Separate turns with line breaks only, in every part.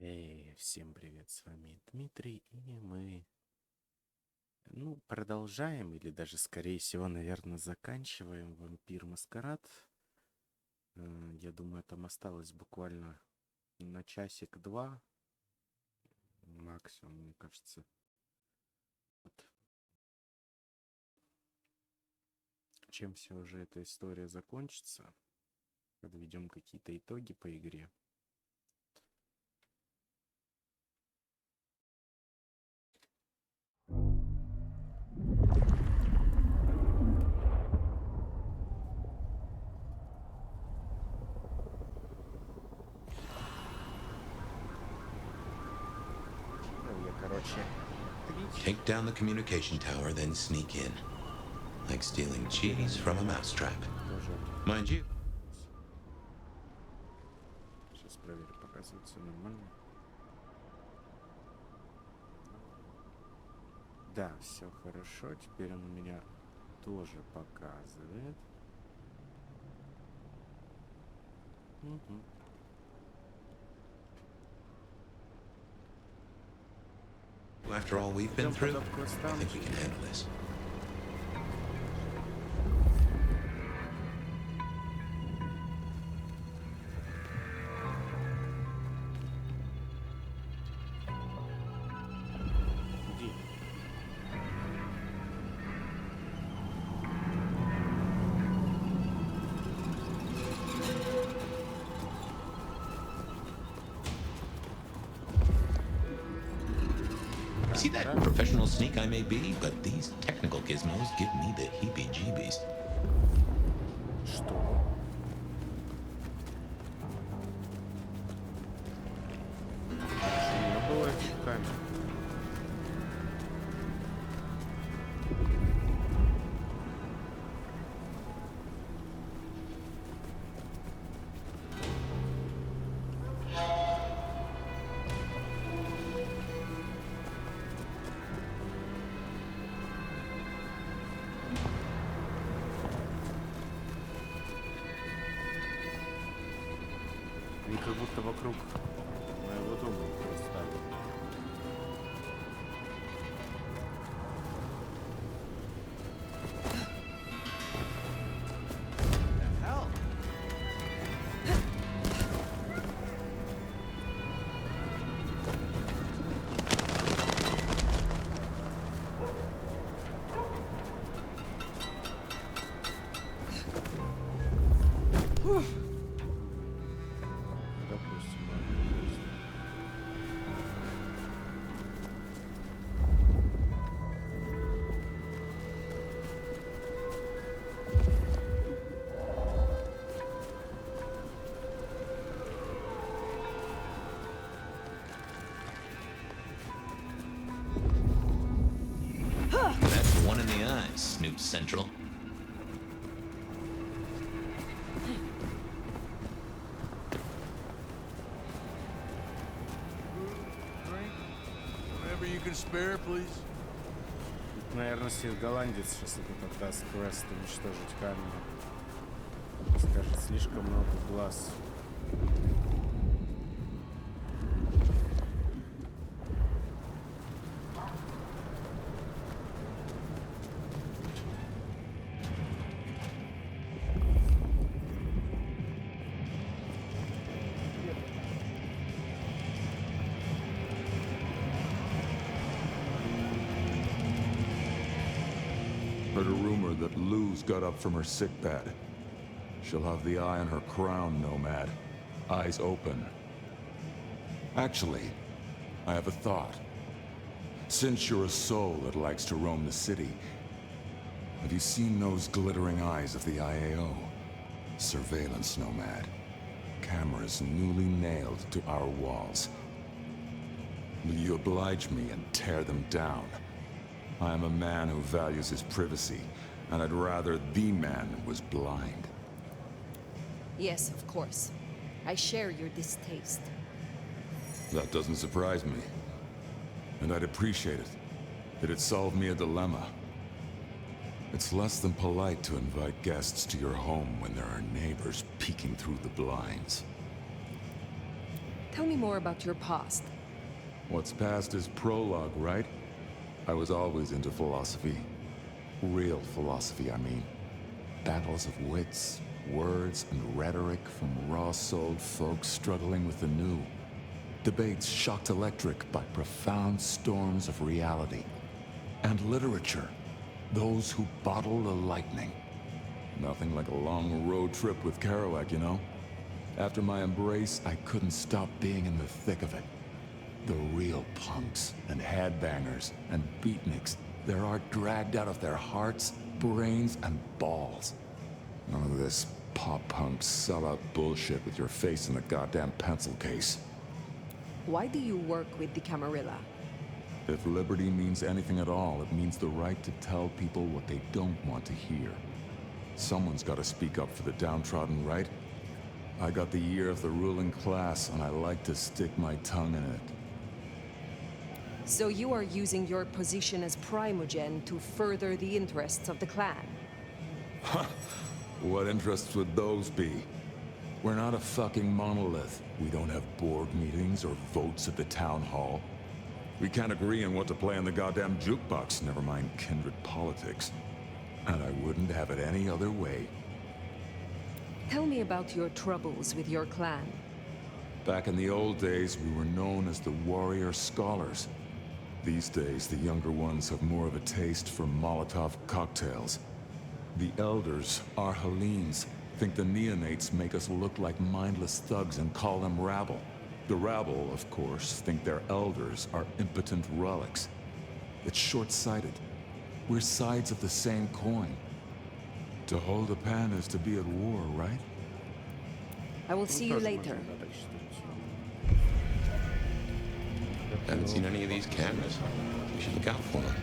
Эй, всем привет, с вами Дмитрий, и мы, продолжаем, или даже, скорее всего, наверное, заканчиваем Вампир Маскарад. Я думаю, там осталось буквально на часик-два, максимум, мне кажется. Вот. Чем все уже эта история закончится, подведем какие-то итоги по игре.
Take down the communication tower, then sneak in. Like stealing cheese from a mousetrap. Mind you.
Сейчас проверю, показывает все нормально. Да, все хорошо. Теперь он у меня тоже показывает. Угу.
After all we've been through, I think we can handle this. See that professional sneak I may be, but these technical gizmos give me the heebie-jeebies.
Что? Не было этих камер. Они как будто вокруг моего дома расставили. Допустим,
That's one in the eye, Snoop Central.
Whatever you can spare, please.
наверное, Сир Голландец сейчас этот отдаст квест уничтожить камень. Скажет, слишком много глаз.
Heard a rumor that Lou's got up from her sickbed. She'll have the eye on her crown, Nomad. Eyes open. Actually, I have a thought. Since you're a soul that likes to roam the city, have you seen those glittering eyes of the IAO? Surveillance, Nomad. Cameras newly nailed to our walls. Will you oblige me and tear them down? I am a man who values his privacy, and I'd rather the man was blind.
Yes, of course. I share your distaste.
That doesn't surprise me. And I'd appreciate it. It'd solve me a dilemma. It's less than polite to invite guests to your home when there are neighbors peeking through the blinds.
Tell me more about your past.
What's past is prologue, right? I was always into philosophy. Real philosophy, I mean. Battles of wits, words, and rhetoric from raw-souled folks struggling with the new. Debates shocked electric by profound storms of reality. And literature. Those who bottle the lightning. Nothing like a long road trip with Kerouac, you know? After my embrace, I couldn't stop being in the thick of it. The real punks and headbangers and beatniks, their art dragged out of their hearts, brains, and balls. None of this pop-punk sellout bullshit with your face in the goddamn pencil case.
Why do you work with the Camarilla?
If liberty means anything at all, it means the right to tell people what they don't want to hear. Someone's got to speak up for the downtrodden, right? I got the ear of the ruling class, and I like to stick my tongue in it.
So you are using your position as Primogen to further the interests of the clan?
What interests would those be? We're not a fucking monolith. We don't have board meetings or votes at the town hall. We can't agree on what to play on the goddamn jukebox, never mind kindred politics. And I wouldn't have it any other way.
Tell me about your troubles with your clan.
Back in the old days, we were known as the Warrior Scholars. These days, the younger ones have more of a taste for Molotov cocktails. The elders, our Hellenes, think the neonates make us look like mindless thugs and call them rabble. The rabble, of course, think their elders are impotent relics. It's short-sighted. We're sides of the same coin. To hold a pen is to be at war, right?
I will see you
Тоже
later.
можно, да, так считать.
Haven't seen any of these cameras. We should look out for them.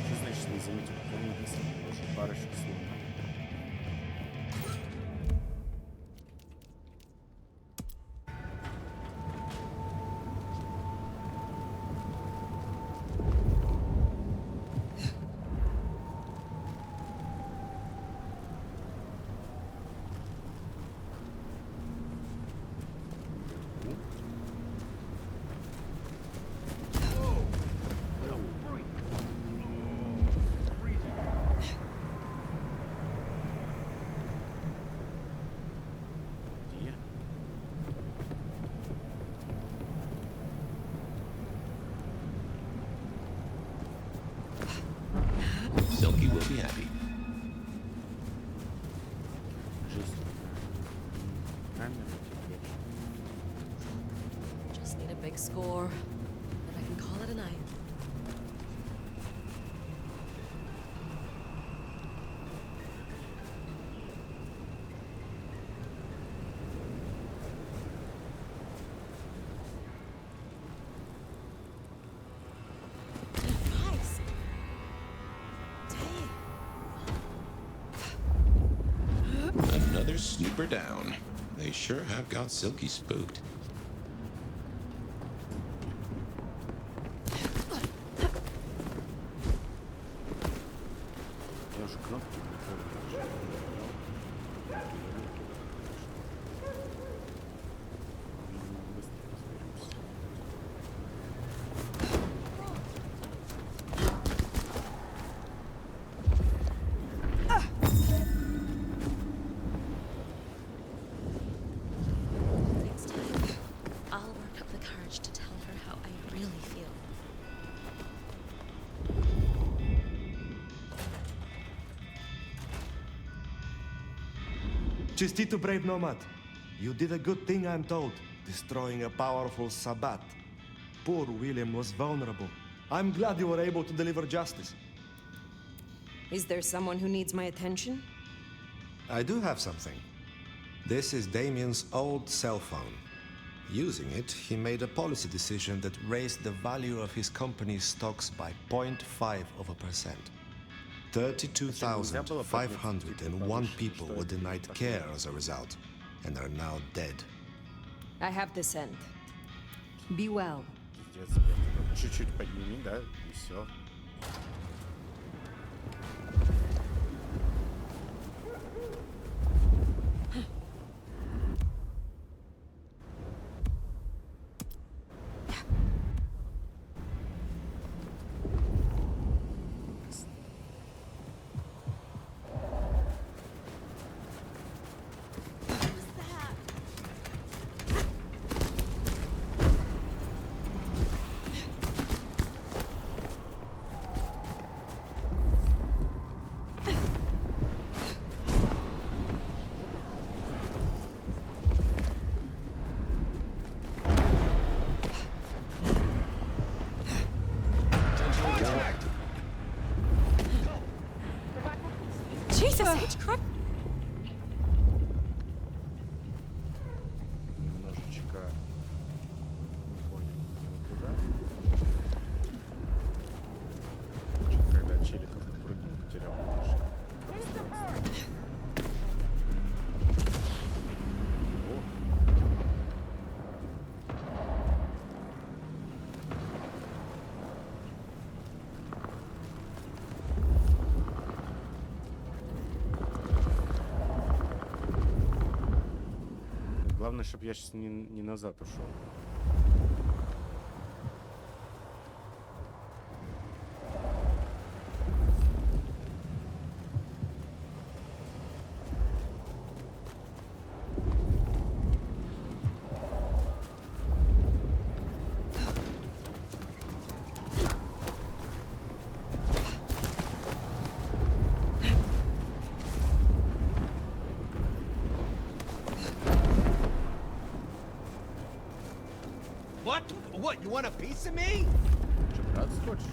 Что значит не заметил? Помню, если очень парочку слов. Где?
Silky will be happy.
Жизнь. Камера теперь.
Just need a big score, and I can call it a night. Christ! Damn.
Another snooper down. They sure have got Silky spooked.
Я уже кнопки не помню. Быстро разберемся.
Next time, I'll work up the courage to tell her how I really feel.
Chistito, brave nomad. You did a good thing, I'm told, destroying a powerful Sabbat. Poor William was vulnerable. I'm glad you were able to deliver justice.
Is there someone who needs my attention?
I do have something. This is Damien's old cell phone. Using it, he made a policy decision that raised the value of his company's stocks by 0.5%. 32,501 people were denied care as a result, and are now dead.
I have the scent. Be well.
Пиздец, блядь. Чуть-чуть подними, да, и все. Главное, чтобы я сейчас не назад ушел.
What? You want a piece of me?
Че, драться хочешь?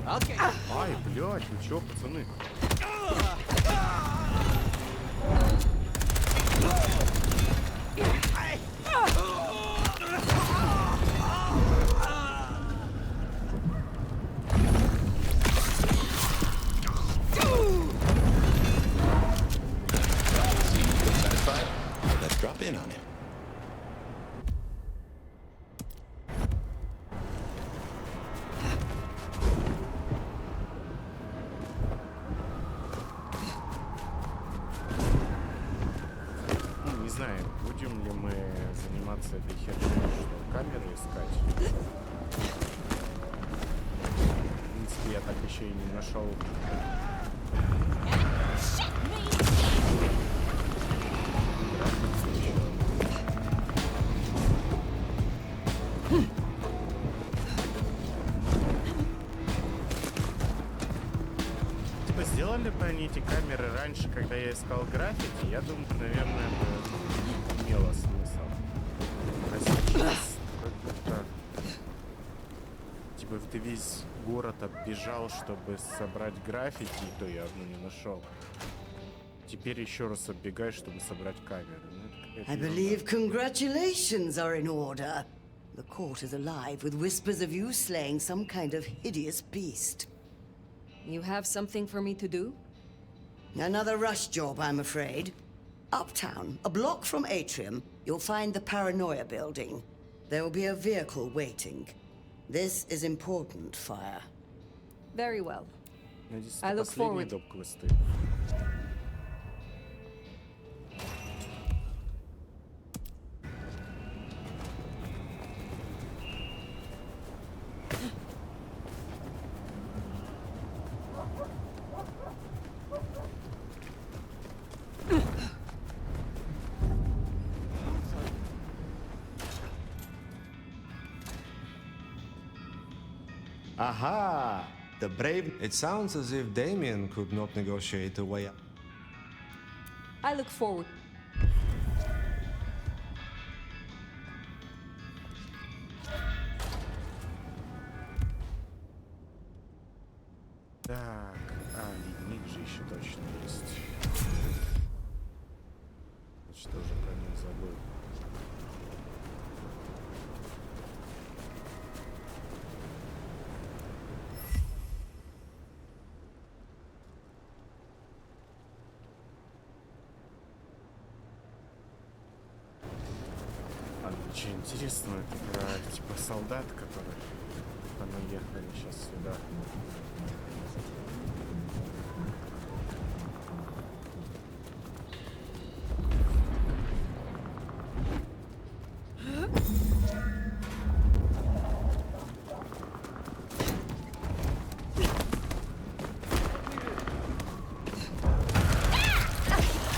Okay.
Ай, блядь, вы чё, пацаны?
Satisfied? Let's drop in on him.
Ну, не знаю, будем ли мы заниматься этой херней, что камеры искать. В принципе, я так еще и не нашел. Типа, сделали бы они эти камеры раньше, когда я искал граффити, я думаю, наверное, это имело смысл. А сейчас как-то... Типа, ты весь город оббежал, чтобы собрать граффити, и то я одну не нашел. Теперь еще раз оббегаешь, чтобы собрать камеры. Ну, это какая-то
I
ерунда.
believe congratulations are in order. The court is alive with whispers of you slaying some kind of hideous beast.
You have something for me to do?
Another rush job, I'm afraid. Uptown, a block from Atrium, you'll find the Paranoia building. There will be a vehicle waiting. This is important, Fire.
Very well.
Надеюсь,
I
это
look
последние
forward.
доп-квесты.
Aha! The brave. It sounds as if Damien could not negotiate a way out.
I look forward.
Так, ледник же еще точно есть. Значит, тоже про них забыл. Что интересно, это про типа солдат, которые понаехали сейчас сюда.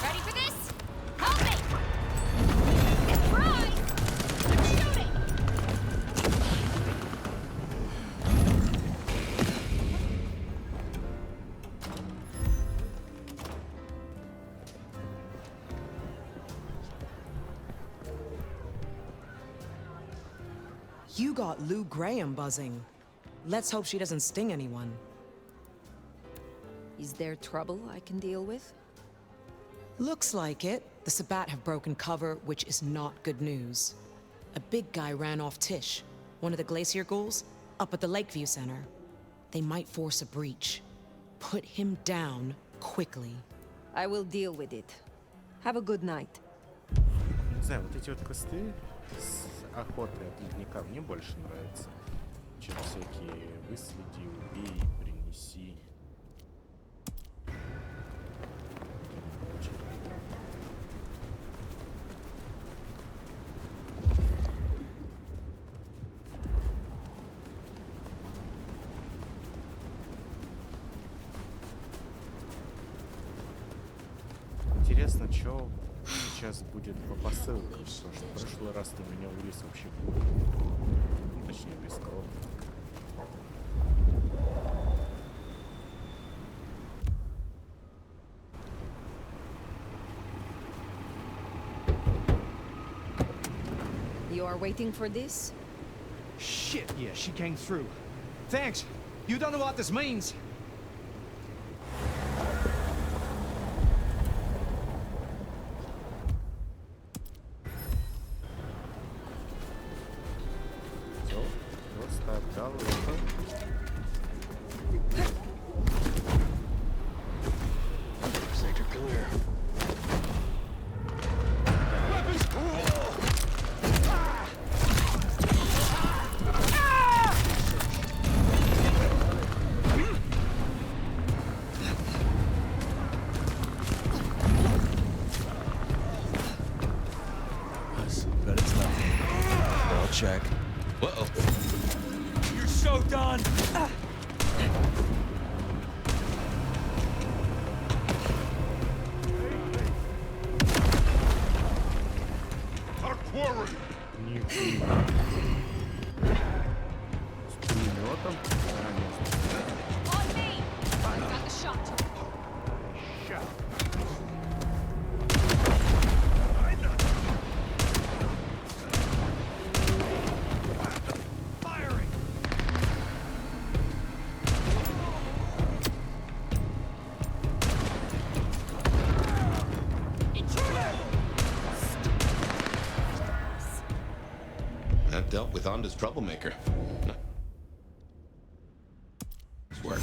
Ready for this? Help me! Surprise! I'm shooting!
You got Lou Graham buzzing. Let's hope she doesn't sting anyone.
Is there trouble I can deal with?
Looks like it. The Sabbat have broken cover, which is not good news. A big guy ran off Tish, one of the Glacier ghouls, up at the Lakeview Center. They might force a breach. Put him down quickly.
I will deal with it. Have a good night.
Не знаю, вот эти вот квесты с охотой от ледника мне больше нравятся, чем всякие выследи, убей, принеси. интересно, что сейчас будет по посылкам, потому что в прошлый раз на меня вылез вообще, ну, точнее, без коробки.
You are waiting for this?
Shit, yeah, she came through. Thanks. You don't know what this means.
Все, просто отдал это.
Sector clear.
Bet it's nothing. I'll check.
Whoa.
You're so done!
Нифига. С пулеметом?
On me! Got the shot.
Firing!
That dealt with Onda's troublemaker. Nice work.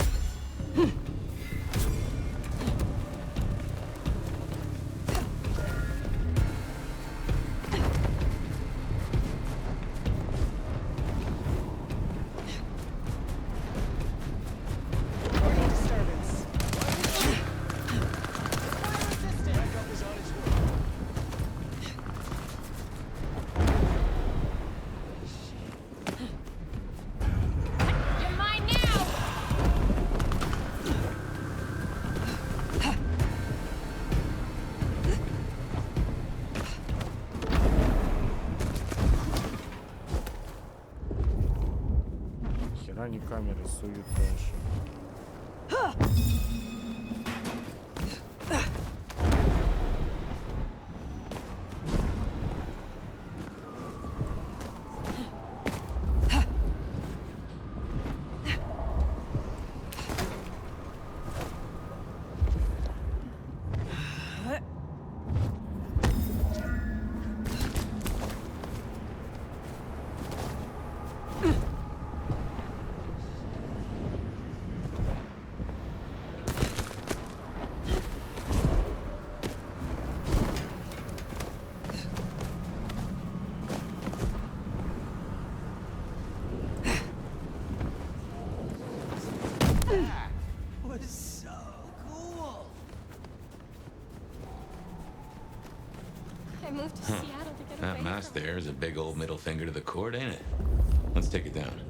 You're mine now!
Хера они камеры суют дальше.
Was so cool.
I moved to Seattle to get away
That mask
from...
there is a big old middle finger to the court, ain't it? Let's take it down.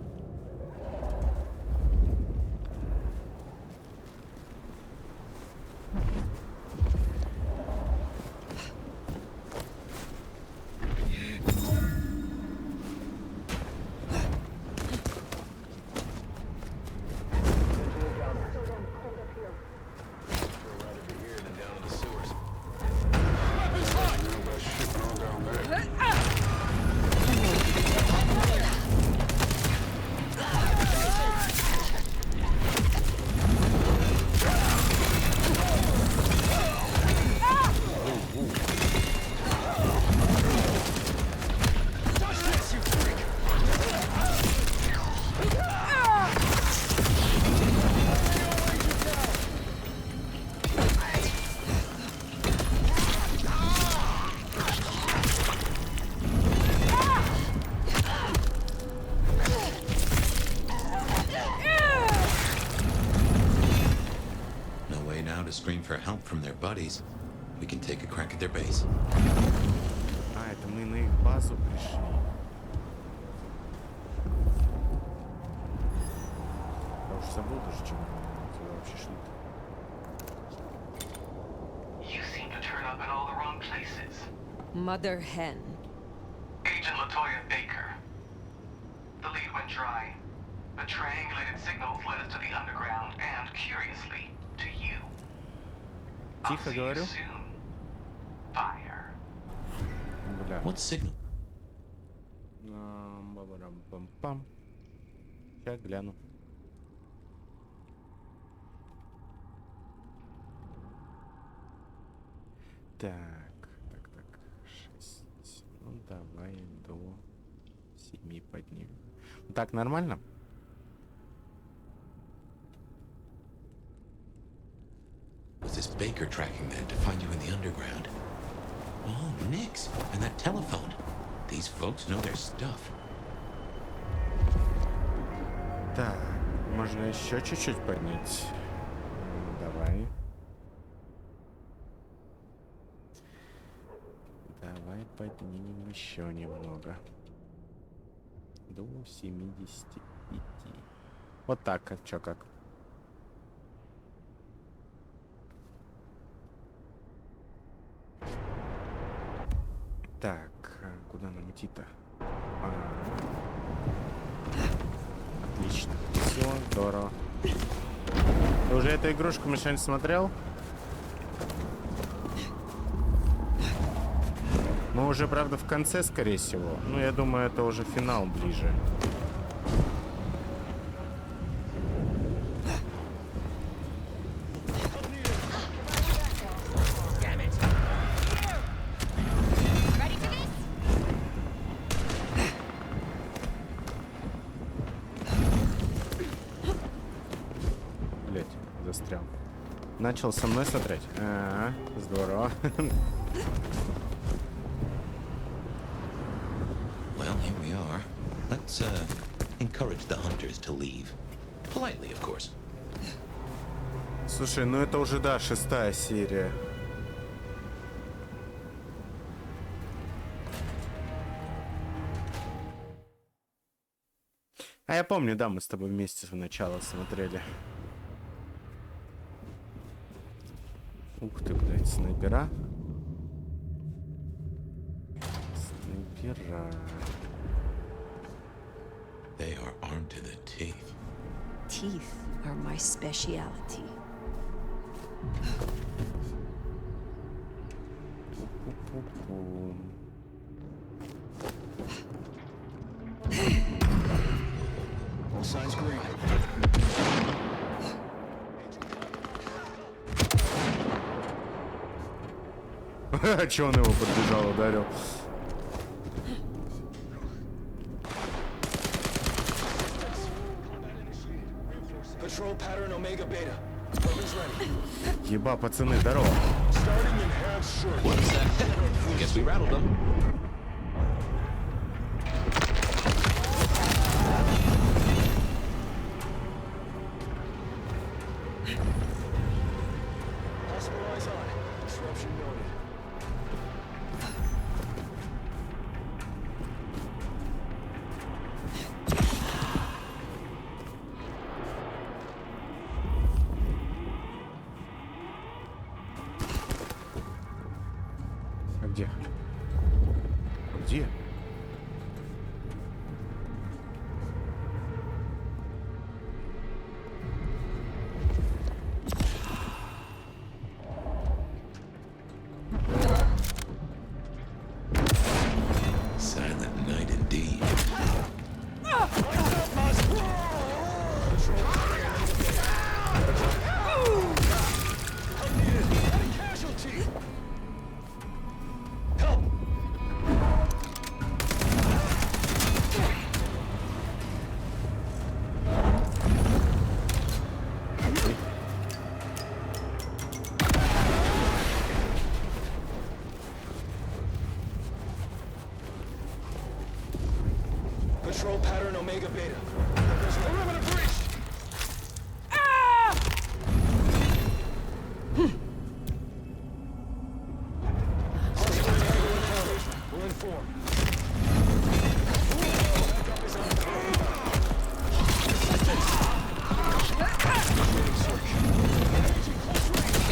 To scream for help from their buddies, we can take a crack at their base.
А, это мы на их базу пришли. Я уж забыл даже, чем вообще шли.
You seem to turn up in
Mother Hen.
Agent LaToya Baker. The lead went dry. The triangulated signals led us to the underground and, curiously, to you. I'll
Тихо
see you
говорю.
soon. Fire.
Бля.
What signal?
Бабарам-пам-пам. Сейчас гляну. Так. 6. Ну давай до 7 поднимем. Так, нормально?
Was this Baker tracking then to find you in the underground? Oh, Nix, and that telephone. These folks know their stuff.
Так, можно еще чуть-чуть поднять. Давай. Давай поднимем еще немного. До 75. Вот так, как чё как. Так, куда нам идти-то? Отлично. Все, здорово. Ты уже эту игрушку, Мишель, смотрел? Мы уже, правда, в конце, скорее всего. Ну, я думаю, это уже финал ближе. Блять, застрял. Начал со мной смотреть. Здорово.
Well, here we are. Let's, encourage the hunters to leave. Politely, of course.
Слушай, ну это уже, да, 6-я серия. А я помню, да, мы с тобой вместе в начало смотрели. Ух ты, блядь, снайпера. Снайпера.
They are armed to the teeth.
Teeth are my specialty.
All signs green.
Че он его подбежал, ударил?
Patrol pattern Omega Beta. Weapons ready.
Еба, пацаны, здорово.
Starting in half short.
What's that? Guess we rattled them.
Possible eyes on. Disruption noted.
А где? Где?
Silent night indeed.
Casualty. Help. Patrol pattern Omega Beta. There's a perimeter breach. Possible angle encounters. We'll inform. Backup is on. Assistance. Initiating search. Engaging close range.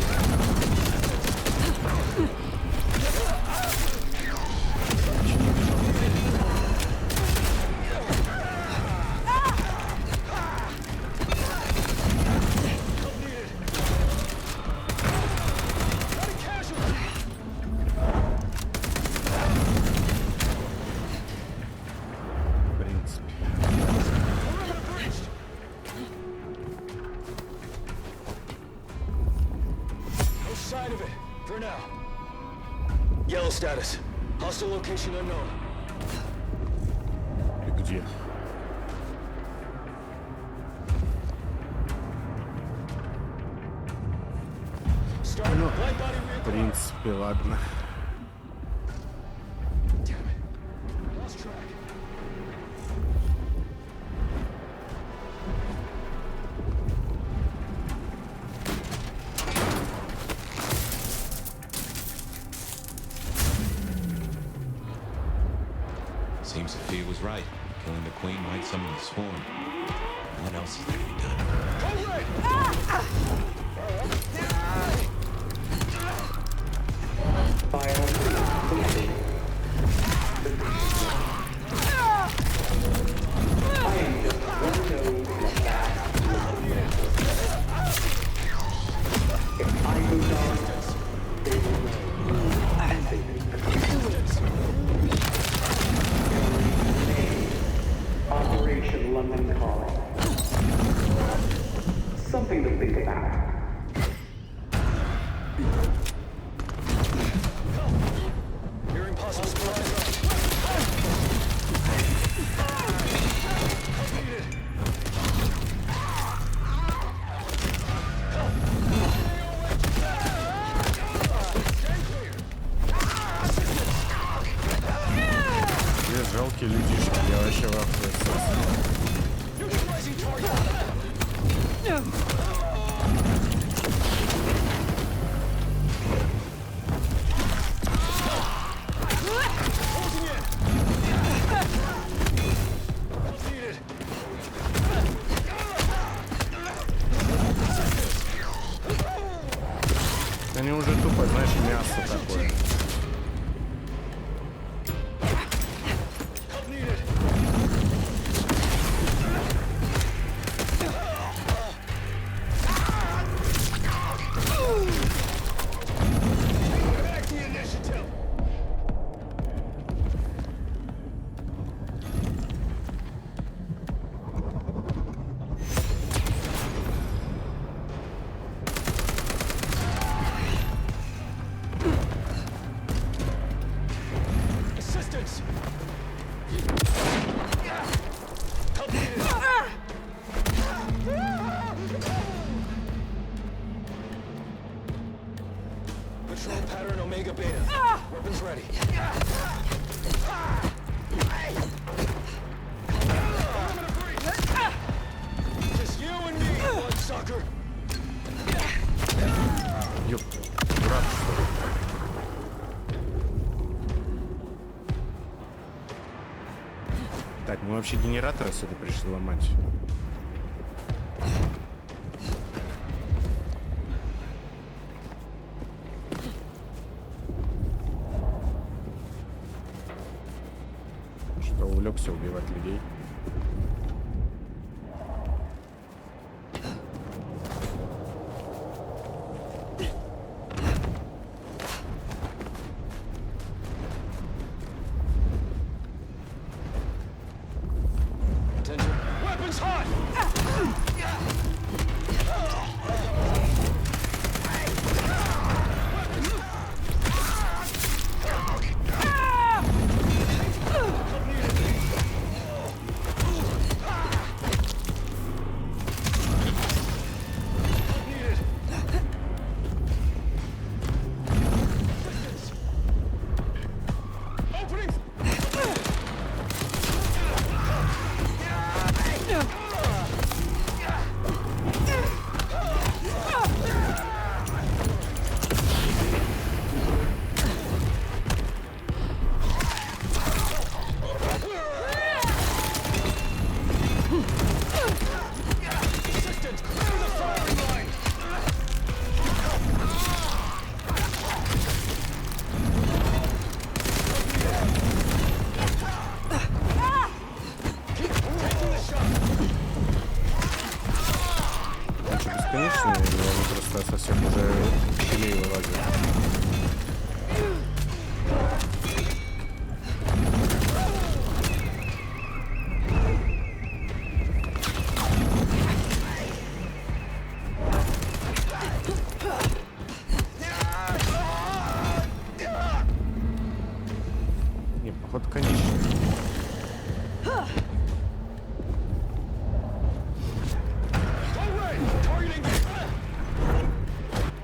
Hostile location unknown.
Где? Ну, в принципе, ладно.
Seems Sophia was right. Killing the queen might summon the swarm. What else is there to be done?
Operation London Calling. Something to think about.
Hearing possible supplies.
Две жалкие людишки, я вообще в ахуе. Они уже тупо, знаешь, мясо такое.
Patrol pattern Omega Beta. Weapons ready. Just you and me, bloodsucker.
Ёп, дурак, что ли? Так, мы вообще генераторы сюда пришли ломать. Что, увлекся убивать людей?
Attention. Weapons hot!
Конечно, они просто совсем уже пилей вылазят.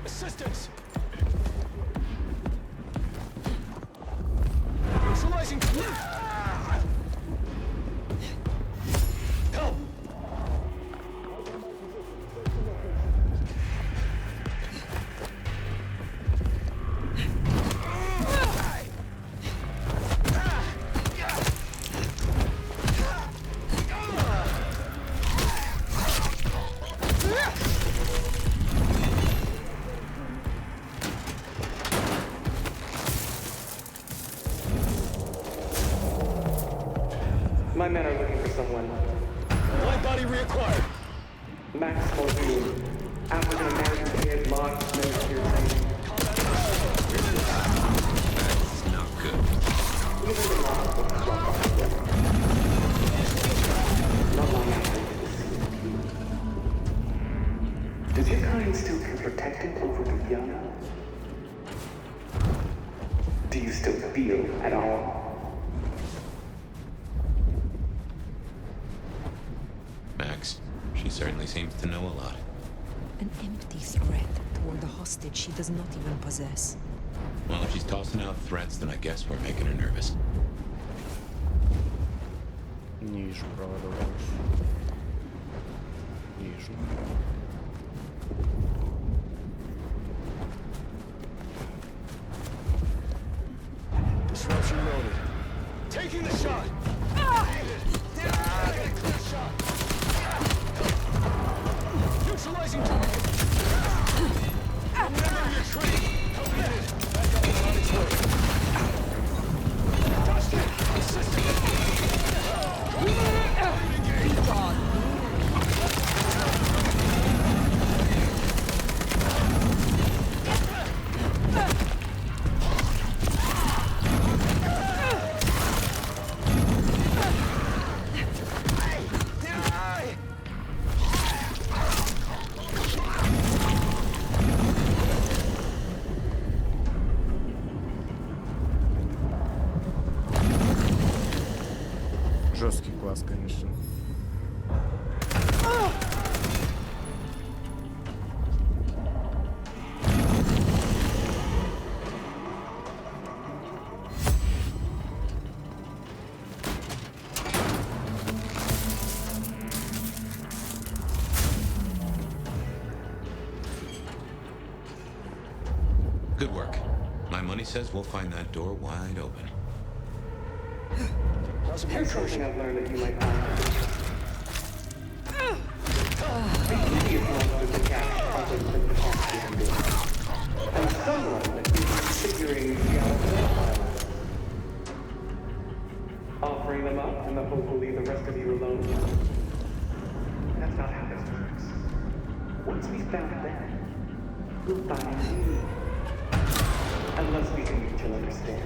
Assistance! Neutralizing! Help!
My men are looking for someone.
Light body reacquired.
Max Muldoon, African American kid, locked, no piercing.
That's not good.
Even the lock was struck by the weapon. Not long after he was deceived. Does your kind still feel protected over the young? Do you still feel at all?
Max, she certainly seems to know a lot.
An empty threat toward the hostage she does not even possess.
Well, if she's tossing out threats, then I guess we're making her nervous.
Не вижу проводов. Вижу.
Disruption loaded. Taking the shot! Clear shot! Neutralizing target! Remember your training! Help needed! Backup is on its way. Touched it! Assistant!
Жесткий класс, конечно.
Good work. My money says we'll find that door wide open.
Here's something I've learned that you might find interesting. The easiest monster to catch are the quick behind it. And someone that is configuring the violence. Offering them up in the hope we'll leave the rest of you alone. That's not how this works. Once we found them, we'll find you. Unless we can mutually understand.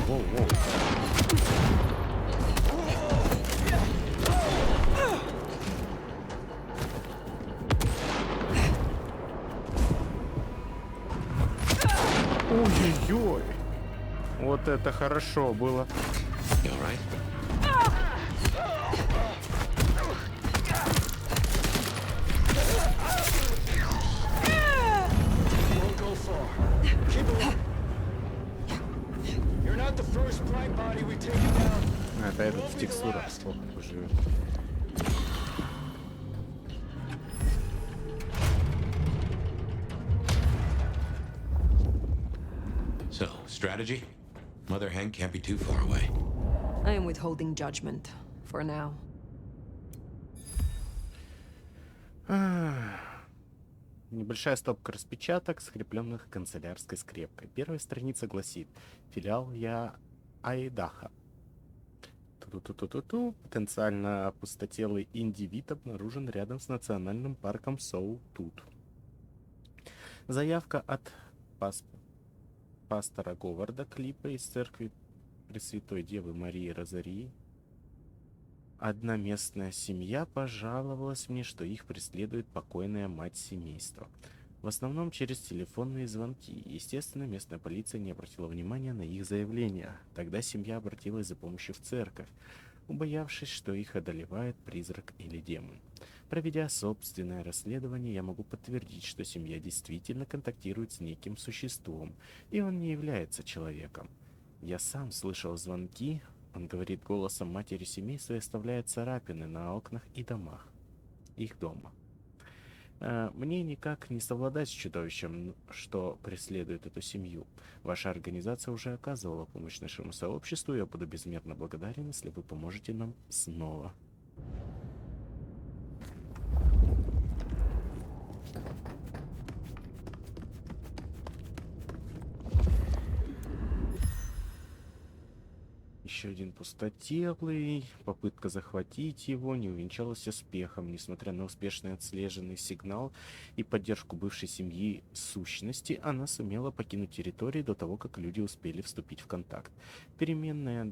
Ой-ой-ой. Вот это хорошо было.
You all right?
Won't go far. Keep it up. You're not the first blind body we've taken down.
Это этот в текстурах сколько живет.
So, strategy? Mother Hen can't be too far away.
I am withholding judgment for now.
Небольшая стопка распечаток, скрепленных канцелярской скрепкой. Первая страница гласит: филиал я Айдаха. Ту-ту-ту-ту-ту. Потенциально опустотелый индивид обнаружен рядом с национальным парком Соу-Тут. Заявка от пастора Говарда Клипа из церкви Пресвятой Девы Марии Розарии. Одна местная семья пожаловалась мне, что их преследует покойная мать семейства. В основном через телефонные звонки. Естественно, местная полиция не обратила внимания на их заявления. Тогда семья обратилась за помощью в церковь, убоявшись, что их одолевает призрак или демон. Проведя собственное расследование, я могу подтвердить, что семья действительно контактирует с неким существом, и он не является человеком. Я сам слышал звонки. Он говорит голосом матери семейства и оставляет царапины на окнах и домах их дома. Мне никак не совладать с чудовищем, что преследует эту семью. Ваша организация уже оказывала помощь нашему сообществу, и я буду безмерно благодарен, если вы поможете нам снова. Еще один пустотелый. Попытка захватить его не увенчалась успехом. Несмотря на успешный отслеженный сигнал и поддержку бывшей семьи сущности, она сумела покинуть территорию до того, как люди успели вступить в контакт. Переменная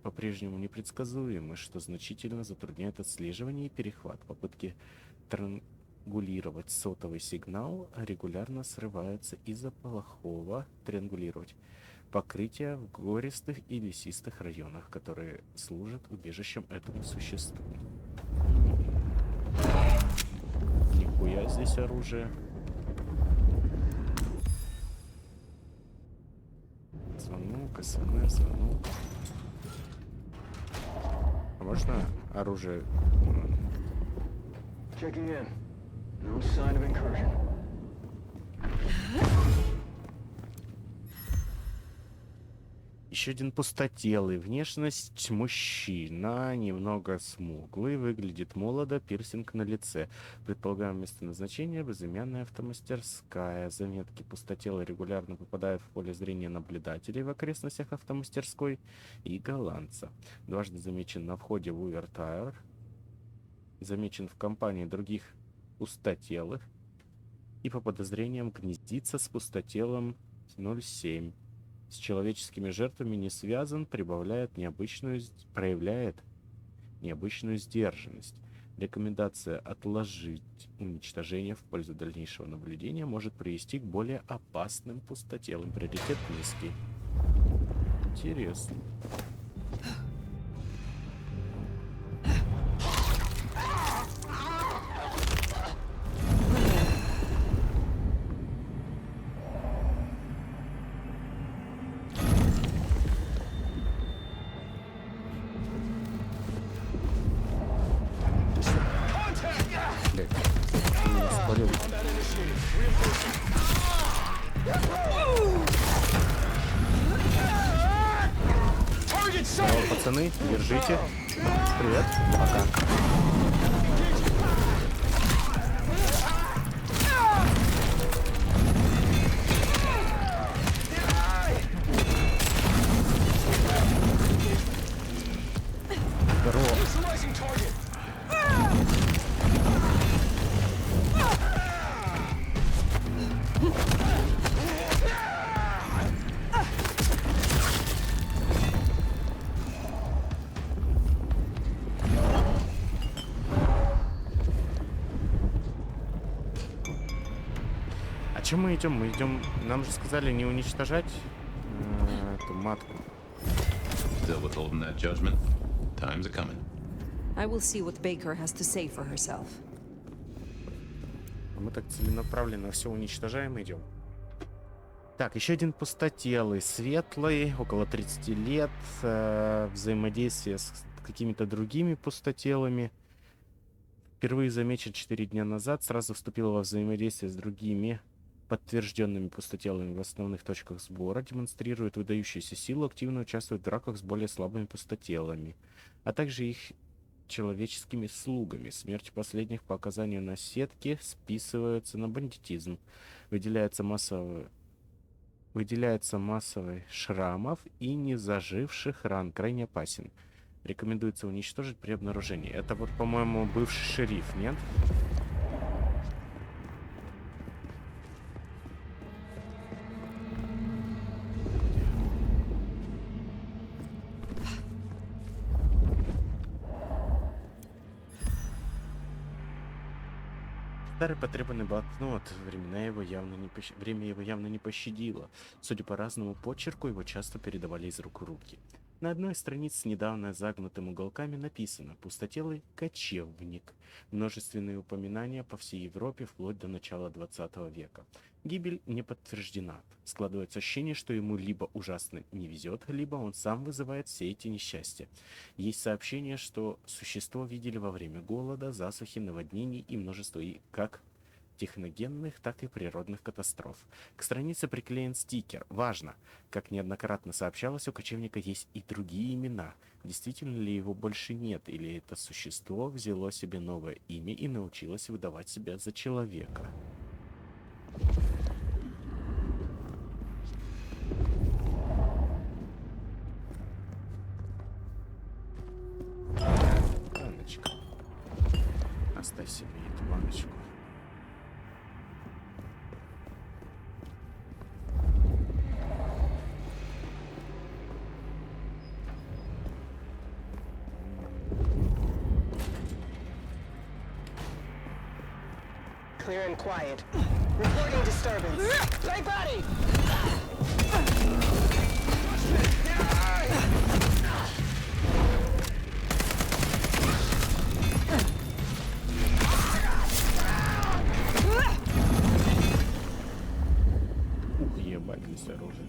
по-прежнему непредсказуемы, что значительно затрудняет отслеживание и перехват. Попытки триангулировать сотовый сигнал регулярно срываются из-за плохого покрытия в гористых и лесистых районах, которые служат убежищем этому существу. Нихуя здесь оружие. Звонок, СМС, звонок. А можно оружие?
Checking in. No sign of incursion.
Еще один пустотелый. Внешность мужчина, немного смуглый, выглядит молодо, пирсинг на лице. Предполагаемое место назначения — безымянная автомастерская. Заметки пустотелый регулярно попадают в поле зрения наблюдателей в окрестностях автомастерской и голландца. Дважды замечен на входе в Увертайр. Замечен в компании других пустотелых. И по подозрениям гнездится с пустотелом 07. С человеческими жертвами не связан, проявляет необычную сдержанность. Рекомендация отложить уничтожение в пользу дальнейшего наблюдения может привести к более опасным пустотелым. Приоритет низкий. Интересно. Здорово, пацаны, держите. Привет, пока. Здорово. Чем мы идем? Мы идем. Нам же сказали не уничтожать эту матку.
Still withholding that judgment? Time's a coming.
I will see what Baker has to say for herself.
Мы так целенаправленно все уничтожаем и идем. Так, еще один пустотелый, светлый, около 30 лет, взаимодействие с какими-то другими пустотелыми. Впервые замечен 4 дня назад, сразу вступил во взаимодействие с другими подтвержденными пустотелами в основных точках сбора, демонстрирует выдающуюся силу, активно участвует в драках с более слабыми пустотелами, а также их человеческими слугами. Смерть последних по оказанию на сетке списывается на бандитизм. Выделяется массовый шрамов и незаживших ран. Крайне опасен. Рекомендуется уничтожить при обнаружении. Это вот, по-моему, бывший шериф, нет? Старый потрепанный блокнот. Время его явно не пощадило. Судя по разному почерку, его часто передавали из рук в руки. На одной из страниц с недавно загнутыми уголками написано «Пустотелый кочевник». Множественные упоминания по всей Европе вплоть до начала 20 века. Гибель не подтверждена. Складывается ощущение, что ему либо ужасно не везет, либо он сам вызывает все эти несчастья. Есть сообщение, что существо видели во время голода, засухи, наводнений и множество как техногенных, так и природных катастроф. К странице приклеен стикер. Важно! Как неоднократно сообщалось, у кочевника есть и другие имена. Действительно ли его больше нет, или это существо взяло себе новое имя и научилось выдавать себя за человека? Баночка. Оставь себе эту баночку.
Clear and quiet. Reporting disturbance. Play body!
Ух, ебать, здесь оружие.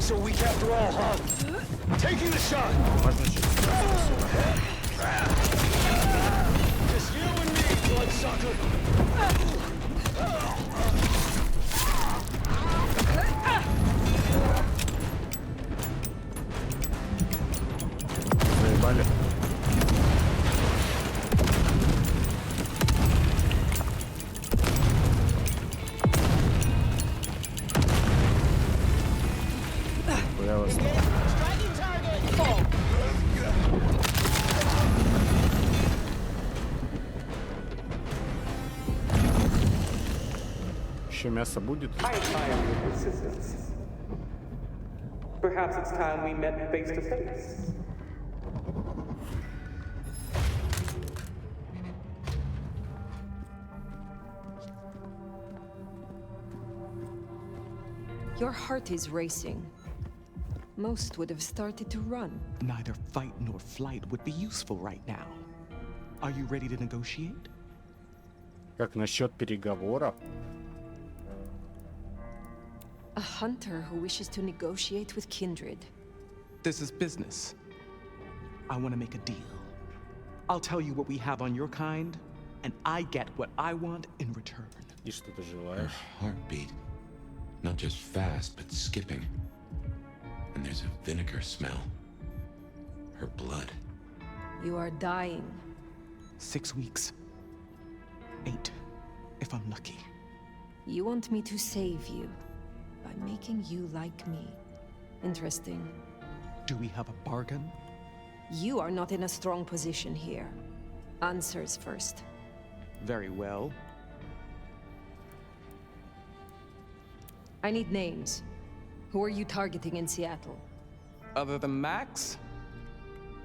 So weak after all, huh? Taking the shot! Just you and me, bloodsucker!
Заебали. Еще мясо будет?
I admire your persistence. Perhaps it's time we met face to face.
Your heart is racing. Most would have started to run.
Neither fight nor flight would be useful right now. Are you ready to negotiate?
Как насчет переговоров?
A hunter who wishes to negotiate with kindred.
This is business. I want to make a deal. I'll tell you what we have on your kind, and I get what I want in return.
И что ты желаешь?
Heartbeat. Not just fast, but skipping. And there's a vinegar smell. Her blood.
You are dying.
6 weeks. 8, if I'm lucky.
You want me to save you by making you like me. Interesting.
Do we have a bargain?
You are not in a strong position here. Answers first.
Very well.
I need names. Who are you targeting in Seattle?
Other than Max?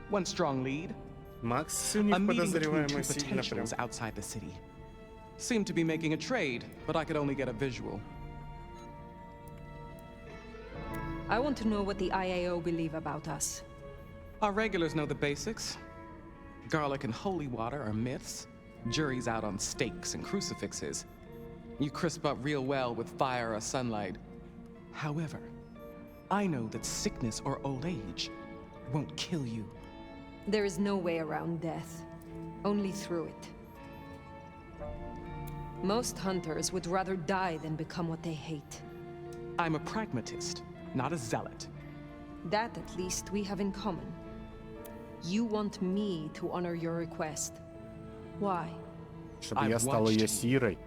One strong lead.
Макс у них
A meeting between two
подозреваемый сильно прям.
potentials outside the city. Seemed to be making a trade, but I could only get a visual.
I want to know what the IAO believe about us.
Our regulars know the basics. Garlic and holy water are myths. Jury's out on stakes and crucifixes. You crisp up real well with fire or sunlight. However, I know that sickness or old age won't kill you.
There is no way around death. Only through it. Most hunters would rather die than become what they hate.
I'm a pragmatist, not a zealot.
That, at least, we have in common. You want me to honor your request. Why?
Чтобы я стал ее сирой.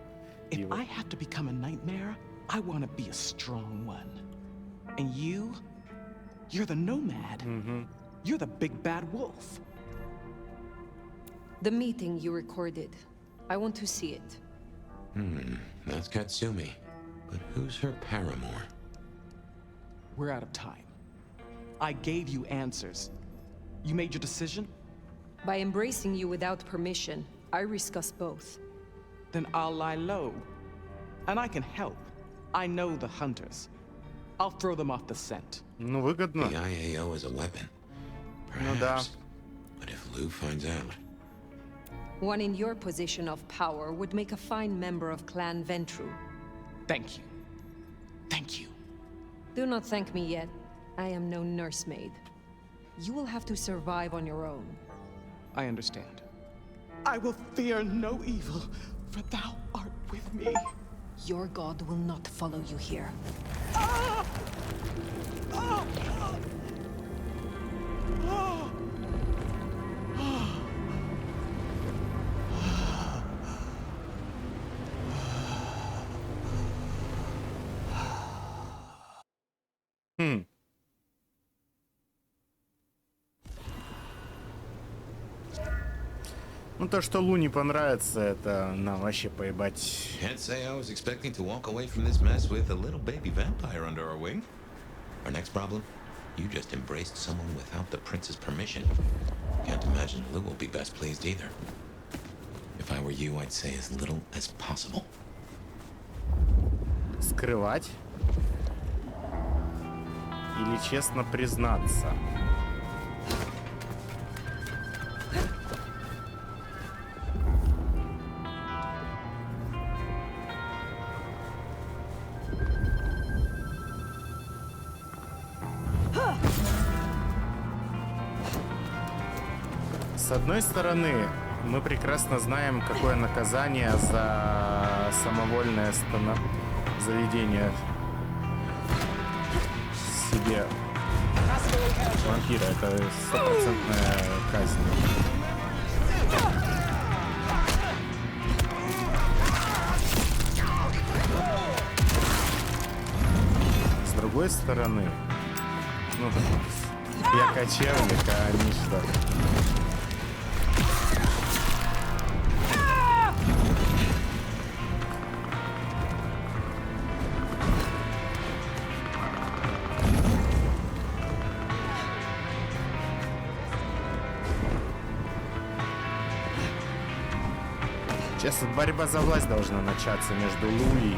If I have to become a nightmare, I want to be a strong one. And you're the nomad. You're the big bad wolf.
The meeting you recorded. I want to see it.
That's Katsumi. But who's her paramour?
We're out of time. I gave you answers. You made your decision?
By embracing you without permission, I risk us both.
Then I'll lie low. And I can help. I know the hunters. I'll throw them off the scent.
Ну, выгодно.
The IAO is a weapon.
Ну да.
Perhaps. But if Lou finds out...
One in your position of power would make a fine member of Clan Ventru.
Thank you. Thank you.
Do not thank me yet. I am no nursemaid. You will have to survive on your own.
I understand. I will fear no evil, for thou art with me.
Your god will not follow you here.
Ah! Ah! Ah!
Ну то, что Лу не понравится, это нам вообще поебать.
Can't say I was expecting to walk away from this mess with a little baby vampire under our wing. Our next problem? You just embraced someone without the prince's permission. Can't imagine Lou will be best pleased either. If I were you, I'd say as little as possible.
Скрывать? Или честно признаться? С одной стороны, мы прекрасно знаем, какое наказание за самовольное заведение себе вампира. Это 100% казнь. С другой стороны, ну, я кочевник, а они что? Сейчас борьба за власть должна начаться между Лу и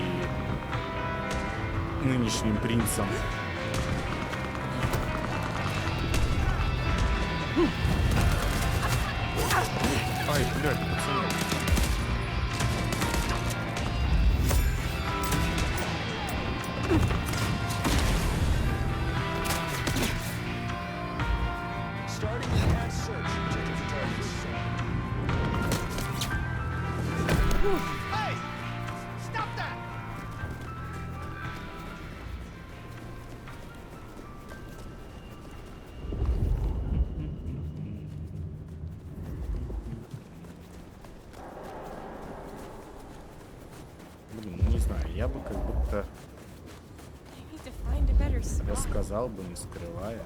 нынешним принцем. Ой, блядь, пацаны.
Starting the mass search. Checking for targets.
Hey! Stop that!
Блин, ну не знаю, я бы как будто рассказал бы, не скрывая.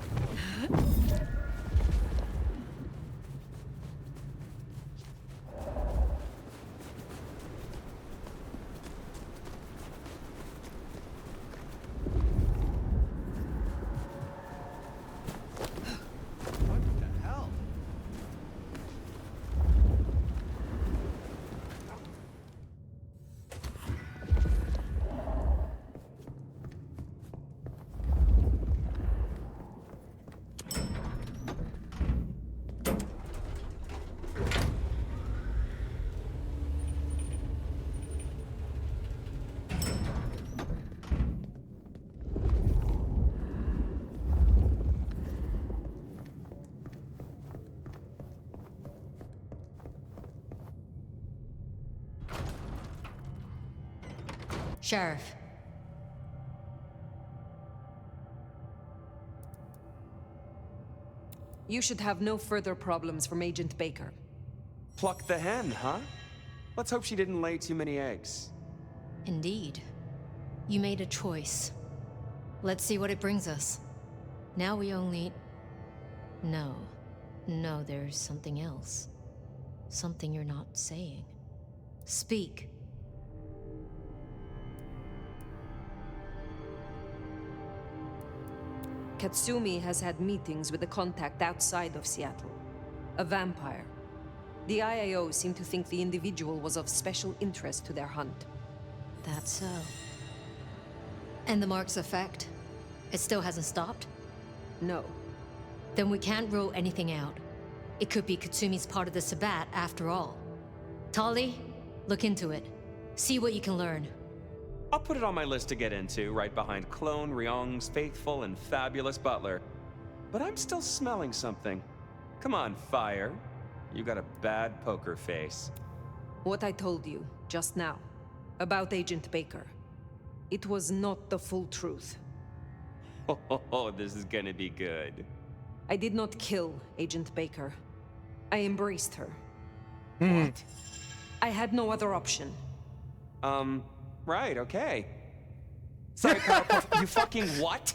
Sheriff.
You should have no further problems from Agent Baker.
Pluck the hen, huh? Let's hope she didn't lay too many eggs.
Indeed. You made a choice. Let's see what it brings us. Now we only... No. No, there's something else. Something you're not saying. Speak.
Katsumi has had meetings with a contact outside of Seattle. A vampire. The IAO seem to think the individual was of special interest to their hunt.
That's so. And the mark's effect? It still hasn't stopped?
No.
Then we can't rule anything out. It could be Katsumi's part of the Sabbat after all. Tali, look into it. See what you can learn.
I'll put it on my list to get into, right behind Clone Ryong's faithful and fabulous butler. But I'm still smelling something. Come on, Fire. You got a bad poker face.
What I told you, just now, about Agent Baker. It was not the full truth.
Oh, this is gonna be good.
I did not kill Agent Baker. I embraced her.
What?
I had no other option.
Right, okay. Sorry, Powerpuff, you fucking what?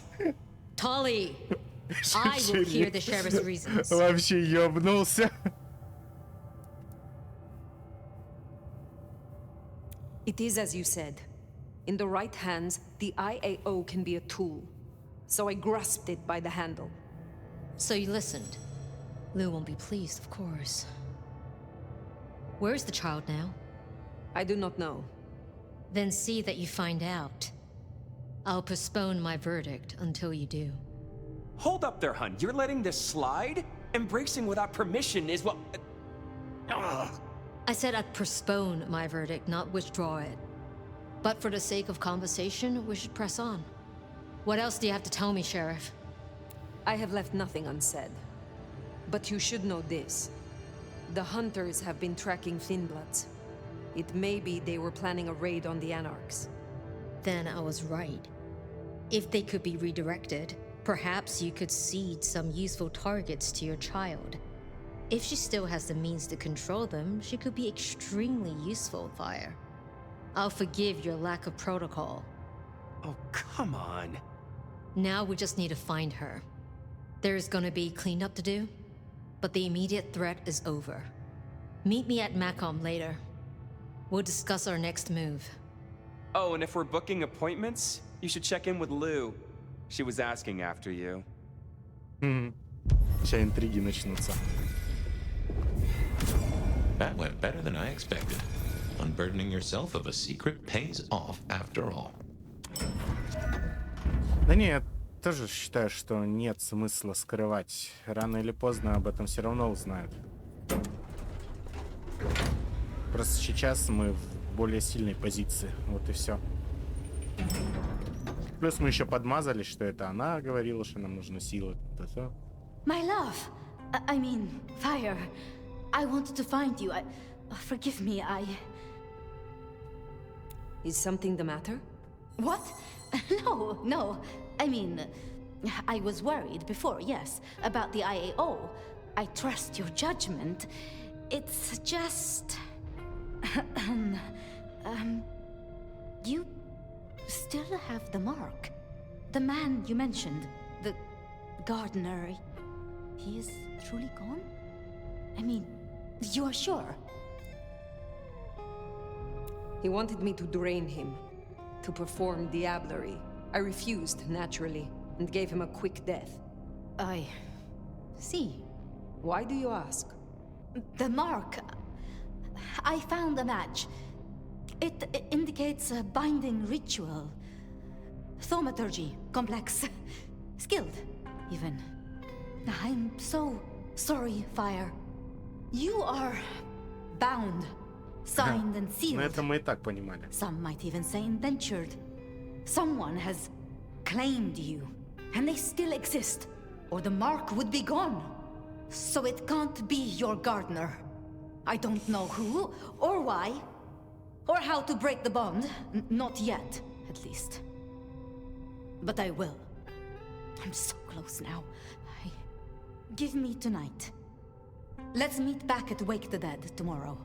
Tali! I will hear the sheriff's reasons.
Вообще ёбнулся.
It is as you said. In the right hands, the IAO can be a tool. So I grasped it by the handle.
So you listened. Lou won't be pleased, of course. Where's the child now?
I do not know.
Then see that you find out. I'll postpone my verdict until you do.
Hold up there, hun. You're letting this slide? Embracing without permission is what...
I said I'd postpone my verdict, not withdraw it. But for the sake of conversation, we should press on. What else do you have to tell me, Sheriff?
I have left nothing unsaid. But you should know this. The hunters have been tracking Finnbloods. It may be they were planning a raid on the Anarchs.
Then I was right. If they could be redirected, perhaps you could seed some useful targets to your child. If she still has the means to control them, she could be extremely useful, Fire. I'll forgive your lack of protocol.
Oh, come on.
Now we just need to find her. There's gonna be cleanup to do, but the immediate threat is over. Meet me at Macomb later. We'll discuss our next move.
Oh, and if we're booking appointments, you should check in with Lou. She was asking after you.
Сейчас интриги начнутся.
That went better than I expected. Unburdening yourself of a secret pays off after all.
Да не, я тоже считаю, что нет смысла скрывать. Рано или поздно об этом все равно узнают. Просто сейчас мы в более сильной позиции. Вот и все. Плюс мы еще подмазали, что это она говорила, что нам нужны силы. Это
My love! I mean, Fire. I wanted to find you. Forgive me,
Is something the matter?
What? No. I mean, I was worried before, yes, about the IAO. I trust your judgment. It's just... you still have the mark. The man you mentioned, the gardener, he is truly gone? I mean, you are sure?
He wanted me to drain him, to perform diablerie. I refused, naturally, and gave him a quick death.
I see.
Why do you ask?
The mark. I found a match. It indicates a binding ritual. Thaumaturgy, complex. Skilled, even. I'm so sorry, Fire. You are bound, signed and sealed.
Ну это мы и так понимали.
Some might even say indentured. Someone has claimed you, and they still exist, or the mark would be gone. So it can't be your gardener. I don't know who or why. Or how to break the bond. Not yet, at least. But I will. I'm so close now. Give me tonight. Let's meet back at Wake the Dead tomorrow.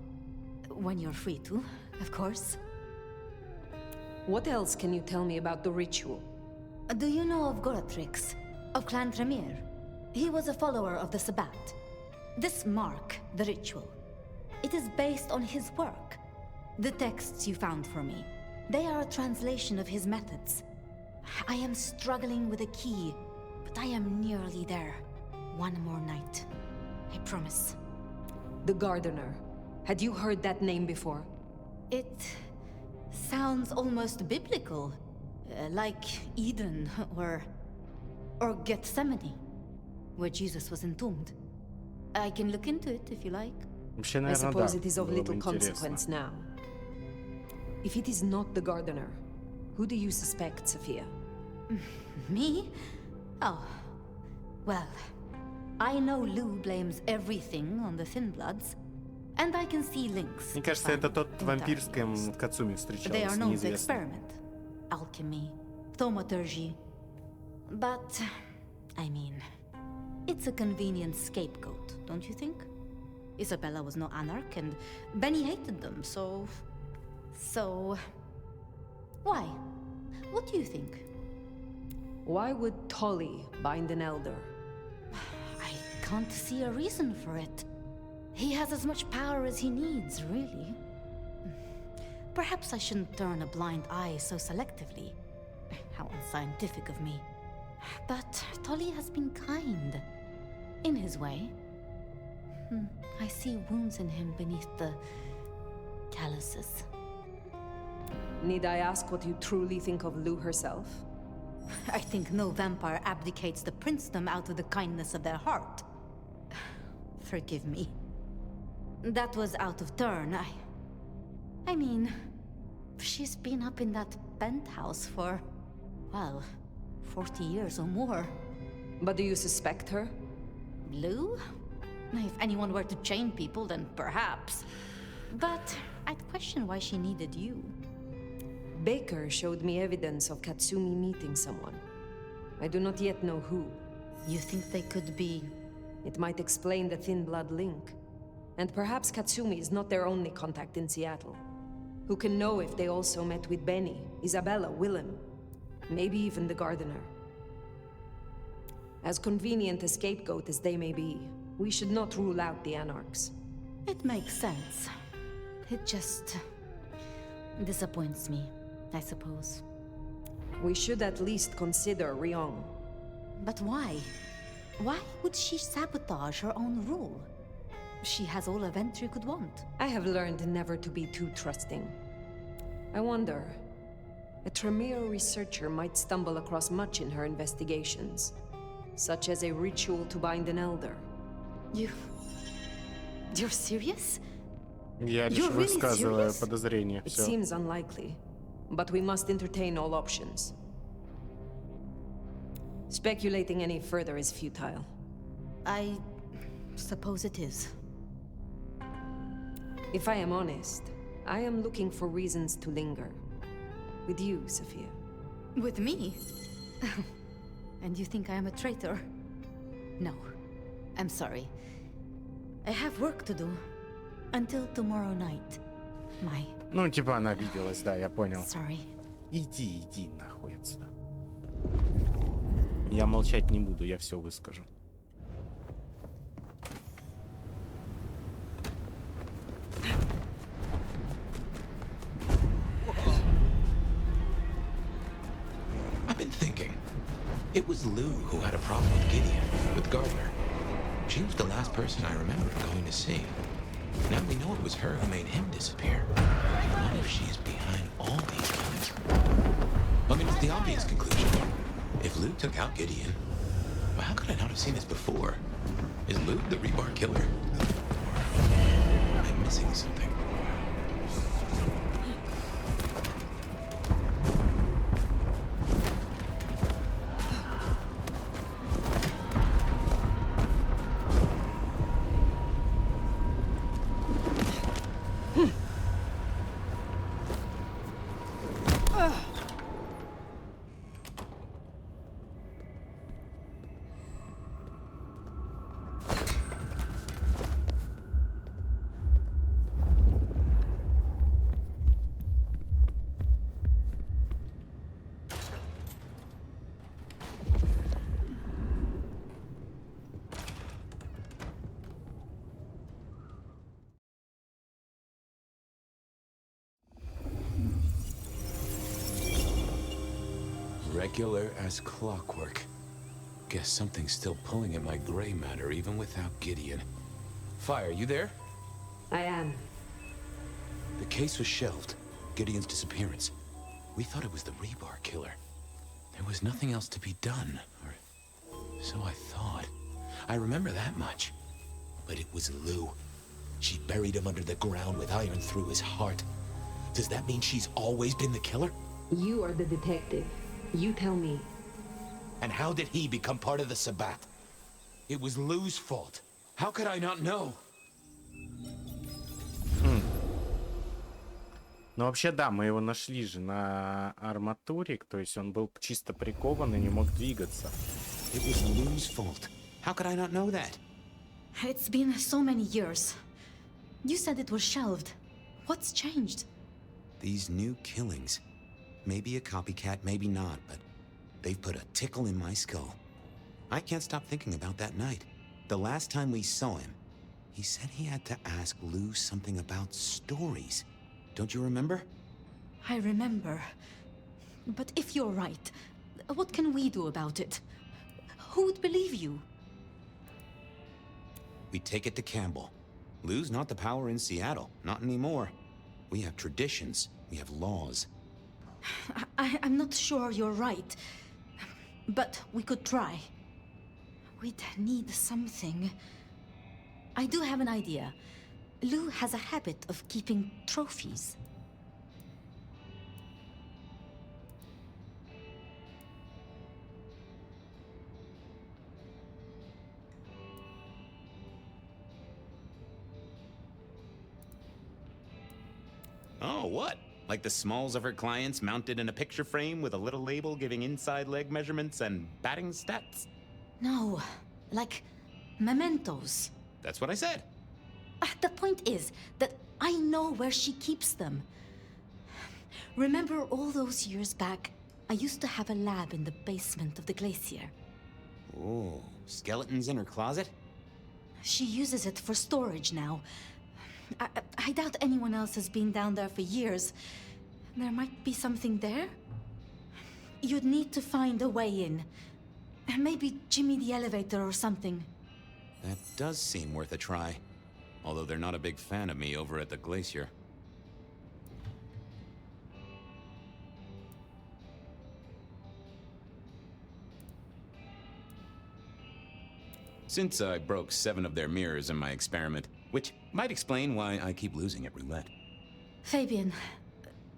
When you're free to, of course.
What else can you tell me about the ritual?
Do you know of Goratrix, of Clan Tremere? He was a follower of the Sabbat. This mark, the ritual, it is based on his work. The texts you found for me, they are a translation of his methods. I am struggling with a key, but I am nearly there. One more night. I promise.
The Gardener. Had you heard that name before?
It sounds almost biblical. Like Eden or Gethsemane, where Jesus was entombed. I can look into it if you like.
Вообще,
I
наверное,
suppose
да.
it is of
Было бы
little
интересно.
consequence now. If it is not the Gardener, who do you suspect, Sophia?
Me? Oh. Well, I know Lou blames everything on the Thin Bloods, and I can see links.
Мне кажется, это тот вампир, с кем Кацуми
They are
встречалась,
known to
неизвестно.
experiment. Alchemy, thaumaturgy. But, I mean, it's a convenient scapegoat, don't you think? Isabella was no anarch, and Benny hated them, so... Why? What do you think?
Why would Tolly bind an elder?
I can't see a reason for it. He has as much power as he needs, really. Perhaps I shouldn't turn a blind eye so selectively. How unscientific of me. But Tolly has been kind. In his way. I see wounds in him beneath the calluses.
Need I ask what you truly think of Lou herself?
I think no vampire abdicates the princedom out of the kindness of their heart. Forgive me. That was out of turn. I mean, she's been up in that penthouse for, well, 40 years or more.
But do you suspect her?
Lou? If anyone were to chain people, then perhaps. But I'd question why she needed you.
Baker showed me evidence of Katsumi meeting someone. I do not yet know who.
You think they could be...
It might explain the thin blood link. And perhaps Katsumi is not their only contact in Seattle. Who can know if they also met with Benny, Isabella, Willem, maybe even the Gardener. As convenient a scapegoat as they may be, we should not rule out the Anarchs.
It makes sense. It just... disappoints me, I suppose.
We should at least consider Ryong.
But why? Why would she sabotage her own rule? She has all a Ventry could want.
I have learned never to be too trusting. I wonder, a Tremere researcher might stumble across much in her investigations, such as a ritual to bind an elder.
You're serious?
Я лишь высказываю подозрение.
It
Всё.
seems unlikely, but we must entertain all options. Speculating any further is futile.
I suppose it is.
If I am honest, I am looking for reasons to linger. With you, Sophia.
With me? And you think I am a traitor? No. I'm sorry. I have work to do. Until tomorrow night. My...
Ну, типа она обиделась, да, я понял.
Sorry.
Иди нахуй отсюда. Я молчать не буду, я все выскажу.
I've been thinking. It was Lou who had a problem with Gideon, with Gardner. She was the last person I remember going to see. Now we know it was her who made him disappear. I wonder if she's behind all these killings. I mean, it's the obvious conclusion. If Lou took out Gideon, well, how could I not have seen this before? Is Lou the rebar killer? Or am I missing something?
Regular as clockwork. Guess something's still pulling at my gray matter even without Gideon. Fire, you there?
I am.
The case was shelved. Gideon's disappearance. We thought it was the rebar killer. There was nothing else to be done, or so I thought. I remember that much. But it was Lou. She buried him under the ground with iron through his heart. Does that mean she's always been the killer?
You are the detective. You tell me.
And how did he become part of the Sabbat? It was Lou's fault. How could I not know?
Ну, вообще, да, мы его нашли же на арматуре, то есть он был чисто прикован и не мог двигаться.
It was Lou's fault. How could I not know that?
It's been so many years. You said it was shelved. What's changed?
These new killings. Maybe a copycat, maybe not, but they've put a tickle in my skull. I can't stop thinking about that night. The last time we saw him, he said he had to ask Lou something about stories. Don't you remember?
I remember. But if you're right, what can we do about it? Who would believe you?
We take it to Campbell. Lou's not the power in Seattle. Not anymore. We have traditions. We have laws.
I'm not sure you're right. But we could try. We'd need something. I do have an idea. Lou has a habit of keeping trophies.
Oh, what? Like the smalls of her clients mounted in a picture frame with a little label giving inside leg measurements and batting stats?
No, like mementos.
That's what I said.
The point is that I know where she keeps them. Remember all those years back, I used to have a lab in the basement of the glacier.
Oh, skeletons in her closet?
She uses it for storage now. I doubt anyone else has been down there for years. There might be something there. You'd need to find a way in. Maybe Jimmy the elevator or something.
That does seem worth a try. Although they're not a big fan of me over at the glacier. Since I broke 7 of their mirrors in my experiment, which might explain why I keep losing at roulette.
Fabian,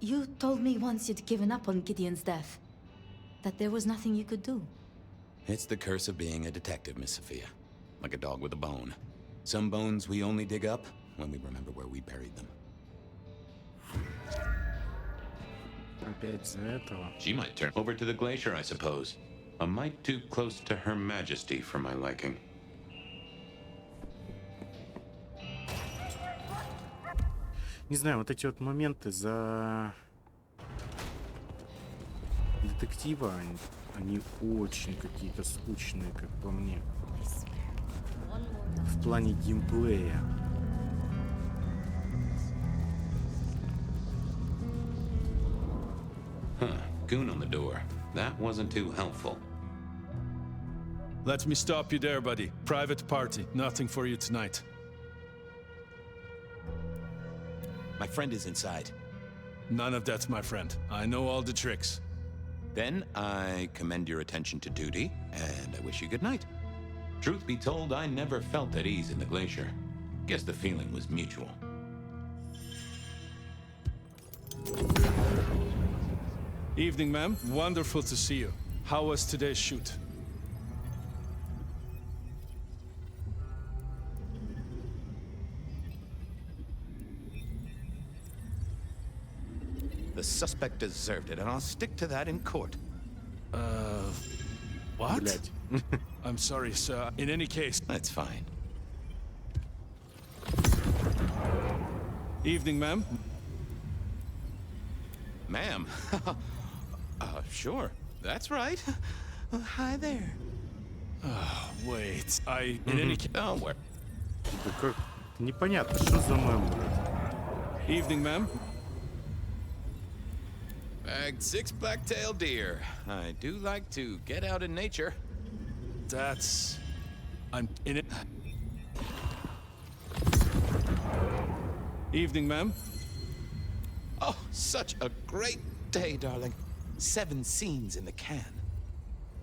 you told me once you'd given up on Gideon's death. That there was nothing you could do.
It's the curse of being a detective, Miss Sophia. Like a dog with a bone. Some bones we only dig up when we remember where we buried them. She might turn over to the glacier, I suppose. A mite too close to Her Majesty for my liking.
Не знаю, вот эти вот моменты за детектива, они очень какие-то скучные, как по мне. В плане геймплея.
Huh, goon on the door. That wasn't too helpful.
Let me stop you there, buddy. Private party. Nothing for you tonight.
My friend is inside.
None of that, my friend. I know all the tricks.
Then I commend your attention to duty, and I wish you good night. Truth be told, I never felt at ease in the glacier. Guess the feeling was mutual.
Evening, ma'am. Wonderful to see you. How was today's shoot?
The suspect deserved it, and I'll stick to that in court.
What? I'm sorry, sir. In any case...
That's fine.
Evening, ma'am.
Ma'am? Sure. That's right. Hi there.
Wait. In any case...
Don't worry.
Непонятно, что за мем.
Evening, ma'am.
Bagged 6 black-tailed deer. I do like to get out in nature.
I'm in it. Evening, ma'am.
Oh, such a great day, darling. 7 scenes in the can.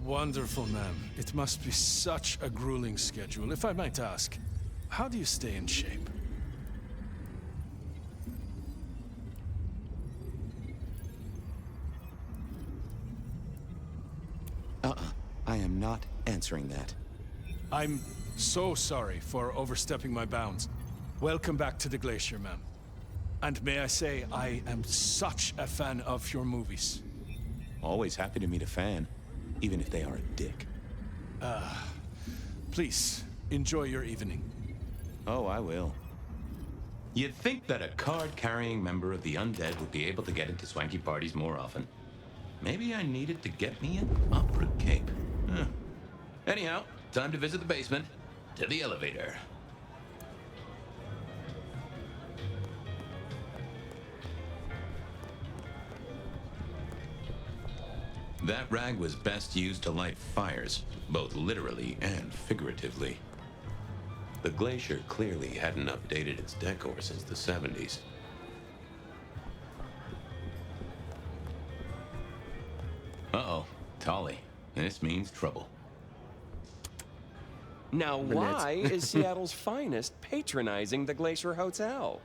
Wonderful, ma'am. It must be such a grueling schedule. If I might ask, how do you stay in shape?
I am not answering that.
I'm so sorry for overstepping my bounds. Welcome back to the Glacier, ma'am. And may I say, I am such a fan of your movies.
Always happy to meet a fan, even if they are a dick.
Please, enjoy your evening.
Oh, I will.
You'd think that a card-carrying member of the undead would be able to get into swanky parties more often. Maybe I needed to get me an uproot cape. Huh. Anyhow, time to visit the basement. To the elevator. That rag was best used to light fires, both literally and figuratively. The glacier clearly hadn't updated its decor since the 70s. Uh-oh, Tolly. This means trouble.
Now, why is Seattle's finest patronizing the Glacier Hotel?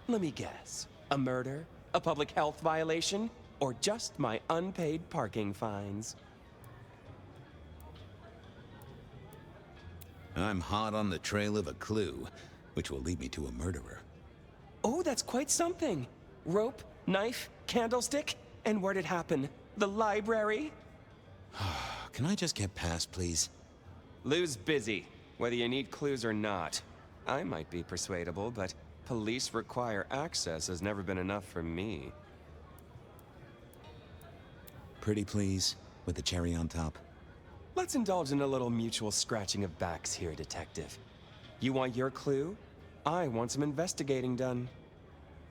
Let me guess. A murder? A public health violation? Or just my unpaid parking fines?
I'm hot on the trail of a clue, which will lead me to a murderer.
Oh, that's quite something. Rope, knife, candlestick, and where'd it happen? The library?
Can I just get past, please?
Lou's busy, whether you need clues or not. I might be persuadable, but police require access has never been enough for me.
Pretty please, with the cherry on top.
Let's indulge in a little mutual scratching of backs here, Detective. You want your clue? I want some investigating done.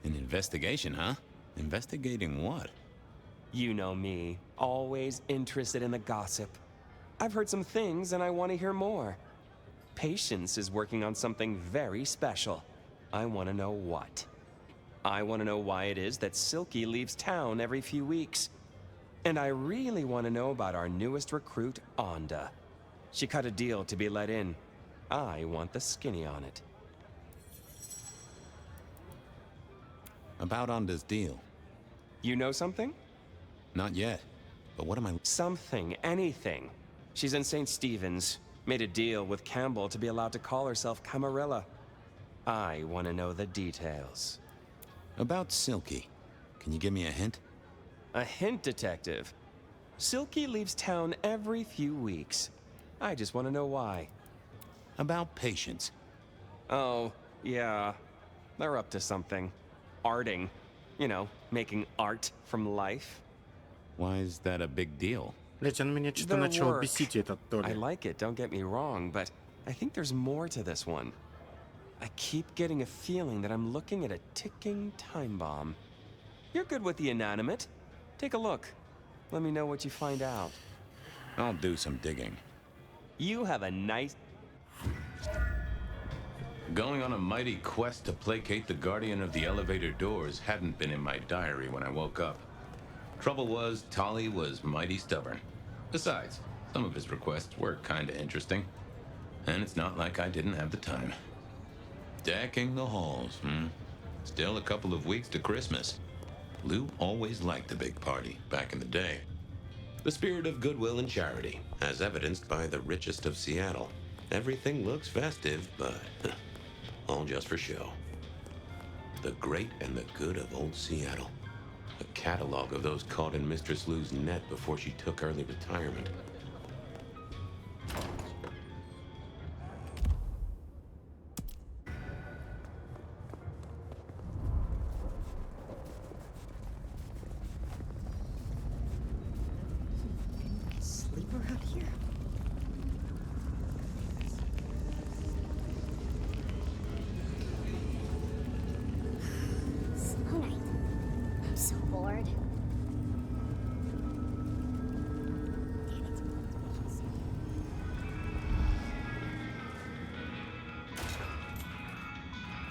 An investigation, huh? Investigating what?
You know me, always interested in the gossip. I've heard some things and I want to hear more. Patience is working on something very special. I want to know what. I want to know why it is that Silky leaves town every few weeks. And I really want to know about our newest recruit, Onda. She cut a deal to be let in. I want the skinny on it.
About Onda's deal.
You know something?
Not yet. But what am I...
Something, anything. She's in St. Stephen's. Made a deal with Campbell to be allowed to call herself Camarilla. I want to know the details.
About Silky. Can you give me a hint?
A hint, Detective. Silky leaves town every few weeks. I just want to know why.
About Patience.
Oh, yeah. They're up to something. Arting. You know, making art from life.
Why is that a big deal?
Блять, он меня что-то
Their
начал
work.
бесить, этот Толи.
I like it, don't get me wrong, but I think there's more to this one. I keep getting a feeling that I'm looking at a ticking time bomb. You're good with the inanimate. Take a look. Let me know what you find out.
I'll do some digging.
You have a nice...
Going on a mighty quest to placate the guardian of the elevator doors hadn't been in my diary when I woke up. Trouble was, Tolly was mighty stubborn. Besides, some of his requests were kinda interesting. And it's not like I didn't have the time. Decking the halls, Still a couple of weeks to Christmas. Lou always liked the big party back in the day. The spirit of goodwill and charity, as evidenced by the richest of Seattle. Everything looks festive, but all just for show. The great and the good of old Seattle. A catalog of those caught in Mistress Lou's net before she took early retirement.
Sleeper out here?
Slow night. I'm so bored.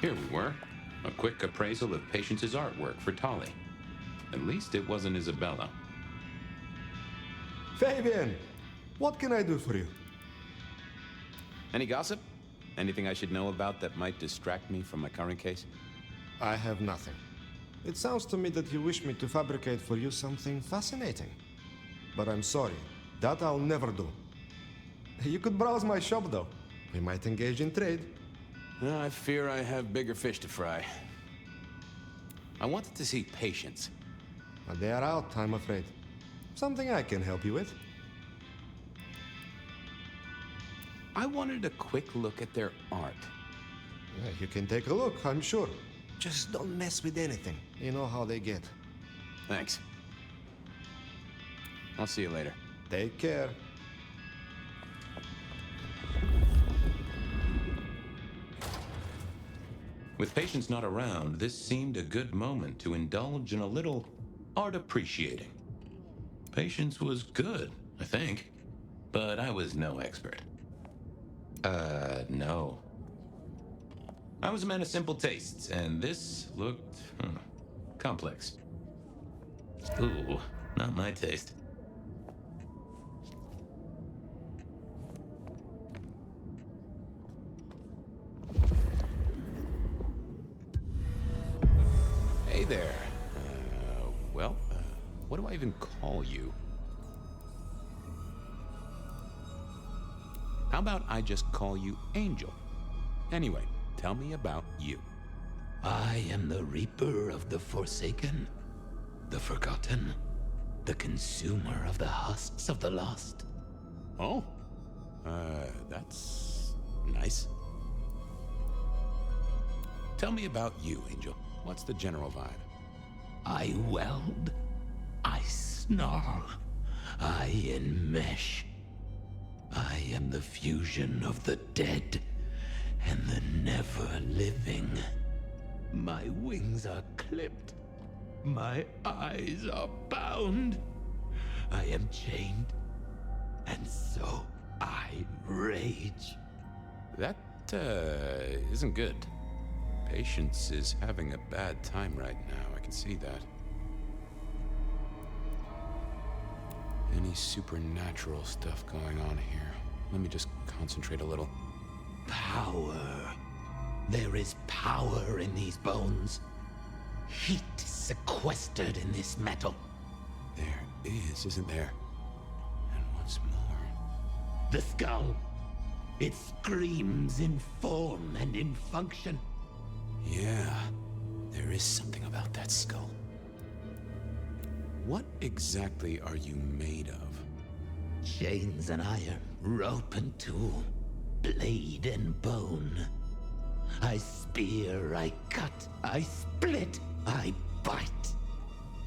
Here we were. A quick appraisal of Patience's artwork for Tolly. At least it wasn't Isabella.
Fabian, what can I do for you?
Any gossip? Anything I should know about that might distract me from my current case?
I have nothing. It sounds to me that you wish me to fabricate for you something fascinating. But I'm sorry, that I'll never do. You could browse my shop though. We might engage in trade.
I fear I have bigger fish to fry. I wanted to see Patience.
But they are out, I'm afraid. Something I can help you with.
I wanted a quick look at their art.
Yeah, you can take a look, I'm sure. Just don't mess with anything. You know how they get.
Thanks. I'll see you later.
Take care.
With Patience not around, this seemed a good moment to indulge in a little art appreciating. Patience was good, I think, but I was no expert. No. I was a man of simple tastes, and this looked complex. Ooh, not my taste.
Hey there. What do I even call you? How about I just call you Angel? Anyway, tell me about you.
I am the Reaper of the Forsaken, the Forgotten, the consumer of the husks of the lost.
Oh? That's nice. Tell me about you, Angel. What's the general vibe?
I weld, I snarl, I enmesh. I am the fusion of the dead and the never-living. My wings are clipped. My eyes are bound. I am chained. And so I rage.
That, isn't good. Patience is having a bad time right now. I can see that. Any supernatural stuff going on here? Let me just concentrate a little.
Power. There is power in these bones. Heat sequestered in this metal.
There is, isn't there? And what's more?
The skull. It screams in form and in function.
Yeah, there is something about that skull. What exactly are you made of?
Chains and iron, rope and tool, blade and bone. I spear, I cut, I split, I bite.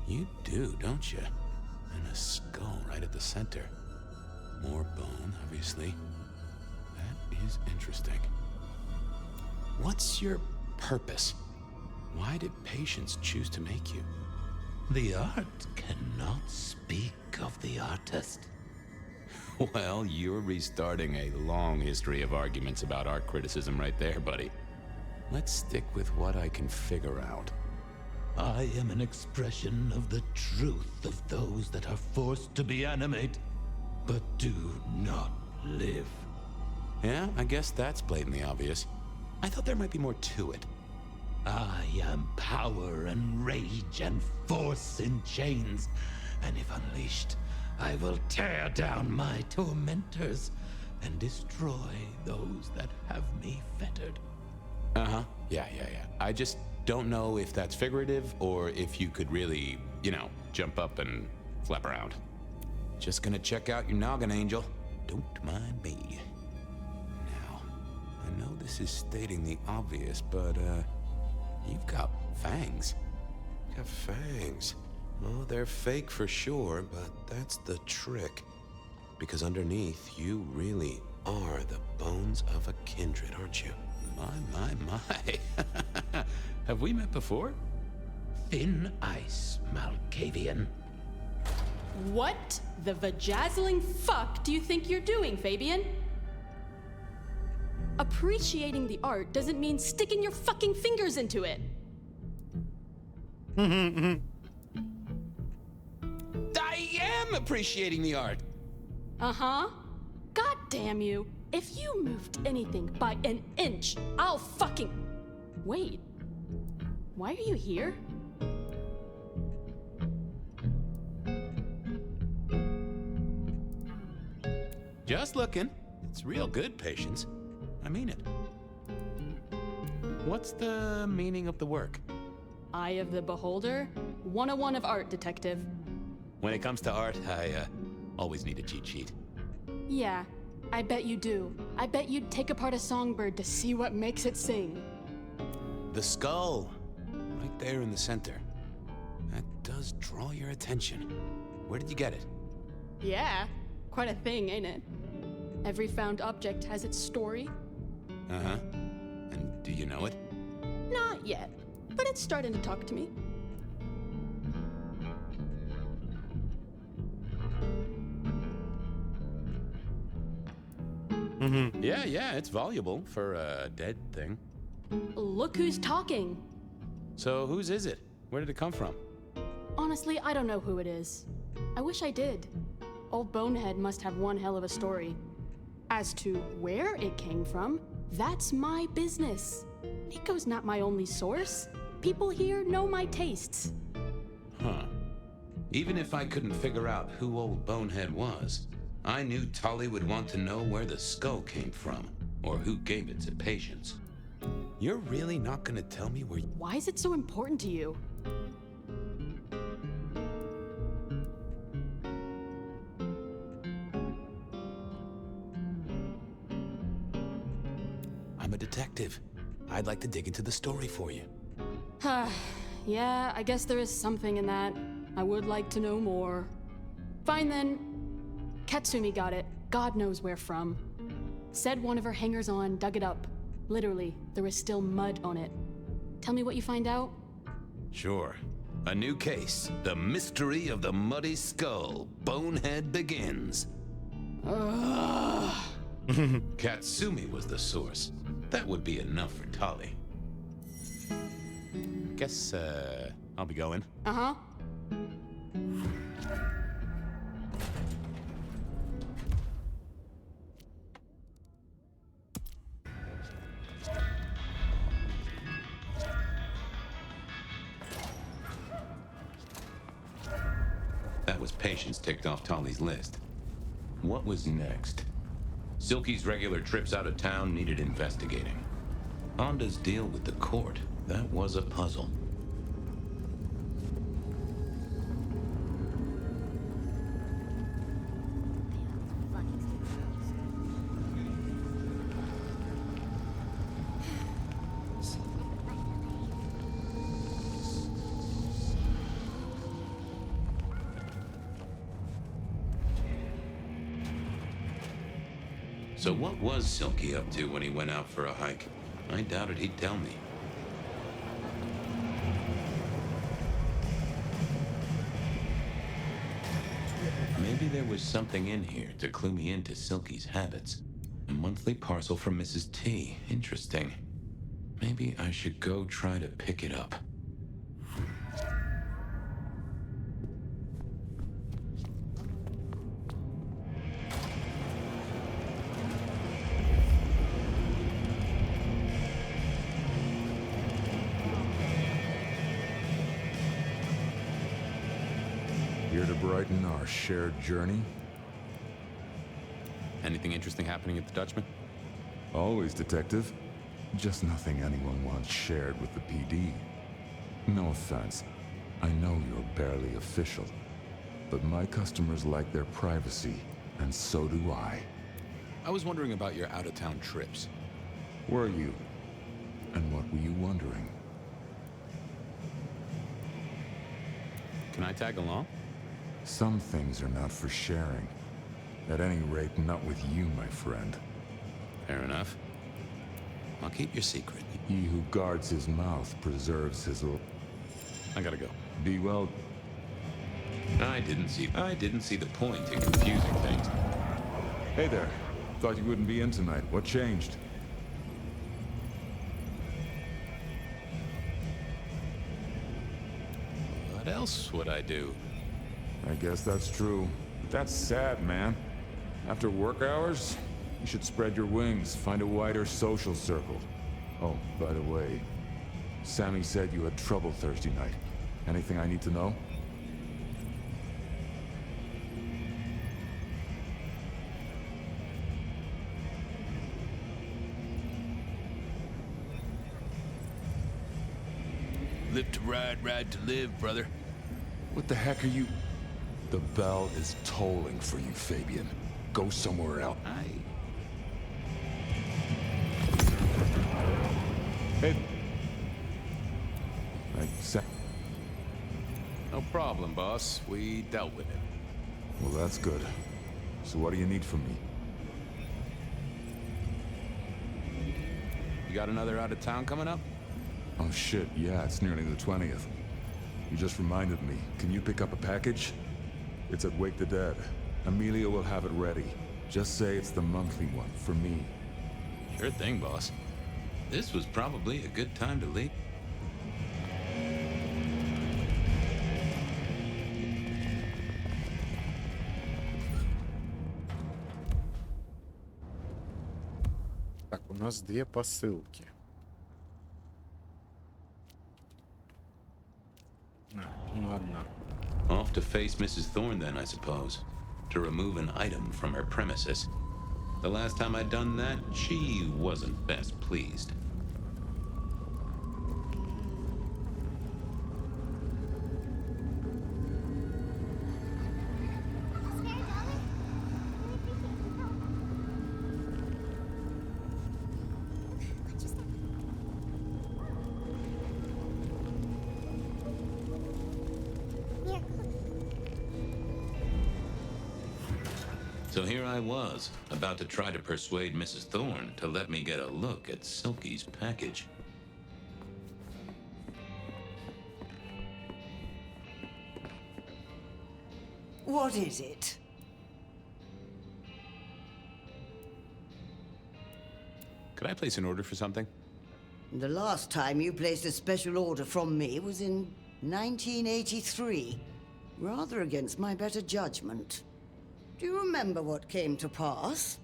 You do, don't you? And a skull right at the center. More bone, obviously. That is interesting. What's your purpose? Why did Patience choose to make you?
The art cannot speak of the artist.
Well, you're restarting a long history of arguments about art criticism right there, buddy. Let's stick with what I can figure out.
I am an expression of the truth of those that are forced to be animate, but do not live.
Yeah, I guess that's blatantly obvious. I thought there might be more to it.
I am power and rage and force in chains, and if unleashed, I will tear down my tormentors and destroy those that have me fettered.
Uh-huh. Yeah. I just don't know if that's figurative or if you could really, jump up and flap around. Just gonna check out your noggin, Angel. Don't mind me. Now, I know this is stating the obvious, but, you've got fangs.
Got fangs. Well, they're fake for sure, but that's the trick. Because underneath, you really are the bones of a kindred, aren't you?
My. Have we met before?
Thin ice, Malkavian.
What the vajazzling fuck do you think you're doing, Fabian?
appreciating the art doesn't mean sticking your fucking fingers into it.
I am appreciating the art.
Uh-huh. God damn you. If you moved anything by an inch, I'll fucking... Wait. Why are you here?
Just looking. It's real good, Patience. I mean it. What's the meaning of the work?
Eye of the Beholder? 101 of art, detective.
When it comes to art, I always need a cheat sheet.
Yeah, I bet you do. I bet you'd take apart a songbird to see what makes it sing.
The skull, right there in the center. That does draw your attention. Where did you get it?
Yeah, quite a thing, ain't it? Every found object has its story.
Uh-huh. And do you know it?
Not yet, but it's starting to talk to me.
Yeah, it's voluble for a dead thing.
Look who's talking.
So whose is it? Where did it come from?
Honestly, I don't know who it is. I wish I did. Old Bonehead must have one hell of a story. As to where it came from, that's my business. Nico's not my only source. People here know my tastes.
Huh. Even if I couldn't figure out who Old Bonehead was, I knew Tully would want to know where the skull came from, or who gave it to Patience.
You're really not gonna tell me where...
Why is it so important to you?
I'm a detective. I'd like to dig into the story for you.
Yeah, I guess there is something in that. I would like to know more. Fine then. Katsumi got it. God knows where from. Said one of her hangers-on dug it up. Literally, there was still mud on it. Tell me what you find out?
Sure. A new case. The mystery of the muddy skull. Bonehead begins. Katsumi was the source. That would be enough for Tully.
Guess, I'll be going.
Uh-huh.
That was Patience ticked off Tully's list. What was next? Silky's regular trips out of town needed investigating. Honda's deal with the court, that was a puzzle. So what was Silky up to when he went out for a hike? I doubted he'd tell me. Maybe there was something in here to clue me into Silky's habits. A monthly parcel from Mrs. T. Interesting. Maybe I should go try to pick it up.
Here to brighten our shared journey?
Anything interesting happening at the Dutchman?
Always, Detective. Just nothing anyone wants shared with the PD. No offense. I know you're barely official. But my customers like their privacy, and so do I.
I was wondering about your out-of-town trips.
Were you? And what were you wondering?
Can I tag along?
Some things are not for sharing. At any rate, not with you, my friend.
Fair enough. I'll keep your secret.
He who guards his mouth preserves his...
I gotta go.
Be well...
I didn't see the point in confusing things.
Hey there. Thought you wouldn't be in tonight. What changed?
What else would I do?
I guess that's true. But that's sad, man. After work hours, you should spread your wings, find a wider social circle. Oh, by the way, Sammy said you had trouble Thursday night. Anything I need to know?
Live to ride, ride to live, brother.
What the heck are you... The bell is tolling for you, Fabian. Go somewhere else. Hey...
No problem, boss. We dealt with it.
Well, that's good. So what do you need from me?
You got another out of town coming up?
Oh shit, yeah, it's nearly the 20th. You just reminded me. Can you pick up a package? It's at Wake the Dead. Amelia will have it ready. Just say it's the monthly one, for me.
Sure thing, boss. This was probably a good time to leave.
Так, у нас две посылки. Ну, одна.
Off to face Mrs. Thorne then, I suppose. To remove an item from her premises. The last time I'd done that, she wasn't best pleased. So here I was, about to try to persuade Mrs. Thorne to let me get a look at Silky's package.
What is it?
Could I place an order for something?
The last time you placed a special order from me was in 1983. Rather against my better judgment. Do you remember what came to pass?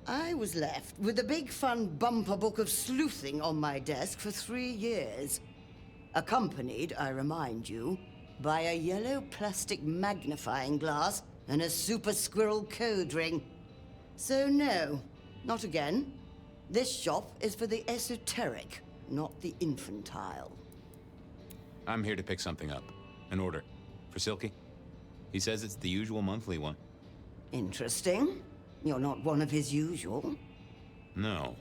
I was left with a big fun bumper book of sleuthing on my desk for 3 years. Accompanied, I remind you, by a yellow plastic magnifying glass and a super squirrel code ring. So no, not again. This shop is for the esoteric, not the infantile.
I'm here to pick something up. An order. For Silky? He says it's the usual monthly one.
Interesting. You're not one of his usual.
No,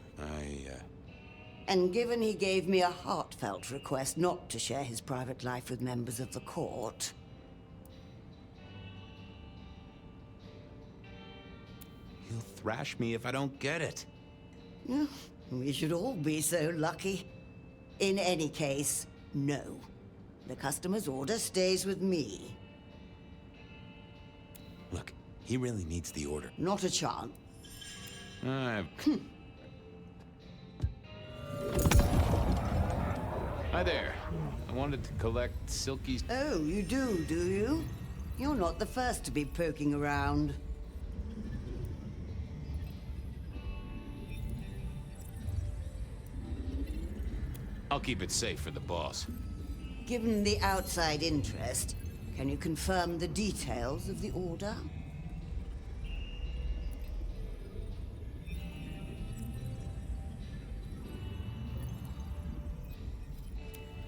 And given he gave me a heartfelt request not to share his private life with members of the court...
He'll thrash me if I don't get it.
We should all be so lucky. In any case, no. The customer's order stays with me.
Look, he really needs the order.
Not a chance.
Hi there. I wanted to collect Silky's...
Oh, you do you? You're not the first to be poking around.
I'll keep it safe for the boss.
Given the outside interest, can you confirm the details of the order?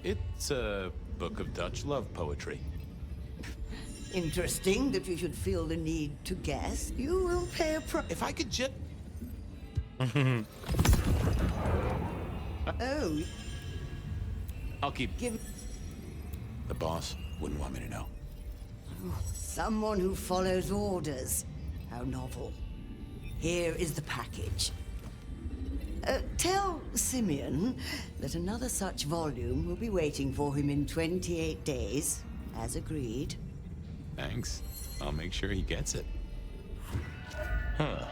It's a book of Dutch love poetry.
Interesting that you should feel the need to guess. You will pay a price.
If I could just...
Oh.
I'll keep... The boss wouldn't want me to know.
Someone who follows orders. How novel. Here is the package. Tell Simeon that another such volume will be waiting for him in 28 days, as agreed.
Thanks. I'll make sure he gets it.
Huh.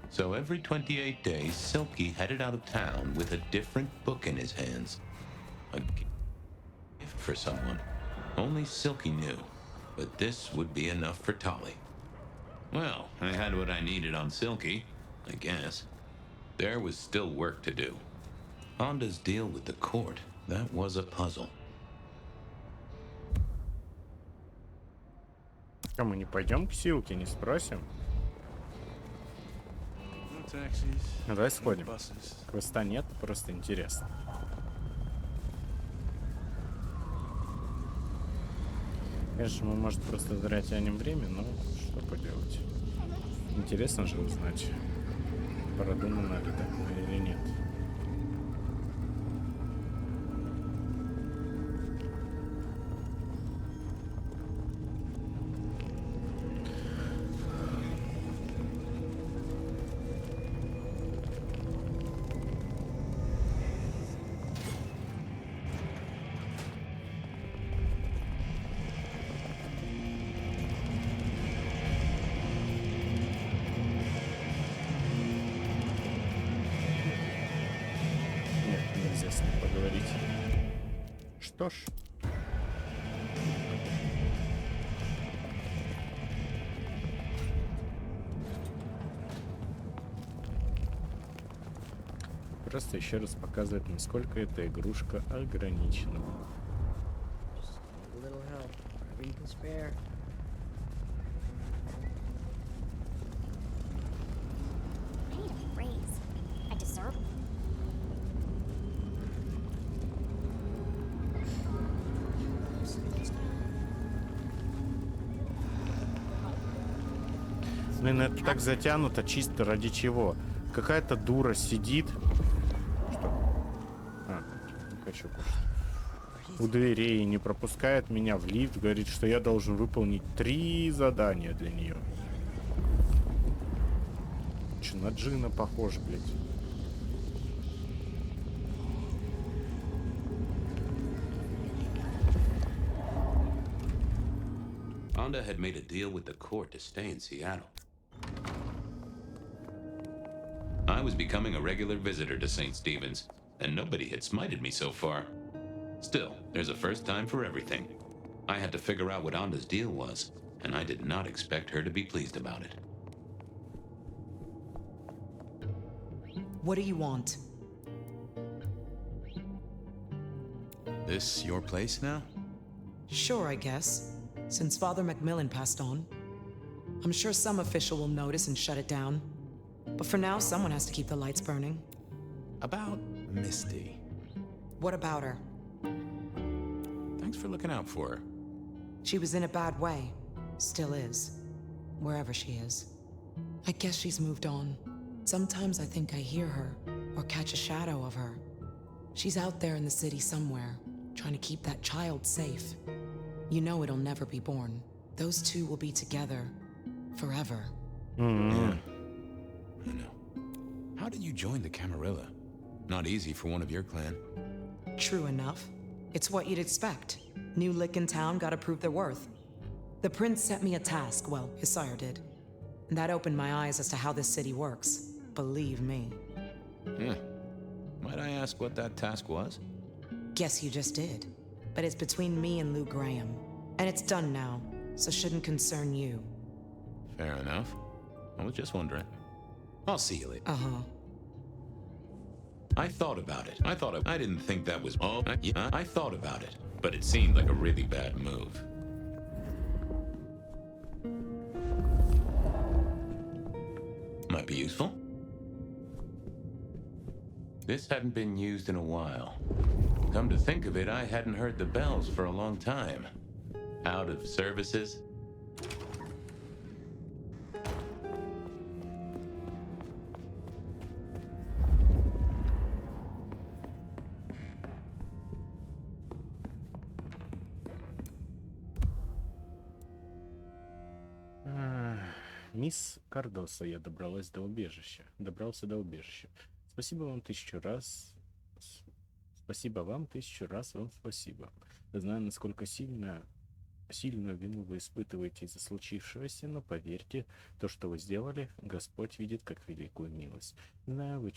So every 28 days, Silky headed out of town with a different book in his hands. A gift for someone. Only Silky knew, but this would be enough for Tolly. Well, I had what I needed on Silky, I guess. There was still work to do. Honda's deal with the court, that was a puzzle.
А мы не пойдем к Силке, не спросим? Ну, давай сходим. Квеста нет, просто интересно. Конечно, мы, может, просто зря тянем время, но что поделать. Интересно же узнать, продумано ли так или нет. Что ж. Просто еще раз показывает, насколько эта игрушка ограничена. Блин, это так затянуто чисто ради чего? Какая-то дура сидит. Что? А, не хочу кушать. У дверей не пропускает меня в лифт, говорит, что я должен выполнить 3 задания для нее. Че, на Джина похож, блядь.
Honda had made a deal with the court to stay in Seattle. I was becoming a regular visitor to St. Stephen's, and nobody had smited me so far. Still, there's a first time for everything. I had to figure out what Honda's deal was, and I did not expect her to be pleased about it.
What do you want?
This your place now?
Sure, I guess. Since Father Macmillan passed on. I'm sure some official will notice and shut it down. But for now, someone has to keep the lights burning.
About Misty.
What about her?
Thanks for looking out for her.
She was in a bad way. Still is. Wherever she is. I guess she's moved on. Sometimes I think I hear her, or catch a shadow of her. She's out there in the city somewhere, trying to keep that child safe. You know it'll never be born. Those two will be together. Forever.
Yeah. I know. How did you join the Camarilla? Not easy for one of your clan.
True enough. It's what you'd expect. New lick in town, gotta prove their worth. The prince set me a task, well, his sire did. And that opened my eyes as to how this city works. Believe me.
Yeah. Might I ask what that task was?
Guess you just did. But it's between me and Lou Graham. And it's done now, so shouldn't concern you.
Fair enough. I was just wondering. I'll see you later.
Uh-huh.
I thought about it. I didn't think that was all. I thought about it, but it seemed like a really bad move. Might be useful. This hadn't been used in a while. Come to think of it, I hadn't heard the bells for a long time. Out of services.
Мисс Кардоса, я добрался до убежища. Спасибо вам 1000 раз. Спасибо вам 1000 раз. Вам спасибо. Знаю, насколько сильную вину вы испытываете из-за случившегося, но поверьте, то, что вы сделали, Господь видит как великую милость. Знаю, вы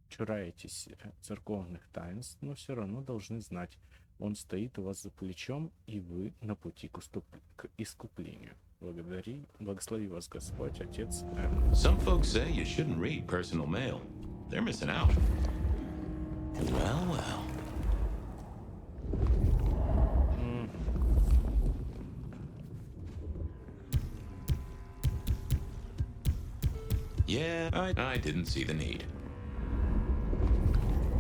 чураетесь церковных таинств, но все равно должны знать, Он стоит у вас за плечом, и вы на пути к искуплению. Благослови вас Господь, Отец. Аминь.
Some folks say you shouldn't read personal mail. They're missing out. Well, well. Yeah, I didn't see the need.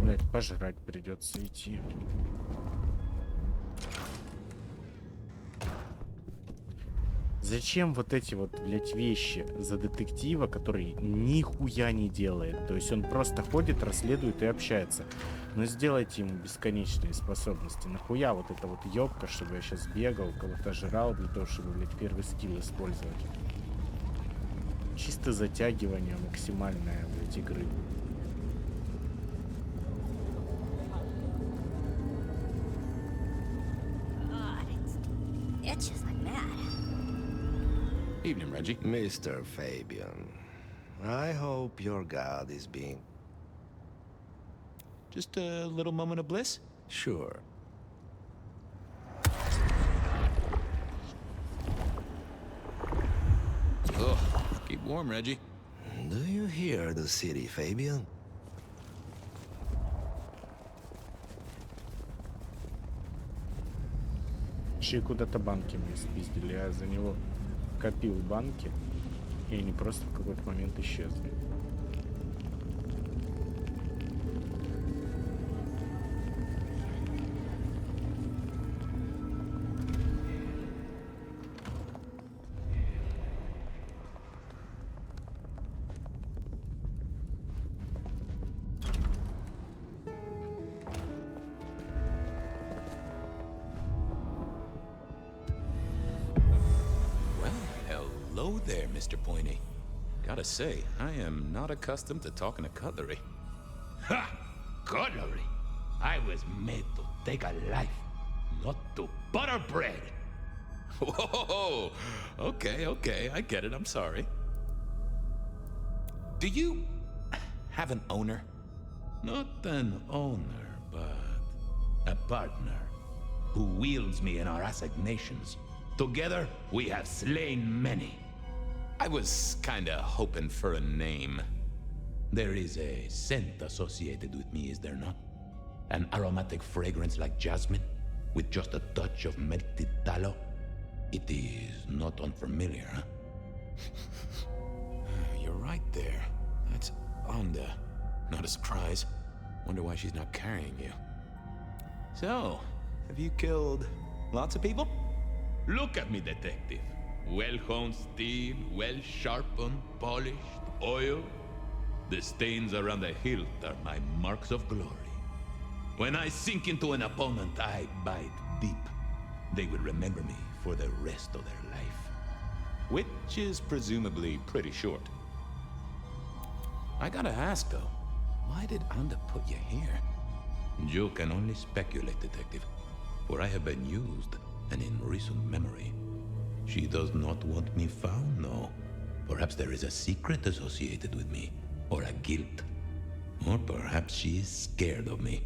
Блять, пожрать придется идти. Зачем вот эти вот, блять, вещи за детектива, который нихуя не делает? То есть он просто ходит, расследует и общается. Но сделайте ему бесконечные способности. Нахуя вот эта вот ёбка, чтобы я сейчас бегал, кого-то жрал для того, чтобы, блять, первый скилл использовать. Чисто затягивание максимальное, блять, игры.
It's just like mad.
Evening, Reggie.
Mr. Fabian, I hope your god is being...
Just a little moment of bliss?
Sure.
Ugh, keep warm, Reggie.
Do you hear the city, Fabian?
Еще и куда-то банки мне спиздили. Я за него копил банки, и они просто в какой-то момент исчезли.
Hello there, Mr. Pointy. Gotta say, I am not accustomed to talking to cutlery.
Ha! Cutlery! I was made to take a life, not to butter bread.
Whoa! Okay, I get it. I'm sorry. Do you have an owner?
Not an owner, but a partner who wields me in our assignations. Together, we have slain many.
I was kinda hoping for a name.
There is a scent associated with me, is there not? An aromatic fragrance like jasmine, with just a touch of melted tallow. It is not unfamiliar, huh?
You're right there. That's Onda. Not a surprise. Wonder why she's not carrying you. So, have you killed lots of people?
Look at me, detective. Well-honed steel, well-sharpened, polished, oil. The stains around the hilt are my marks of glory. When I sink into an opponent, I bite deep. They will remember me for the rest of their life.
Which is presumably pretty short. I gotta ask, though, why did Anda put you here?
You can only speculate, detective, for I have been used, and in recent memory. She does not want me found, no. Perhaps there is a secret associated with me, or a guilt. Or perhaps she is scared of me.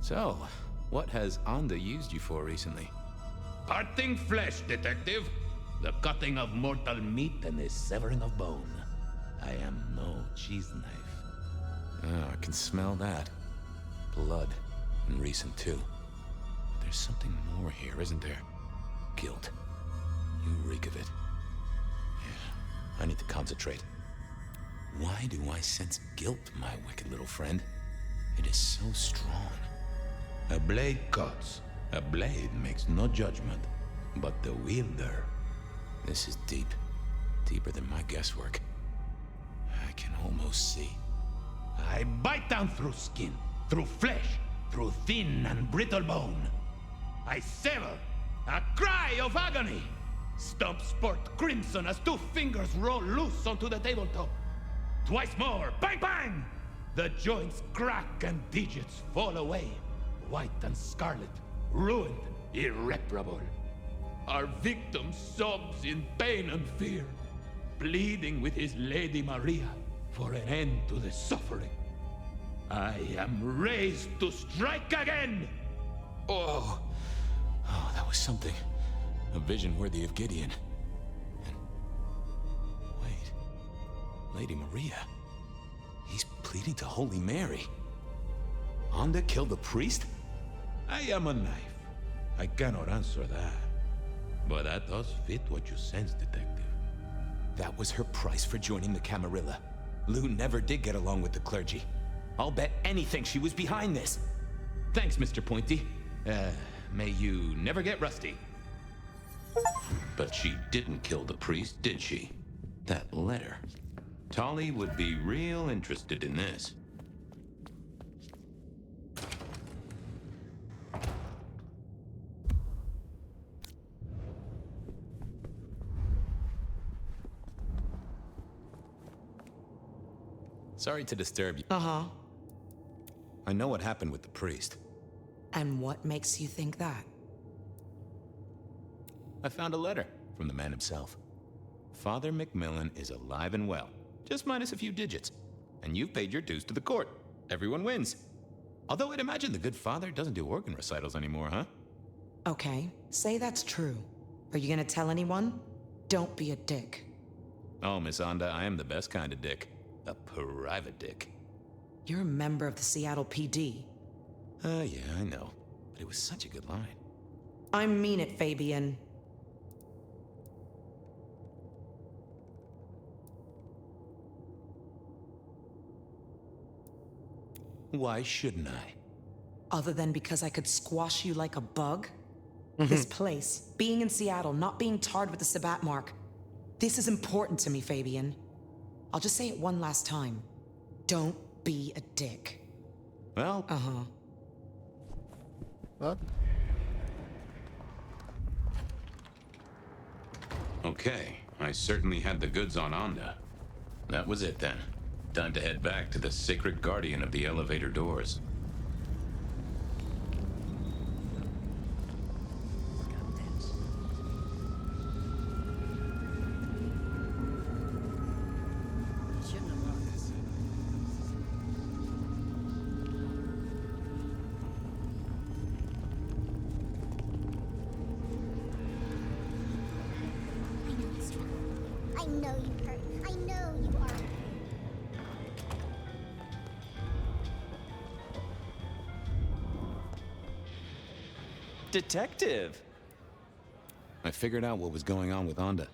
So, what has Anda used you for recently?
Parting flesh, detective. The cutting of mortal meat and the severing of bone. I am no cheese knife.
Oh, I can smell that. Blood. And recent, too. But there's something more here, isn't there? Guilt. You reek of it. Yeah, I need to concentrate. Why do I sense guilt, my wicked little friend? It is so strong.
A blade cuts. A blade makes no judgment, but the wielder.
This is deep. Deeper than my guesswork. I can almost see.
I bite down through skin, through flesh, through thin and brittle bone. I sever. A cry of agony! Stumps spurt crimson as two fingers roll loose onto the tabletop. Twice more, bang bang! The joints crack and digits fall away. White and scarlet, ruined, irreparable. Our victim sobs in pain and fear, pleading with his Lady Maria for an end to the suffering. I am raised to strike again!
Oh, that was something. A vision worthy of Gideon. And wait, Lady Maria. He's pleading to Holy Mary. Onda killed the priest?
I am a knife. I cannot answer that. But that does fit what you sense, Detective.
That was her price for joining the Camarilla. Lou never did get along with the clergy. I'll bet anything she was behind this. Thanks, Mr. Pointy. May you never get rusty.
But she didn't kill the priest, did she? That letter. Tolly would be real interested in this.
Sorry to disturb you.
Uh-huh.
I know what happened with the priest.
And what makes you think that?
I found a letter from the man himself.
Father McMillan is alive and well, just minus a few digits. And you've paid your dues to the court. Everyone wins. Although I'd imagine the good father doesn't do organ recitals anymore, huh?
Okay, say that's true. Are you gonna tell anyone? Don't be a dick.
Oh, Miss Onda, I am the best kind of dick. A private dick.
You're a member of the Seattle PD.
Yeah, I know. But it was such a good line.
I mean it, Fabian.
Why shouldn't I?
Other than because I could squash you like a bug? This place, being in Seattle, not being tarred with the Sabbat mark. This is important to me, Fabian. I'll just say it one last time. Don't be a dick.
Well...
Uh-huh.
What?
Okay, I certainly had the goods on Onda. That was it then. Time to head back to the sacred guardian of the elevator doors.
I know you hurt. I know you are.
Detective!
I figured out what was going on with Onda.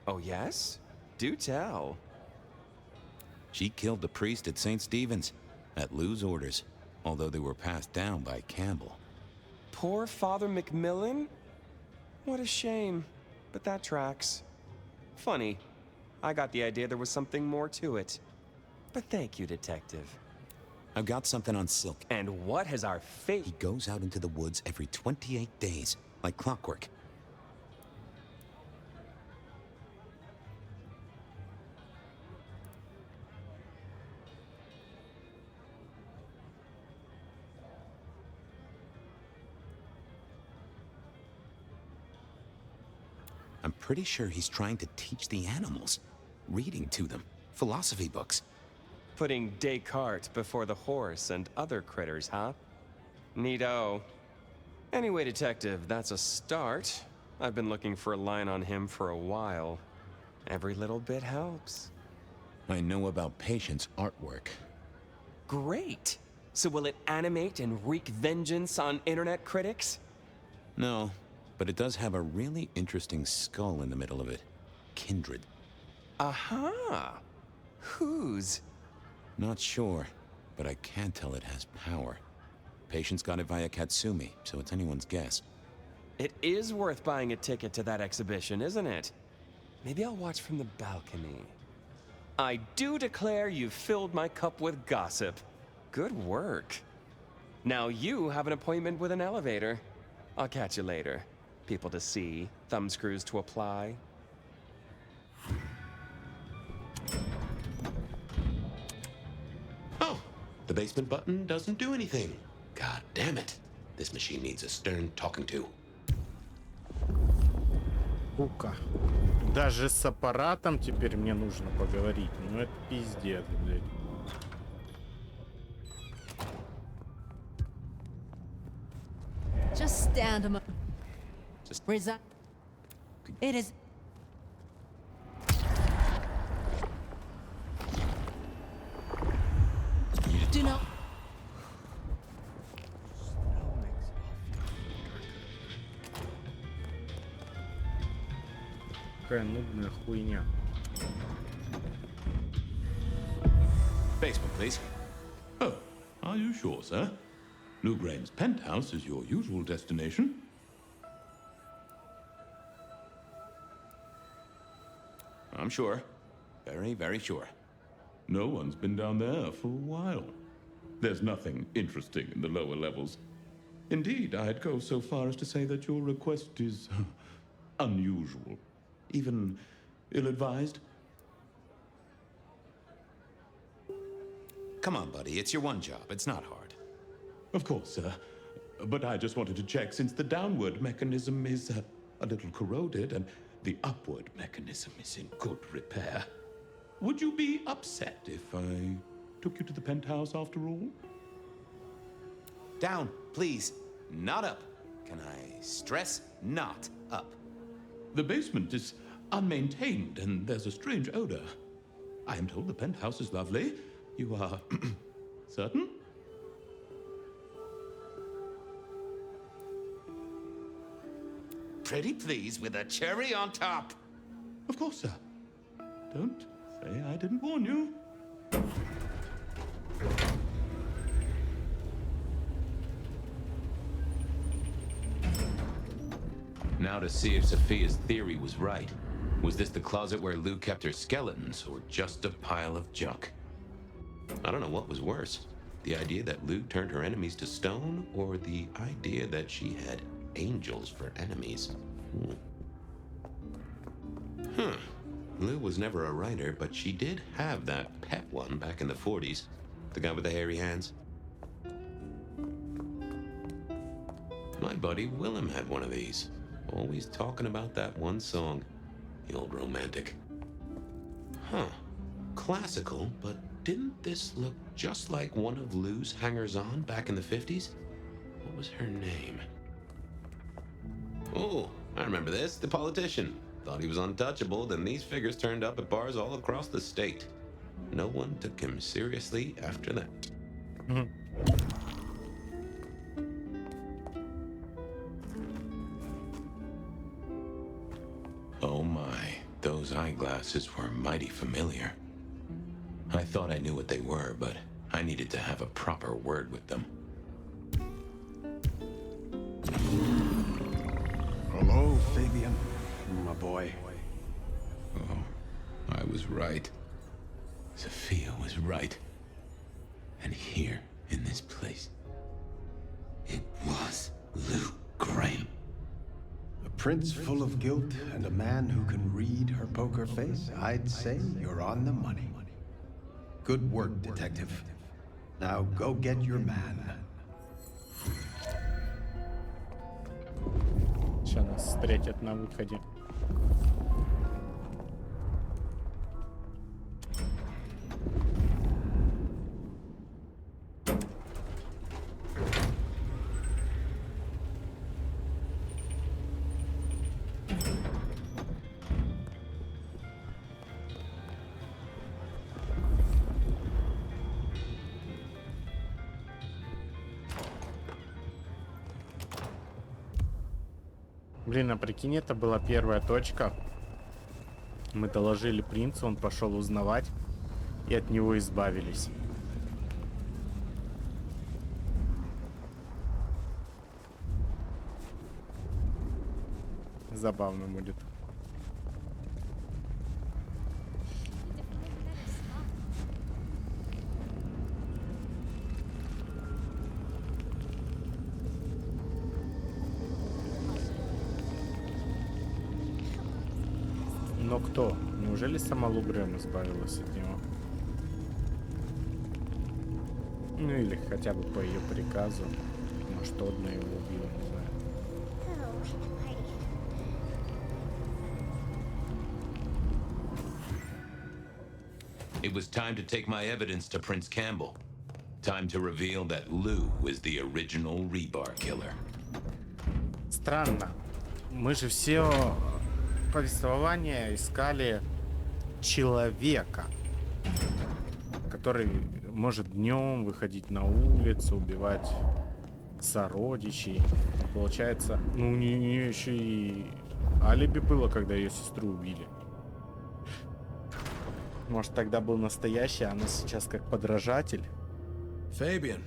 Oh, yes? Do tell.
She killed the priest at St. Stephen's, at Lou's orders, although they were passed down by Campbell.
Poor Father McMillan? What a shame, but that tracks. Funny. I got the idea there was something more to it. But thank you, Detective.
I've got something on Silk.
And what has our fate?
He goes out into the woods every 28 days, like clockwork. I'm pretty sure he's trying to teach the animals, reading to them, philosophy books.
Putting Descartes before the horse and other critters, huh? Neato. Anyway, Detective, that's a start. I've been looking for a line on him for a while. Every little bit helps.
I know about Patience artwork.
Great! So will it animate and wreak vengeance on internet critics?
No, but it does have a really interesting skull in the middle of it. Kindred.
Aha! Whose?
Not sure, but I can tell it has power. Patience got it via Katsumi, so it's anyone's guess.
It is worth buying a ticket to that exhibition, isn't it? Maybe I'll watch from the balcony. I do declare you've filled my cup with gossip. Good work. Now you have an appointment with an elevator. I'll catch you later. People to see, thumbscrews to apply.
Oh, the basement button doesn't do anything. God damn it. This machine needs a stern talking to.
Сука. Даже с аппаратом теперь мне нужно поговорить. Ну это пиздец, блядь.
Stand a moment.
Just
resign. It is. Do not.
Какая нудная хуйня.
Basement, please. Oh, are you sure, sir? Lou Graham's penthouse is your usual destination. I'm sure. Very, very sure. No one's been down there for a while. There's nothing interesting in the lower levels. Indeed, I'd go so far as to say that your request is unusual. Even ill-advised.
Come on, buddy. It's your one job. It's not hard.
Of course, sir. But I just wanted to check since the downward mechanism is a little corroded and the upward mechanism is in good repair. Would you be upset if I took you to the penthouse after all?
Down, please. Not up. Can I stress not up?
The basement is unmaintained and there's a strange odor. I am told the penthouse is lovely. You are certain?
Pretty please with a cherry on top.
Of course, sir. Don't say I didn't warn you.
Now to see if Sophia's theory was right. Was this the closet where Lou kept her skeletons, or just a pile of junk? I don't know what was worse. The idea that Lou turned her enemies to stone, or the idea that she had angels for enemies. Lou was never a writer, but she did have that pet one back in the 40s. The guy with the hairy hands. My buddy Willem had one of these. Always talking about that one song. The old romantic. Classical, but didn't this look just like one of Lou's hangers-on back in the 50s? What was her name? Oh, I remember this. The politician. Thought he was untouchable, then these figures turned up at bars all across the state. No one took him seriously after that. Oh my, those eyeglasses were mighty familiar. I thought I knew what they were, but I needed to have a proper word with them.
Hello, Fabian, my boy.
Oh, I was right.
Sophia was right. And here, in this place, it was Lou Graham.
A prince full of guilt and a man who can read her poker face. I'd say you're on the money. Good work, detective. Now go get your man.
Сейчас нас встретят на выходе. Блин, а прикинь, это была первая точка. Мы доложили принцу, он пошел узнавать, и от него избавились. Забавно будет. Но кто? Неужели сама Лу Грэм избавилась от него? Ну или хотя бы по ее приказу. Может, одна его убила, не знаю.
It was time to take my evidence to Prince Campbell. Time to reveal that Lou was the original rebar killer.
Странно. Мы же все повествование искали человека, который может днем выходить на улицу, убивать сородичей. Получается, ну у нее еще и алиби было, когда ее сестру убили. Может, тогда был настоящий, а она сейчас как подражатель.
Fabian,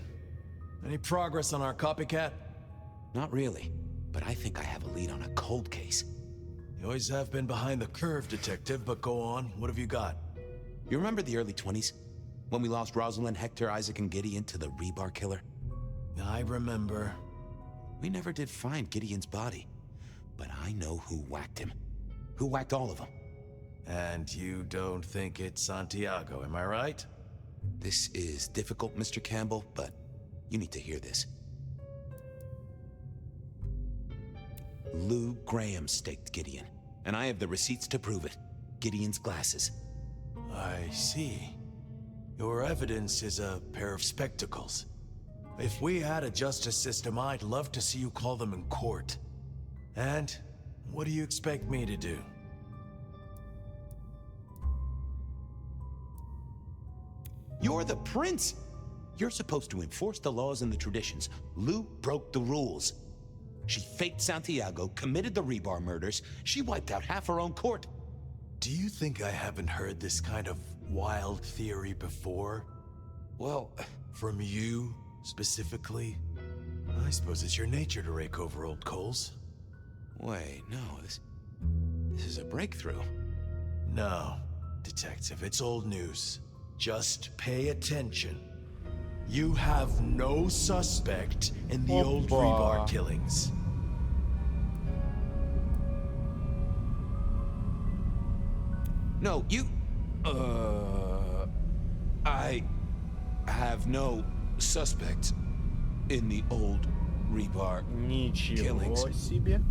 any progress on our copycat?
Not really, but I think I have a lead on a cold case.
You always have been behind the curve, Detective, but go on. What have you got?
You remember the early 20s? When we lost Rosalind, Hector, Isaac, and Gideon to the rebar killer?
I remember.
We never did find Gideon's body, but I know who whacked him. Who whacked all of them.
And you don't think it's Santiago, am I right?
This is difficult, Mr. Campbell, but you need to hear this. Lou Graham staked Gideon, and I have the receipts to prove it. Gideon's glasses.
I see. Your evidence is a pair of spectacles. If we had a justice system, I'd love to see you call them in court. And what do you expect me to do?
You're the prince! You're supposed to enforce the laws and the traditions. Lou broke the rules. She faked Santiago, committed the rebar murders. She wiped out half her own court.
Do you think I haven't heard this kind of wild theory before?
Well,
from you, specifically? I suppose it's your nature to rake over old coals.
Wait, no, this is a breakthrough.
No, Detective, it's old news. Just pay attention. You have no suspect in the old rebar killings.
No, you... I have no suspects in the old rebar killings.
Себе.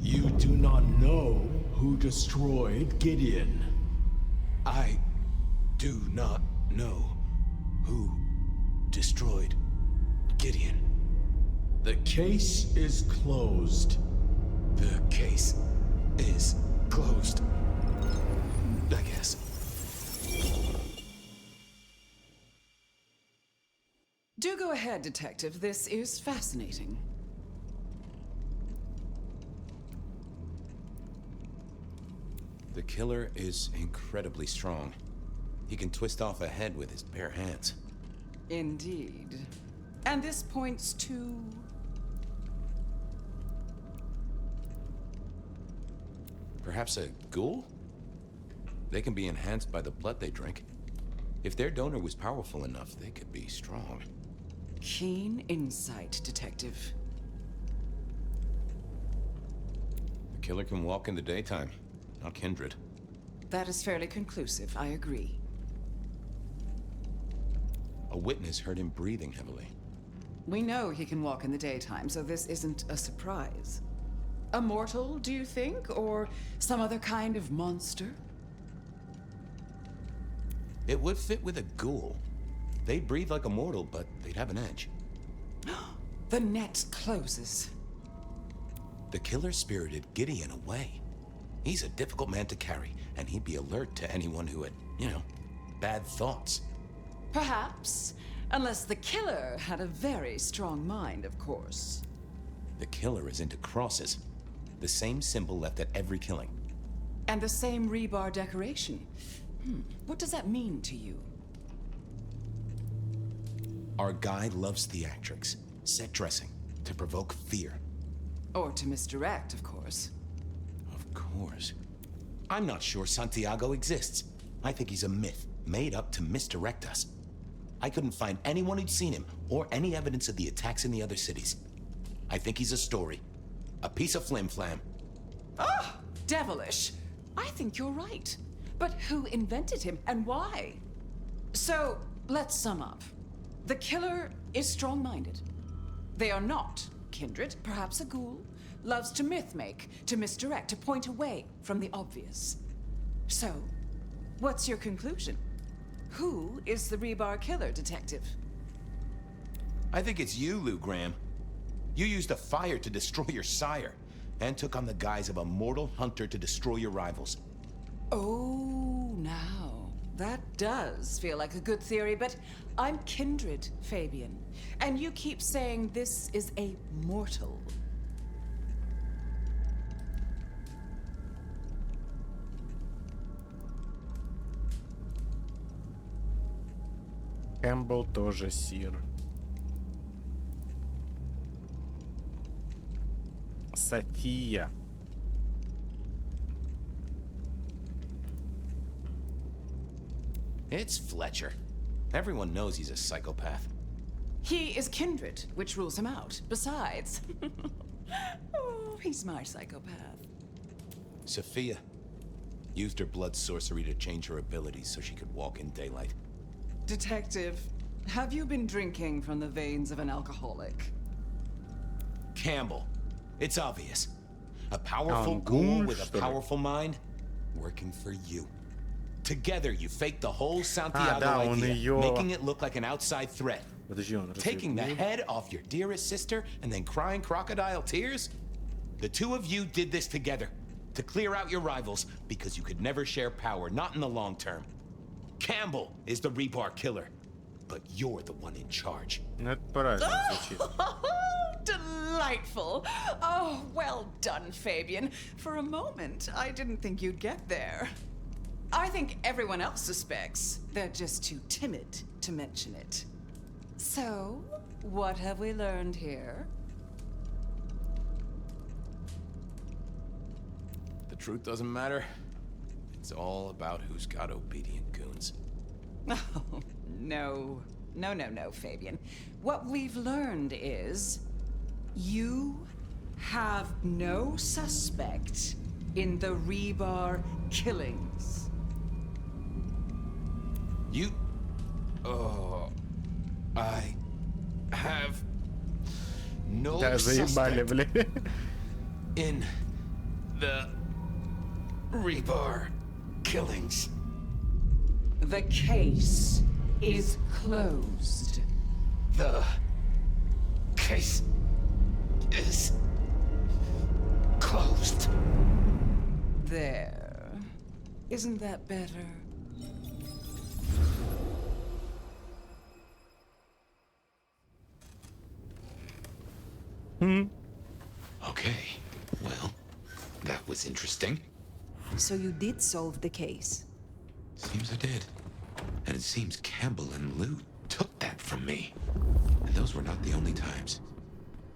You do not know who destroyed Gideon.
I do not know who destroyed Gideon.
The case is closed.
The case is closed. I guess.
Do go ahead, Detective. This is fascinating.
The killer is incredibly strong. He can twist off a head with his bare hands.
Indeed. And this points to...
Perhaps a ghoul? They can be enhanced by the blood they drink. If their donor was powerful enough, they could be strong.
Keen insight, Detective.
The killer can walk in the daytime, not kindred.
That is fairly conclusive, I agree.
A witness heard him breathing heavily.
We know he can walk in the daytime, so this isn't a surprise. A mortal, do you think? Or some other kind of monster?
It would fit with a ghoul. They'd breathe like a mortal, but they'd have an edge.
The net closes.
The killer spirited Gideon away. He's a difficult man to carry, and he'd be alert to anyone who had, bad thoughts.
Perhaps. Unless the killer had a very strong mind, of course.
The killer is into crosses. The same symbol left at every killing.
And the same rebar decoration. What does that mean to you?
Our guy loves theatrics, set dressing, to provoke fear.
Or to misdirect, of course.
Of course. I'm not sure Santiago exists. I think he's a myth, made up to misdirect us. I couldn't find anyone who'd seen him, or any evidence of the attacks in the other cities. I think he's a story. A piece of flim-flam.
Ah, devilish. I think you're right. But who invented him, and why? So, let's sum up. The killer is strong-minded. They are not kindred, perhaps a ghoul, loves to myth-make, to misdirect, to point away from the obvious. So, what's your conclusion? Who is the rebar killer, Detective?
I think it's you, Lou Graham.
You used the fire to destroy your sire, and took on the guise of a mortal hunter to destroy your rivals.
Oh, now. That does feel like a good theory, but I'm kindred, Fabian. And you keep saying this is a mortal.
Кэмпбелл тоже сир. София.
It's Fletcher. Everyone knows he's a psychopath.
He is kindred, which rules him out. Besides, oh, he's my psychopath.
Sophia used her blood sorcery to change her abilities so she could walk in daylight.
Detective, have you been drinking from the veins of an alcoholic?
Campbell, it's obvious. A powerful ghoul with a powerful mind working for you. Together, you faked the whole Santiago idea, making it look like an outside threat. Taking the head off your dearest sister and then crying crocodile tears? The two of you did this together to clear out your rivals because you could never share power, not in the long term. Campbell is the rebar killer, but you're the one in charge.
Delightful. Oh, well done, Fabian. For a moment, I didn't think you'd get there. I think everyone else suspects. They're just too timid to mention it. So, what have we learned here?
The truth doesn't matter. It's all about who's got obedient goons.
Oh, no. No, Fabian. What we've learned is you have no suspect in the rebar killings.
You... Oh... I... have... no suspect in the rebar killings.
The case is closed.
The case is closed.
There. Isn't that better?
Okay. Well, that was interesting.
So you did solve the case?
Seems I did. And it seems Campbell and Lou took that from me. And those were not the only times.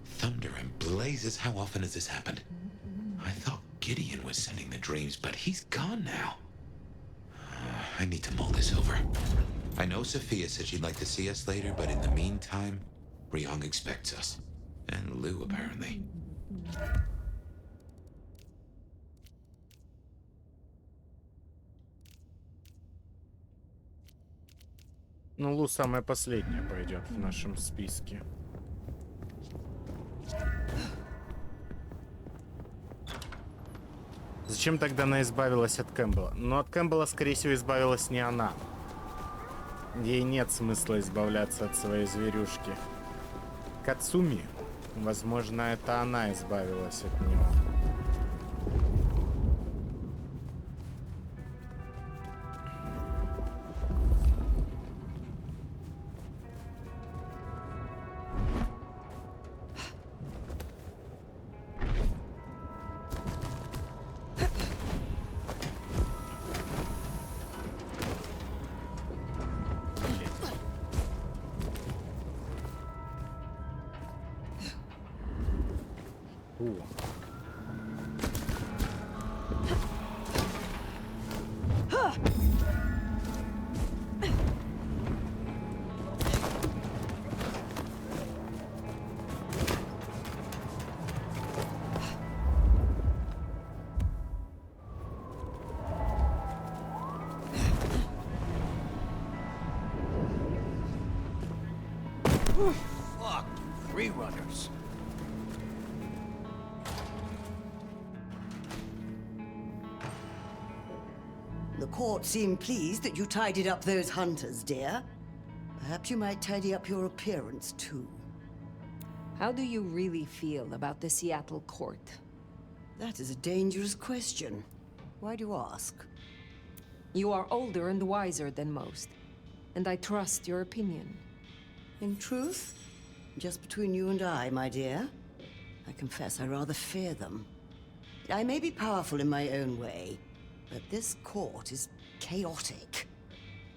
Thunder and blazes, how often has this happened? I thought Gideon was sending the dreams, but he's gone now. I need to mull this over. I know Sophia said she'd like to see us later, but in the meantime, Ryong expects us. And Lou, apparently.
Ну, Лу самая последняя пойдет в нашем списке. Зачем тогда она избавилась от Кэмпбелла? Но от Кэмпбелла, скорее всего, избавилась не она. Ей нет смысла избавляться от своей зверюшки. Кацуми. Возможно, это она избавилась от него.
Fuck, free runners.
The court seemed pleased that you tidied up those hunters, dear. Perhaps you might tidy up your appearance, too.
How do you really feel about the Seattle court?
That is a dangerous question. Why do you ask?
You are older and wiser than most, and I trust your opinion.
In truth, just between you and I, my dear, I confess I rather fear them. I may be powerful in my own way, but this court is chaotic.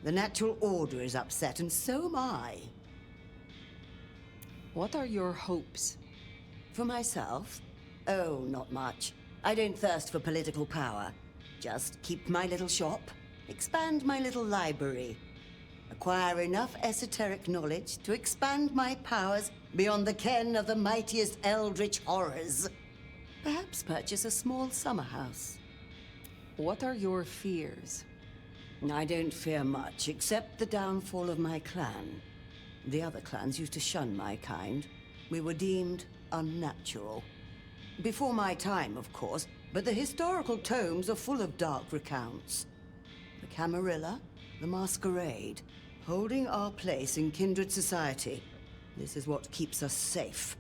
The natural order is upset, and so am I.
What are your hopes?
For myself? Oh, not much. I don't thirst for political power. Just keep my little shop, expand my little library, acquire enough esoteric knowledge to expand my powers beyond the ken of the mightiest eldritch horrors. Perhaps purchase a small summer house.
What are your fears?
I don't fear much, except the downfall of my clan. The other clans used to shun my kind. We were deemed unnatural. Before my time, of course, but the historical tomes are full of dark recounts. The Camarilla, the Masquerade, holding our place in kindred society. This is what keeps us safe.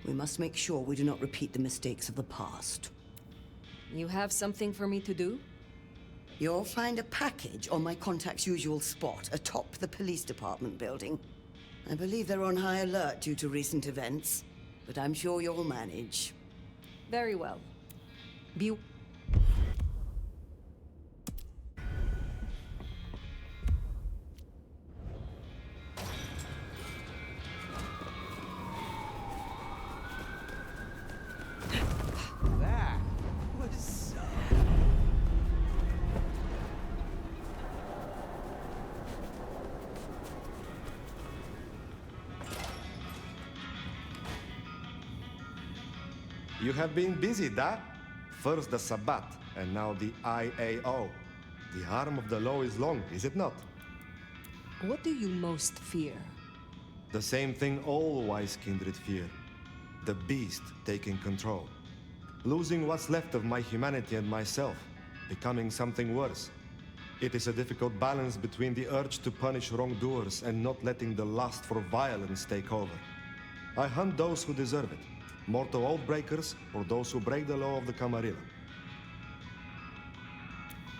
We must make sure we do not repeat the mistakes of the past.
You have something for me to do?
You'll find a package on my contact's usual spot, atop the police department building. I believe they're on high alert due to recent events, but I'm sure you'll manage.
Very well. Be...
That was
You have been busy, da? First the Sabbat, and now the IAO. The arm of the law is long, is it not?
What do you most fear?
The same thing all wise kindred fear. The beast taking control. Losing what's left of my humanity and myself. Becoming something worse. It is a difficult balance between the urge to punish wrongdoers and not letting the lust for violence take over. I hunt those who deserve it. Mortal oath breakers, or those who break the law of the Camarilla.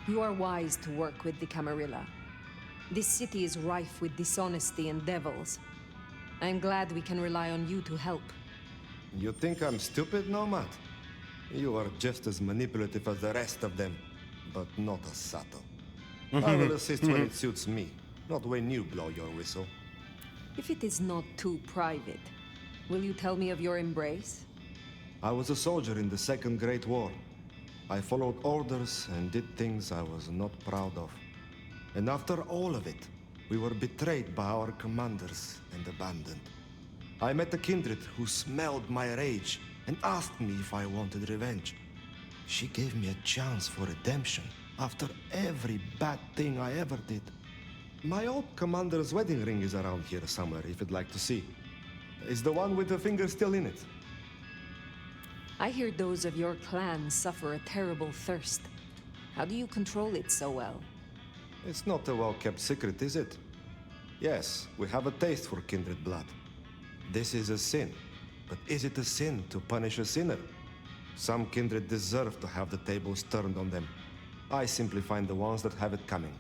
You are wise to work with the Camarilla. This city is rife with dishonesty and devils. I'm glad we can rely on you to help.
You think I'm stupid, Nomad? You are just as manipulative as the rest of them, but not as subtle. I will assist when it suits me, not when you blow your whistle.
If it is not too private, will you tell me of your embrace?
I was a soldier in the Second Great War. I followed orders and did things I was not proud of. And after all of it, we were betrayed by our commanders and abandoned. I met a kindred who smelled my rage and asked me if I wanted revenge. She gave me a chance for redemption after every bad thing I ever did. My old commander's wedding ring is around here somewhere if you'd like to see. Is the one with the finger still in it?
I hear those of your clan suffer a terrible thirst. How do you control it so well?
It's not a well-kept secret, is it? Yes, we have a taste for kindred blood. This is a sin. But is it a sin to punish a sinner? Some kindred deserve to have the tables turned on them. I simply find the ones that have it coming.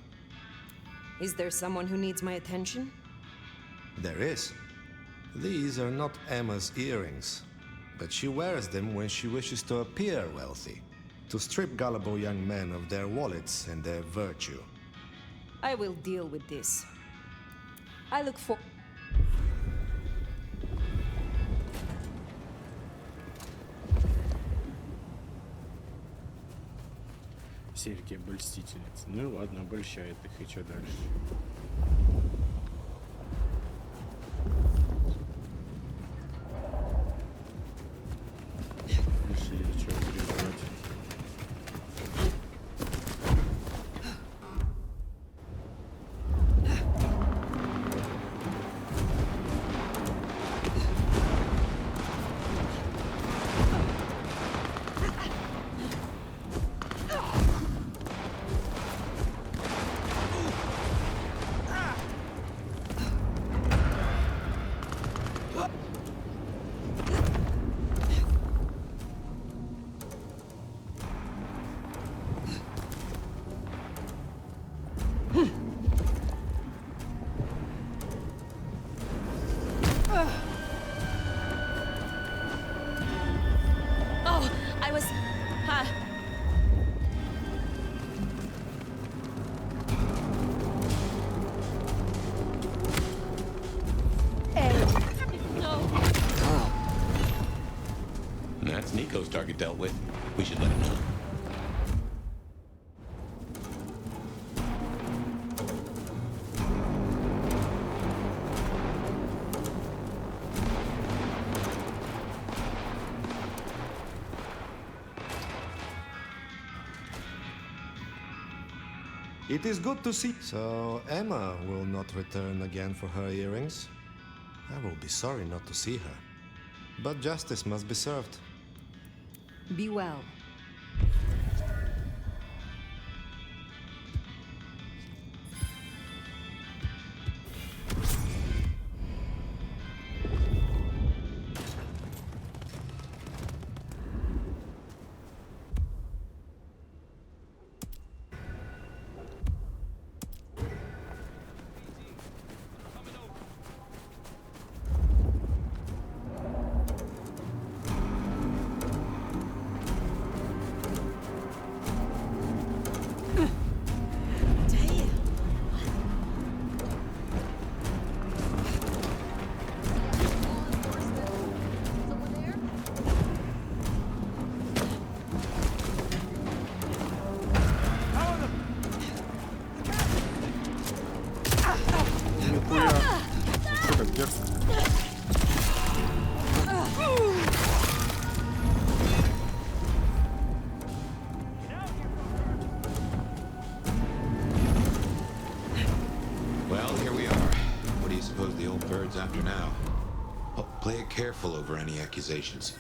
Is there someone who needs my attention?
There is. These are not Emma's earrings, but she wears them when she wishes to appear wealthy, to strip gullible young men of their wallets and their virtue.
I will deal with this. I look for...
Все-таки обольстительницы. Ну и ладно, обольщает их, и что дальше? Решили, что переживать.
was...
That's Nico's target dealt with. We should let him know.
It is good to see. So Emma will not return again for her earrings. I will be sorry not to see her. But justice must be served.
Be well.
Well, here we are. What do you suppose the old bird's after now? Oh, play it careful over any accusations.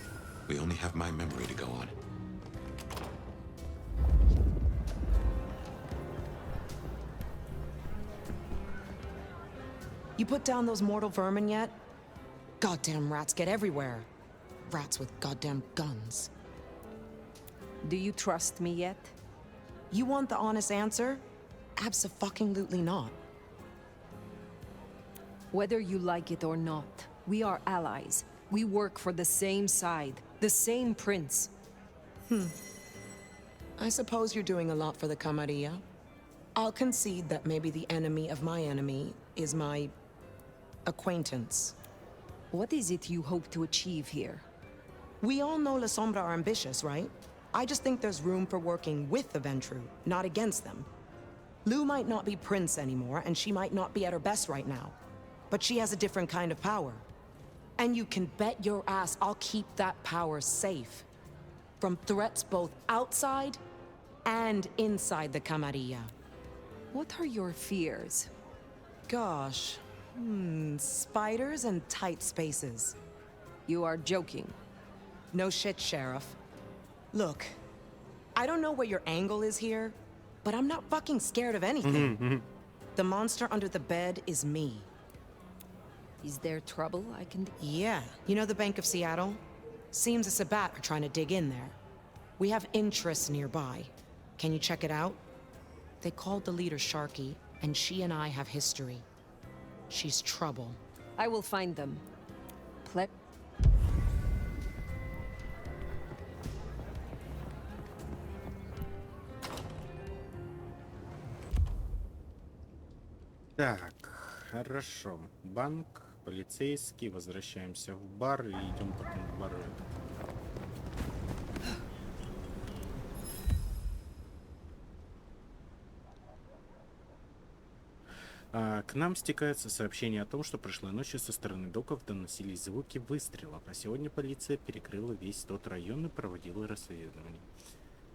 We only have my memory to go on.
You put down those mortal vermin yet? Goddamn rats get everywhere. Rats with goddamn guns.
Do you trust me yet?
You want the honest answer? Abso-fucking-lutely not.
Whether you like it or not, we are allies. We work for the same side, the same prince.
I suppose you're doing a lot for the Camarilla. I'll concede that maybe the enemy of my enemy is my... acquaintance.
What is it you hope to achieve here?
We all know La Sombra are ambitious, right? I just think there's room for working with the Ventru, not against them. Lou might not be prince anymore, and she might not be at her best right now. But she has a different kind of power. And you can bet your ass I'll keep that power safe. From threats both outside and inside the Camarilla.
What are your fears?
Gosh. Spiders and tight spaces.
You are joking.
No shit, Sheriff. Look, I don't know what your angle is here, but I'm not fucking scared of anything. The monster under the bed is me.
Is there trouble I can...
Yeah. You know the Bank of Seattle? Seems the Sabat are trying to dig in there. We have interests nearby. Can you check it out? They called the leader Sharky, and she and I have history. She's trouble.
I will find them.
Так, хорошо. Банк, полицейский, возвращаемся в бар и идем потом в бар этот. К нам стекаются сообщения о том, что прошлой ночью со стороны доков доносились звуки выстрелов, а сегодня полиция перекрыла весь тот район и проводила расследование.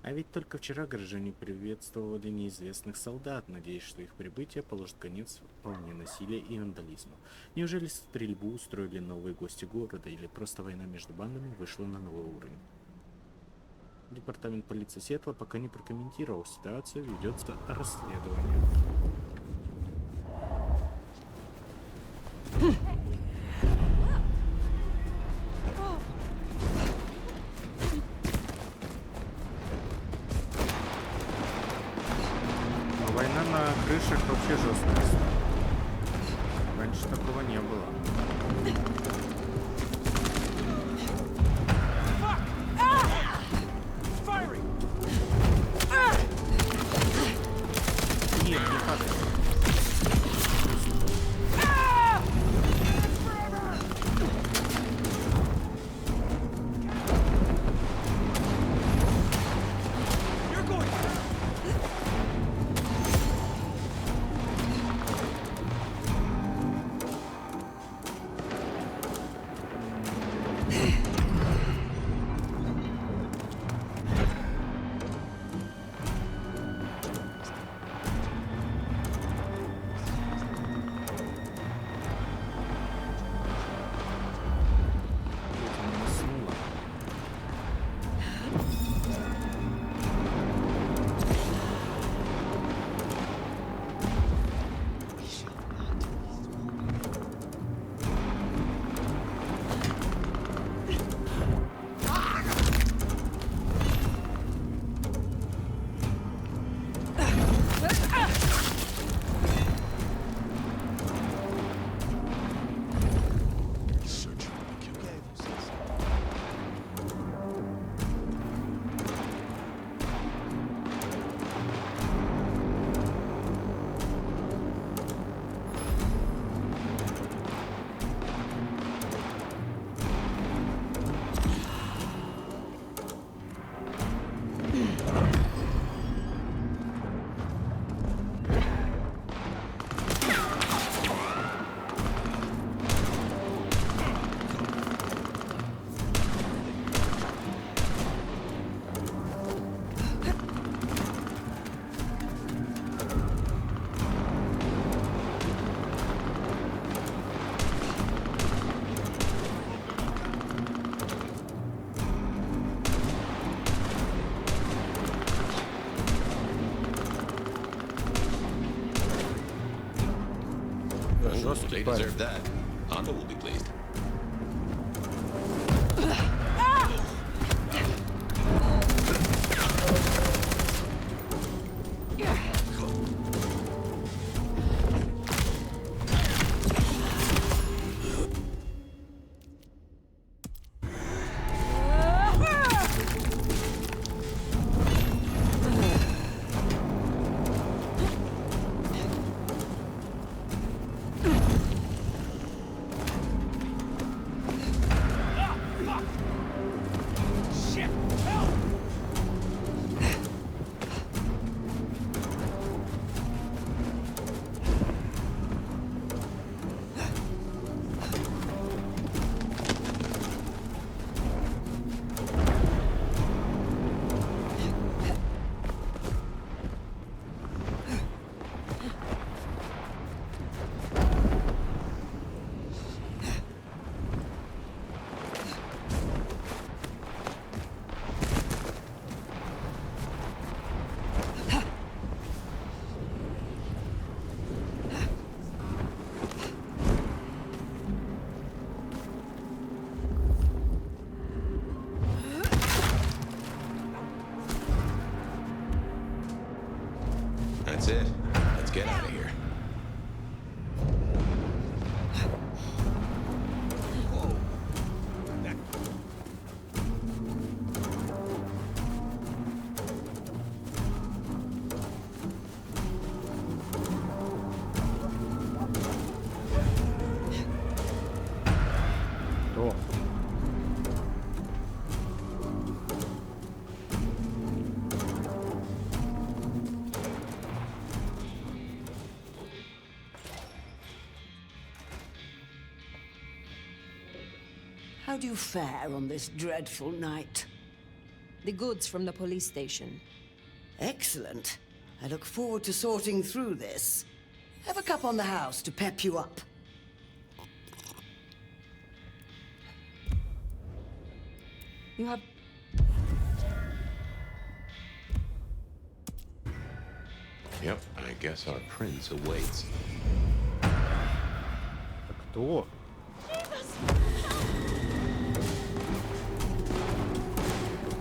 А ведь только вчера горожане приветствовали неизвестных солдат, надеясь, что их прибытие положит конец волне насилия и вандализму. Неужели стрельбу устроили новые гости города, или просто война между бандами вышла на новый уровень? Департамент полиции Сиэтла пока не прокомментировал ситуацию, ведется расследование. Война на крышах вообще жесткая стала. Раньше такого не было.
They deserve that. Hondo will be pleased. That's it. Let's get out of here.
How do you fare on this dreadful night?
The goods from the police station.
Excellent. I look forward to sorting through this. Have a cup on the house to pep you up.
You have...
Yep, I guess our prince awaits.
Кто?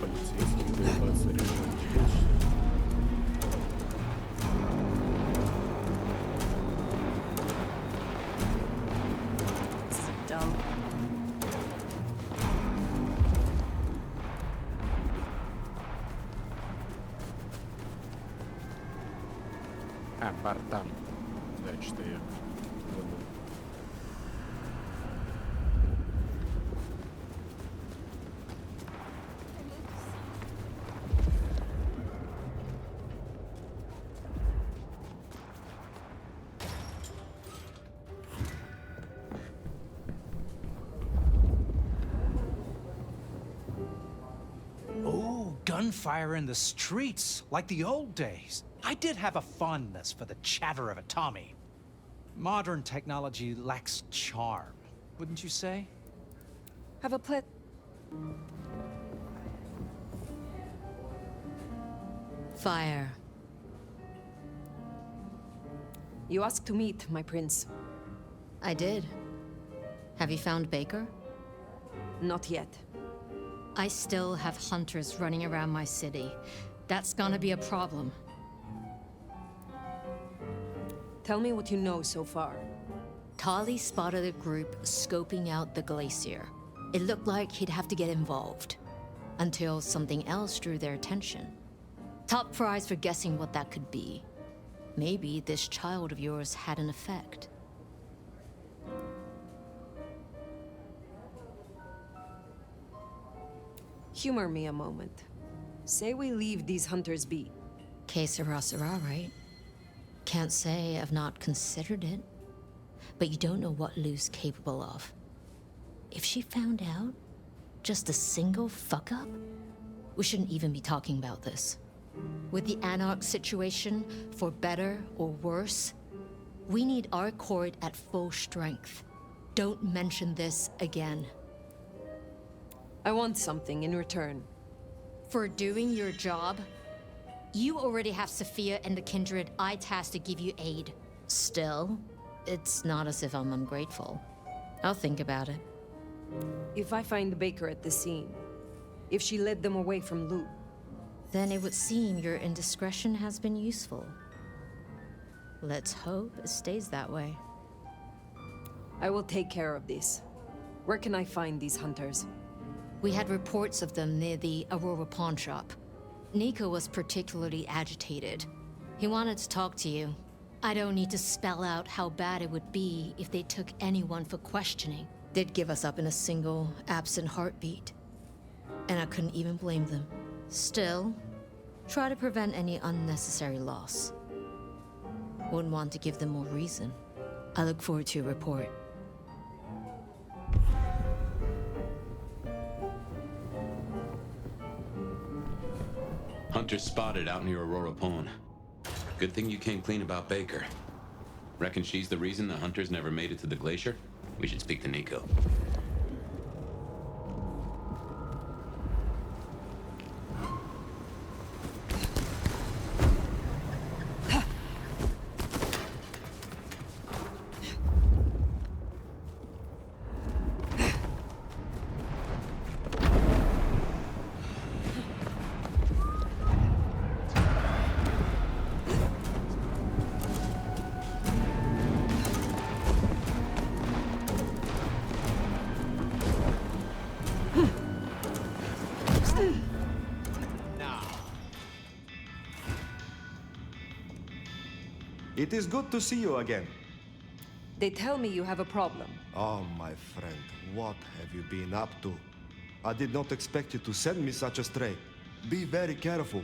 Полицейский добиваться решать вещи.
Sit down.
А, портам. Да, что я забыл.
gunfire in the streets, like the old days. I did have a fondness for the chatter of a Tommy. Modern technology lacks charm, wouldn't you say?
Have a
Fire.
You asked to meet, my prince.
I did. Have you found Baker?
Not yet.
I still have hunters running around my city. That's gonna be a problem.
Tell me what you know so far.
Tali spotted a group scoping out the glacier. It looked like he'd have to get involved. Until something else drew their attention. Top prize for guessing what that could be. Maybe this child of yours had an effect.
Humor me a moment. Say we leave these hunters be.
Que sera, sera, right? Can't say I've not considered it. But you don't know what Lou's capable of. If she found out, just a single fuck-up, we shouldn't even be talking about this. With the Anarch situation, for better or worse, we need our court at full strength. Don't mention this again.
I want something in return.
For doing your job? You already have Sophia and the Kindred I tasked to give you aid. Still, it's not as if I'm ungrateful. I'll think about it.
If I find Baker at the scene, if she led them away from Lou,
then it would seem your indiscretion has been useful. Let's hope it stays that way.
I will take care of this. Where can I find these hunters?
We had reports of them near the Aurora pawn shop. Nico was particularly agitated. He wanted to talk to you. I don't need to spell out how bad it would be if they took anyone for questioning. They'd give us up in a single, absent heartbeat. And I couldn't even blame them. Still, try to prevent any unnecessary loss. Wouldn't want to give them more reason. I look forward to your report.
Hunters spotted out near Aurora Pawn. Good thing you came clean about Baker. Reckon she's the reason the hunters never made it to the glacier? We should speak to Nico.
It is good to see you again.
They tell me you have a problem.
Oh, my friend, what have you been up to? I did not expect you to send me such a stray. Be very careful.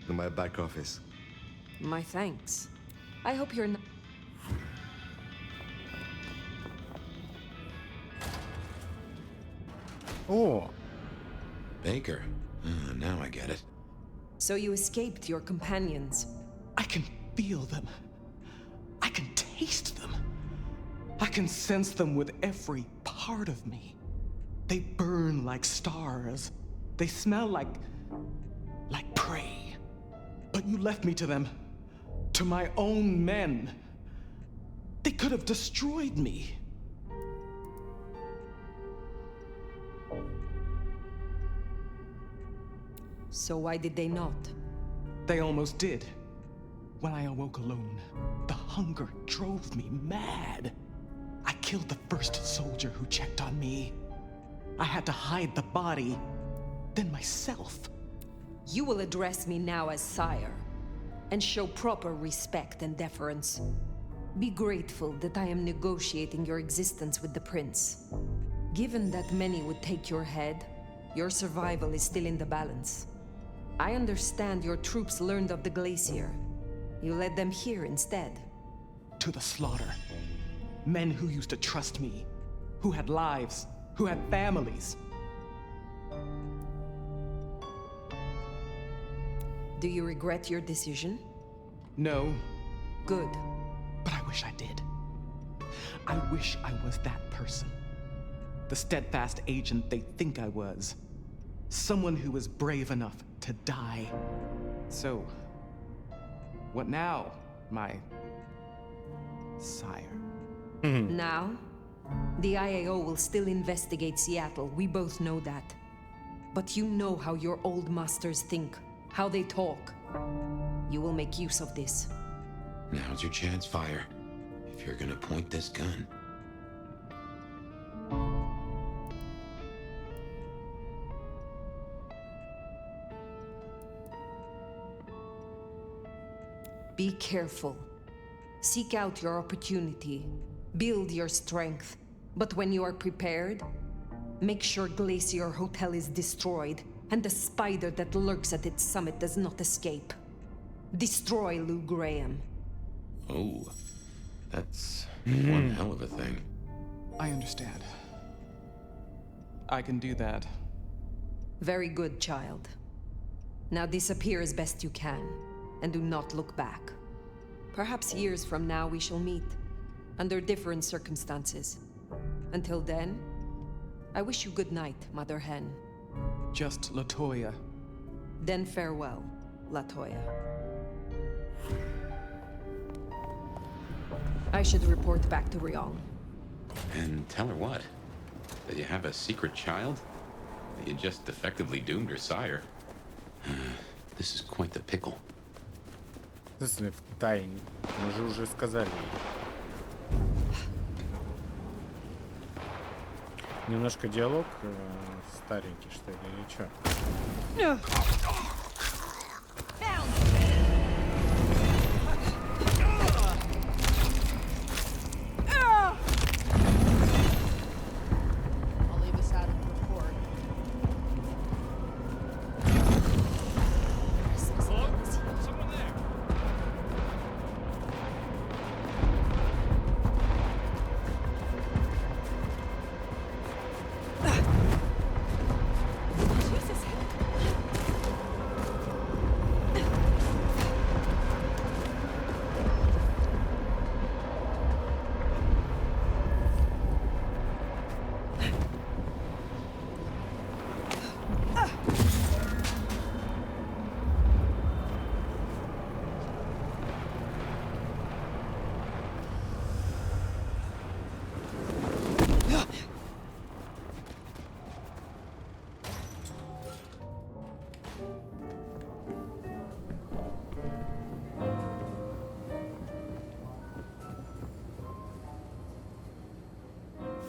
In my back office.
My thanks. I hope you're not...
Oh.
Baker. Now I get it.
So you escaped your companions.
I can feel them. I can taste them. I can sense them with every part of me. They burn like stars. They smell like prey. But you left me to them. To my own men. They could have destroyed me.
So why did they not?
They almost did. When I awoke alone, the hunger drove me mad. I killed the first soldier who checked on me. I had to hide the body, then myself.
You will address me now as sire, and show proper respect and deference. Be grateful that I am negotiating your existence with the prince. Given that many would take your head, your survival is still in the balance. I understand your troops learned of the glacier. You led them here instead.
To the slaughter. Men who used to trust me, who had lives, who had families.
Do you regret your decision?
No,
Good.
but I wish I did. I wish I was that person. The steadfast agent they think I was. Someone who was brave enough to die. So, what now, my sire?
Now, the IAO will still investigate Seattle. We both know that. But you know how your old masters think, how they talk. You will make use of this.
Now's your chance, Fire. If you're gonna point this gun.
Be careful. Seek out your opportunity. Build your strength. But when you are prepared, make sure Glacier Hotel is destroyed and the spider that lurks at its summit does not escape. Destroy Lou Graham.
Oh, that's one hell of a thing.
I understand. I can do that.
Very good, child. Now disappear as best you can, and do not look back. Perhaps years from now we shall meet, under different circumstances. Until then, I wish you good night, Mother Hen.
Just Latoya.
Then farewell, Latoya. I should report back to Ryong.
And tell her what? That you have a secret child? That you just effectively doomed her sire? This is quite the pickle.
В смысле, в тайне. Мы же уже сказали. Немножко диалог старенький, что ли, или чё?
I'll leave us out of the report.
Someone there.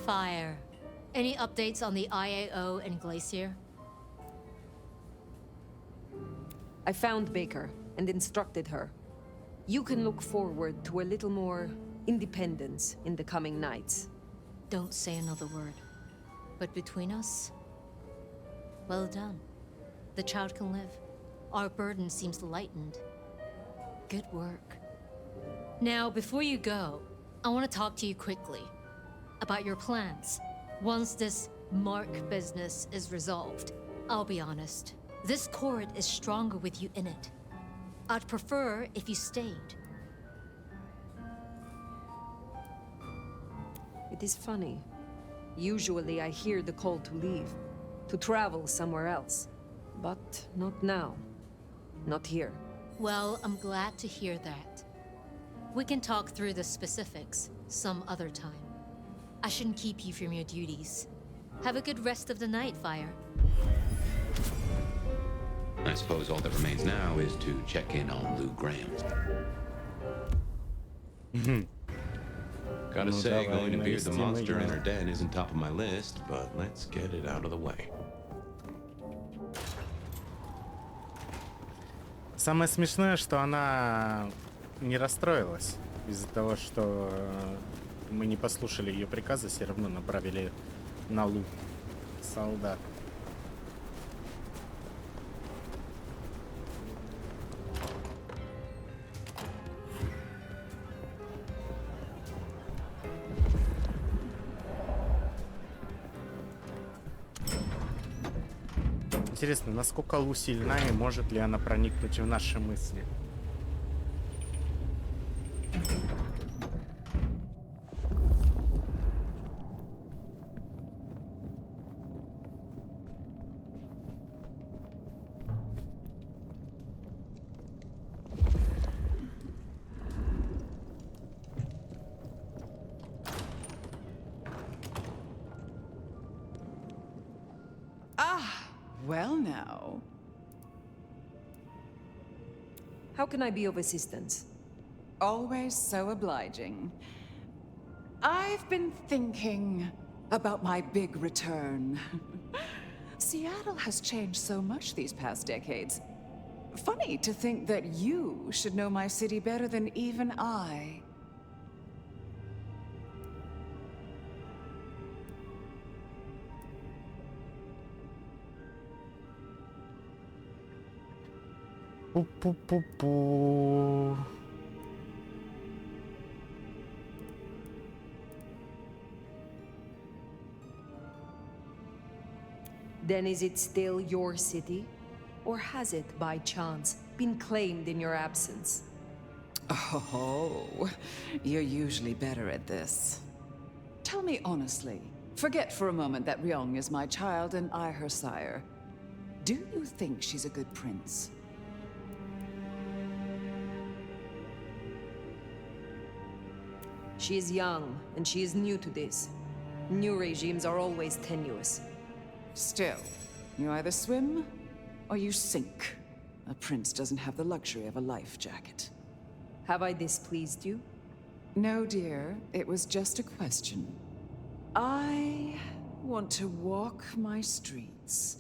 Fire. Any updates on the IAO and Glacier?
I found Baker and instructed her. You can look forward to a little more independence in the coming nights.
Don't say another word. But between us, well done. The child can live. Our burden seems lightened. Good work. Now, before you go, I want to talk to you quickly about your plans. Once this Mark business is resolved, I'll be honest, this court is stronger with you in it. I'd prefer if you stayed.
It is funny. Usually I hear the call to leave, to travel somewhere else. But not now. Not here.
Well, I'm glad to hear that. We can talk through the specifics some other time. I shouldn't keep you from your duties. Have a good rest of the night, Fire.
I suppose all that remains now is to check in on Lou Graham. Gotta say, going to beard the monster in her den isn't top of my list, but let's get it out of the way.
Самое смешное, что она не расстроилась из-за того, что мы не послушали ее приказа, все равно направили на Лу солдат. Интересно, насколько Лу сильна и может ли она проникнуть в наши мысли?
Well now.
How can I be of assistance?
Always so obliging. I've been thinking about my big return. Seattle has changed so much these past decades. Funny to think that you should know my city better than even I.
Пу-пу-пу-пу.
Then is it still your city? Or has it, by chance, been claimed in your absence?
Oh, you're usually better at this. Tell me honestly, forget for a moment that Ryong is my child and I her sire. Do you think she's a good prince?
She is young, and she is new to this. New regimes are always tenuous.
Still, you either swim or you sink. A prince doesn't have the luxury of a life jacket.
Have I displeased you?
No, dear. It was just a question. I want to walk my streets,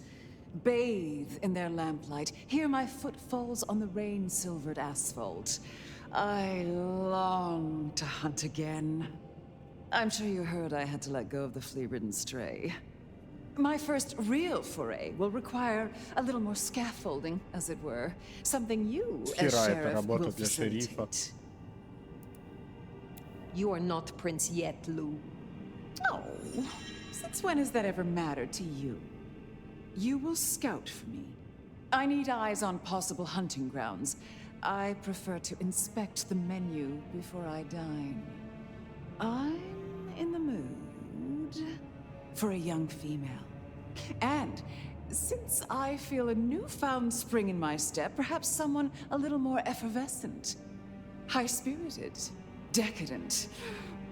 bathe in their lamplight, hear my footfalls on the rain-silvered asphalt. I long to hunt again. I'm sure you heard I had to let go of the flea-ridden stray. My first real foray will require a little more scaffolding, as it were. Something you, as sheriff, will facilitate.
You are not prince yet, Lou.
Oh, since when has that ever mattered to you? You will scout for me. I need eyes on possible hunting grounds. I prefer to inspect the menu before I dine. I'm in the mood for a young female. And since I feel a newfound spring in my step, perhaps someone a little more effervescent, high-spirited, decadent,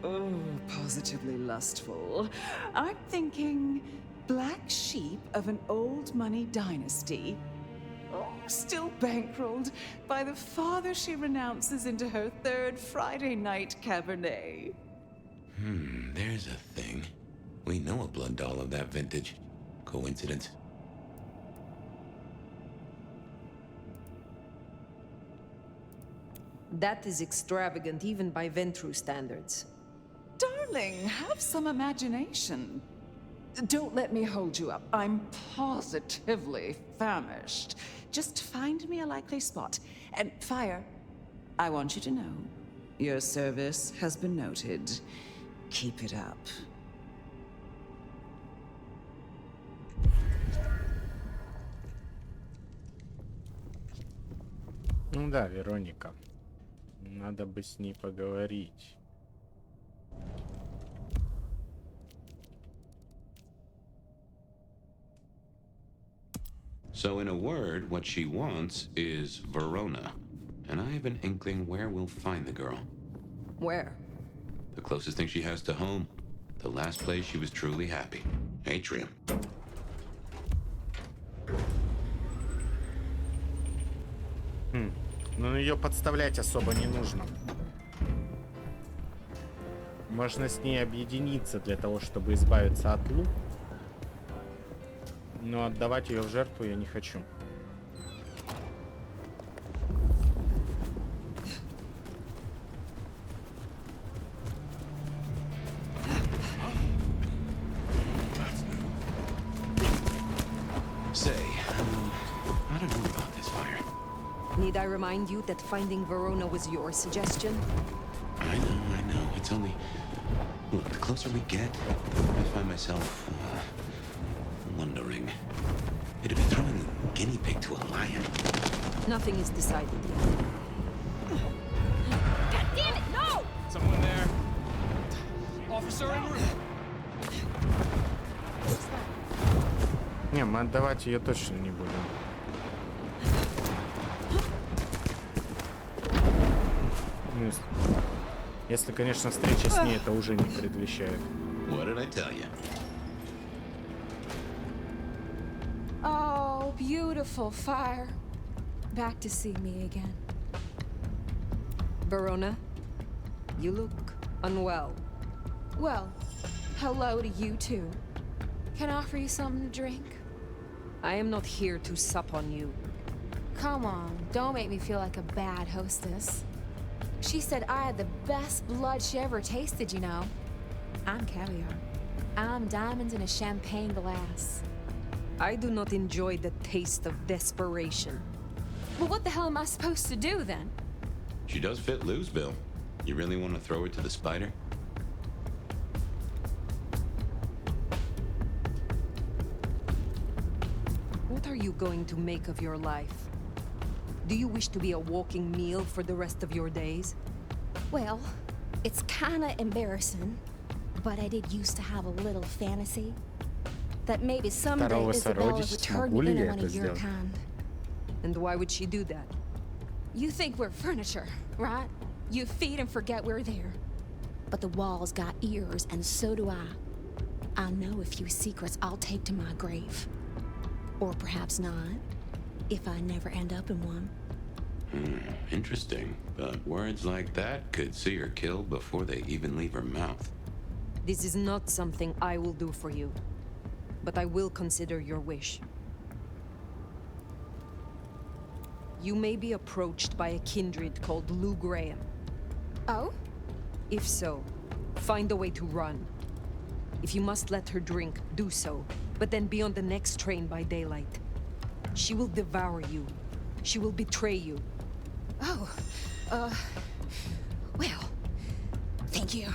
oh, positively lustful. I'm thinking black sheep of an old money dynasty. Oh, still bankrolled by the father she renounces into her third Friday night Cabernet.
There's a thing. We know a blood doll of that vintage. Coincidence?
That is extravagant even by Ventru standards.
Darling, have some imagination. Don't let me hold you up. I'm positively famished. Just find me a likely spot. And Fire, I want you to know, your service has been noted. Keep it up.
Ну да, Вероника. Надо бы с ней поговорить.
So in a word, what she wants is Verona. And I have an inkling where we'll find the girl.
Where?
The closest thing she has to home. The last place she was truly happy. Atrium.
Но ее подставлять особо не нужно. Можно с ней объединиться для того, чтобы избавиться от Лу. Но отдавать ее в жертву я не хочу.
I don't know about this, Fire.
Need I remind you that finding Verona was your suggestion?
I know. It's only... Look, the closer we get, the more I find myself... wondering. It'd be throwing
guinea pig to a lion.
Nothing is decided yet.
God damn it, no!
Someone there. Officer en route.
Не, мы отдавать ее точно не будем. Ну, если, конечно, встреча с ней это уже не предвещает.
What did I tell you?
Oh, beautiful fire. Back to see me again.
Verona, you look unwell.
Well, hello to you too. Can I offer you something to drink?
I am not here to sup on you.
Come on, don't make me feel like a bad hostess. She said I had the best blood she ever tasted, you know. I'm caviar. I'm diamonds in a champagne glass.
I do not enjoy the taste of desperation.
Well, what the hell am I supposed to do then?
She does fit Lou's bill. You really want to throw her to the spider?
What are you going to make of your life? Do you wish to be a walking meal for the rest of your days?
Well, it's kinda embarrassing, but I did used to have a little fantasy that maybe someday Isabella would turn me into one of your kind.
And why would she do that?
You think we're furniture, right? You feed and forget we're there. But the walls got ears, and so do I. I know a few secrets I'll take to my grave. Or perhaps not, if I never end up in one.
Interesting. But words like that could see her killed before they even leave her mouth.
This is not something I will do for you. But I will consider your wish. You may be approached by a kindred called Lou Graham.
Oh?
If so, find a way to run. If you must let her drink, do so, but then be on the next train by daylight. She will devour you. She will betray you.
Oh, well, thank you.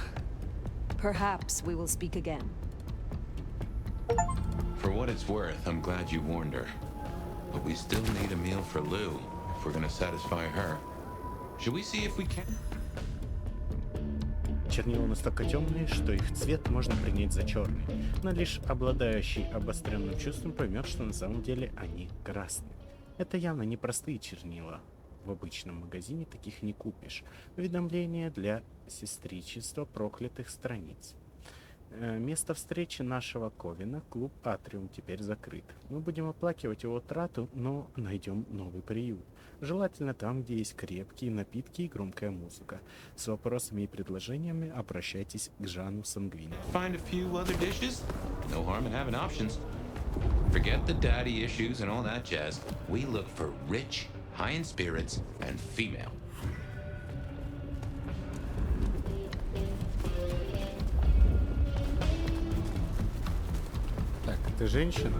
Perhaps we will speak again.
For what it's worth, I'm glad you warned her. But we still need a meal for Lou, if we're gonna satisfy her. Should we see if we can?
Чернила настолько темные, что их цвет можно принять за черный, но лишь обладающий обостренным чувством поймет, что на самом деле они красные. Это явно не простые чернила. В обычном магазине таких не купишь. Уведомление для сестричества проклятых страниц. Место встречи нашего Ковина, клуб Атриум, теперь закрыт. Мы будем оплакивать его трату, но найдем новый приют. Желательно там, где есть крепкие напитки и громкая музыка. С вопросами и предложениями обращайтесь к Жану Сангвини.
Find a few other dishes? No harm in having options. Forget the daddy issues and all that jazz. We look for rich, high in spirits, and female.
Так, ты женщина?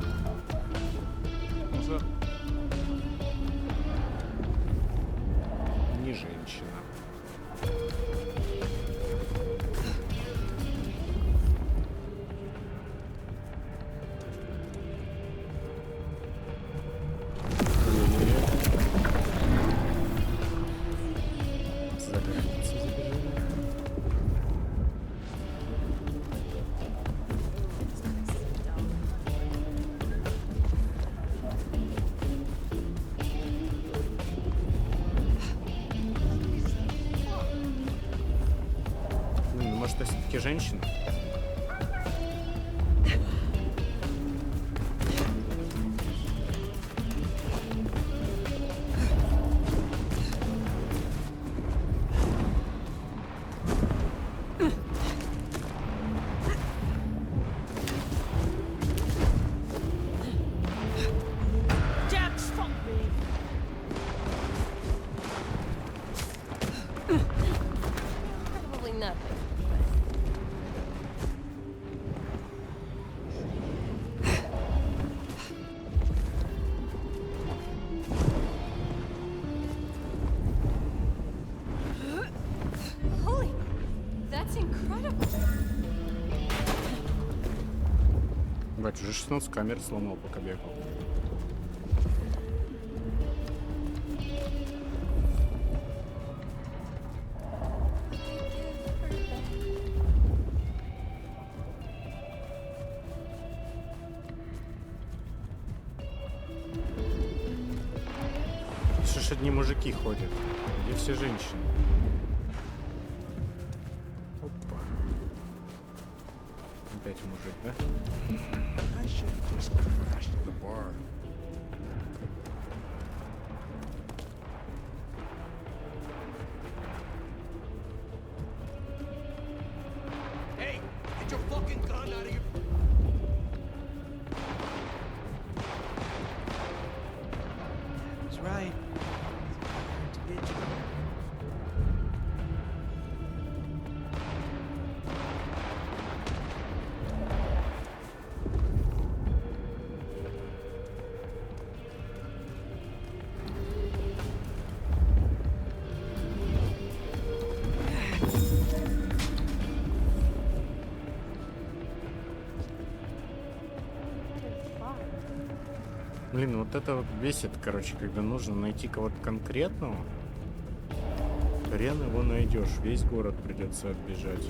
Не женщина. Может, это все-таки женщина?
Probably nothing.
Holy, that's incredible.
Бать, уже 16 камер сломал, пока бегал. Что ж одни мужики ходят? Где все женщины? Опа. Опять мужик, да?
I should just crash to the bar.
Hey, get your fucking gun out of your...
That's right. To get you.
Блин, вот это вот бесит, короче, когда нужно найти кого-то конкретного. Хрен его найдешь, весь город придется оббежать.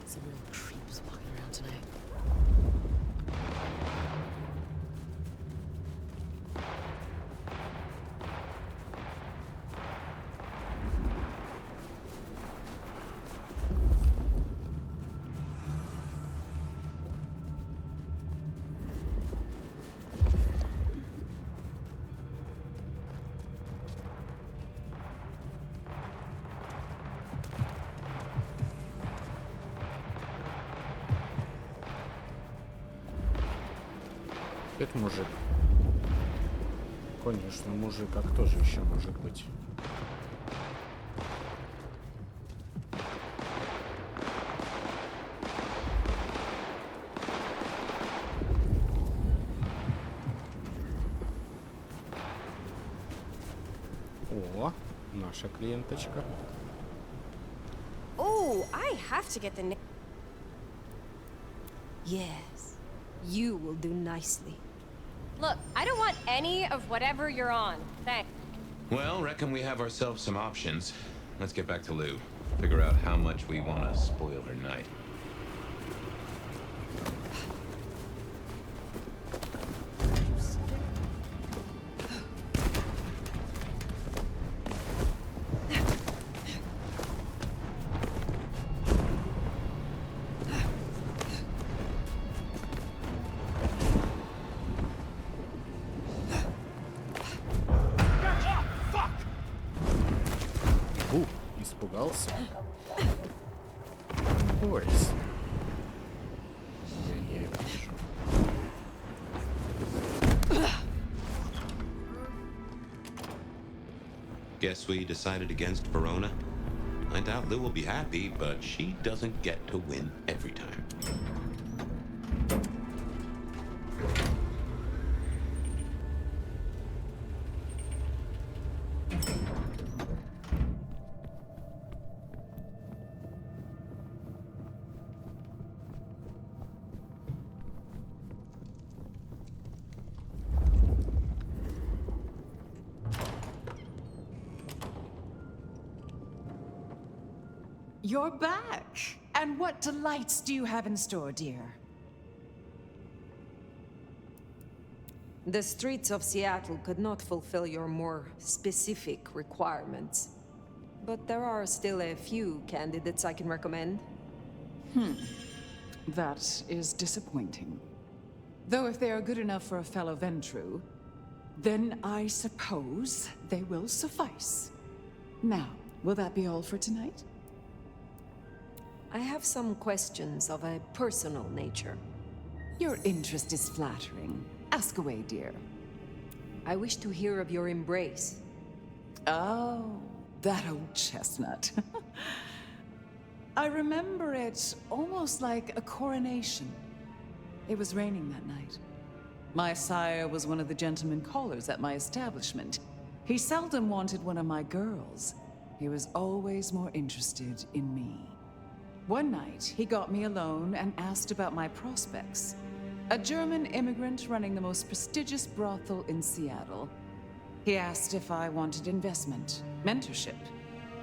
Some real creeps walking around tonight.
Это мужик. Конечно, мужик, а кто же еще может быть? О, наша клиенточка.
Oh, I have to get the name.
Yes, you will do nicely.
Look, I don't want any of whatever you're on. Thanks.
Well, reckon we have ourselves some options. Let's get back to Lou. Figure out how much we want to spoil her night.
Испугался. Бойся. Я не вижу.
Guess we decided against Verona. I doubt Lou will be happy, but she doesn't get to win every time.
You're back! And what delights do you have in store, dear?
The streets of Seattle could not fulfill your more specific requirements. But there are still a few candidates I can recommend.
That is disappointing. Though if they are good enough for a fellow Ventru, then I suppose they will suffice. Now, will that be all for tonight?
I have some questions of a personal nature.
Your interest is flattering. Ask away, dear.
I wish to hear of your embrace.
Oh, that old chestnut. I remember it almost like a coronation. It was raining that night. My sire was one of the gentlemen callers at my establishment. He seldom wanted one of my girls. He was always more interested in me. One night, he got me alone and asked about my prospects. A German immigrant running the most prestigious brothel in Seattle. He asked if I wanted investment, mentorship.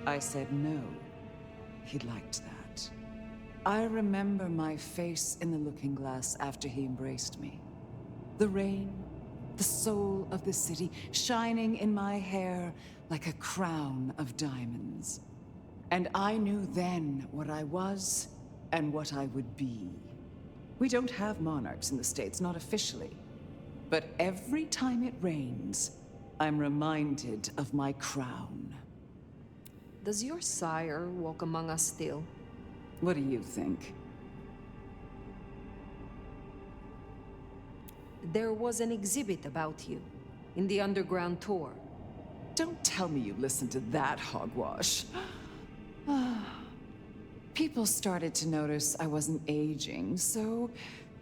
I said no. He liked that. I remember my face in the looking glass after he embraced me. The rain, the soul of the city, shining in my hair like a crown of diamonds. And I knew then what I was and what I would be. We don't have monarchs in the States, not officially. But every time it rains, I'm reminded of my crown.
Does your sire walk among us still?
What do you think?
There was an exhibit about you in the underground tour.
Don't tell me you listened to that hogwash. People started to notice I wasn't aging, so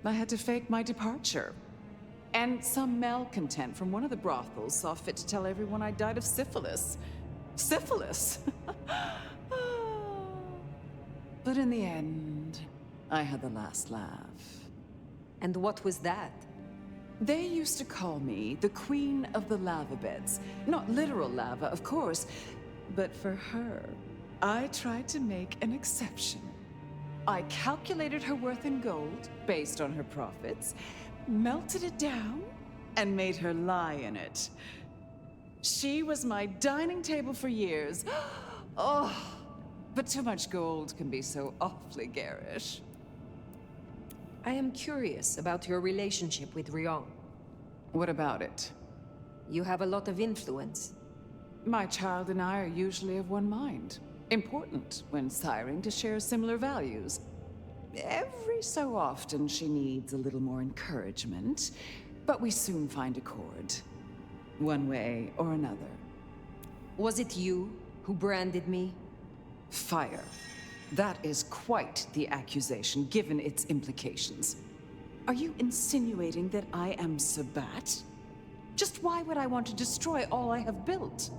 I had to fake my departure. And some malcontent from one of the brothels saw fit to tell everyone I died of syphilis. Syphilis! But in the end, I had the last laugh.
And what was that?
They used to call me the Queen of the Lava Beds. Not literal lava, of course, but for her, I tried to make an exception. I calculated her worth in gold based on her profits, melted it down, and made her lie in it. She was my dining table for years. Oh, but too much gold can be so awfully garish.
I am curious about your relationship with Rion.
What about it?
You have a lot of influence.
My child and I are usually of one mind. Important when siring to share similar values. Every so often she needs a little more encouragement, but we soon find accord. One way or another.
Was it you who branded me?
Fire. That is quite the accusation, given its implications. Are you insinuating that I am Sabat? Just why would I want to destroy all I have built?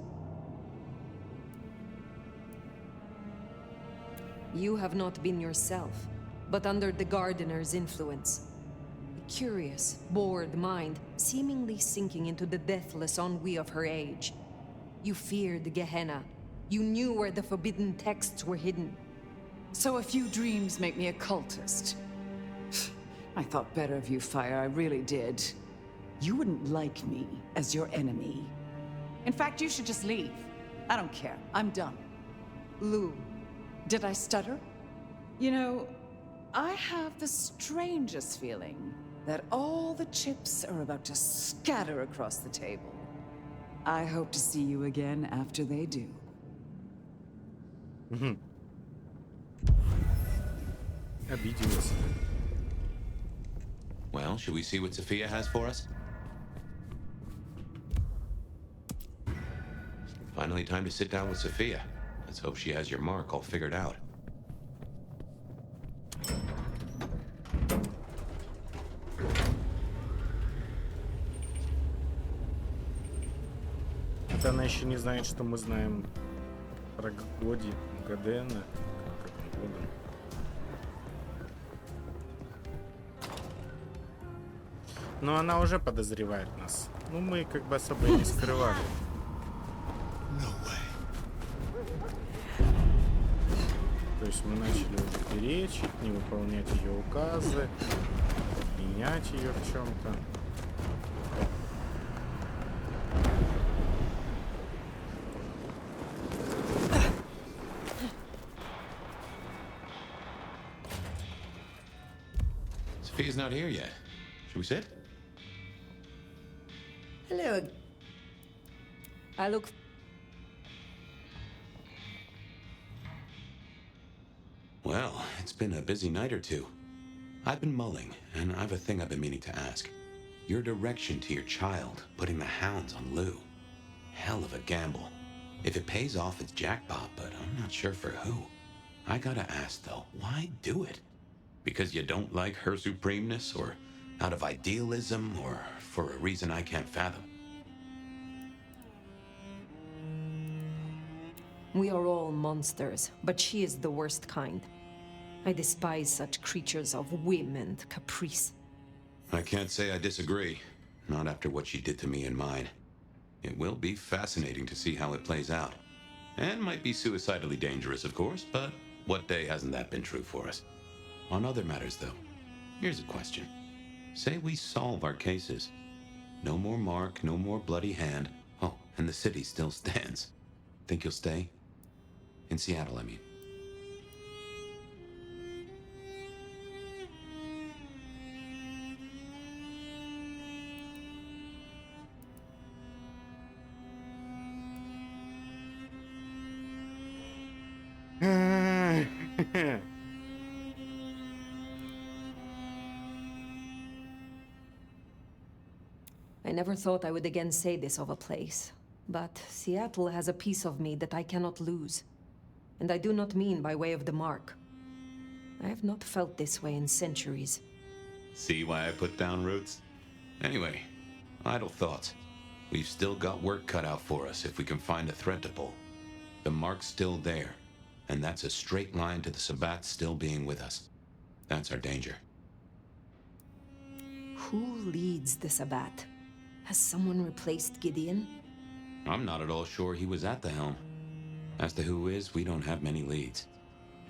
You have not been yourself, but under the gardener's influence. A curious, bored mind, seemingly sinking into the deathless ennui of her age. You feared Gehenna. You knew where the forbidden texts were hidden.
So a few dreams make me a cultist. I thought better of you, Fire, I really did. You wouldn't like me as your enemy. In fact, you should just leave. I don't care. I'm done.
Lou.
Did I stutter? You know, I have the strangest feeling that all the chips are about to scatter across the table. I hope to see you again after they do.
Обиделась.
Well, should we see what Sophia has for us? Finally time to sit down with Sophia. Let's hope she has your mark all figured out.
Это она еще не знает, что мы знаем про Годена. Как он, Годен. Но она уже подозревает нас. Ну, мы как бы особо и не скрывали. То есть мы начали уже перечить, не выполнять ее указы, менять ее в чем-то.
Sophia's not here yet. Should we sit?
Hello.
I look...
Well, it's been a busy night or two. I've been mulling, and I've a thing I've been meaning to ask. Your direction to your child, putting the hounds on Lou. Hell of a gamble. If it pays off, it's jackpot, but I'm not sure for who. I gotta ask, though, why do it? Because you don't like her supremeness, or
Out of idealism or for a reason I can't fathom?
We are all monsters, but she is the worst kind. I despise such creatures of whim and caprice.
I can't say I disagree. Not after what she did to me and mine. It will be fascinating to see how it plays out. And might be suicidally dangerous, of course, but what day hasn't that been true for us? On other matters, though, here's a question. Say we solve our cases. No more Mark, no more bloody hand. Oh, and the city still stands. Think you'll stay? In Seattle, I mean.
I never thought I would again say this of a place, but Seattle has a piece of me that I cannot lose. And I do not mean by way of the mark. I have not felt this way in centuries.
See why I put down roots? Anyway, idle thoughts. We've still got work cut out for us if we can find a thread to pull. The mark's still there, and that's a straight line to the Sabbat still being with us. That's our danger.
Who leads the Sabbat? Has someone replaced Gideon?
I'm not at all sure he was at the helm. As to who is, we don't have many leads.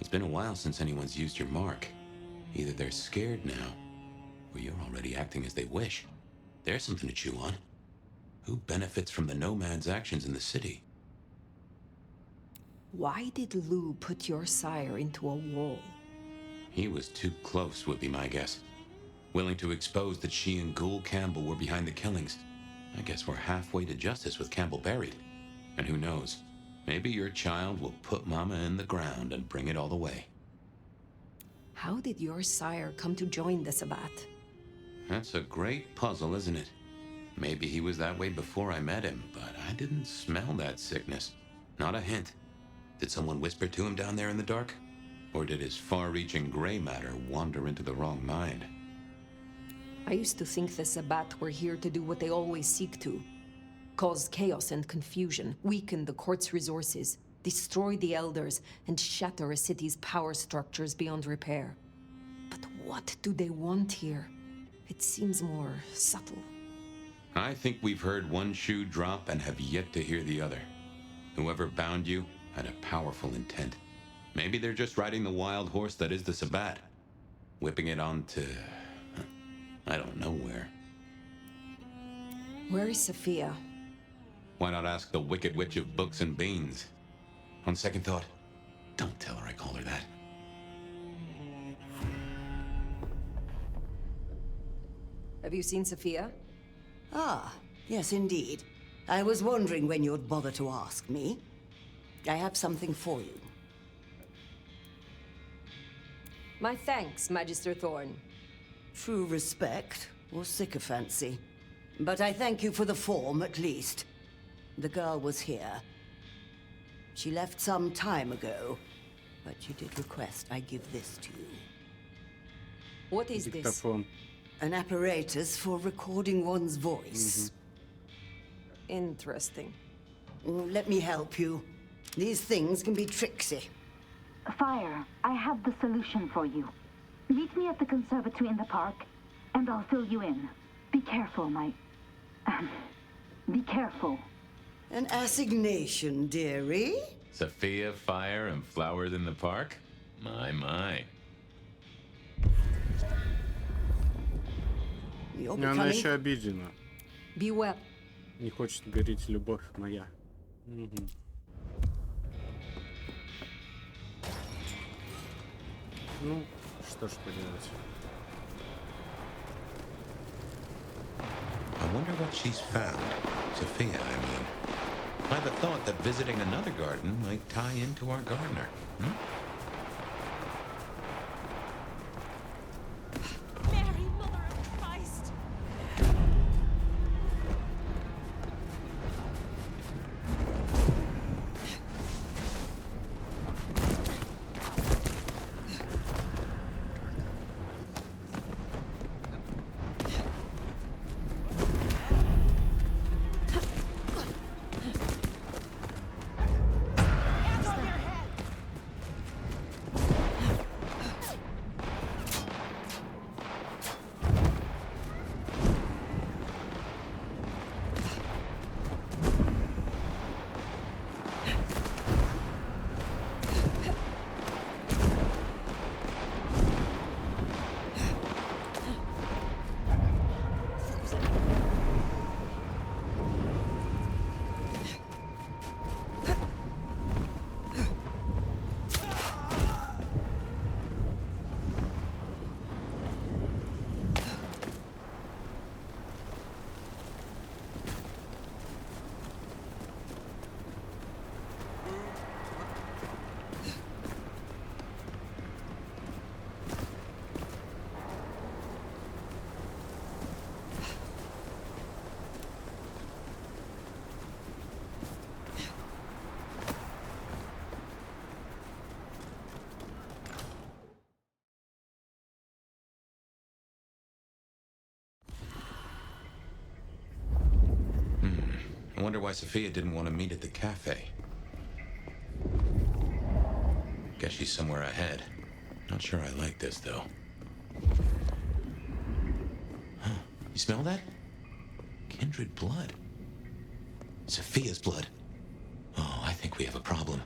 It's been a while since anyone's used your mark. Either they're scared now, or you're already acting as they wish. There's something to chew on. Who benefits from the nomad's actions in the city?
Why did Lou put your sire into a wall?
He was too close, would be my guess. Willing to expose that she and Ghoul Campbell were behind the killings. I guess we're halfway to justice with Campbell buried. And who knows, maybe your child will put Mama in the ground and bring it all the way.
How did your sire come to join the Sabbat?
That's a great puzzle, isn't it? Maybe he was that way before I met him, but I didn't smell that sickness. Not a hint. Did someone whisper to him down there in the dark? Or did his far-reaching gray matter wander into the wrong mind?
I used to think the Sabbat were here to do what they always seek to. Cause chaos and confusion, weaken the court's resources, destroy the elders, and shatter a city's power structures beyond repair. But what do they want here? It seems more subtle.
I think we've heard one shoe drop and have yet to hear the other. Whoever bound you had a powerful intent. Maybe they're just riding the wild horse that is the Sabbat. Whipping it onto... I don't know where.
Where is Sophia?
Why not ask the Wicked Witch of Books and Beans? On second thought, don't tell her I call her that.
Have you seen Sophia?
Ah, yes indeed. I was wondering when you'd bother to ask me. I have something for you.
My thanks, Magister Thorn.
True respect or sycophancy. But I thank you for the form, at least. The girl was here. She left some time ago, but you did request I give this to you.
What is this?
An apparatus for recording one's voice.
Interesting.
Let me help you. These things can be tricksy.
Fire, I have the solution for you. Meet me at the conservatory in the park, and I'll fill you in. Be careful, be careful.
An assignation, dearie?
Sophia, fire, and flowers in the park? My.
Она еще обижена.
Be well.
Не хочет говорить «любовь моя». Ну, что ж поделать.
I wonder what she's found. Sophia, I mean. I've a thought that visiting another garden might tie into our gardener.
Mary, Mother of Christ!
wonder why Sophia didn't want to meet at the cafe. Guess she's somewhere ahead. Not sure I like this, though. Huh. You smell that? Kindred blood. Sophia's blood. Oh, I think we have a problem.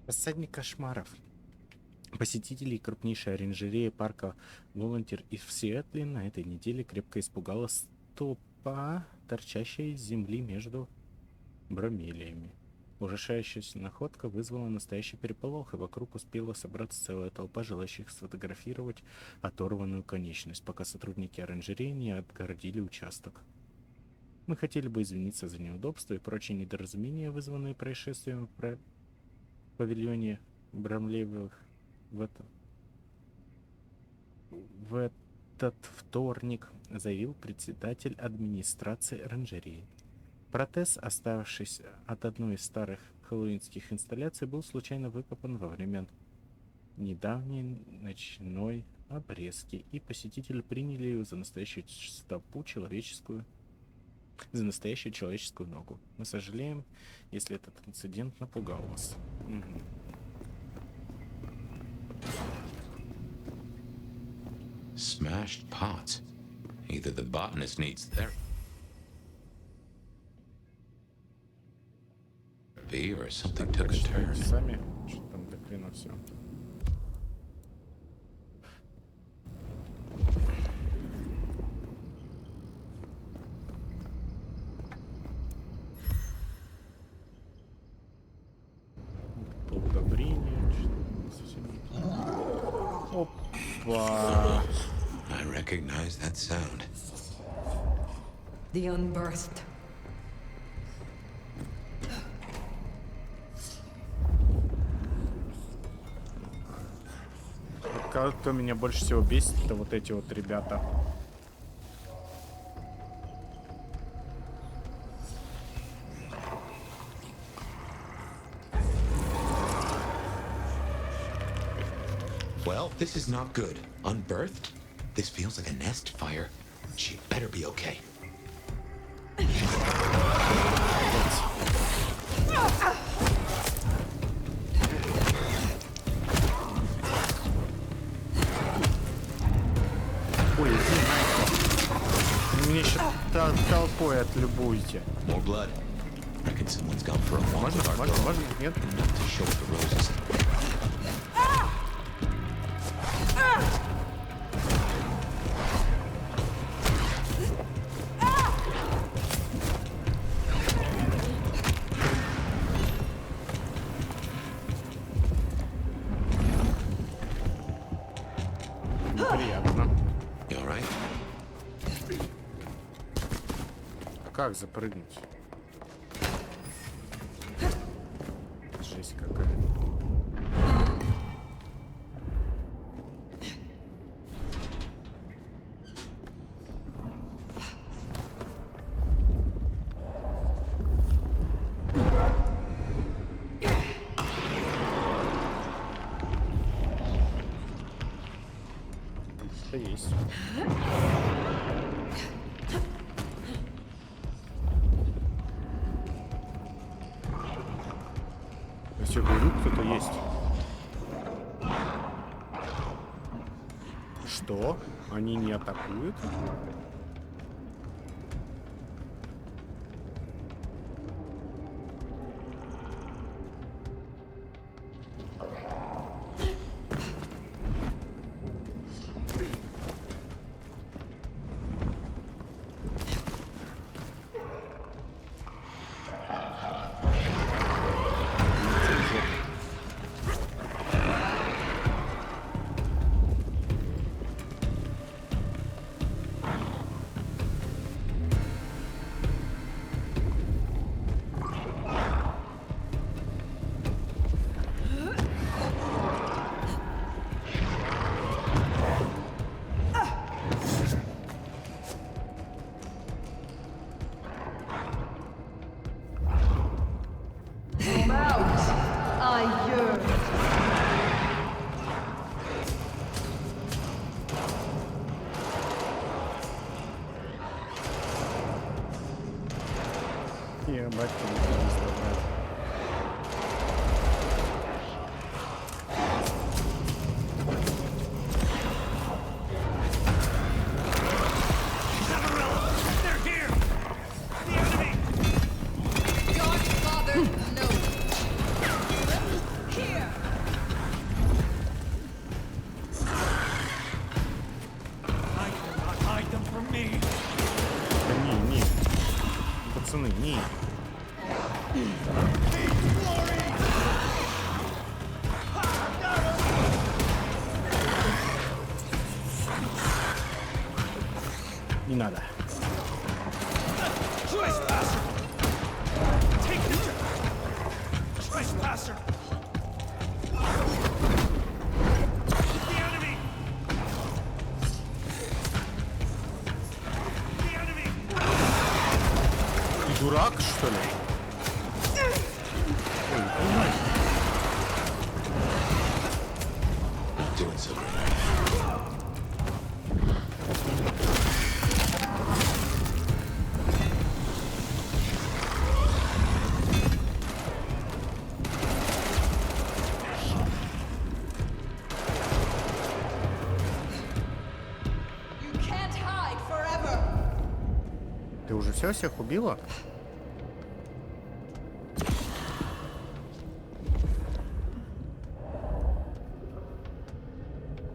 Рассадник кошмаров. Посетителей крупнейшей оранжереи парка Волонтир в Сиэтле на этой неделе крепко испугала стопа, торчащая из земли между бромелиями. Ужасающаяся находка вызвала настоящий переполох, и вокруг успела собраться целая толпа желающих сфотографировать оторванную конечность, пока сотрудники оранжереи не отгородили участок. Мы хотели бы извиниться за неудобства и прочие недоразумения, вызванные происшествием в павильоне Брамлеевых в этот вторник, заявил председатель администрации оранжереи. Протез, оставшийся от одной из старых хэллоуинских инсталляций, был случайно выкопан во время недавней ночной обрезки, и посетители приняли ее за настоящую стопу человеческую, за настоящую человеческую ногу. Мы сожалеем, если этот инцидент напугал вас.
Smashed pots. Either the botanist needs therapy or something took a turn.
Сами, что там до хрена все. Удобрение, что опа.
I recognize that sound.
The Unbirthed.
Кто меня больше всего бесит, это вот эти вот ребята.
Well, this is not good. Unbirthed? This feels like a nest fire. She better be okay.
Ой, иди нахер. Меня еще толпой отлюбуйте.
More blood. Reckon someone's gone for a walk with our dog.
Можно? Нет?
To show the roses.
Неприятно.
You all right?
Как запрыгнуть? Жесть какая. Что есть? Я все говорю, кто-то есть. Что? Они не атакуют? батька не забрать. Пацаны, не. Не надо. Дурак, что ли? Ой, понимаешь.
Doing so great.
Ты уже всех убила?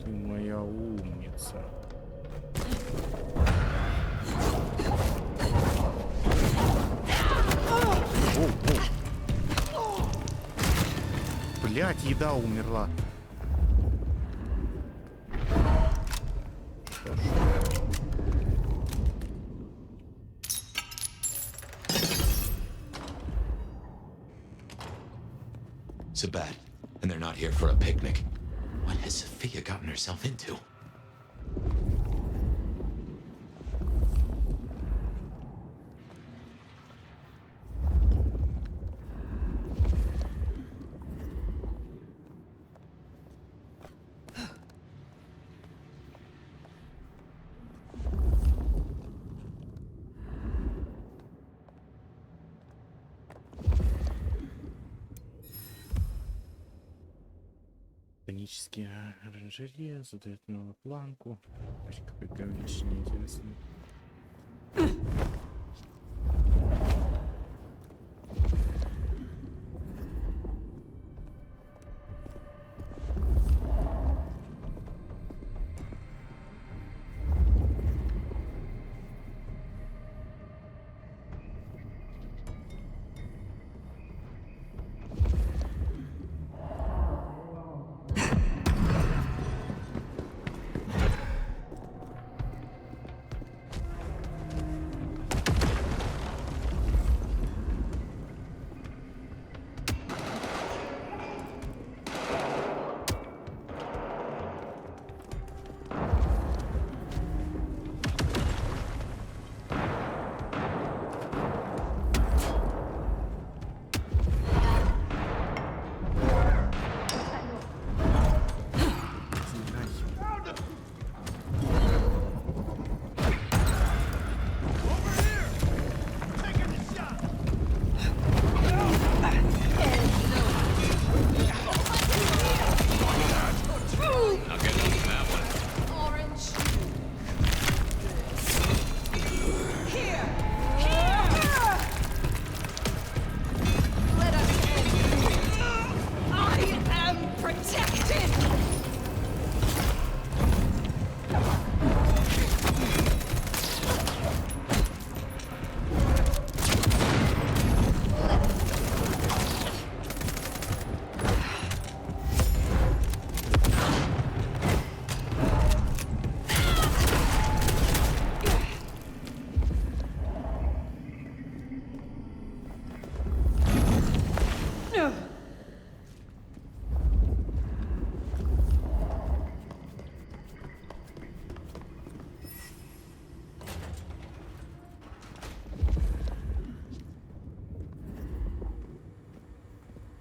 Ты моя умница. Блять, еда умерла.
So bad, and they're not here for a picnic. What has Sophia gotten herself into?
Ботанические оранжерии задают новую планку. Какой говнище неинтересный.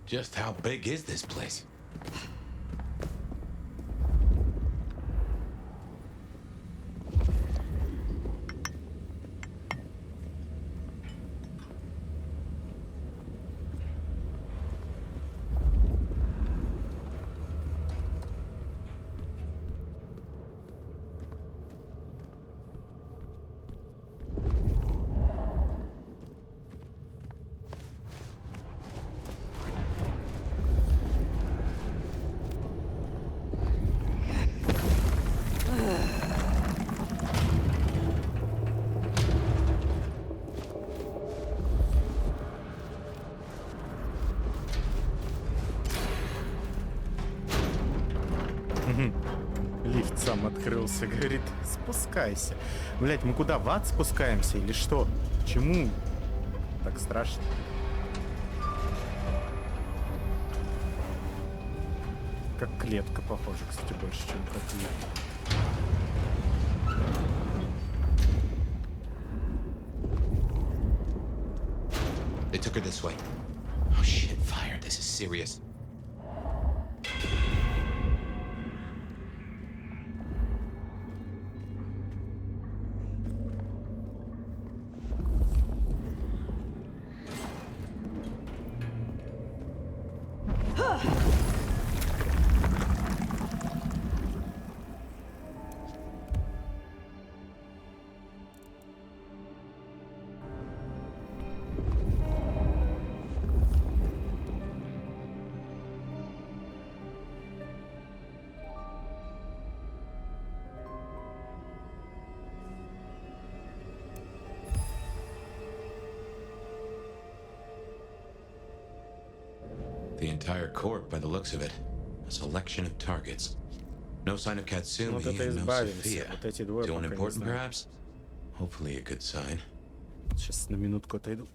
Just how big is this place?
соскучился, говорит, спускайся. Блять, мы куда, в ад спускаемся или что? Почему так страшно? Как клетка, похоже, кстати, больше, чем как клетка.
They took her this way. Oh shit, fire. This is serious. The entire court, by the looks of it. A selection of targets. No sign of Katsumi
Вот это
and no
избавимся.
Sophia.
Вот эти двое
Too
пока не
unimportant,
знаю.
perhaps? Hopefully a good sign.
Сейчас на минутку отойду.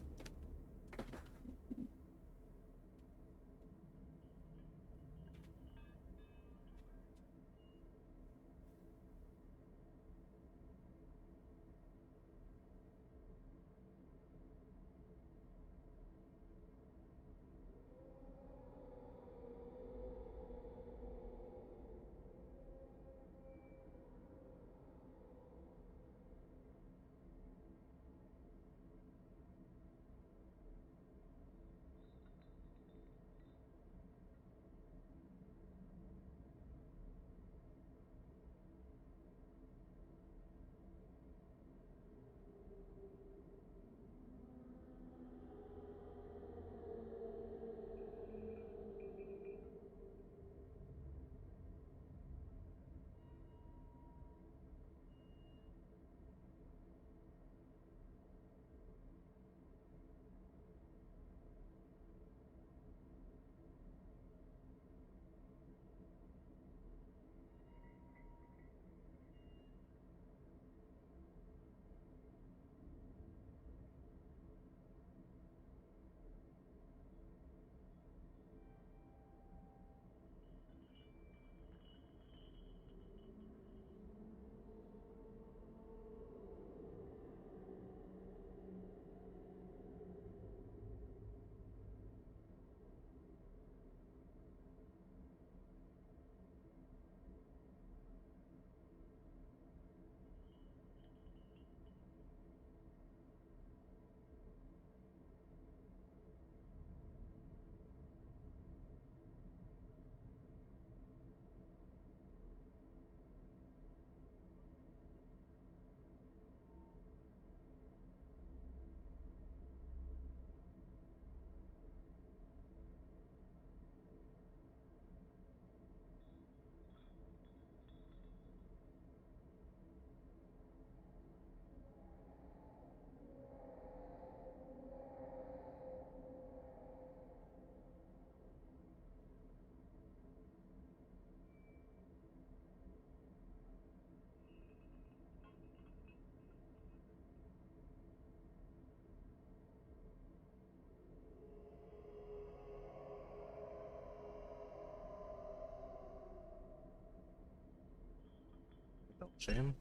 Продолжаем.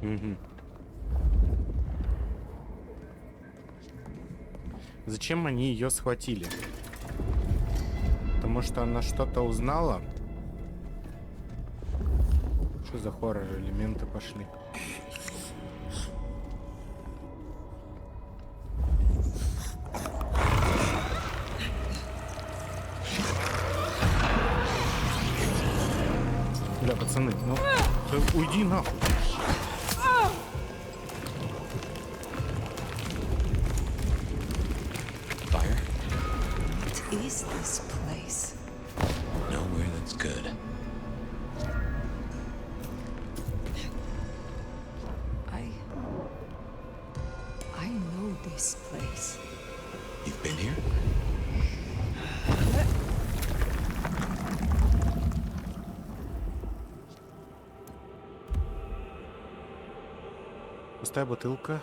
Угу. Зачем они ее схватили? Потому что она что-то узнала? Что за хоррор-элементы пошли? Бля, пацаны, ну ты уйди нахуй.
Fire?
What is this place?
Nowhere that's good.
this place.
You've been here?
Пустая бутылка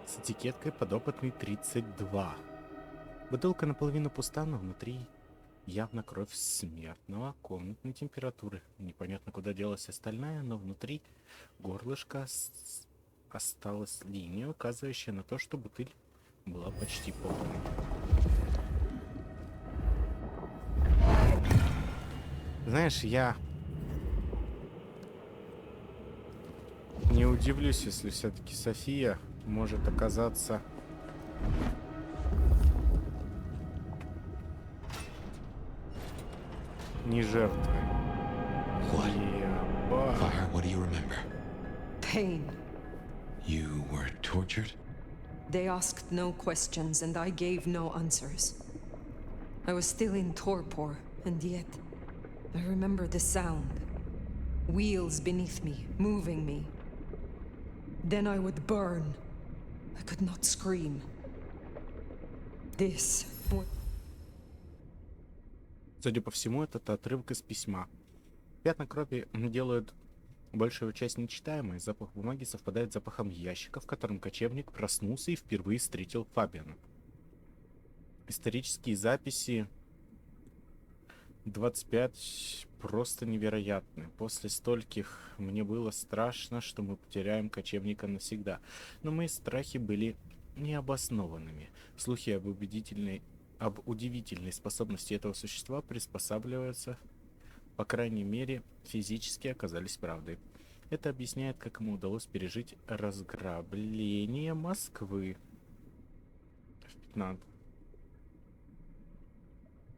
с этикеткой «Подопытный 32». Бутылка наполовину пуста, но внутри явно кровь смертного комнатной температуры. Непонятно, куда делась остальная, но внутри горлышка осталась линия, указывающая на то, что бутыль была почти полной. Знаешь, я не удивлюсь, если все-таки София может оказаться не жертвой.
Fire, what do you remember?
Pain.
You were tortured?
They asked no questions, and I gave no answers. I was still in torpor, and yet I remember the sound. Wheels beneath me, moving me. Then I would burn. I could not scream. This.
Судя по всему, это отрывок из письма. Пятна крови делают большую часть нечитаемой. Запах бумаги совпадает с запахом ящика, в котором кочевник проснулся и впервые встретил Фабиана. Исторические записи 25 просто невероятны. После стольких мне было страшно, что мы потеряем кочевника навсегда. Но мои страхи были необоснованными. Слухи об удивительной способности этого существа приспосабливаться, по крайней мере, физически оказались правдой. Это объясняет, как ему удалось пережить разграбление Москвы в 15.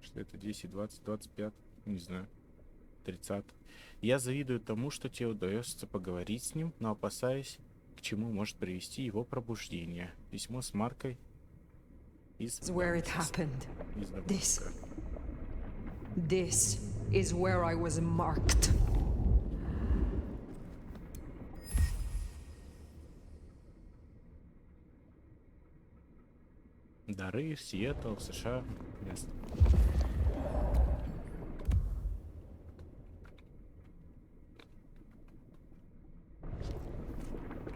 Что это 10, 20, 25, не знаю, 30. Я завидую тому, что тебе удается поговорить с ним, но опасаюсь, к чему может привести его пробуждение. Письмо с маркой из
Where it happened. This is where I was marked.
Дары, Сиэтл, США. Место.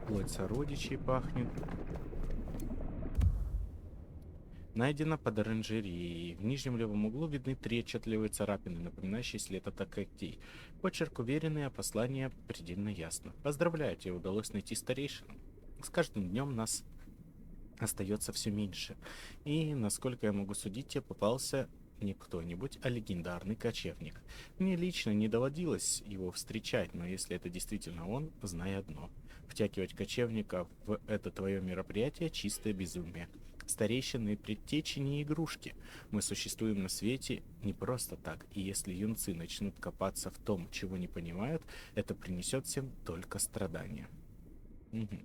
Плоть сородичей пахнет. Найдено под оранжереей. В нижнем левом углу видны 3 отчетливые царапины, напоминающие след от когтей. Почерк уверенный, а послание предельно ясно. Поздравляю, тебе удалось найти старейшину. С каждым днем нас остается все меньше. И, насколько я могу судить, тебе попался не кто-нибудь, а легендарный кочевник. Мне лично не доводилось его встречать, но если это действительно он, знай одно. Втягивать кочевника в это твое мероприятие — чистое безумие. Старейшины и предтечи не игрушки. Мы существуем на свете не просто так, и если юнцы начнут копаться в том, чего не понимают, это принесет всем только страдания. Угу.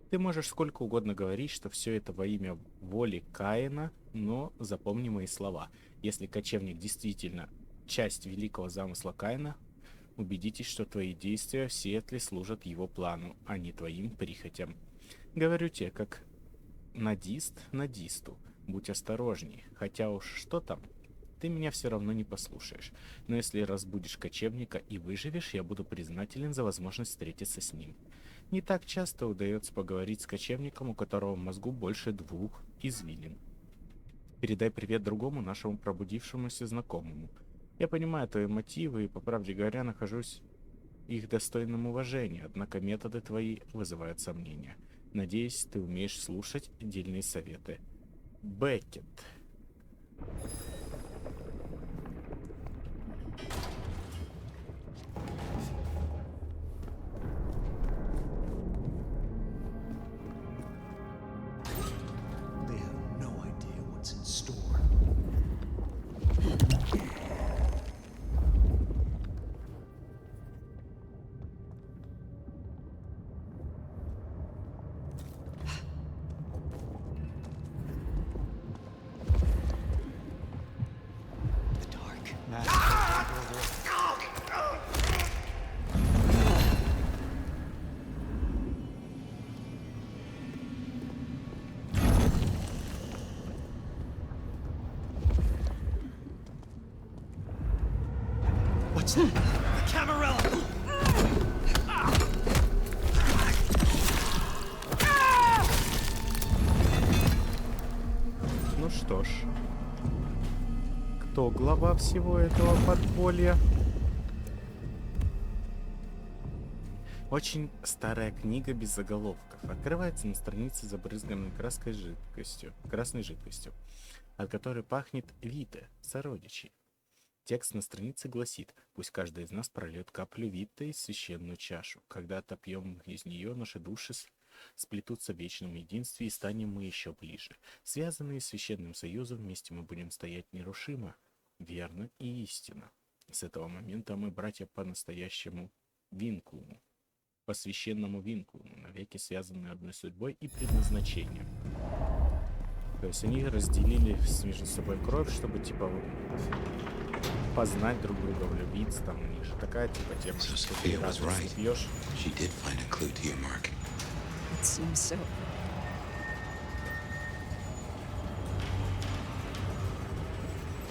Ты можешь сколько угодно говорить, что все это во имя воли Каина, но запомни мои слова. Если кочевник действительно часть великого замысла Каина, убедитесь, что твои действия в Сиэтле служат его плану, а не твоим прихотям. Говорю тебе, как надисту, будь осторожней, хотя уж что там, ты меня все равно не послушаешь. Но если разбудишь кочевника и выживешь, я буду признателен за возможность встретиться с ним. Не так часто удается поговорить с кочевником, у которого в мозгу больше 2 извилин. Передай привет другому нашему пробудившемуся знакомому. Я понимаю твои мотивы и, по правде говоря, нахожусь их достойным уважения, однако методы твои вызывают сомнения. Надеюсь, ты умеешь слушать дельные советы. Беккет.
Camarilla!
Ну что ж, кто глава всего этого подполья? Очень старая книга без заголовков. Открывается на странице, забрызганной красной жидкостью, от которой пахнет Вита, сородичи. Текст на странице гласит: «Пусть каждый из нас прольет каплю Виты в священную чашу. Когда отопьем из нее, наши души сплетутся в вечном единстве, и станем мы еще ближе. Связанные священным союзом, вместе мы будем стоять нерушимо, верно и истинно. С этого момента мы братья по настоящему винкулуму, по священному винкулуму, навеки связаны одной судьбой и предназначением». То есть они разделили между собой кровь, чтобы типа познать друг друга, влюбиться, там у них же такая типа тема, что ты раз пьешь.
It seems so.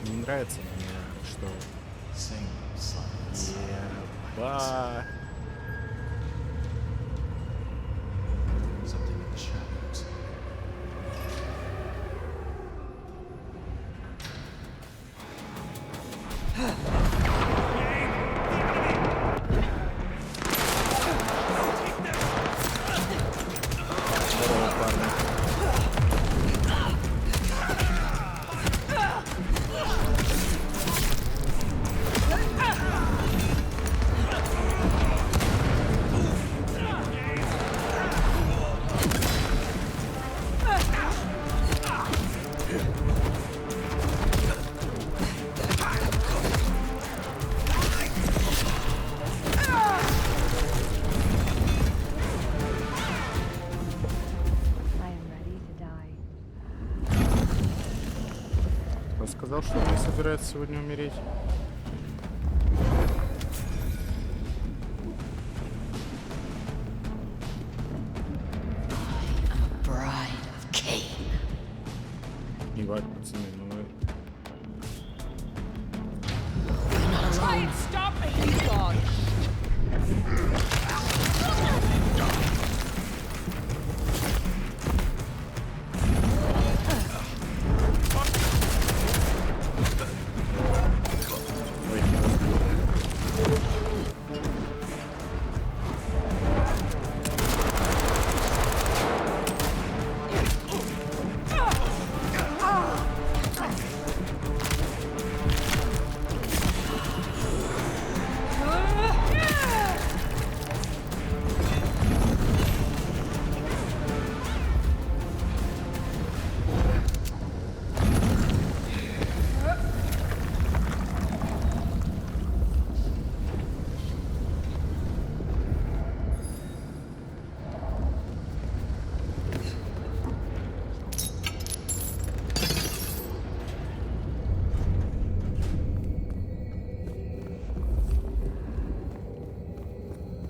Не нравится мне, что... Еба... Сказал, что он не собирается сегодня умереть. Ебать, пацаны, ну вы...
Try and stop me, God!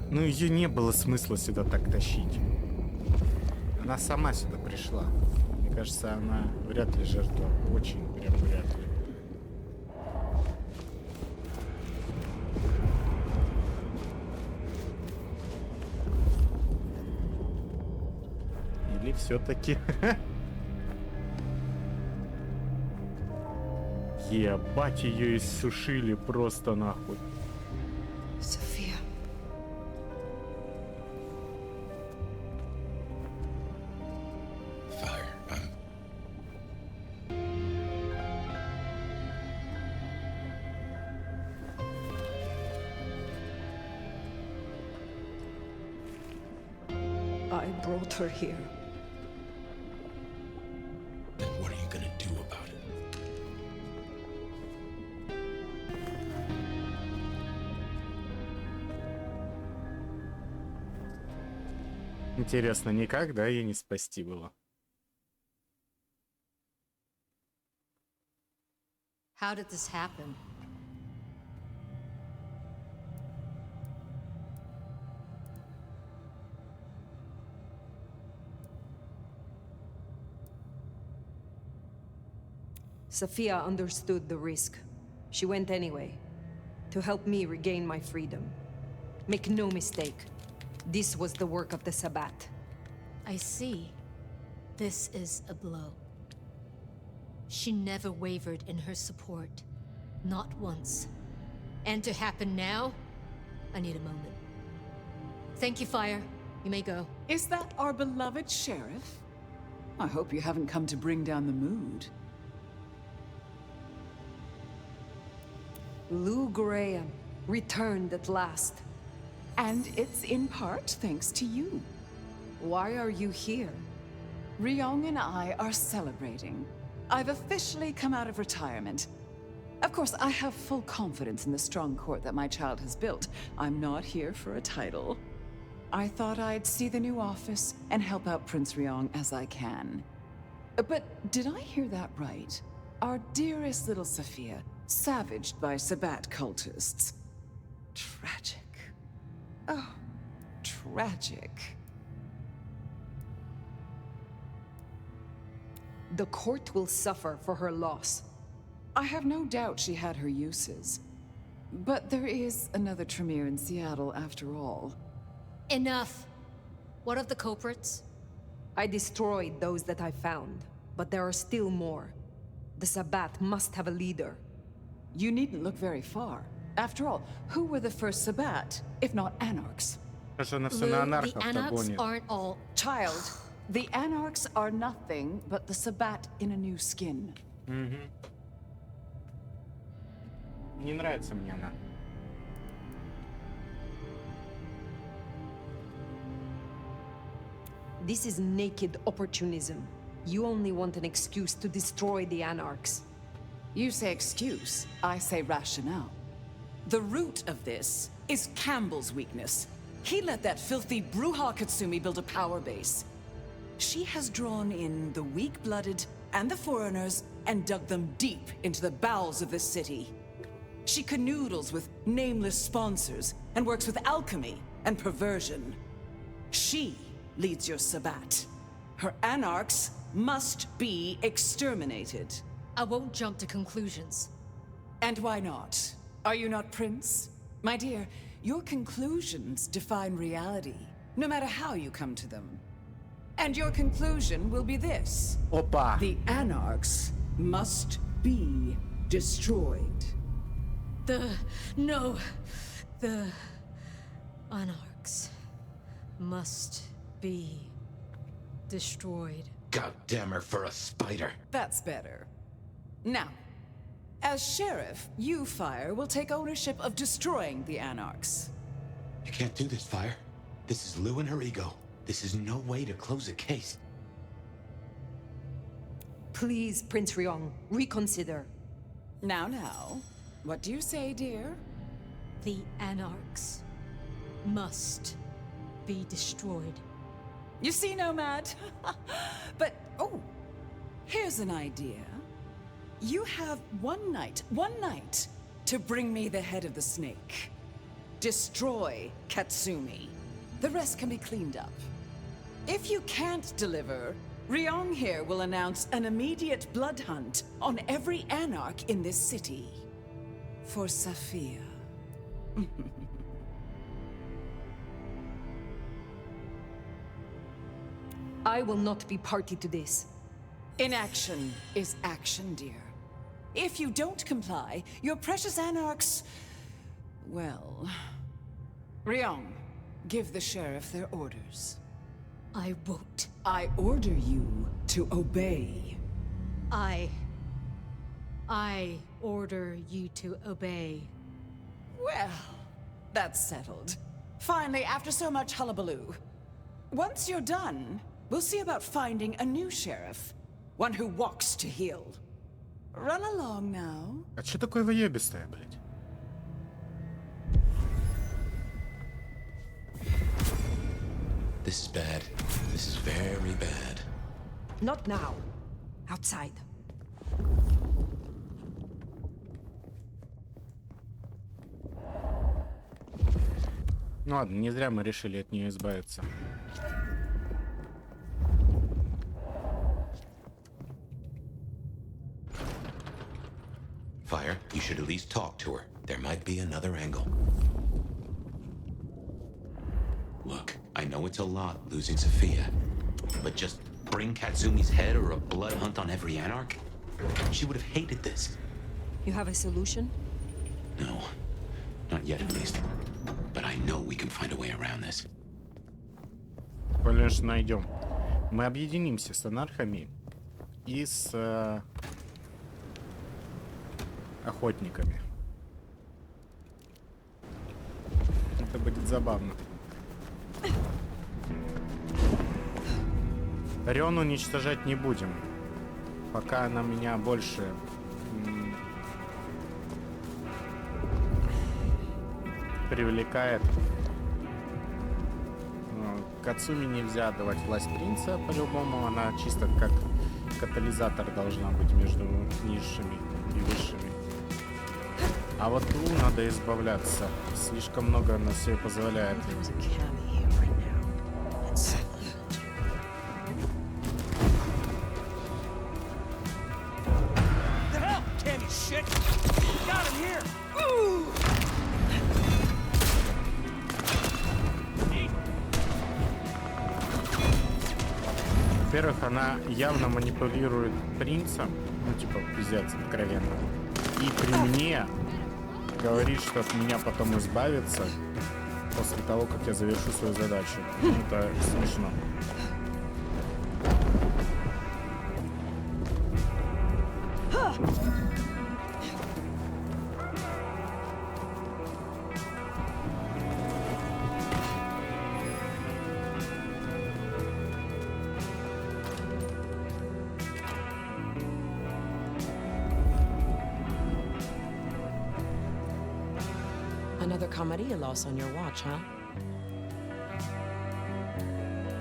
Ну, ее не было смысла сюда так тащить. Она сама сюда пришла. Мне кажется, она вряд ли жертва. Очень прям вряд ли. Или все-таки... Ебать, ее иссушили просто нахуй.
София.
I brought her here.
Then what are you gonna do about it?
Интересно, никак, да, ей не спасти было?
How did this happen?
Sophia understood the risk. She went anyway, to help me regain my freedom. Make no mistake, this was the work of the Sabbat.
I see. This is a blow. She never wavered in her support. Not once. And to happen now? I need a moment. Thank you, Fire. You may go.
Is that our beloved sheriff? I hope you haven't come to bring down the mood.
Lou Graham returned at last.
And it's in part thanks to you.
Why are you here?
Ryong and I are celebrating. I've officially come out of retirement. Of course, I have full confidence in the strong court that my child has built. I'm not here for a title. I thought I'd see the new office and help out Prince Ryong as I can. But did I hear that right? Our dearest little Sophia, savaged by Sabbat cultists. Tragic. Oh, tragic.
The court will suffer for her loss.
I have no doubt she had her uses. But there is another Tremere in Seattle after all.
Enough! What of the culprits?
I destroyed those that I found, but there are still more. The Sabbat must have a leader.
You needn't look very far. After all, who were the first Sabbat, if not Anarchs?
Lou, the Anarchs aren't all...
Child, the Anarchs are nothing but the Sabbat in a new skin.
Не нравится мне она.
This is naked opportunism. You only want an excuse to destroy the Anarchs.
You say excuse, I say rationale. The root of this is Campbell's weakness. He let that filthy Bruja Katsumi build a power base. She has drawn in the weak-blooded and the foreigners and dug them deep into the bowels of this city. She canoodles with nameless sponsors and works with alchemy and perversion. She leads your Sabbat. Her Anarchs must be exterminated.
I won't jump to conclusions.
And why not? Are you not Prince? My dear, your conclusions define reality, no matter how you come to them. And your conclusion will be this.
Opa!
The Anarchs must be destroyed.
The Anarchs must be destroyed.
God damn her for a spider.
That's better. Now, as sheriff, you, Fire, will take ownership of destroying the Anarchs.
You can't do this, Fire. This is Lou and her ego. This is no way to close a case.
Please, Prince Ryong, reconsider.
Now, what do you say, dear?
The Anarchs must be destroyed.
You see, Nomad? But, oh, here's an idea. You have one night, to bring me the head of the snake. Destroy Katsumi. The rest can be cleaned up. If you can't deliver, Ryong here will announce an immediate blood hunt on every Anarch in this city. For Sophia.
I will not be party to this.
Inaction is action, dear. If you don't comply, your precious Anarchs... well... Ryong, give the sheriff their orders.
I won't.
I order you to obey.
I order you to obey.
Well, that's settled. Finally, after so much hullabaloo. Once you're done, we'll see about finding a new sheriff. One who walks to heal. Run along now.
А что такое выебистое, блядь?
This is bad. This is very bad.
Not now. Outside.
Ну ладно, не зря мы решили от нее избавиться.
Fire, you should at least talk to her. there might be another angle. Look, I know it's a lot losing Sophia, but just bring Katsumi's head or a blood hunt on every Anarch? She would have hated this.
You have a solution?
No, not yet at least. But I know we can find a way around this.
Конечно, найдем. Мы объединимся с анархами и с охотниками. Это будет забавно. Рён уничтожать не будем, пока она меня больше привлекает. Кацуми нельзя отдавать власть принца, по-любому. Она чисто как катализатор должна быть между низшими и высшими. А вот Лу надо избавляться. Слишком много она себе позволяет. Во-первых, она явно манипулирует принцем, ну типа пиздец откровенно. И при мне говорит, что от меня потом избавиться после того, как я завершу свою задачу. Это смешно.
Another Camarilla loss on your watch, huh?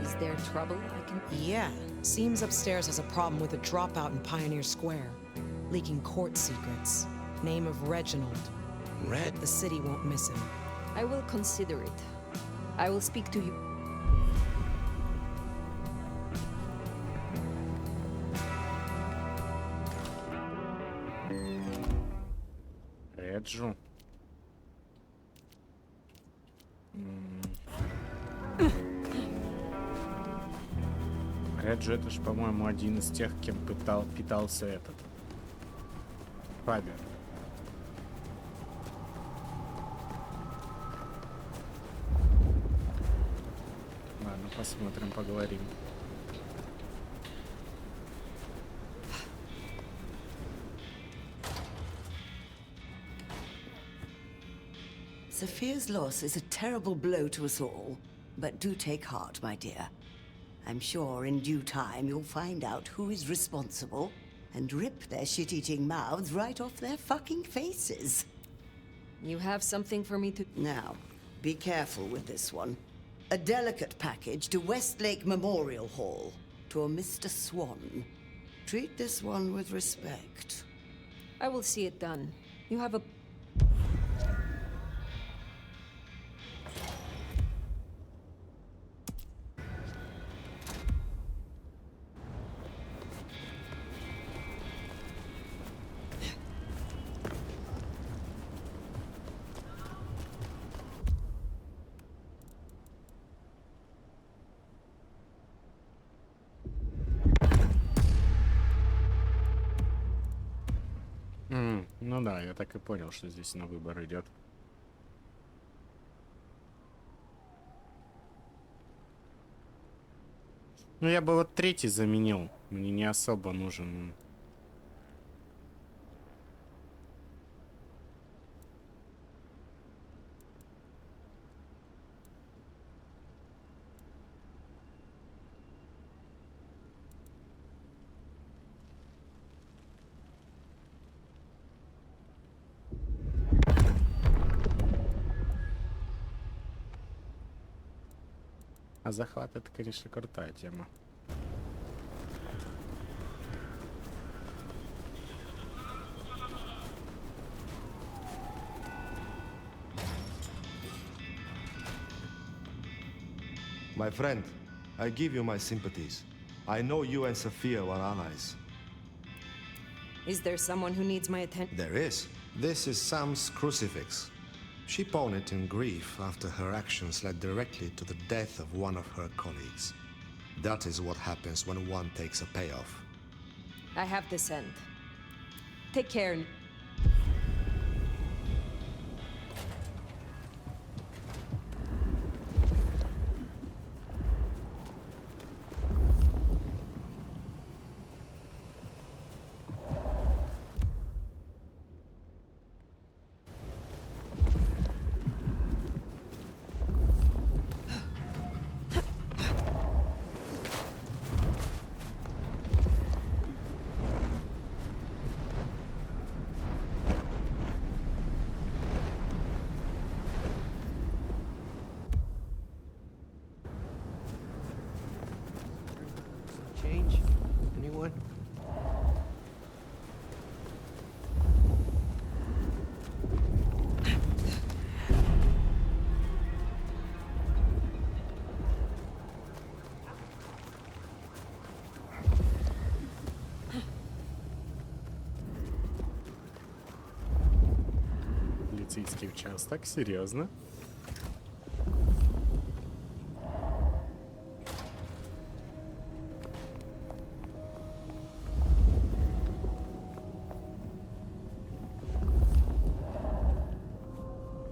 Is there trouble I can...
Yeah. Seems upstairs has a problem with a dropout in Pioneer Square. Leaking court secrets. Name of Reginald.
Red?
The city won't miss him.
I will consider it. I will speak to you.
Реджу. Реджу это ж, по-моему, один из тех, кем питался этот Фабер. Ладно, посмотрим, поговорим.
Sophia's loss is a terrible blow to us all, but do take heart, my dear. I'm sure in due time you'll find out who is responsible and rip their shit-eating mouths right off their fucking faces.
You have something for me to...
Now, be careful with this one. A delicate package to Westlake Memorial Hall, to a Mr. Swan. Treat this one with respect.
I will see it done. You have a...
Ну да, я так и понял, что здесь на выбор идет. Ну я бы вот третий заменил. Мне не особо нужен. А захват это, конечно, крутая тема.
My friend, I give you my sympathies. I know you and Sophia were allies.
Is there someone who needs my attention?
There is. This is Sam's crucifix. She pawned it in grief after her actions led directly to the death of one of her colleagues. That is what happens when one takes a payoff.
I have this end. Take care.
Change? Anyone?
Полицейский участок, серьезно?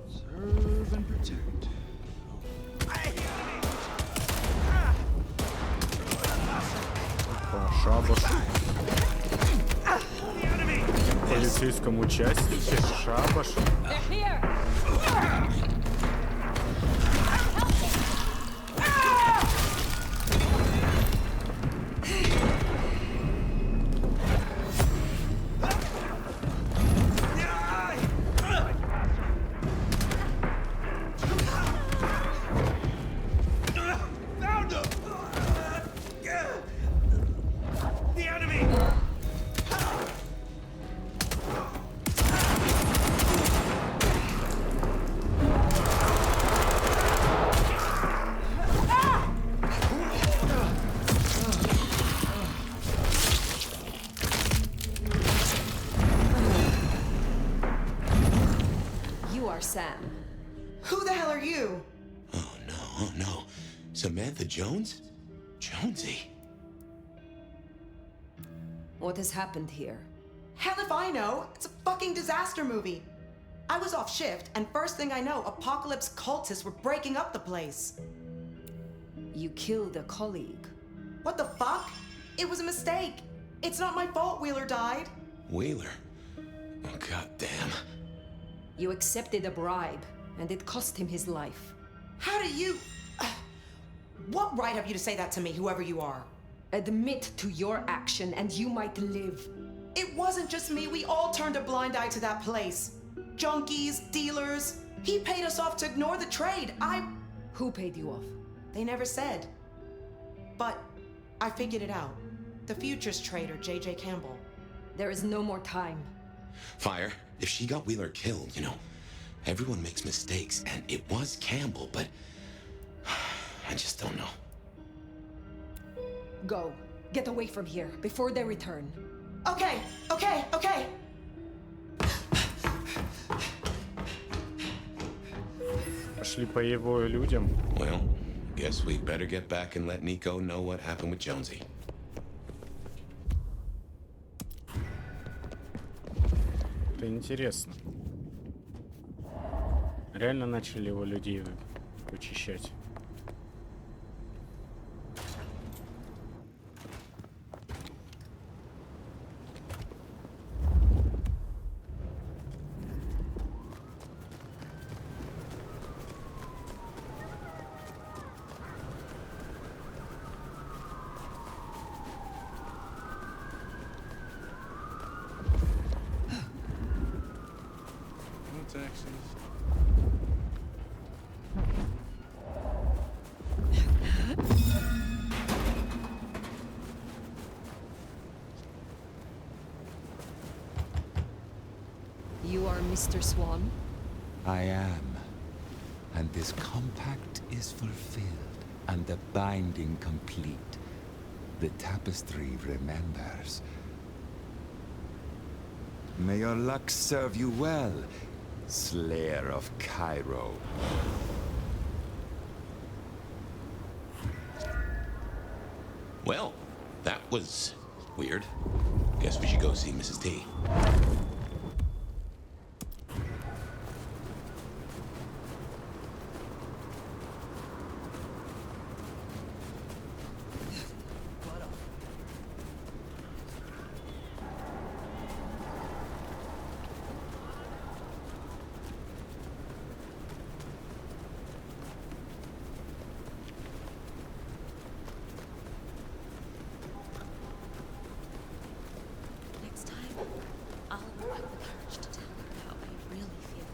Serve and protect.
Опа, шабаш. В полицейском участке шабаш.
Sam.
Who the hell are you?
Oh no. Samantha Jones? Jonesy.
What has happened here?
Hell if I know. It's a fucking disaster movie. I was off shift, and first thing I know, Apocalypse cultists were breaking up the place.
You killed a colleague.
What the fuck? It was a mistake. It's not my fault Wheeler died.
Wheeler? Oh, goddamn.
You accepted a bribe, and it cost him his life.
How do you... What right have you to say that to me, whoever you are?
Admit to your action, and you might live.
It wasn't just me. We all turned a blind eye to that place. Junkies, dealers. He paid us off to ignore the trade.
Who paid you off?
They never said. But I figured it out. The futures trader, J.J. Campbell.
There is no more time.
Fire, if she got Wheeler killed, you know, everyone makes mistakes, and it was Campbell, but I just don't know.
Go. Get away from here before they return.
Okay.
Пошли по его людям.
Well, guess we better get back and let Nico know what happened with Jonesy.
Это интересно. Реально начали его людей вычищать.
You are Mr. Swan?
I am. And this compact is fulfilled, and the binding complete. The tapestry remembers. May your luck serve you well, Slayer of Cairo.
Well, that was weird. Guess we should go see Mrs. T.
Next time, Oliver had the courage to tell her how I really feel.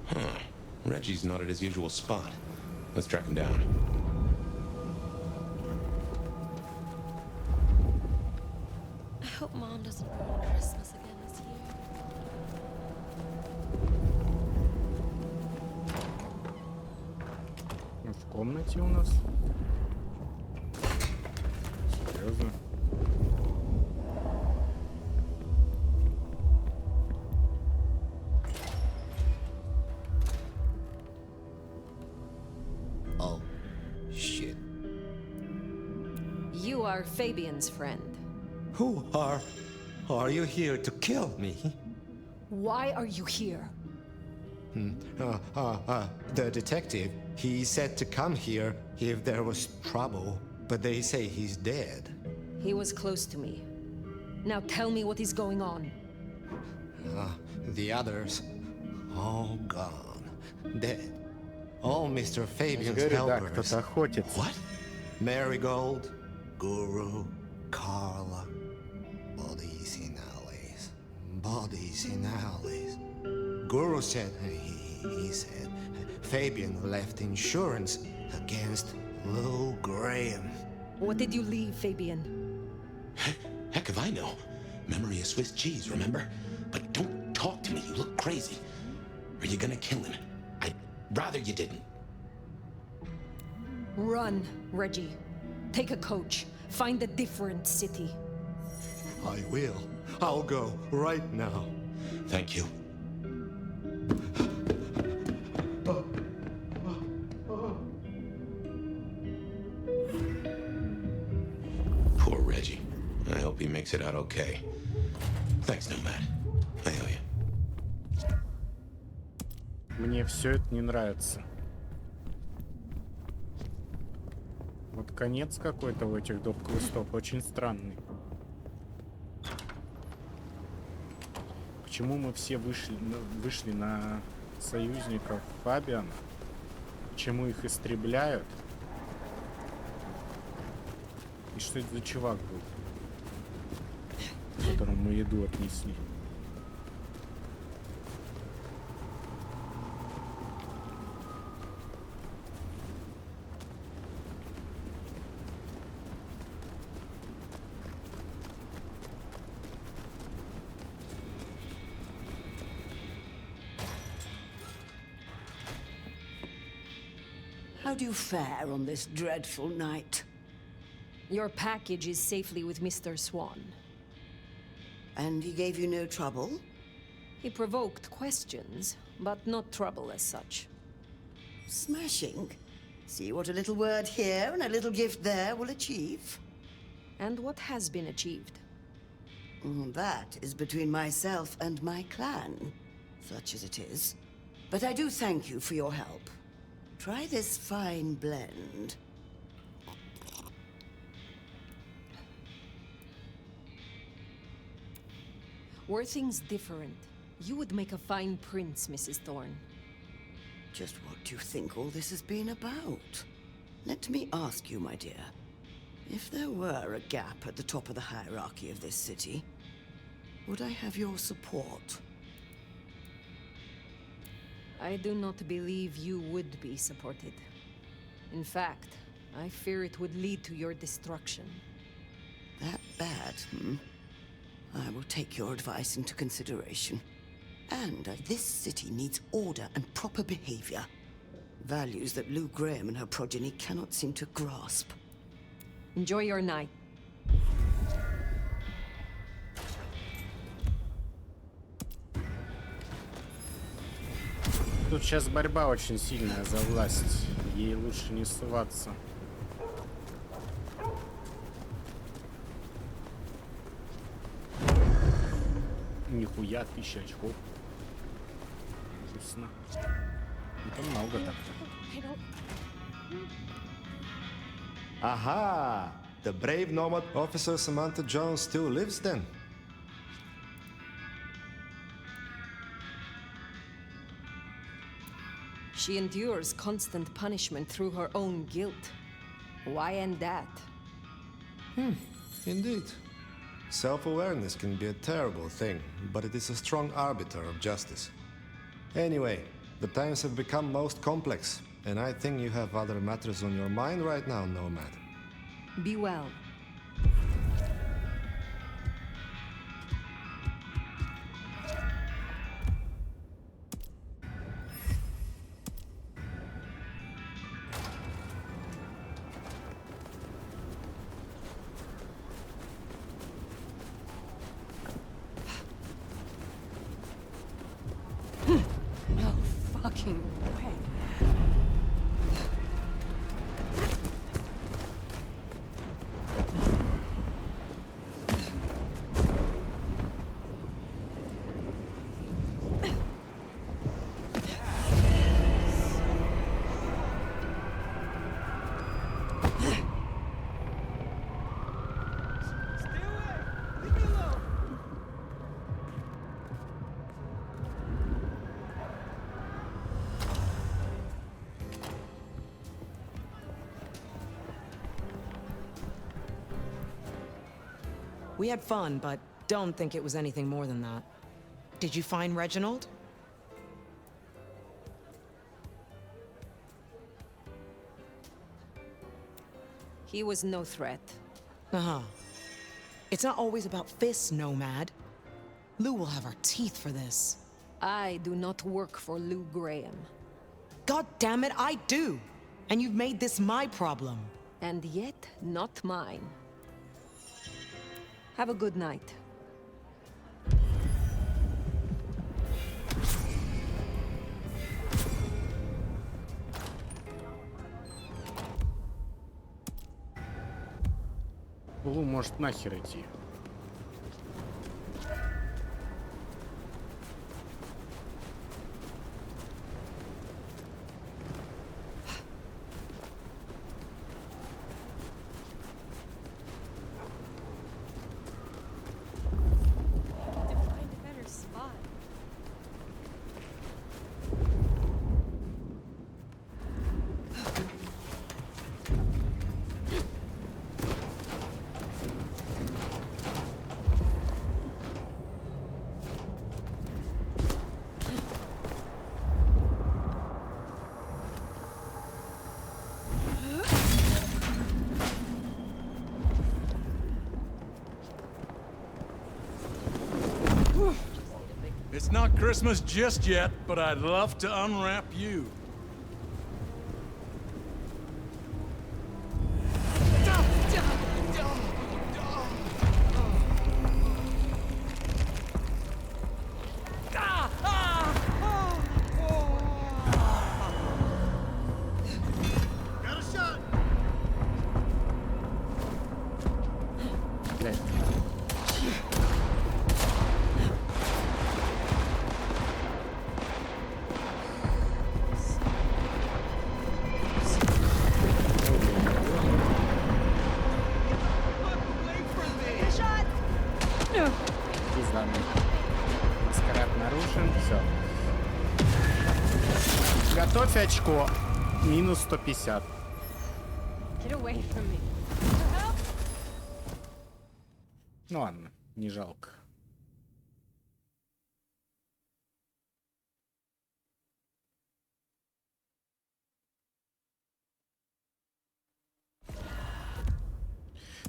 Huh. Reggie's not at his usual spot. Let's track him down.
I hope Mom doesn't ruin Christmas again this year.
В комнате у нас. Серьезно?
Oh, shit.
You are Fabian's friend.
Who are you here to kill me?
Why are you here?
The detective, he said to come here if there was trouble, but they say he's dead.
He was close to me. Now tell me what is going on.
The others, all gone, dead. All Mr. Fabian's helpers.
What?
Marigold, Guru, Carla. Bodies in alleys. Bodies in alleys. Guru said, he said, Fabian left insurance against Lou Graham.
What did you leave, Fabian?
Heck if I know. Memory is Swiss cheese, remember? But don't talk to me, you look crazy. Are you gonna kill him? I'd rather you didn't.
Run, Reggie. Take a coach. Find a different city.
I will. I'll go right now.
Thank you. Poor Reggie. I hope he makes it out okay. Thanks, Nomad. I owe you.
Мне все это не нравится. Вот конец какой-то у этих доп-квестов очень странный. Почему мы все вышли на союзников Фабиана? Почему их истребляют? И что это за чувак был, которому мы еду отнесли?
How do you fare on this dreadful night?
Your package is safely with Mr. Swan.
And he gave you no trouble?
He provoked questions, but not trouble as such.
Smashing. See what a little word here and a little gift there will achieve.
And what has been achieved?
That is between myself and my clan, such as it is. But I do thank you for your help. Try this fine blend.
Were things different, you would make a fine prince, Mrs. Thorne.
Just what do you think all this has been about? Let me ask you, my dear. If there were a gap at the top of the hierarchy of this city, would I have your support?
I do not believe you would be supported. In fact, I fear it would lead to your destruction.
That bad, I will take your advice into consideration. And this city needs order and proper behavior. Values that Lou Graham and her progeny cannot seem to grasp.
Enjoy your night.
Тут сейчас борьба очень сильная за власть. Ей лучше не ссываться. Нихуя, 1000 очков. Вкусно. Это много так.
Aha! The brave nomad officer Samantha Jones still lives then.
She endures constant punishment through her own guilt. Why end that?
Indeed. Self-awareness can be a terrible thing, but it is a strong arbiter of justice. Anyway, the times have become most complex, and I think you have other matters on your mind right now, Nomad.
Be well. No fucking way.
We had fun, but don't think it was anything more than that. Did you find Reginald?
He was no threat.
Uh-huh. It's not always about fists, Nomad. Lou will have our teeth for this.
I do not work for Lou Graham.
God damn it, I do! And you've made this my problem.
And yet, not mine. Have a good night.
Лу может нахер идти.
It's not Christmas just yet, but I'd love to unwrap you.
Маскарад нарушен, все. Готовь очко. Минус 150.
Get away from me.
Ну ладно, не жалко.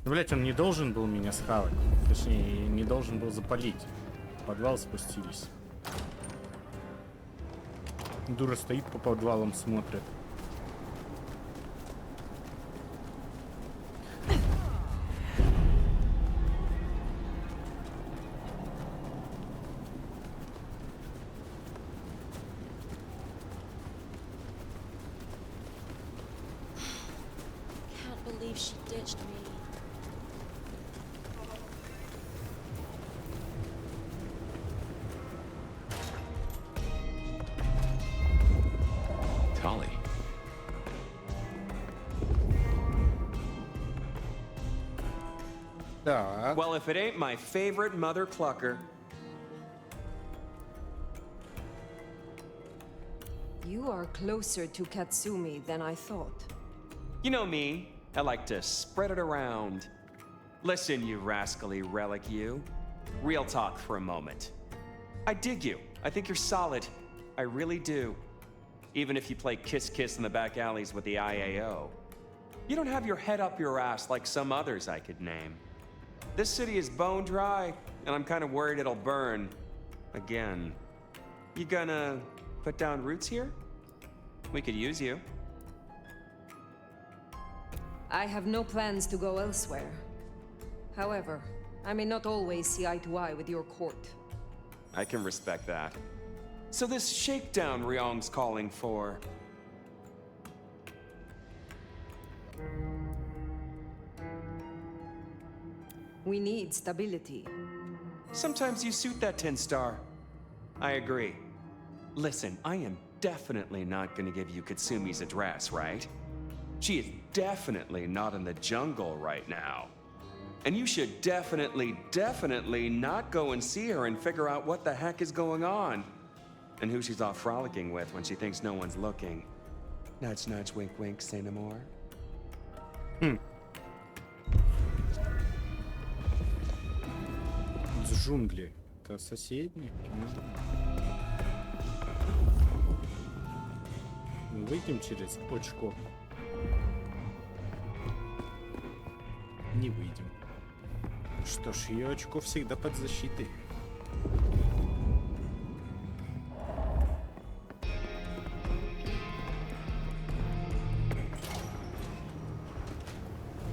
Ну, блять, он не должен был меня схавать. Точнее, не должен был запалить. В подвал спустились. Дура стоит по подвалам, смотрит.
she ditched me.
Tali.
Well, if it ain't my favorite mother clucker.
You are closer to Katsumi than I thought.
You know me. I like to spread it around. Listen, you rascally relic, you. Real talk for a moment. I dig you. I think you're solid. I really do. Even if you play kiss-kiss in the back alleys with the IAO. You don't have your head up your ass like some others I could name. This city is bone dry, and I'm kind of worried it'll burn. Again. You gonna put down roots here? We could use you.
I have no plans to go elsewhere. However, I may not always see eye to eye with your court.
I can respect that. So this shakedown Ryong's calling for...
We need stability.
Sometimes you suit that 10-star. I agree. Listen, I am definitely not gonna give you Katsumi's address, right? She is definitely not in the jungle right now. And you should definitely not go and see her and figure out what the heck is going on. And who she's off frolicking with when she thinks no one's looking. Nudge, nudge, wink, wink, say no more.
Джунгли. Это соседние? Мы выйдем через очко. Не выйдем. Что ж, ее очко всегда под защитой.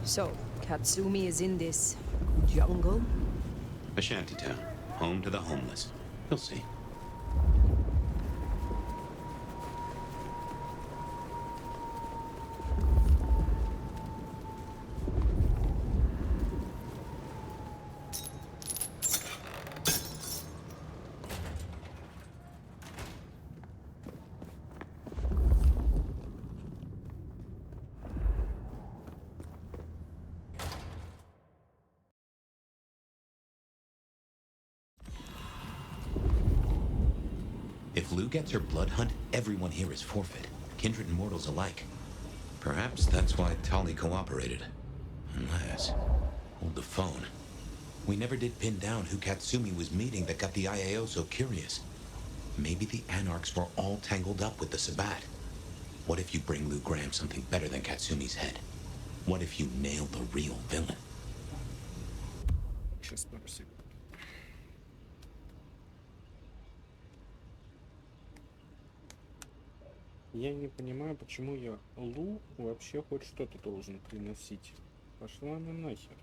So, Katsumi is in this jungle?
A shantytown, home to the homeless. You'll see. If Lou gets her blood hunt, everyone here is forfeit. Kindred and mortals alike. Perhaps that's why Tali cooperated. Unless... Hold the phone. We never did pin down who Katsumi was meeting that got the IAO so curious. Maybe the Anarchs were all tangled up with the Sabbat. What if you bring Lou Graham something better than Katsumi's head? What if you nail the real villain?
Сейчас пару секунд. Я не понимаю, почему я Лу вообще хоть что-то должен приносить. Пошла она нахер.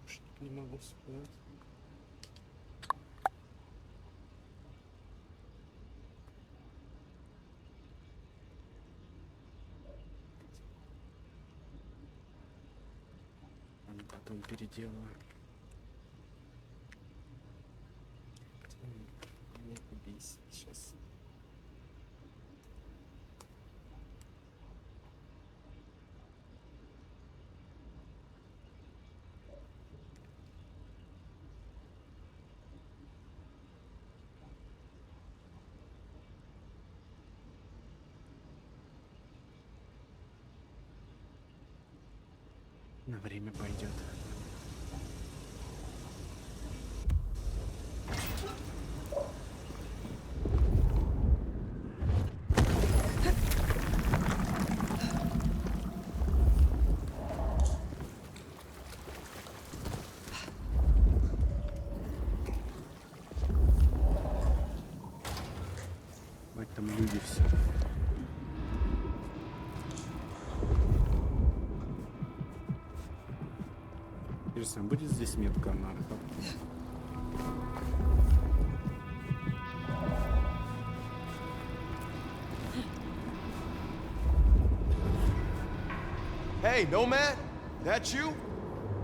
Уж не могу сказать. Потом переделаю. Не бесит сейчас. На время пойдет. Вот там люди все. Интересно, будет здесь метка анарха?
Hey, Nomad? That you?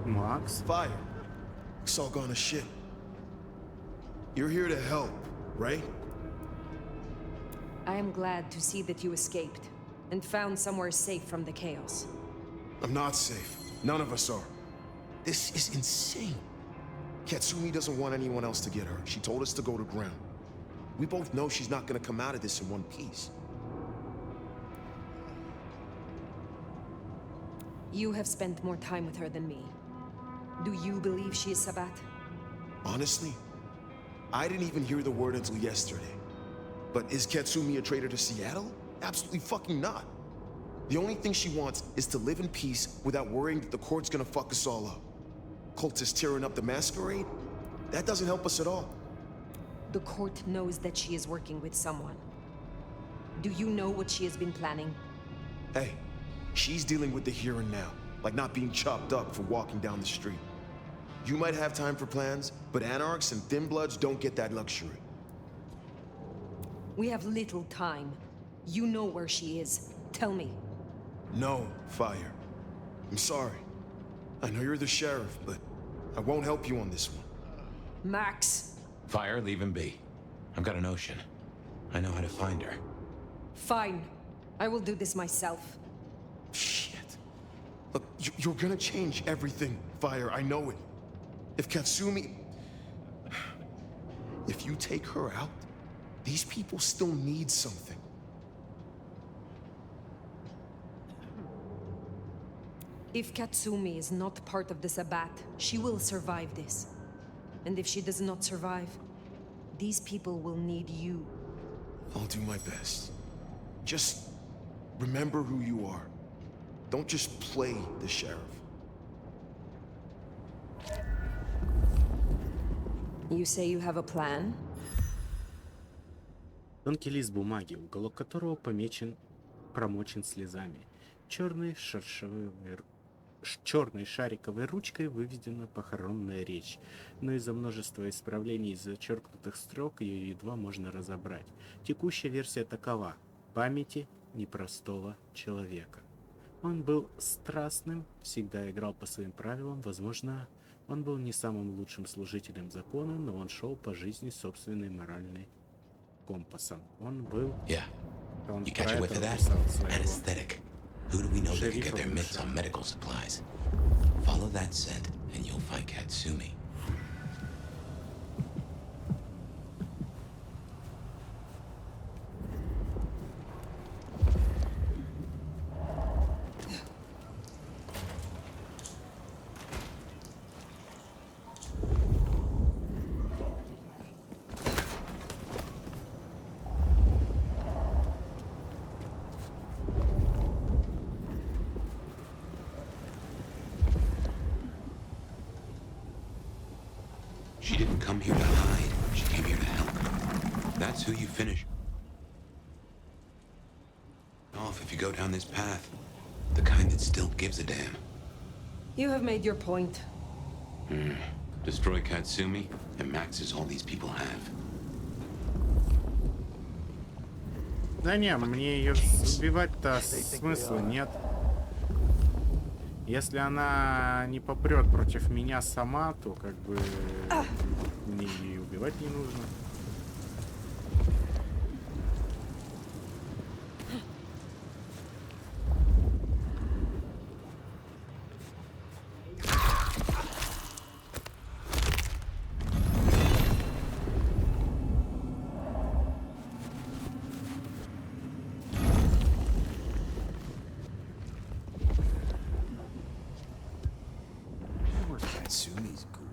Max?
Fire. It's all gone to shit. You're here to help, right?
I am glad to see that you escaped and found somewhere safe from the chaos.
I'm not safe. None of us are. This is insane. Katsumi doesn't want anyone else to get hurt. She told us to go to ground. We both know she's not gonna come out of this in one piece.
You have spent more time with her than me. Do you believe she is Sabat?
Honestly, I didn't even hear the word until yesterday. But is Katsumi a traitor to Seattle? Absolutely fucking not. The only thing she wants is to live in peace without worrying that the court's gonna fuck us all up. Cultists tearing up the Masquerade? That doesn't help us at all.
The court knows that she is working with someone. Do you know what she has been planning?
Hey, she's dealing with the here and now, like not being chopped up for walking down the street. You might have time for plans, but Anarchs and Thin Bloods don't get that luxury.
We have little time. You know where she is. Tell me.
No, Fire. I'm sorry. I know you're the sheriff, but I won't help you on this one.
Max!
Fire, leave him be. I've got a notion. I know how to find her.
Fine. I will do this myself.
Shit. Look, you're gonna change everything, Fire. I know it. If Katsumi... If you take her out, these people still need something.
If Katsumi is not part of the Sabat, she will survive this. And if she does not survive, these people will need you.
I'll do my best. Just remember who you are. Don't just play the sheriff.
You say you have a plan?
Тонкий лист бумаги, уголок которого промочен слезами. Черной шариковой ручкой выведена похоронная речь, но из-за множества исправлений и зачеркнутых строк ее едва можно разобрать. Текущая версия такова: памяти непростого человека. Он был страстным, всегда играл по своим правилам, возможно, он был не самым лучшим служителем закона, но он шел по жизни собственной моральной компасом. Он был... Он
You catch a whiff of that? Anesthetic. Who do we know that can get their mitts on medical supplies? Follow that scent, and you'll find Katsumi. She didn't come here to hide. She came here to help. That's who you finish off if you go down this path. The kind that still gives a damn.
You have made your point.
Destroy Katsumi, and Max is all these people have.
Да не, мне ее убивать-то смысла нет. Если она не попрет против меня сама, то как бы мне ее убивать не нужно.
Katsumi's cool.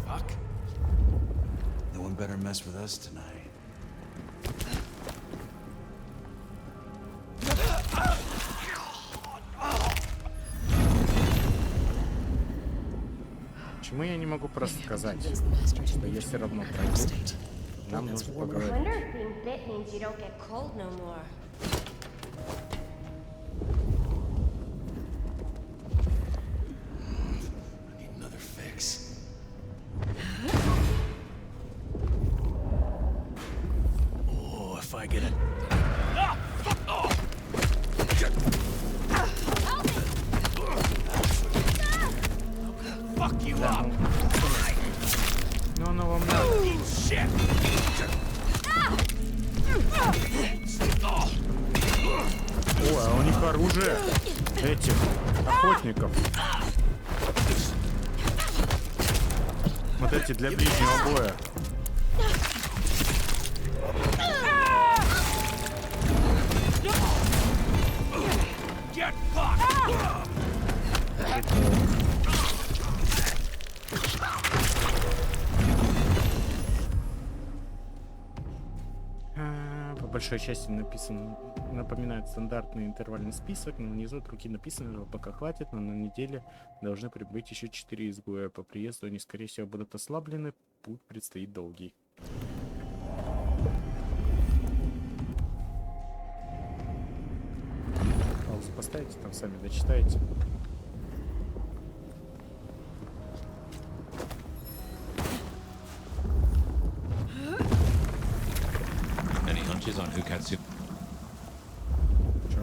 Fuck? No one better mess with us tonight.
Почему я не могу просто сказать, что я все равно пройду? Нам нужно поговорить.
I get it.
Fuck you up. Ну, вам надо. Ой, а у них оружие этих охотников. Вот эти для ближнего боя. По большой части напоминает стандартный интервальный список, но внизу от руки написано, что пока хватит, но на неделе должны прибыть еще 4 изгоя. По приезду они, скорее всего, будут ослаблены, путь предстоит долгий. Паузу поставите, там сами дочитаете.
Any hunches on who Katsu?
Чё?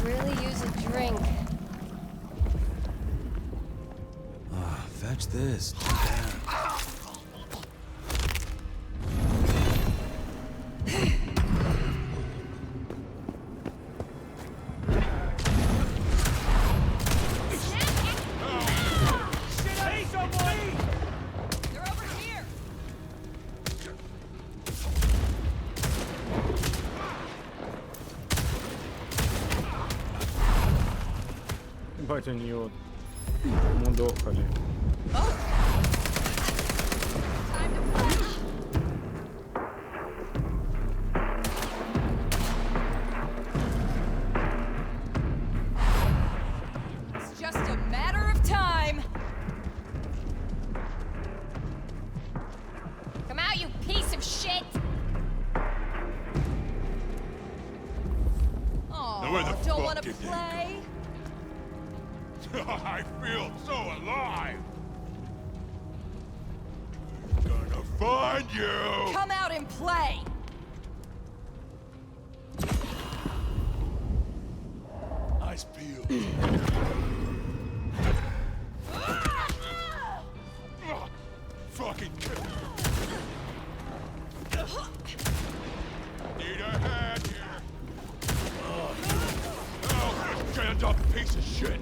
Really use a drink.
Fetch this.
Бать, они его мудохали.
It's just a matter of time.
Come out, you piece of shit!
Oh, don't want to play?
I feel so alive! Gonna find you!
Come out and play!
Nice peel. Fucking kill. Need a hand here. Oh, this jammed up piece of shit.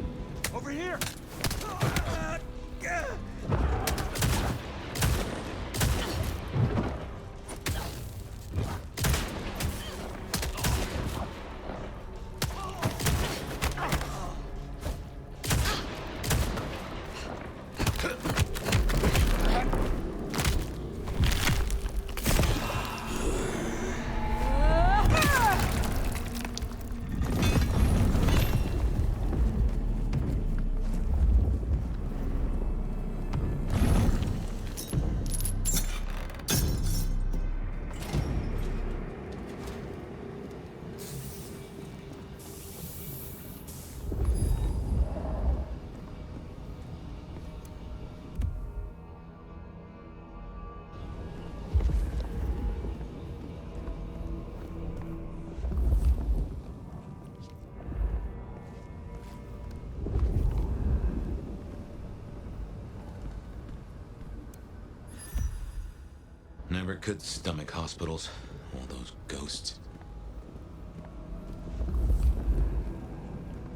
Over here!
Never could stomach hospitals. All those ghosts.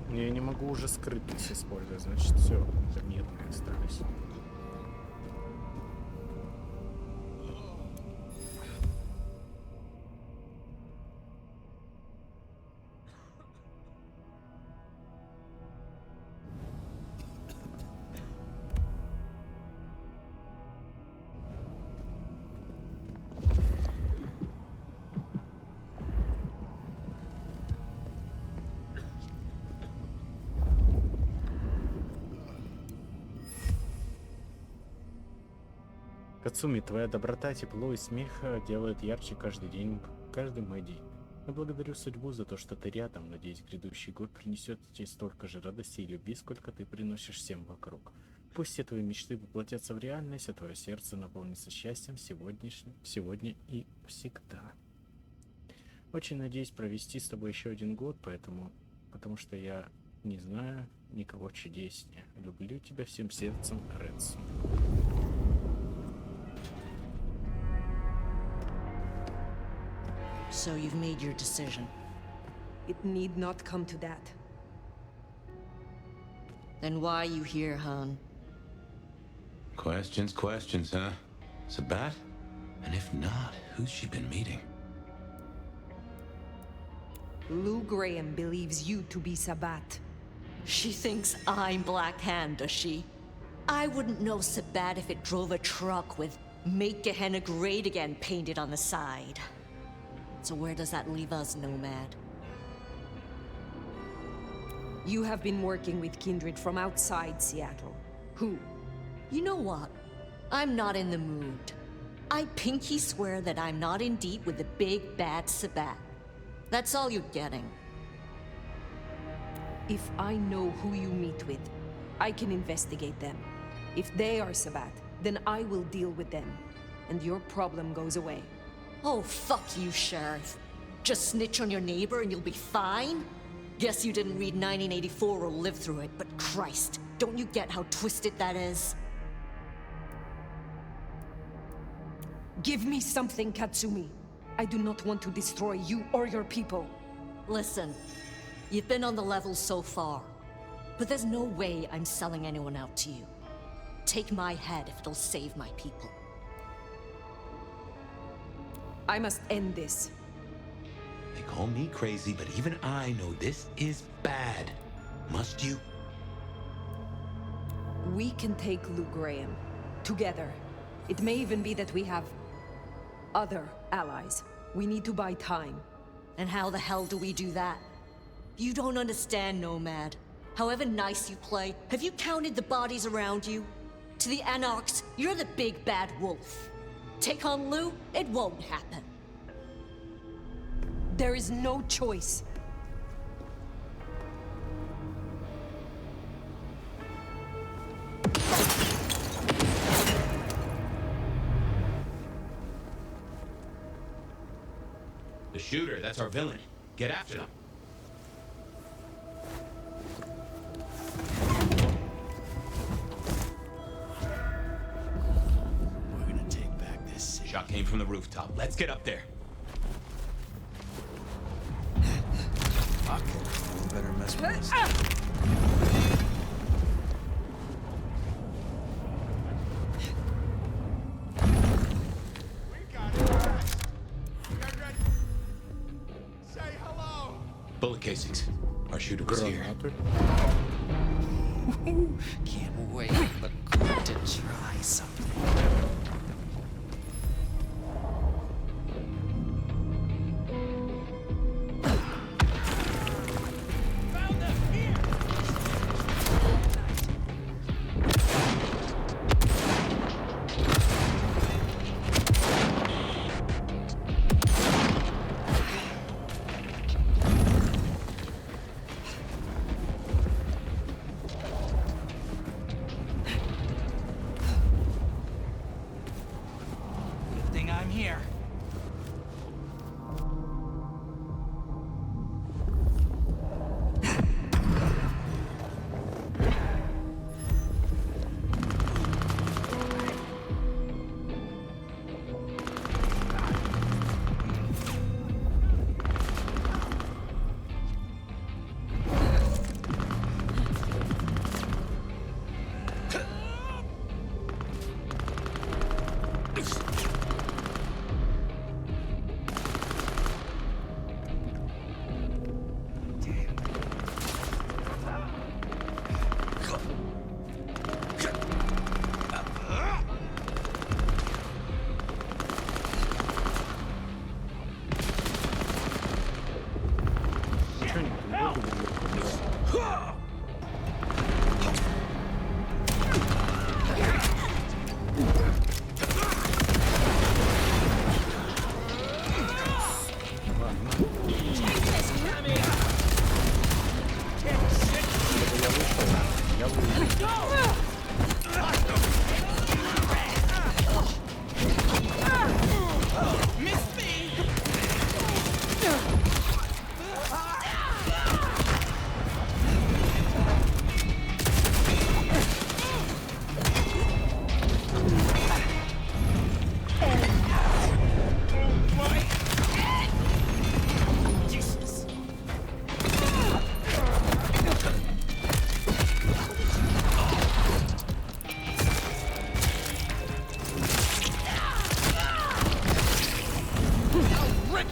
Я не могу уже скрытность использовать, значит все, интернетные остались. Кацуми, твоя доброта, тепло и смех делают ярче каждый день, каждый мой день. Я благодарю судьбу за то, что ты рядом. Надеюсь, грядущий год принесет тебе столько же радости и любви, сколько ты приносишь всем вокруг. Пусть все твои мечты воплотятся в реальность, а твое сердце наполнится счастьем сегодня и всегда. Очень надеюсь провести с тобой еще один год, потому что я не знаю никого чудеснее. Люблю тебя всем сердцем, Рэнсу.
So you've made your decision.
It need not come to that.
Then why are you here, Han?
Questions, huh? Sabat? And if not, who's she been meeting?
Lou Graham believes you to be Sabat.
She thinks I'm Black Hand, does she? I wouldn't know Sabat if it drove a truck with "Make Gehenna Great Again" painted on the side. So where does that leave us, Nomad?
You have been working with Kindred from outside Seattle. Who?
You know what? I'm not in the mood. I pinky swear that I'm not in deep with the big bad Sabat. That's all you're getting.
If I know who you meet with, I can investigate them. If they are Sabat, then I will deal with them. And your problem goes away.
Oh, fuck you, Sheriff. Just snitch on your neighbor and you'll be fine? Guess you didn't read 1984 or live through it, but Christ, don't you get how twisted that is?
Give me something, Katsumi. I do not want to destroy you or your people.
Listen, you've been on the level so far, but there's no way I'm selling anyone out to you. Take my head if it'll save my people.
I must end this.
They call me crazy, but even I know this is bad. Must you?
We can take Lou Graham. Together. It may even be that we have other allies. We need to buy time.
And how the hell do we do that? You don't understand, Nomad. However nice you play, have you counted the bodies around you? To the Anarchs, you're the big bad wolf. Take on Lou, it won't happen.
There is no choice.
The shooter, that's our villain. Get after them.
We're gonna take back this city.
Shot came from the rooftop. Let's get up there.
Fuck. You better mess with us.
Bullet casings. Our shooter was here.
Can't wait but good to try something.
I'm here.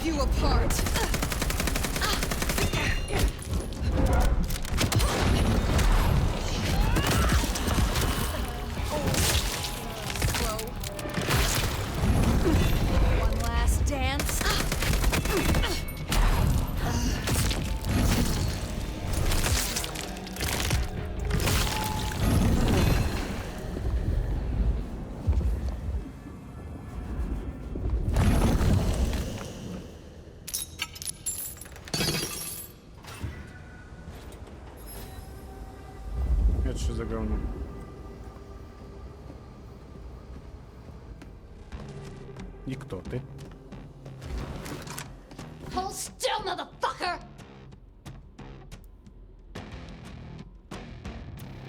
rip you apart. One last dance.
Это что за говно? И кто ты?
Hold still, motherfucker!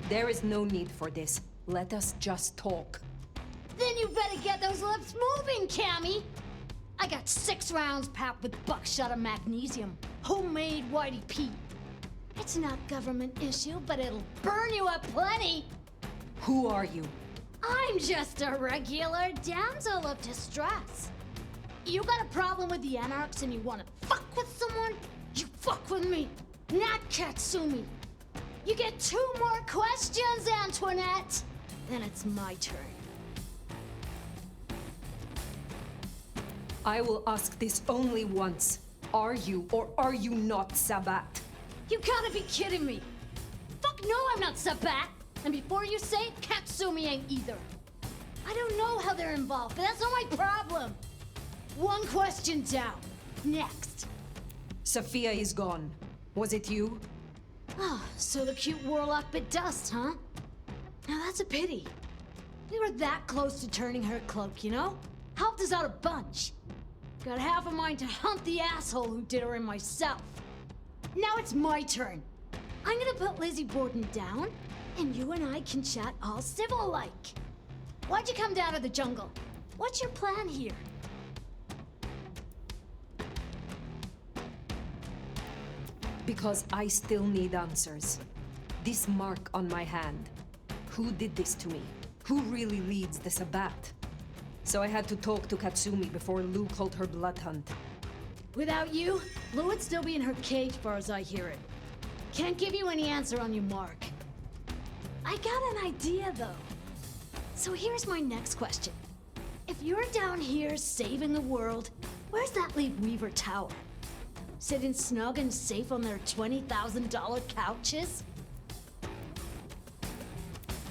There is no need for this. Let us just talk.
Then you better get those lips moving, Cammy! I got 6 rounds packed with buckshot of magnesium. Homemade Whitey Pete. It's not government issue, but it'll burn you up plenty!
Who are you?
I'm just a regular damsel of distress. You got a problem with the Anarchs and you wanna fuck with someone? You fuck with me, not Katsumi. You get 2 more questions, Antoinette. Then it's my turn.
I will ask this only once. Are you or are you not Sabat?
You gotta be kidding me. Fuck no, I'm not Sabat. And before you say it, Katsumi ain't either. I don't know how they're involved, but that's not my problem. 1 question down. Next.
Sophia is gone. Was it you?
Oh, so the cute warlock bit dust, huh? Now that's a pity. We were that close to turning her cloak, you know? Helped us out a bunch. Got half a mind to hunt the asshole who did her and myself. Now it's my turn. I'm gonna put Lizzie Borden down, and you and I can chat all civil-like. Why'd you come down to the jungle? What's your plan here?
Because I still need answers. This mark on my hand. Who did this to me? Who really leads the Sabat? So I had to talk to Katsumi before Lou called her blood hunt.
Without you, Lou would still be in her cage, far as I hear it. Can't give you any answer on your mark. I got an idea, though. So here's my next question. If you're down here saving the world, where's that leave Weaver Tower? Sitting snug and safe on their $20,000 couches?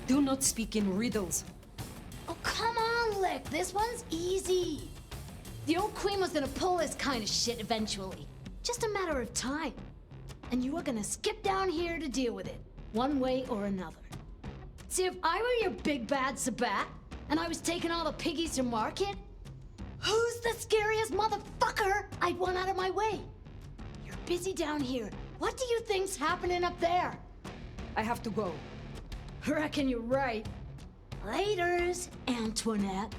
Do not speak in riddles.
Oh, come on, Lick. This one's easy. The old queen was gonna pull this kind of shit eventually. Just a matter of time. And you were gonna skip down here to deal with it, one way or another. See, if I were your big bad Sabat, and I was taking all the piggies to market, who's the scariest motherfucker I'd want out of my way? You're busy down here. What do you think's happening up there?
I have to go.
Reckon you're right. Laters, Antoinette.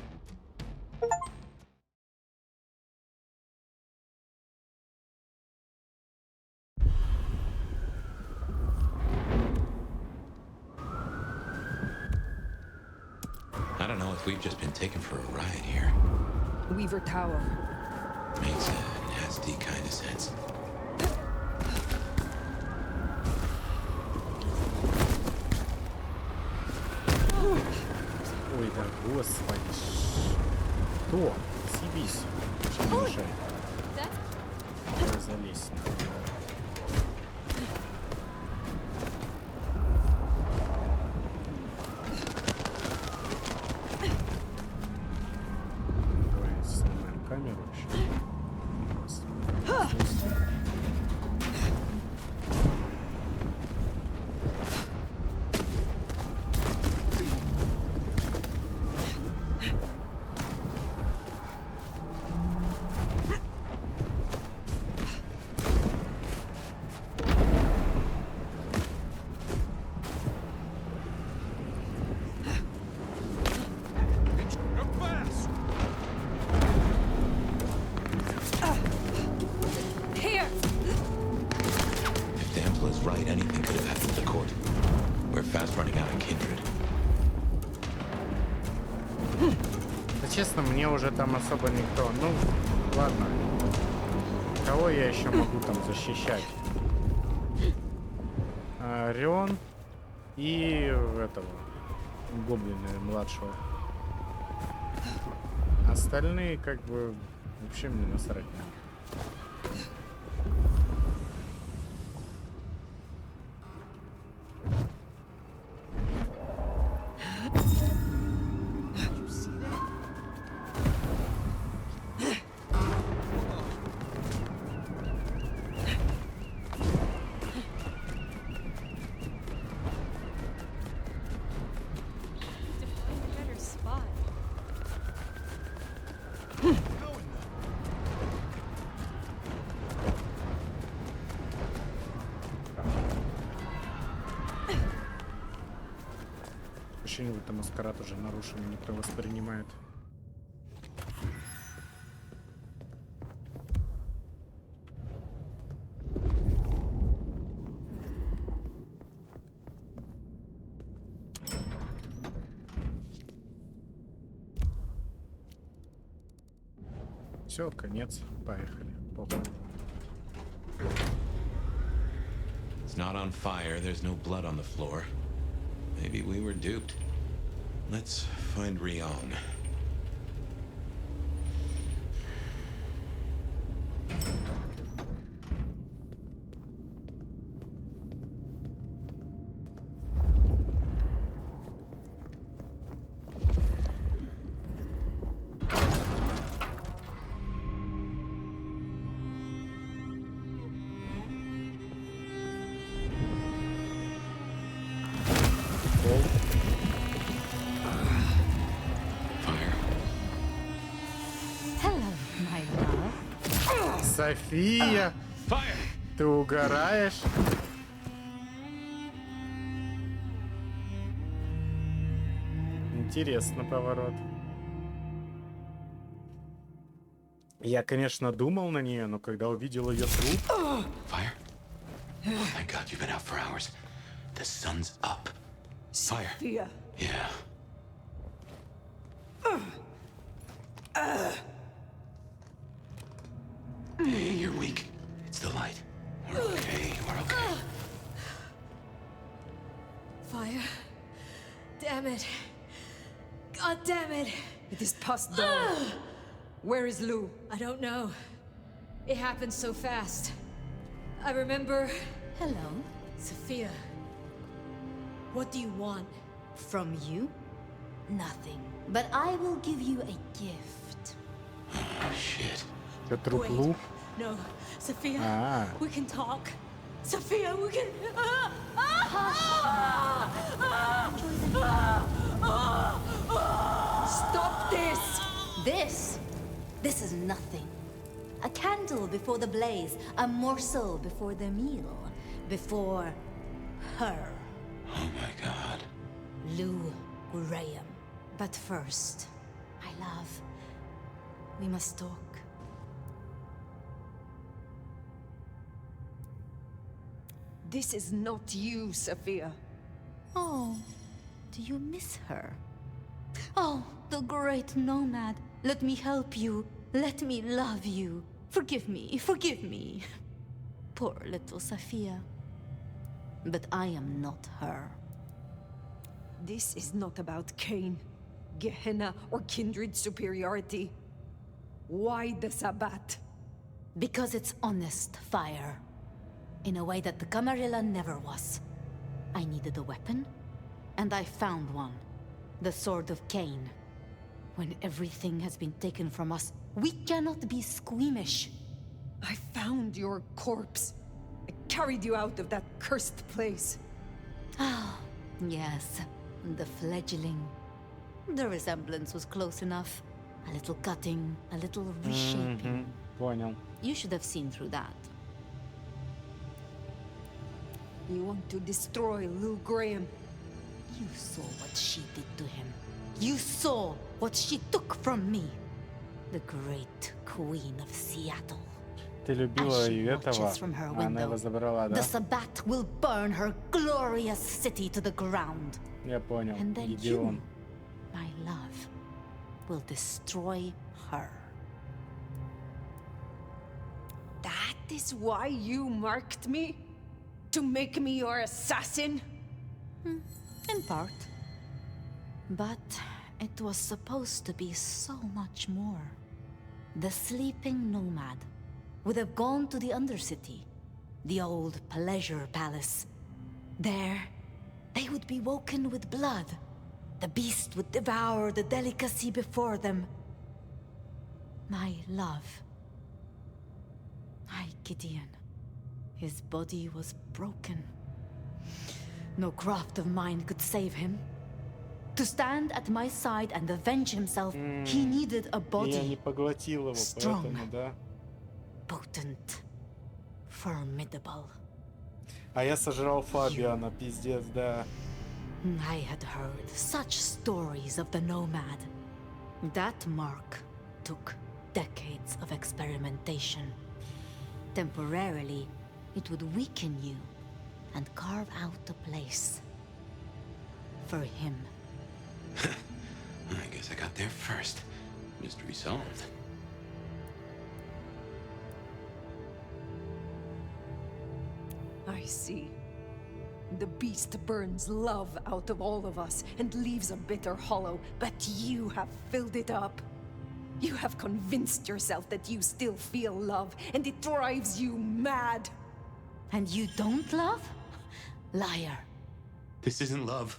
I don't know if we've just been taken for a ride here.
Weaver Tower.
Makes a nasty kind of sense.
Ой, да господи. Кто? Съебись. Почему не мешай? Залезь. Давай снимаем камеру еще.
Right, anything could have happened to the court. We're fast running out of kindred.
Да честно, мне уже там особо никто. Ну, ладно. Кого я еще могу там защищать? Орион и этого гоблина младшего. Остальные как бы вообще мне насрать на них. Ощущение, будто маскарад уже нарушен, никто воспринимает. Все, конец, поехали. Похуй.
It's not on fire, there's no blood on the floor. Maybe we were duped. Let's find Ryong.
София, ты угораешь? Интересно поворот. Я, конечно, думал на нее, но когда увидел ее труп...
Fire? Oh, thank God you've been out for hours. The sun's up. Fire.
Sophia.
Yeah. Hey, you're weak. It's the light. We're okay. We're okay.
Fire. Damn it. God damn it. It is past dawn. Where is Lou? I don't know. It happened so fast. I remember...
Hello.
Sophia. What do you want?
From you? Nothing. But I will give you a gift.
Oh, shit.
Это труп Лу?
No, Sophia,
Ah.
we can talk. Sophia, we can... Stop this!
This is nothing. A candle before the blaze, a morsel before the meal, before her.
Oh my God.
Lou Graham. But first, my love, we must talk.
This is not you, Sophia.
Oh, do you miss her? Oh, the great nomad. Let me help you. Let me love you. Forgive me, forgive me. Poor little Sophia. But I am not her.
This is not about Cain, Gehenna, or kindred superiority. Why the Sabbat?
Because it's honest fire. In a way that the Camarilla never was. I needed a weapon, and I found one. The Sword of Cain. When everything has been taken from us, we cannot be squeamish.
I found your corpse. I carried you out of that cursed place.
Ah, yes. The fledgling. The resemblance was close enough. A little cutting, a little reshaping.
Понял.
You should have seen through that.
You want to destroy Lou Graham.
You saw what she did to him. You saw what she took from me. The great queen of Seattle.
Ты любила и этого, а она его забрала, да?
The Sabbat will burn her glorious city to the ground.
Я понял.
And then
Гедеон.
you, my love, will destroy her.
is why you marked me? To make me your assassin?
In part. But it was supposed to be so much more. The sleeping nomad would have gone to the Undercity, the old pleasure palace. There, they would be woken with blood. The beast would devour the delicacy before them. My love. My Gideon. His body was broken. No craft of mine could save him. To stand at my side and avenge himself, he needed a
Я не
body.
поглотил его,
Strong.
поэтому, да.
Potent. Formidable.
А я сожрал Фабиана, пиздец, да.
I had heard such stories of the nomad. That mark took decades of experimentation. Temporarily, it would weaken you and carve out a place for him.
I guess I got there first. Mystery solved.
I see. The beast burns love out of all of us and leaves a bitter hollow, but you have filled it up. You have convinced yourself that you still feel love, and it drives you mad.
And you don't love? Liar.
This isn't love.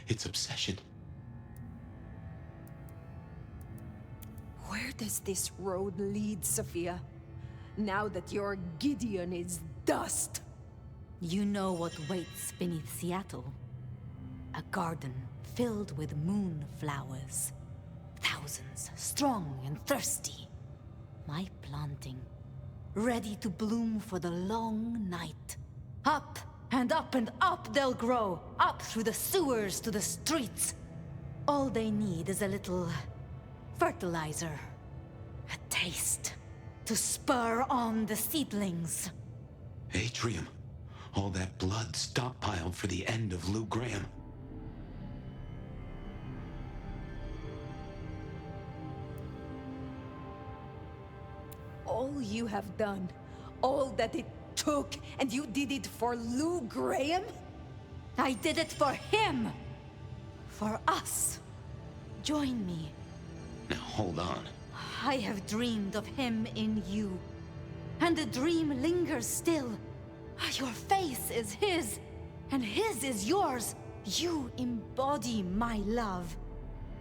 It's obsession.
Where does this road lead, Sophia? Now that your Gideon is dust.
You know what waits beneath Seattle? A garden filled with moonflowers. Thousands, strong and thirsty. My planting, ready to bloom for the long night. Up and up and up they'll grow, up through the sewers to the streets. All they need is a little fertilizer, a taste, to spur on the seedlings.
Atrium. All that blood stockpiled for the end of Lou Graham.
All you have done, all that it took, and you did it for Lou Graham?
I did it for him! For us. Join me.
Now hold on.
I have dreamed of him in you. And the dream lingers still. Your face is his, and his is yours. You embody my love.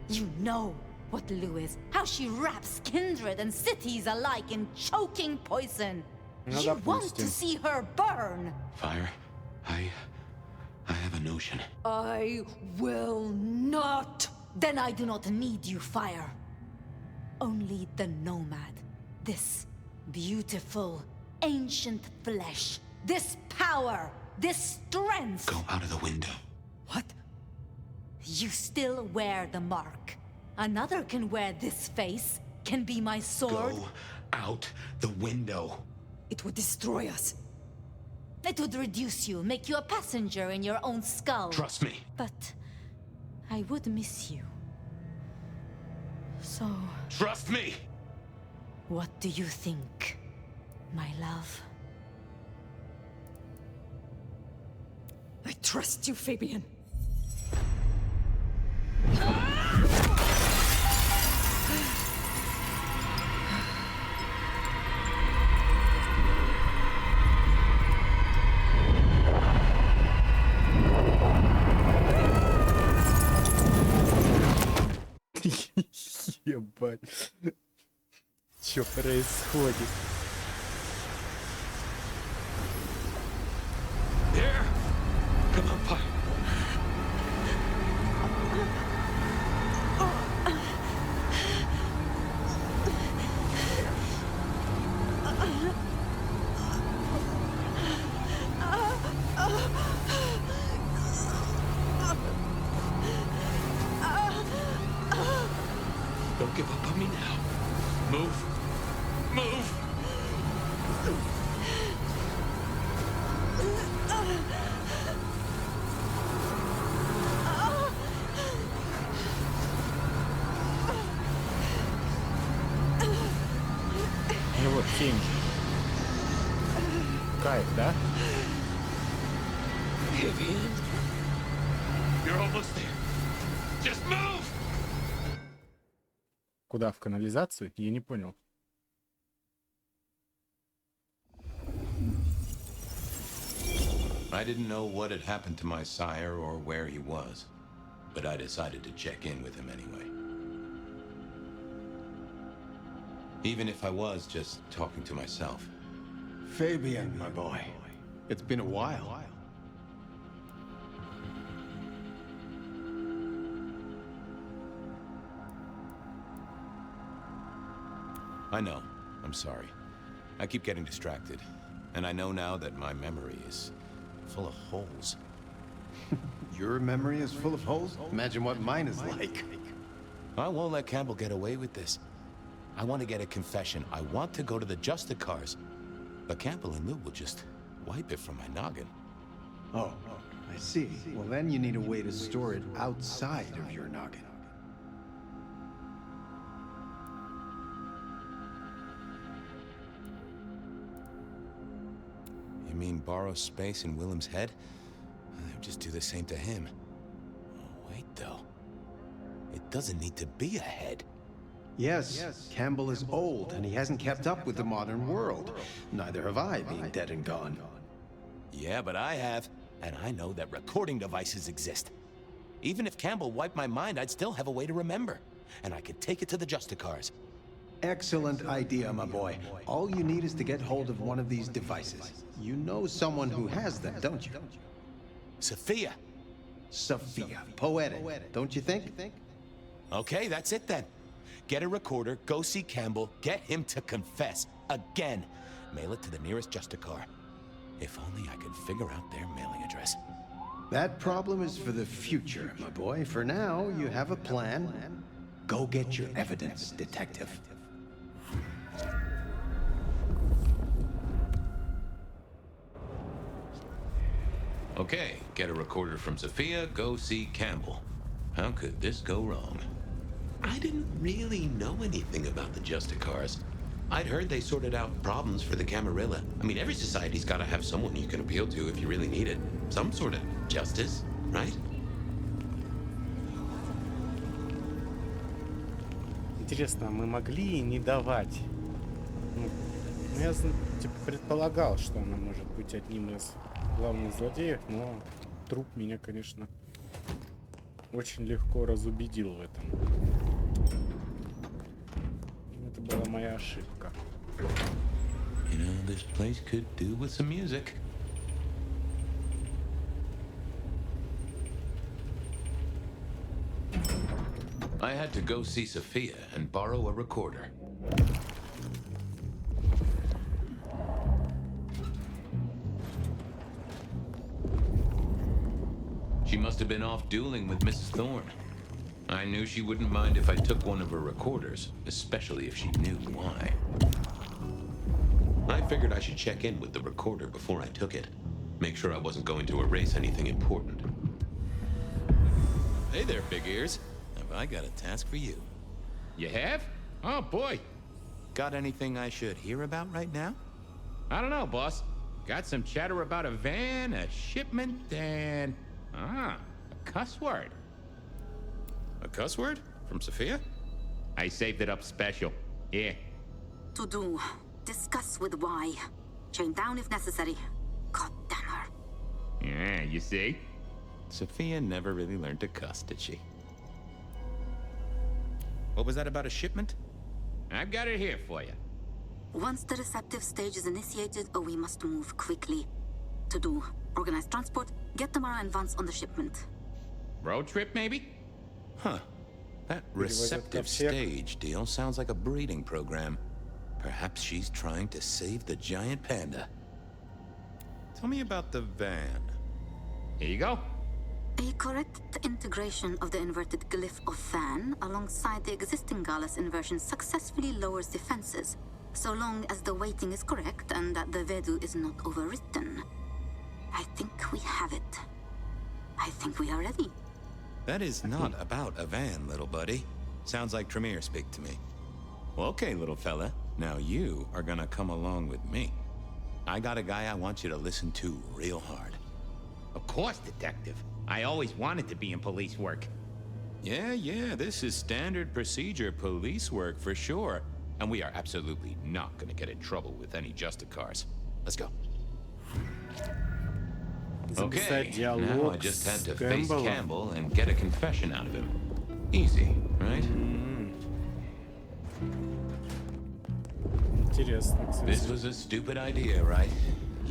You know what Lou is, how she wraps kindred and cities alike in choking poison. You want to see her burn.
Fire, I have a notion.
I will not.
Then I do not need you, Fire. Only the nomad. This beautiful, ancient flesh. This power. This strength.
Go out of the window.
What? You still wear the mark. Another can wear this face. Can be my sword.
Go out the window.
It would destroy us.
It would reduce you, make you a passenger in your own skull.
Trust me.
But I would miss you. So...
Trust me!
What do you think, my love?
I trust you, Fabian.
Ебать. Чё происходит?
There! Come on, Pi. Don't give up on me now. Move. Move!
Ну вот, 7. кайф, да?
You're almost there. Just move!
Куда, в канализацию? Я не понял.
I didn't know what had happened to my sire or where he was, but I decided to check in with him anyway. Even if I was just talking to myself.
Fabian, my boy. It's been a while.
I know. I'm sorry. I keep getting distracted. And I know now that my memory is full of holes.
Your memory is full of holes? Imagine what mine is like.
I won't let Campbell get away with this. I want to get a confession. I want to go to the Justicars. But Campbell and Lou will just wipe it from my noggin.
Oh, I see. Well, then you need a way to store it outside of your noggin.
You mean borrow space in Willem's head? They would just do the same to him. Oh, wait, though. It doesn't need to be a head.
Yes, Campbell is old, and he hasn't kept up with the modern world. Neither have I, being dead and gone.
Yeah, but I have. And I know that recording devices exist. Even if Campbell wiped my mind, I'd still have a way to remember. And I could take it to the Justicars.
Excellent idea, my boy. All you need is to get hold of one of these devices. You know someone who has them, don't you?
Sophia.
Sophia. Poetic, don't you think?
Okay, that's it then. Get a recorder, go see Campbell, get him to confess. Again. Mail it to the nearest Justicar. If only I could figure out their mailing address.
That problem is for the future, my boy. For now, you have a plan. Go get your evidence, detective.
Okay, get a recorder from Sophia, go see Campbell. How could this go wrong? I didn't really know anything about the Justicars. I'd heard they sorted out problems for the Camarilla. I mean, every society's gotta have someone you can appeal to if you really need it. Some sort of justice, right?
Интересно, мы могли не давать? Ну, я типа предполагал, что она может быть одним из главных злодеев, но труп меня, конечно, очень легко разубедил в этом. Это была моя ошибка.
You know, this place could do with some music. I had to go see Sophia and borrow a recorder. She must have been off dueling with Mrs. Thorne. I knew she wouldn't mind if I took one of her recorders, especially if she knew why. I figured I should check in with the recorder before I took it. Make sure I wasn't going to erase anything important. Hey there, big ears. Have I got a task for you?
You have? Oh, boy.
Got anything I should hear about right now?
I don't know, boss. Got some chatter about a van, a shipment, and... a cuss word.
A cuss word? From Sophia?
I saved it up special. Yeah.
To do. Discuss with Y. Chain down if necessary. God damn her.
Yeah, you see?
Sophia never really learned to cuss, did she? What was that about a shipment?
I've got it here for you.
Once the receptive stage is initiated, we must move quickly. To do. Organize transport, get tomorrow in advance on the shipment.
Road trip, maybe?
Huh. That receptive stage deal sounds like a breeding program. Perhaps she's trying to save the giant panda. Tell me about the van.
Here you go.
A correct integration of the inverted glyph of Fan alongside the existing Gallus inversion successfully lowers defenses, so long as the weighting is correct and that the Vedu is not overwritten. I think we have it. I think we are ready.
That is not about a van, little buddy. Sounds like Tremere speak to me. Well, okay, little fella. Now you are gonna come along with me.
I got a guy I want you to listen to real hard.
Of course, Detective. I always wanted to be in police work.
Yeah, this is standard procedure police work for sure. And we are absolutely not gonna get in trouble with any Justicars. Let's go. Okay, now I just had to face Campbell and get a confession out of him. Easy, right? This was a stupid idea, right?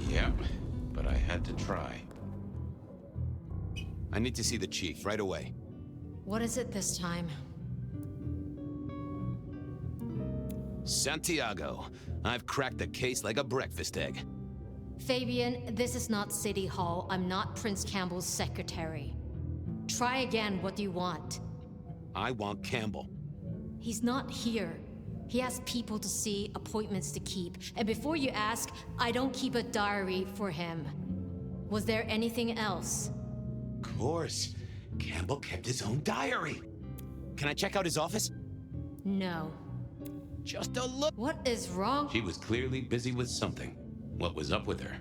Yep, but I had to try. I need to see the chief right away.
What is it this time?
Santiago, I've cracked the case like a breakfast egg.
Fabian, this is not City Hall. I'm not Prince Campbell's secretary. Try again. What do you want?
I want Campbell.
He's not here. He has people to see, appointments to keep. And before you ask, I don't keep a diary for him. Was there anything else?
Of course. Campbell kept his own diary. Can I check out his office?
No.
Just a look.
What is wrong?
She was clearly busy with something. What was up with her?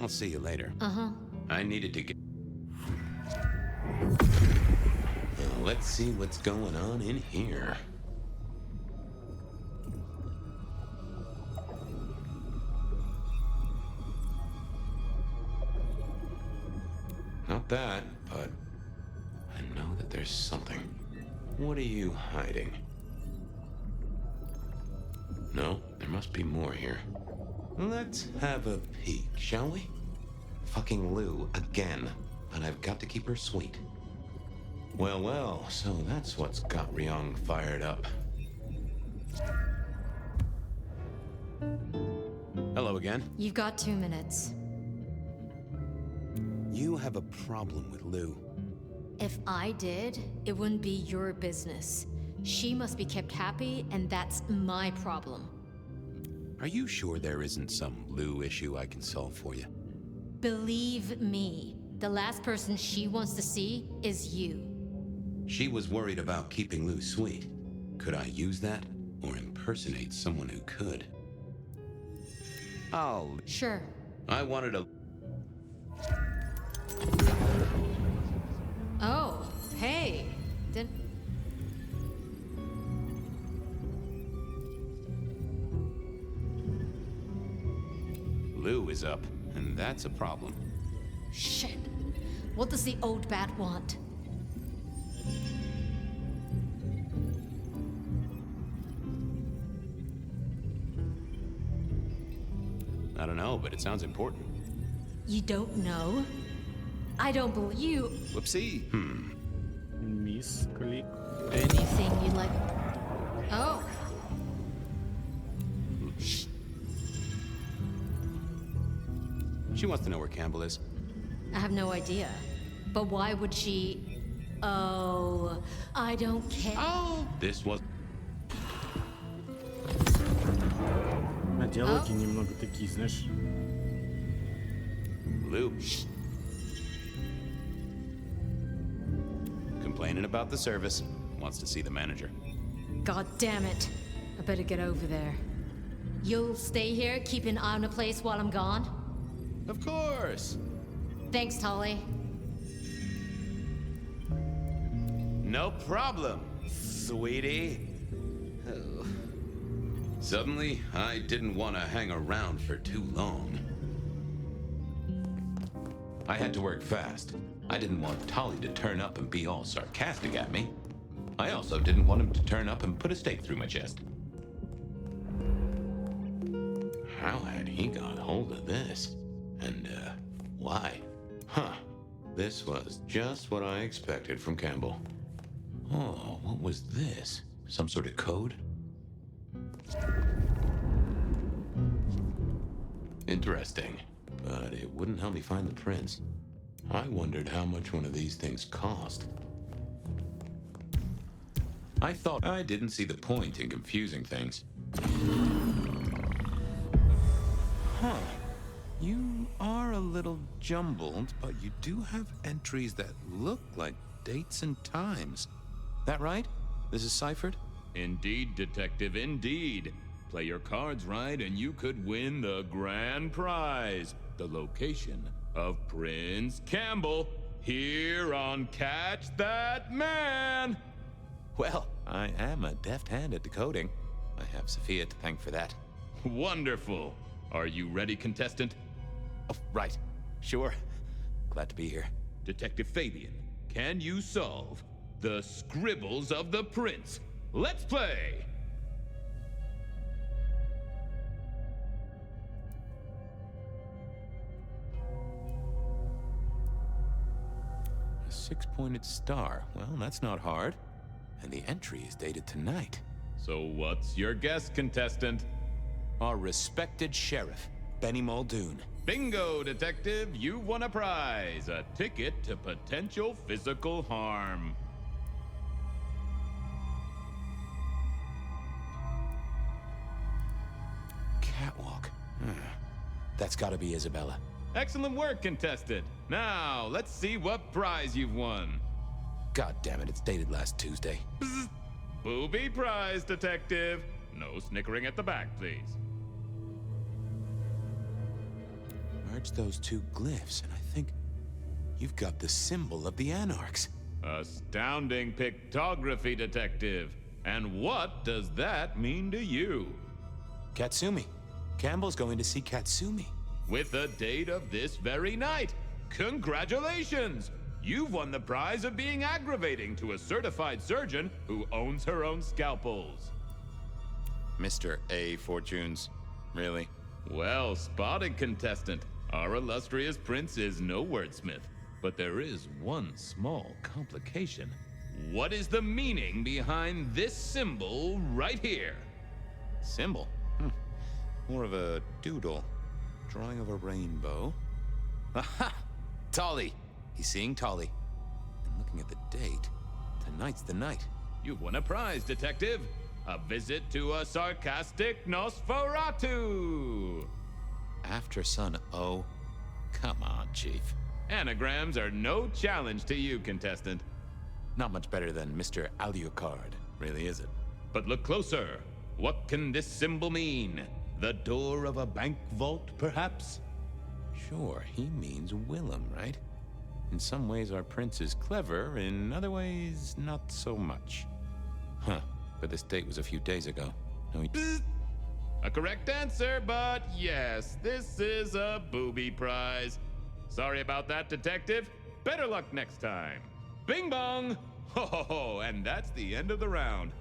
I'll see you later.
Uh-huh.
I needed to get... Now, let's see what's going on in here. Not that, but I know that there's something. What are you hiding? No, there must be more here. Let's have a peek, shall we? Fucking Lou again, but I've got to keep her sweet. Well, so that's what's got Ryong fired up. Hello again.
You've got 2 minutes.
You have a problem with Lou.
If I did, it wouldn't be your business. She must be kept happy, and that's my problem.
Are you sure there isn't some Lou issue I can solve for you?
Believe me, the last person she wants to see is you.
She was worried about keeping Lou sweet. Could I use that, or impersonate someone who could? Oh.
Sure.
I wanted a...
Oh, hey.
Lou is up, and that's a problem.
Shit. What does the old bat want?
I don't know, but it sounds important.
You don't know? I don't believe you.
Whoopsie.
Misclick.
Anything you'd like. Oh.
She wants to know where Campbell is.
I have no idea. But why would she... Oh, I don't care.
Oh! This was...
А диалоги немного такие, знаешь.
Lou. Complaining about the service. Wants to see the manager.
God damn it. I better get over there. You'll stay here, keep an eye on the place while I'm gone?
Of course.
Thanks, Tolly.
No problem, sweetie. Oh. Suddenly, I didn't want to hang around for too long. I had to work fast. I didn't want Tolly to turn up and be all sarcastic at me. I also didn't want him to turn up and put a stake through my chest. How had he got hold of this? And, why? Huh. This was just what I expected from Campbell. Oh, what was this? Some sort of code? Interesting, but it wouldn't help me find the prince. I wondered how much one of these things cost. I thought I didn't see the point in confusing things. Huh. You are a little jumbled, but you do have entries that look like dates and times. That right? This is ciphered?
Indeed, Detective, indeed. Play your cards right and you could win the grand prize. The location of Prince Campbell here on Catch That Man.
Well, I am a deft hand at decoding. I have Sophia to thank for that.
Wonderful. Are you ready, contestant?
Oh, right. Sure. Glad to be here.
Detective Fabian, can you solve the scribbles of the prince? Let's play!
A 6-pointed star. Well, that's not hard. And the entry is dated tonight.
So what's your guess, contestant?
Our respected sheriff, Benny Muldoon.
Bingo, detective! You've won a prize! A ticket to potential physical harm.
Catwalk. That's gotta be Isabella.
Excellent work, contestant. Now, let's see what prize you've won.
God damn it, it's dated last Tuesday.
Bzz. Booby prize, detective. No snickering at the back, please.
Merge those two glyphs, and I think you've got the symbol of the Anarchs.
Astounding pictography, detective. And what does that mean to you?
Katsumi. Campbell's going to see Katsumi.
With the date of this very night. Congratulations! You've won the prize of being aggravating to a certified surgeon who owns her own scalpels.
Mr. A. Fortunes. Really?
Well spotted, contestant. Our illustrious prince is no wordsmith. But there is one small complication. What is the meaning behind this symbol right here?
Symbol? More of a doodle. Drawing of a rainbow. Aha! Tolly! He's seeing Tolly. And looking at the date, tonight's the night.
You've won a prize, detective. A visit to a sarcastic Nosferatu.
After Son O. Come on, Chief.
Anagrams are no challenge to you, contestant.
Not much better than Mr. Alucard, really, is it?
But look closer. What can this symbol mean? The door of a bank vault, perhaps?
Sure, he means Willem, right? In some ways, our prince is clever. In other ways, not so much. Huh, but this date was a few days ago. No,
A correct answer, but yes, this is a booby prize. Sorry about that, detective. Better luck next time. Bing bong! Ho ho ho, and that's the end of the round.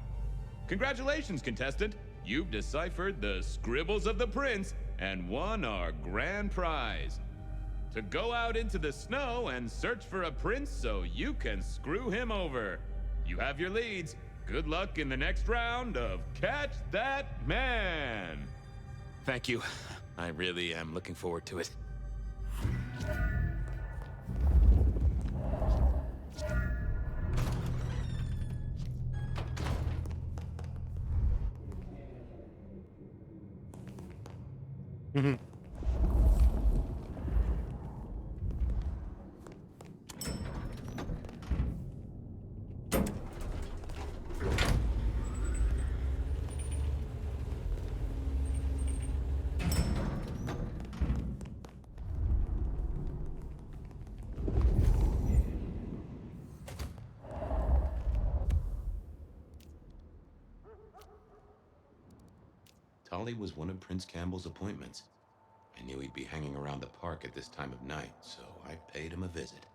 Congratulations, contestant. You've deciphered the scribbles of the prince and won our grand prize. To go out into the snow and search for a prince so you can screw him over. You have your leads. Good luck in the next round of Catch That Man.
Thank you. I really am looking forward to it. Tolly was one of Prince Campbell's appointments. I knew he'd be hanging around the park at this time of night, so I paid him a visit.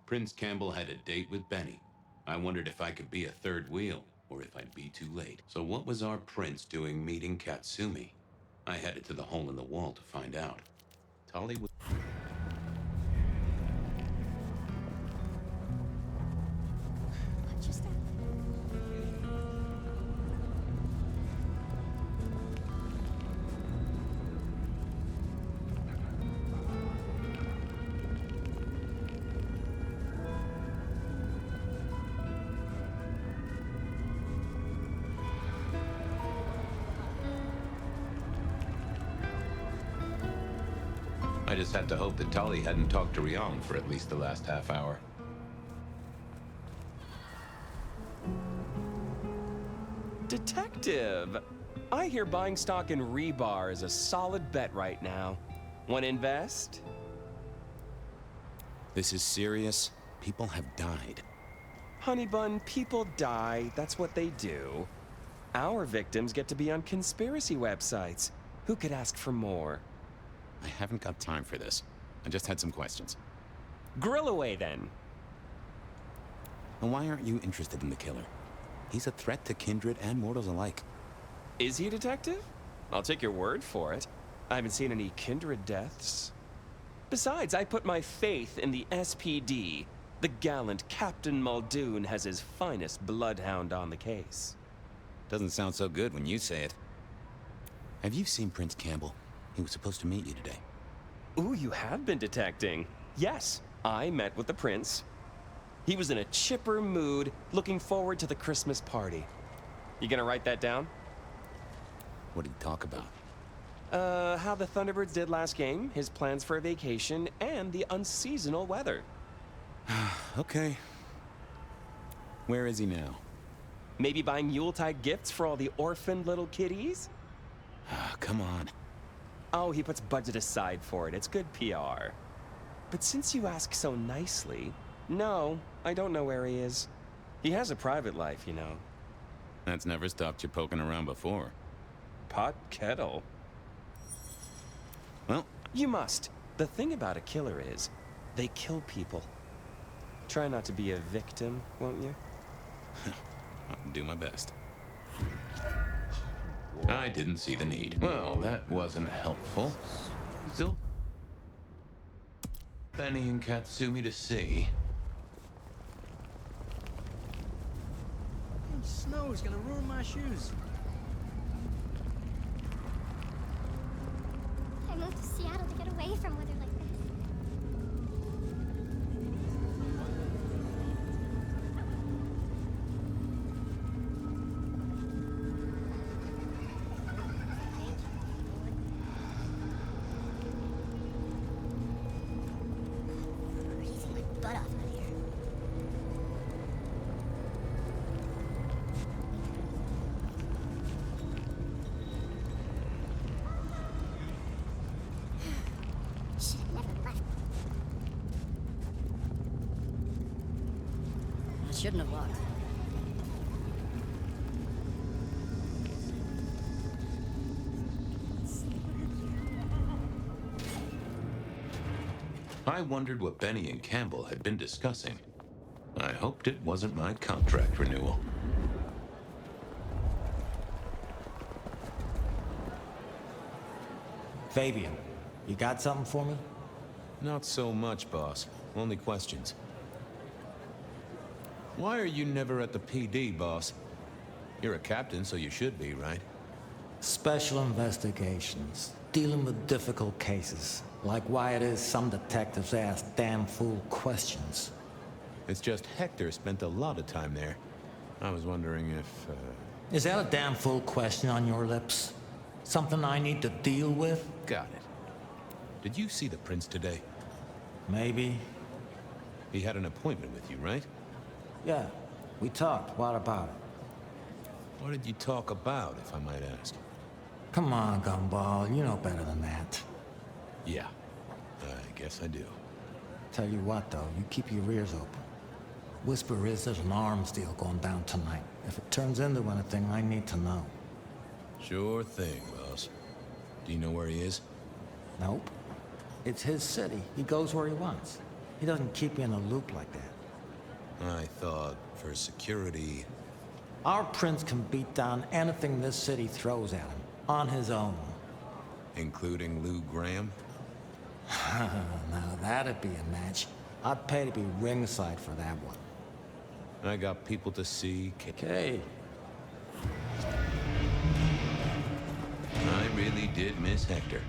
Prince Campbell had a date with Benny. I wondered if I could be a third wheel, or if I'd be too late. So what was our prince doing meeting Katsumi? I headed to the hole in the wall to find out. Tolly was... I just had to hope that Tolly hadn't talked to Rion for at least the last half hour.
Detective! I hear buying stock in Rebar is a solid bet right now. Want to invest?
This is serious. People have died.
Honey bun, people die. That's what they do. Our victims get to be on conspiracy websites. Who could ask for more?
I haven't got time for this. I just had some questions.
Grill away then.
And why aren't you interested in the killer? He's a threat to kindred and mortals alike.
Is he a detective? I'll take your word for it. I haven't seen any kindred deaths. Besides, I put my faith in the SPD. The gallant Captain Muldoon has his finest bloodhound on the case.
Doesn't sound so good when you say it. Have you seen Prince Campbell? He was supposed to meet you today.
Ooh, you have been detecting. Yes, I met with the prince. He was in a chipper mood, looking forward to the Christmas party. You gonna write that down?
What did he talk about?
How the Thunderbirds did last game, his plans for a vacation, and the unseasonal weather.
Okay. Where is he now?
Maybe buying Yuletide gifts for all the orphaned little kitties?
Come on.
Oh, he puts budget aside for it. It's good PR. But since you ask so nicely, no, I don't know where he is. He has a private life, you know.
That's never stopped you poking around before.
Pot kettle.
Well,
you must. The thing about a killer is, they kill people. Try not to be a victim, won't you?
I'll do my best. I didn't see the need. Well, that wasn't helpful. Still, Benny and Katsumi to see.
Snow is gonna ruin my shoes.
I moved to Seattle to get away from weather like this. Freezing my butt off out here. Should have never left.
I shouldn't have walked.
I wondered what Benny and Campbell had been discussing. I hoped it wasn't my contract renewal.
Fabian, you got something for me?
Not so much, boss. Only questions. Why are you never at the PD, boss? You're a captain, so you should be, right?
Special investigations. Dealing with difficult cases. Like why it is some detectives ask damn fool questions.
It's just Hector spent a lot of time there. I was wondering if,
Is that a damn fool question on your lips? Something I need to deal with?
Got it. Did you see the prince today?
Maybe.
He had an appointment with you, right?
Yeah, we talked. What about it?
What did you talk about, if I might ask?
Come on, Gumball. You know better than that.
Yeah, I guess I do.
Tell you what, though, you keep your ears open. Whisper is there's an arms deal going down tonight. If it turns into anything, I need to know.
Sure thing, boss. Do you know where he is?
Nope. It's his city. He goes where he wants. He doesn't keep you in a loop like that.
I thought, for security...
Our prince can beat down anything this city throws at him, on his own.
Including Lou Graham?
Now that'd be a match. I'd pay to be ringside for that one.
I got people to see.
Okay.
I really did miss Hector.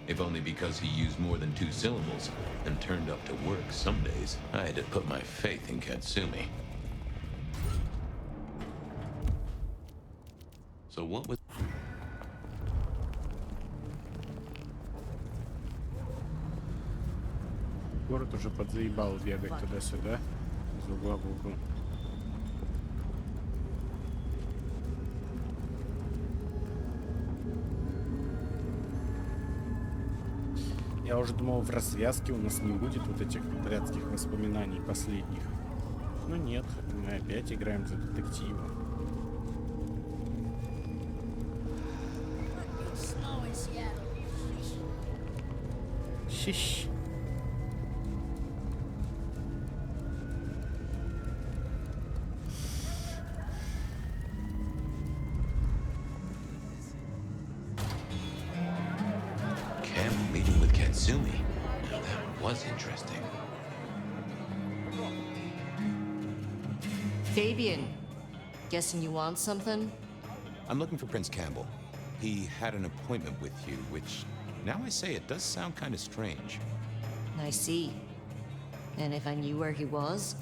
If only because he used more than 2 syllables and turned up to work some days. I had to put my faith in Katsumi. So what was...
Город уже подзаебал бегать туда-сюда, из угла в угол. Я уже думал, в развязке у нас не будет вот этих блядских воспоминаний последних. Но нет, мы опять играем за детектива. Щищ.
Camp meeting with Katsumi. Now that was interesting.
Fabian, guessing you want something?
I'm looking for Prince Campbell. He had an appointment with you, which, now I say it, does sound kind of strange.
I see. And if I knew where he was?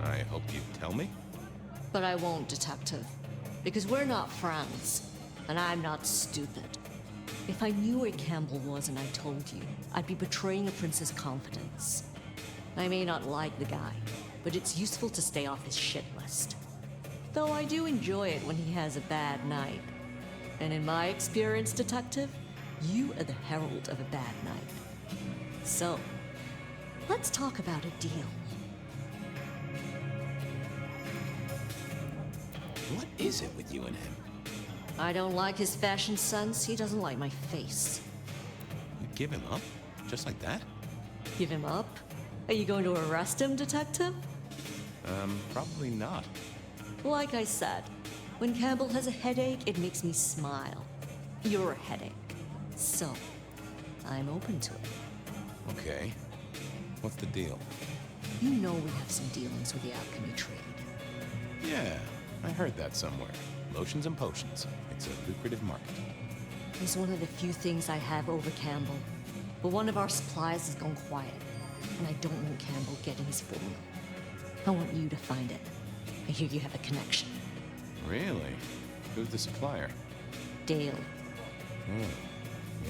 I hope you'd tell me.
But I won't, Detective. Because we're not friends. And I'm not stupid. If I knew where Campbell was and I told you, I'd be betraying a prince's confidence. I may not like the guy, but it's useful to stay off his shit list. Though I do enjoy it when he has a bad night. And in my experience, Detective, you are the herald of a bad night. So, let's talk about a deal.
What is it with you and him?
I don't like his fashion sense. He doesn't like my face.
You give him up? Just like that?
Give him up? Are you going to arrest him, Detective?
Probably not.
Like I said, when Campbell has a headache, it makes me smile. You're a headache. So, I'm open to it.
Okay. What's the deal?
You know we have some dealings with the alchemy trade.
Yeah, I heard that somewhere. Lotions and potions. It's a lucrative market.
It's one of the few things I have over Campbell. But one of our supplies has gone quiet. And I don't want Campbell getting his formula. I want you to find it. I hear you have a connection.
Really? Who's the supplier?
Dale.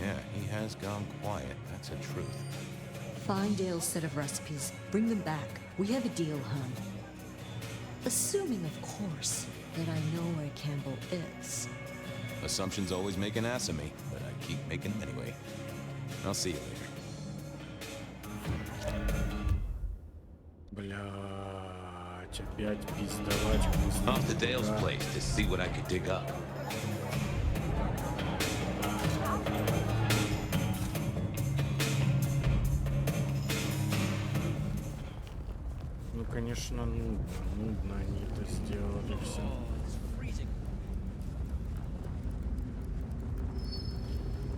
Yeah, he has gone quiet. That's a truth.
Find Dale's set of recipes. Bring them back. We have a deal, hon. Assuming, of course, that I know where Campbell is.
Assumptions always make an ass of me, but I keep making them anyway. I'll see you later.
Блять, опять пиздовать.
Off to Dale's place to see what I could dig up.
Ну, конечно, нудно они это сделали все.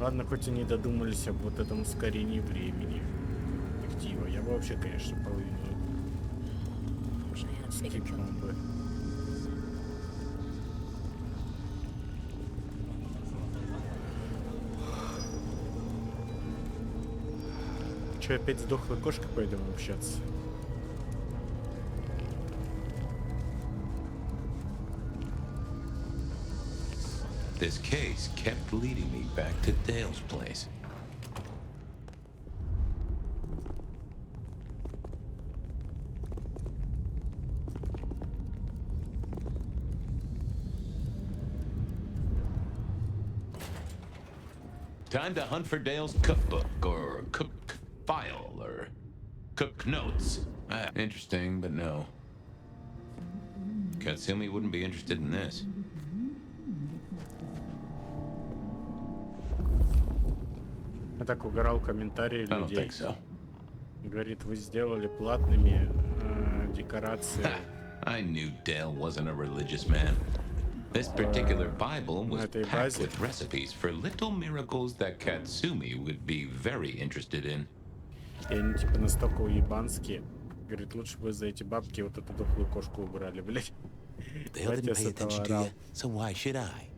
Ладно, хоть они додумались об вот этом ускорении времени актива. Я бы вообще, конечно, половину скипнул бы. Че, опять с дохлой кошкой пойдем общаться?
This case kept leading me back to Dale's place. Time to hunt for Dale's cookbook, or cook file, or cook notes. Interesting, but no. Katsumi wouldn't be interested in this.
Я так угорал комментарии
I don't
людей.
think so.
Говорит, вы сделали платными декорации.
I knew Dale wasn't a religious man. This particular Bible was packed with recipes for little miracles that Katsumi would be very interested in.
И они типа настолько уебанские. Говорит, лучше бы за эти бабки вот эту дохлую кошку убрали, блять.
Dale didn't pay attention to you, so why should I?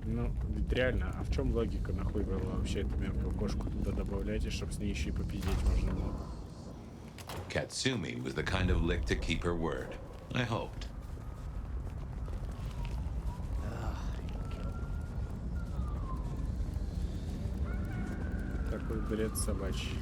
Ну, ведь реально, а в чем логика нахуй было вообще эту мелкую кошку туда добавлять, и чтоб с ней еще и попиздеть можно было?
Katsumi was the kind of lick to keep her word. I hoped.
Так, Какой бред собачий.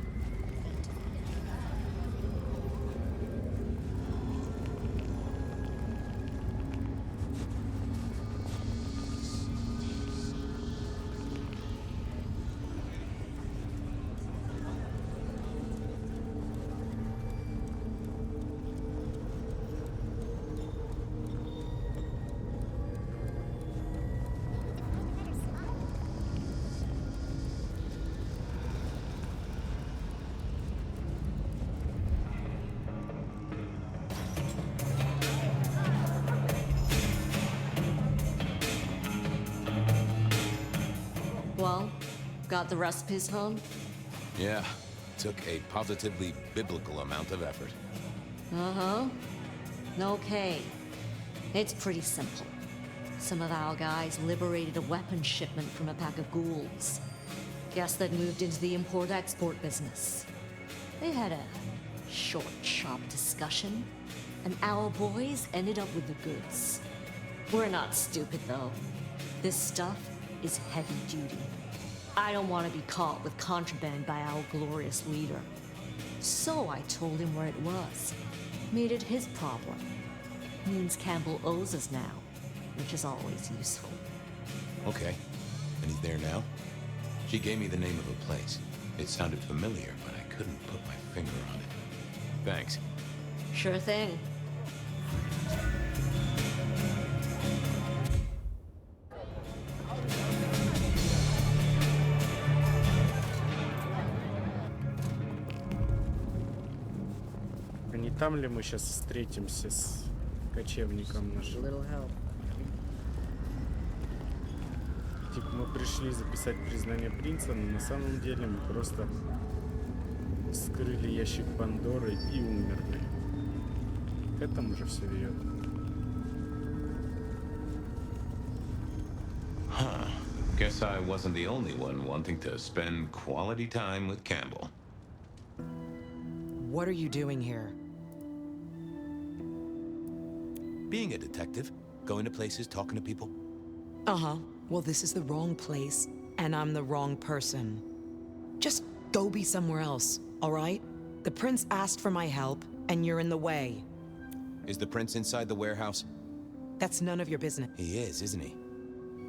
Well, got the recipes home?
Yeah, took a positively biblical amount of effort.
Uh-huh. Okay. It's pretty simple. Some of our guys liberated a weapons shipment from a pack of ghouls. Guess they'd moved into the import-export business. They had a short, sharp discussion, and our boys ended up with the goods. We're not stupid, though. This stuff is heavy duty. I don't want to be caught with contraband by our glorious leader. So I told him where it was. Made it his problem. Means Campbell owes us now, which is always useful.
Okay. And he's there now? She gave me the name of a place. It sounded familiar, but I couldn't put my finger on it. Thanks.
Sure thing.
А не там ли мы сейчас встретимся с кочевником нашим? Типа мы пришли записать признание принца, но на самом деле мы просто вскрыли ящик Пандоры и умерли. К этому же все ведет.
Huh. Guess I wasn't the only one wanting to spend quality time with Campbell.
What are you doing here?
Being a detective, going to places, talking to people.
Uh-huh. Well, this is the wrong place, and I'm the wrong person. Just go be somewhere else, all right? The prince asked for my help, and you're in the way.
Is the prince inside the warehouse?
That's none of your business.
He is, isn't he?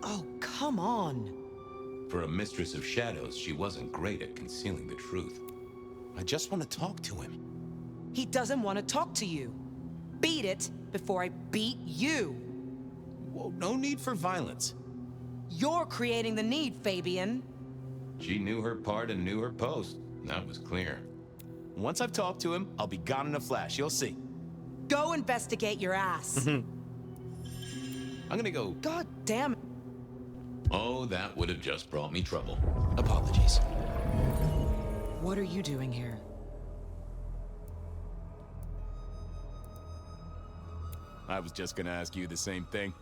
Oh, come on.
For a mistress of shadows, she wasn't great at concealing the truth.
I just want to talk to him.
He doesn't want to talk to you. Beat it before I beat you.
Whoa, no need for violence.
You're creating the need, Fabian.
She knew her part and knew her post. That was clear.
Once I've talked to him, I'll be gone in a flash. You'll see.
Go investigate your ass.
I'm gonna go.
God damn it.
Oh, that would have just brought me trouble.
Apologies.
What are you doing here?
I was just gonna ask you the same thing.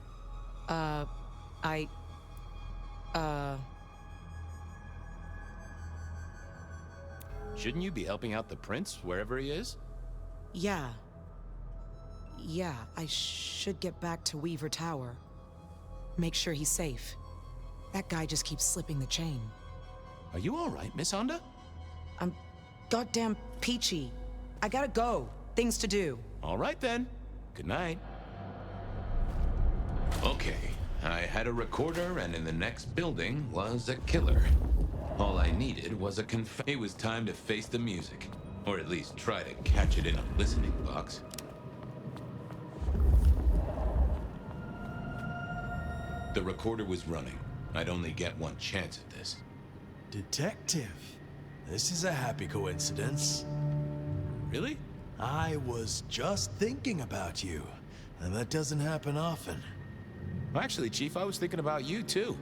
Shouldn't you be helping out the prince, wherever he is?
Yeah. Yeah, I should get back to Weaver Tower. Make sure he's safe. That guy just keeps slipping the chain.
Are you all right, Miss Honda?
I'm goddamn peachy. I gotta go. Things to do.
All right, then. Good night.
Okay, I had a recorder, and in the next building was a killer. All I needed was a It was time to face the music, or at least try to catch it in a listening box. The recorder was running. I'd only get one chance at this.
Detective. This is a happy coincidence.
Really?
I was just thinking about you, and that doesn't happen often.
Actually, Chief, I was thinking about you, too.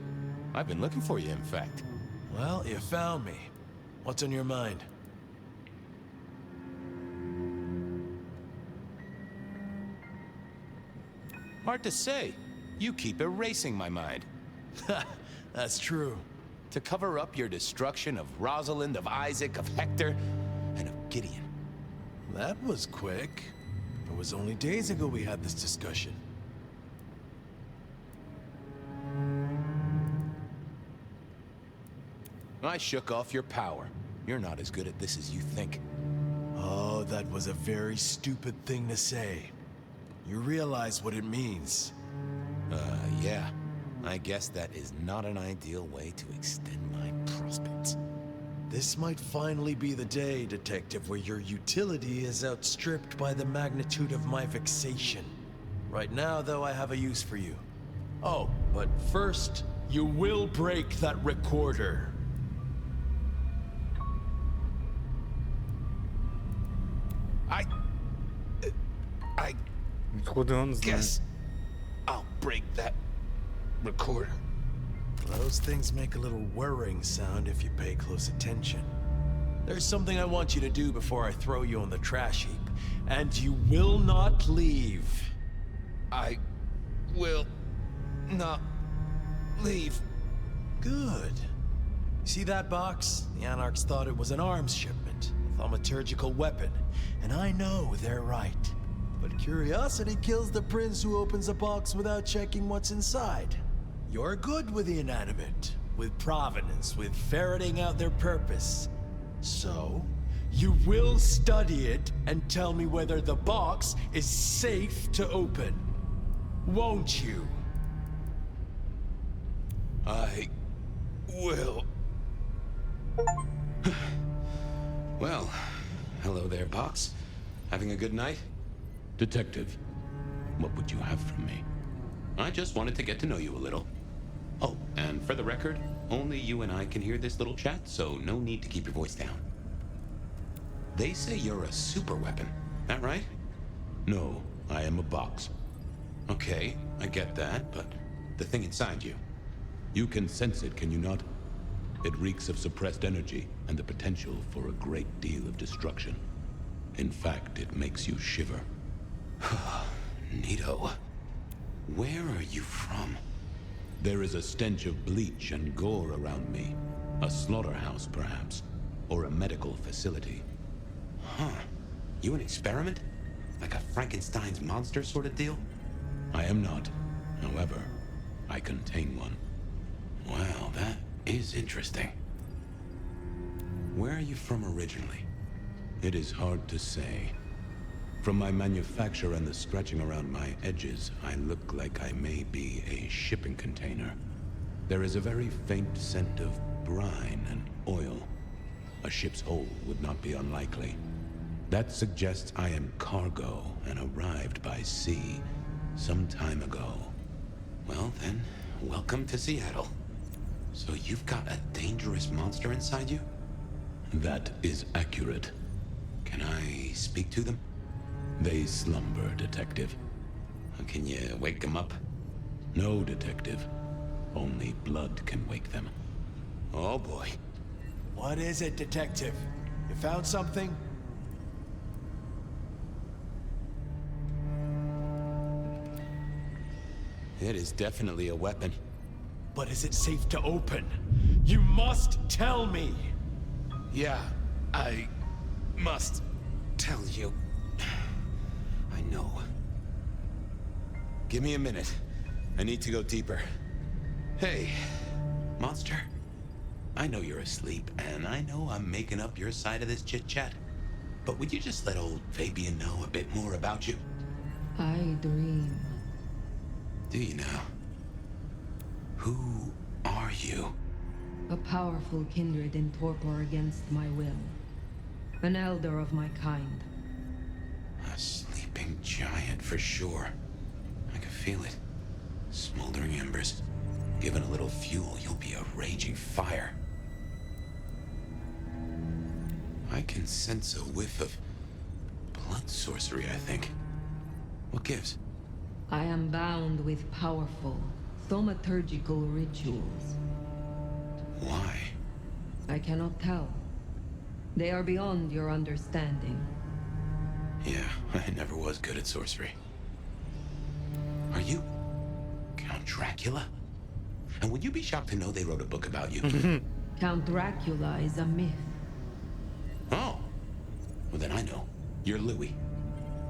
I've been looking for you, in fact.
Well, you found me. What's on your mind?
Hard to say. You keep erasing my mind.
That's true.
To cover up your destruction of Rosalind, of Isaac, of Hector, and of Gideon.
That was quick. It was only days ago we had this discussion.
I shook off your power. You're not as good at this as you think.
Oh, that was a very stupid thing to say. You realize what it means.
Yeah. I guess that is not an ideal way to extend my prospects.
This might finally be the day, Detective, where your utility is outstripped by the magnitude of my vexation. Right now, though, I have a use for you. Oh, but first, you will break that recorder.
Guess I'll break that recorder.
Those things make a little whirring sound if you pay close attention. There's something I want you to do before I throw you on the trash heap, and you will not leave.
I will not leave.
Good. See that box? The Anarchs thought it was an arms shipment, a thaumaturgical weapon, and I know they're right. But curiosity kills the prince who opens a box without checking what's inside. You're good with the inanimate, with provenance, with ferreting out their purpose. So, you will study it and tell me whether the box is safe to open. Won't you?
I will. Well, hello there, box. Having a good night? Detective, what would you have from me? I just wanted to get to know you a little. Oh, and for the record, only you and I can hear this little chat, so no need to keep your voice down. They say you're a super weapon, that right? No, I am a box. Okay, I get that, but the thing inside you. You can sense it, can you not? It reeks of suppressed energy and the potential for a great deal of destruction. In fact, it makes you shiver. Neato. Where are you from? There is a stench of bleach and gore around me. A slaughterhouse, perhaps. Or a medical facility. Huh. You an experiment? Like a Frankenstein's monster sort of deal? I am not. However, I contain one. Wow, that is interesting. Where are you from originally? It is hard to say. From my manufacture and the scratching around my edges, I look like I may be a shipping container. There is a very faint scent of brine and oil. A ship's hull would not be unlikely. That suggests I am cargo and arrived by sea some time ago. Well then, welcome to Seattle. So you've got a dangerous monster inside you? That is accurate. Can I speak to them? They slumber, Detective. Can you wake them up? No, Detective. Only blood can wake them. Oh boy.
What is it, Detective? You found something?
It is definitely a weapon.
But is it safe to open? You must tell me!
Yeah, I must tell you. I know. Give me a minute. I need to go deeper. Hey, monster. I know you're asleep, and I know I'm making up your side of this chit-chat. But would you just let old Fabian know a bit more about you?
I dream.
Do you now? Who are you?
A powerful kindred in torpor against my will. An elder of my kind.
A sleeping giant for sure. I can feel it. Smoldering embers. Given a little fuel, you'll be a raging fire. I can sense a whiff of blood sorcery, I think. What gives?
I am bound with powerful, thaumaturgical rituals.
Why?
I cannot tell. They are beyond your understanding.
Yeah, I never was good at sorcery. Are you Count Dracula? And would you be shocked to know they wrote a book about you?
Count Dracula is a myth.
Oh. Well, then I know. You're Louis.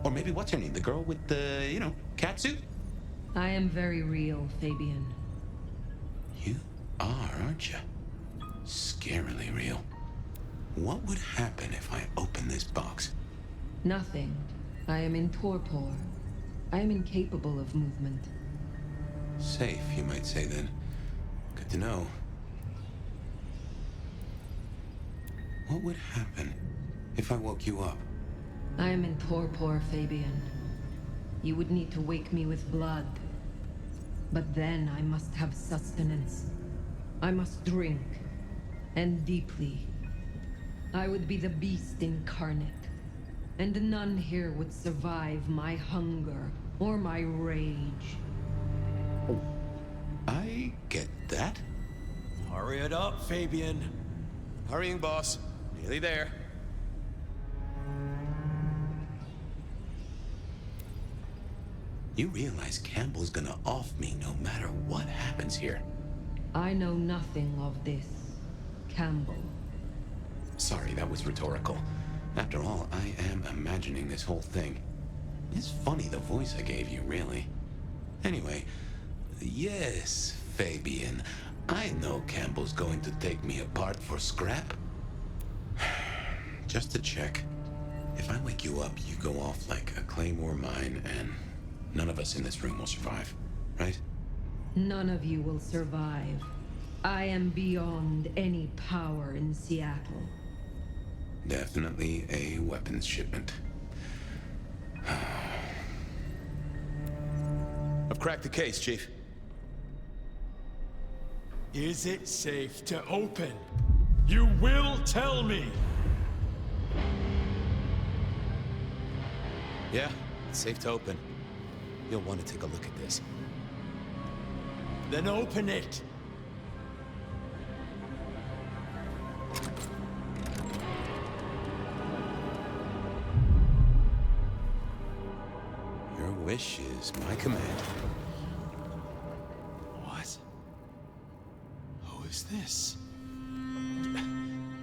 Or maybe what's her name? The girl with the, cat suit?
I am very real, Fabian.
You are, aren't you? Scarily real. What would happen if I open this box?
Nothing. I am in torpor. I am incapable of movement.
Safe, you might say then. Good to know. What would happen if I woke you up?
I am in torpor, Fabian. You would need to wake me with blood. But then I must have sustenance. I must drink. And deeply. I would be the beast incarnate. And none here would survive my hunger or my rage.
I get that.
Hurry it up, Fabian.
Hurrying, boss. Nearly there.
You realize Campbell's gonna off me no matter what happens here.
I know nothing of this, Campbell.
Sorry, that was rhetorical. After all, I am imagining this whole thing. It's funny the voice I gave you, really. Anyway, yes, Fabian. I know Campbell's going to take me apart for scrap. Just to check. If I wake you up, you go off like a claymore mine, and none of us in this room will survive, right?
None of you will survive. I am beyond any power in Seattle.
Definitely a weapons shipment.
I've cracked the case, Chief.
Is it safe to open? You will tell me!
Yeah, it's safe to open. You'll want to take a look at this.
Then open it!
Your wish is my command.
What? Who is this?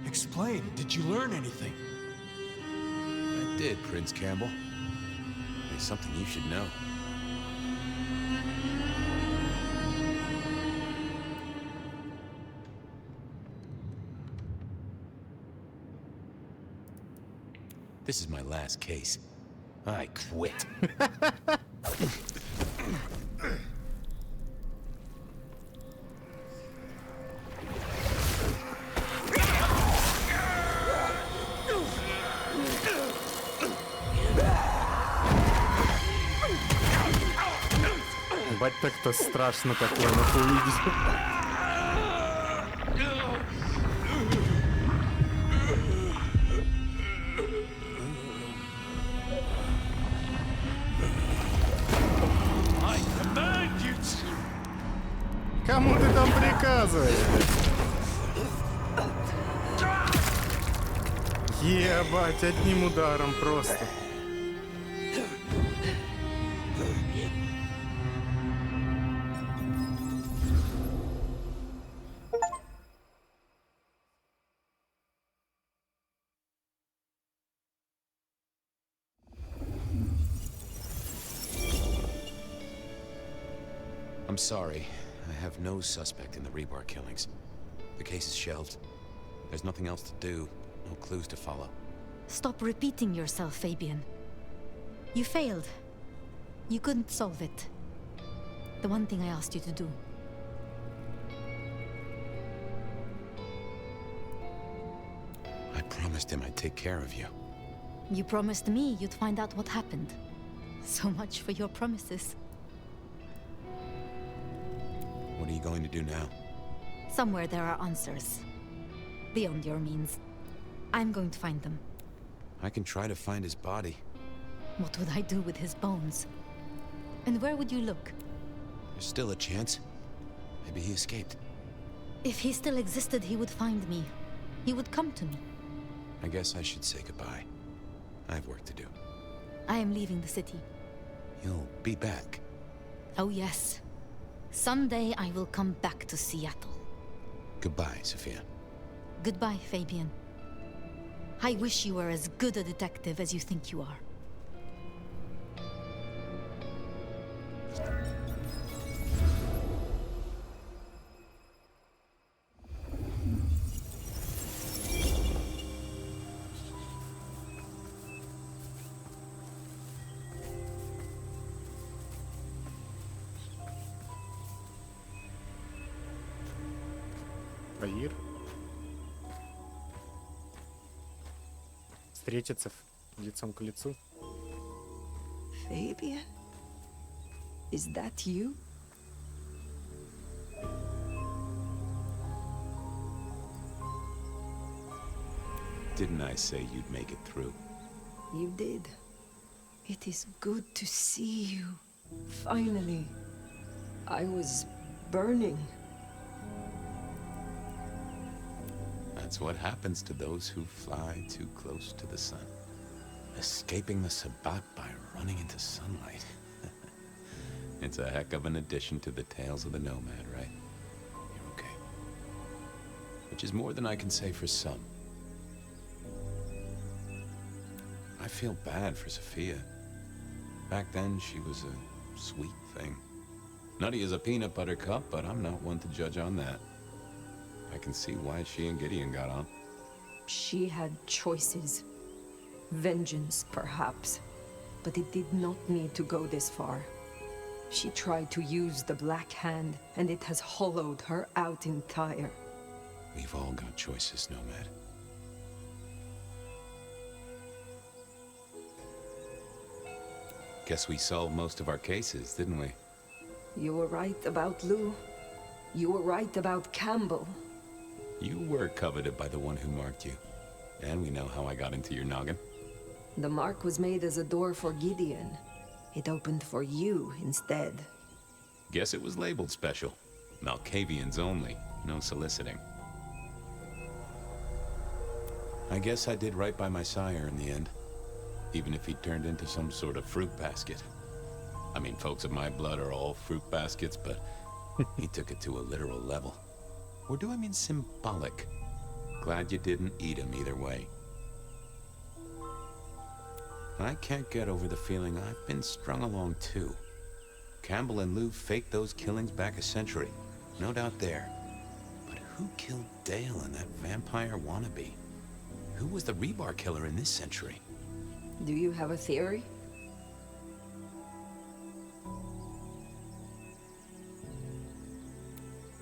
Explain, did you learn anything?
I did, Prince Campbell. There's something you should know. This is my last case. I quit.
Бать, так-то страшно такое нахуй увидеть. Кому ты там приказываешь? Ебать, одним ударом просто.
I'm sorry. I have no suspect in the Rebar killings. The case is shelved. There's nothing else to do. No clues to follow.
Stop repeating yourself, Fabian. You failed. You couldn't solve it. The one thing I asked you to do.
I promised him I'd take care of you.
You promised me you'd find out what happened. So much for your promises.
What are you going to do now?
Somewhere there are answers. Beyond your means. I'm going to find them.
I can try to find his body.
What would I do with his bones? And where would you look?
There's still a chance. Maybe he escaped.
If he still existed, he would find me. He would come to me.
I guess I should say goodbye. I have work to do.
I am leaving the city.
You'll be back.
Oh yes. Someday I will come back to Seattle.
Goodbye, Sophia.
Goodbye, Fabian. I wish you were as good a detective as you think you are.
Альтаир. Встретиться лицом к лицу.
Fabian? Is that you?
Didn't I say you'd make it through?
You did. It is good to see you. Finally. I was burning.
That's what happens to those who fly too close to the sun. Escaping the Sabbat by running into sunlight. It's a heck of an addition to the tales of the nomad, right? You're okay. Which is more than I can say for some. I feel bad for Sophia. Back then, she was a sweet thing. Nutty as a peanut butter cup, but I'm not one to judge on that. I can see why she and Gideon got on.
She had choices. Vengeance, perhaps. But it did not need to go this far. She tried to use the Black Hand, and it has hollowed her out entire.
We've all got choices, Nomad. Guess we solved most of our cases, didn't we?
You were right about Lou. You were right about Campbell.
You were coveted by the one who marked you. And we know how I got into your noggin.
The mark was made as a door for Gideon. It opened for you instead.
Guess it was labeled special. Malkavians only, no soliciting. I guess I did right by my sire in the end. Even if he turned into some sort of fruit basket. I mean, folks of my blood are all fruit baskets, but he took it to a literal level. Or do I mean symbolic? Glad you didn't eat him either way. I can't get over the feeling I've been strung along too. Campbell and Lou faked those killings back a century. No doubt there. But who killed Dale and that vampire wannabe? Who was the rebar killer in this century?
Do you have a theory?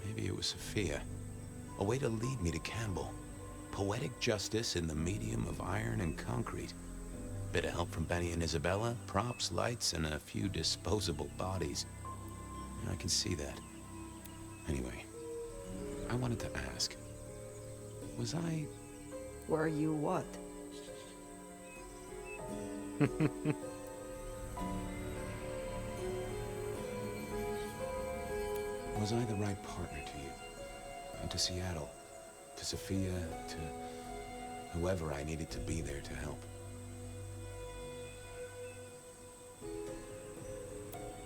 Maybe it was Sophia. A way to lead me to Campbell. Poetic justice in the medium of iron and concrete. Bit of help from Benny and Isabella, props, lights, and a few disposable bodies. I can see that. Anyway, I wanted to ask. Was I...
Were you what?
Was I the right partner to you? And to Seattle? To Sophia? To whoever I needed to be there to help?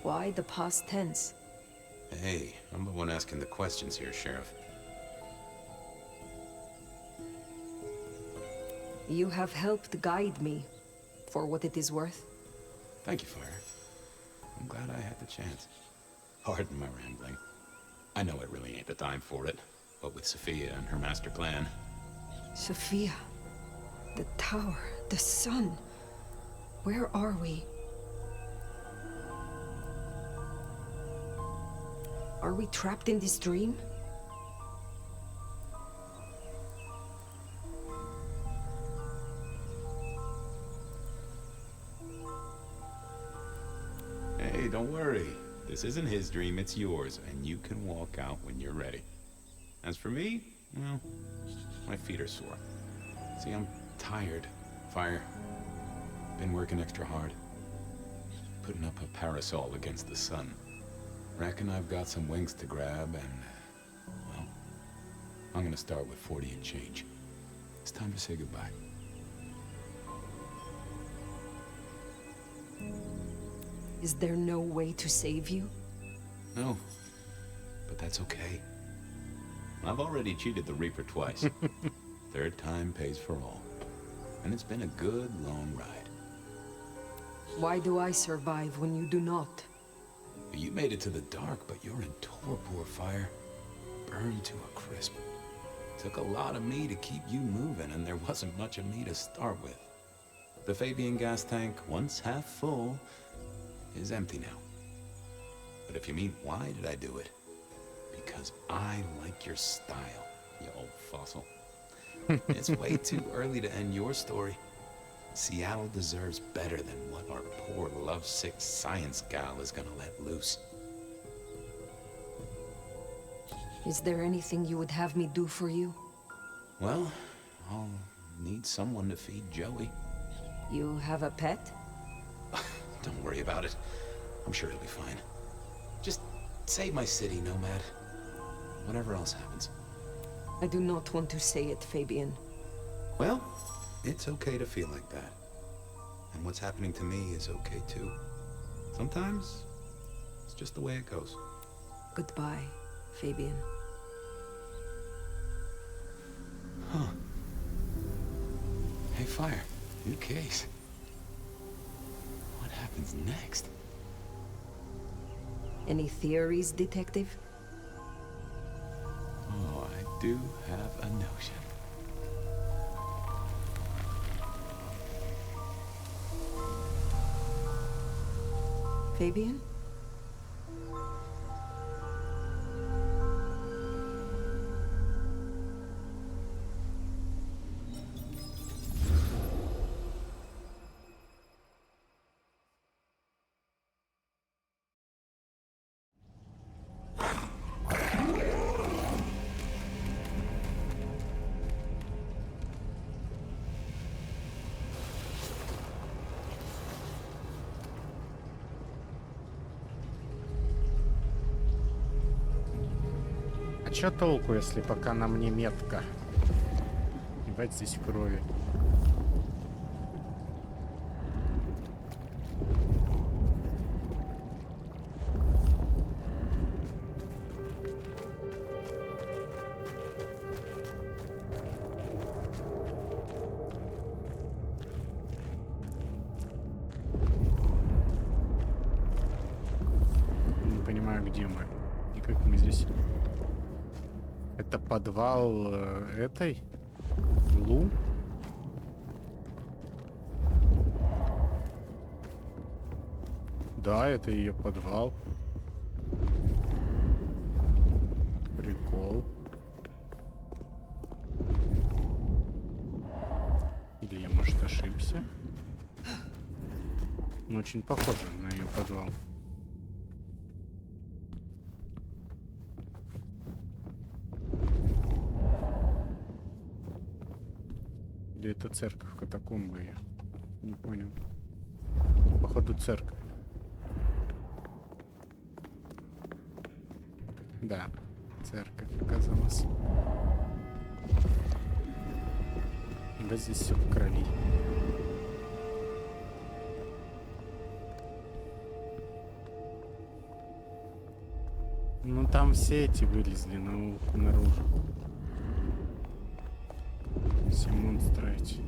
Why the past tense?
Hey, I'm the one asking the questions here, Sheriff.
You have helped guide me, for what it is worth.
Thank you, Fire. I'm glad I had the chance. Pardon my rambling. I know it really ain't the time for it, but with Sophia and her master plan...
Sophia, the tower, the sun. Where are we? Are we trapped in this dream?
Hey, don't worry. This isn't his dream, it's yours, and you can walk out when you're ready. As for me, well, my feet are sore. See, I'm tired. Fire. Been working extra hard. Putting up a parasol against the sun. Reckon I've got some wings to grab, and, well, I'm gonna start with 40 and change. It's time to say goodbye.
Is there no way to save you?
No, but that's okay. I've already cheated the Reaper twice. Third time pays for all. And it's been a good, long ride.
Why do I survive when you do not?
You made it to the dark, but you're in torpor, Fire. Burned to a crisp. Took a lot of me to keep you moving, and there wasn't much of me to start with. The Fabian gas tank, once half full, is empty now. But if you mean why did I do it? Because I like your style. you old fossil. It's way too early to end your story. Seattle deserves better than what our poor lovesick science gal is gonna let loose.
Is there anything you would have me do for you?
Well, I'll need someone to feed Joey.
You have a pet?
Don't worry about it. I'm sure he'll be fine. Just save my city, Nomad. Whatever else happens.
I do not want to say it, Fabian.
Well, it's okay to feel like that. And what's happening to me is okay too. Sometimes, it's just the way it goes.
Goodbye, Fabian.
Huh. Hey, Fire. New case. What happens next?
Any theories, Detective?
Oh, I do have a notion.
Fabian?
А чё толку, если пока на мне метка? Ебать, здесь крови. Не понимаю, где мы и как мы здесь. Это подвал этой Лу? Да, это ее подвал. Прикол. Или я, может, ошибся? Ну, очень похоже на ее подвал. Или это церковь, катакомбы ее? Не понял. Походу церковь. Да, церковь оказалась. Да, здесь все в крови. Ну там все эти вылезли наружу. Все монстры эти.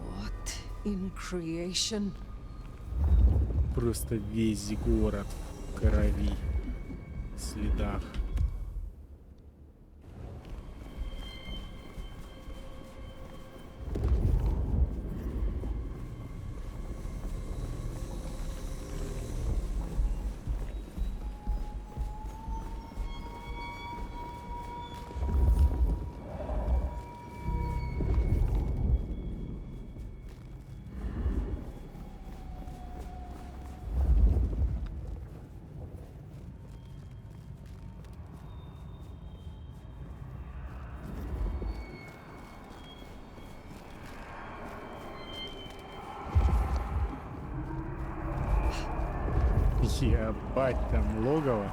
What in creation?
Просто весь город в крови, в следах. Ебать, там логово.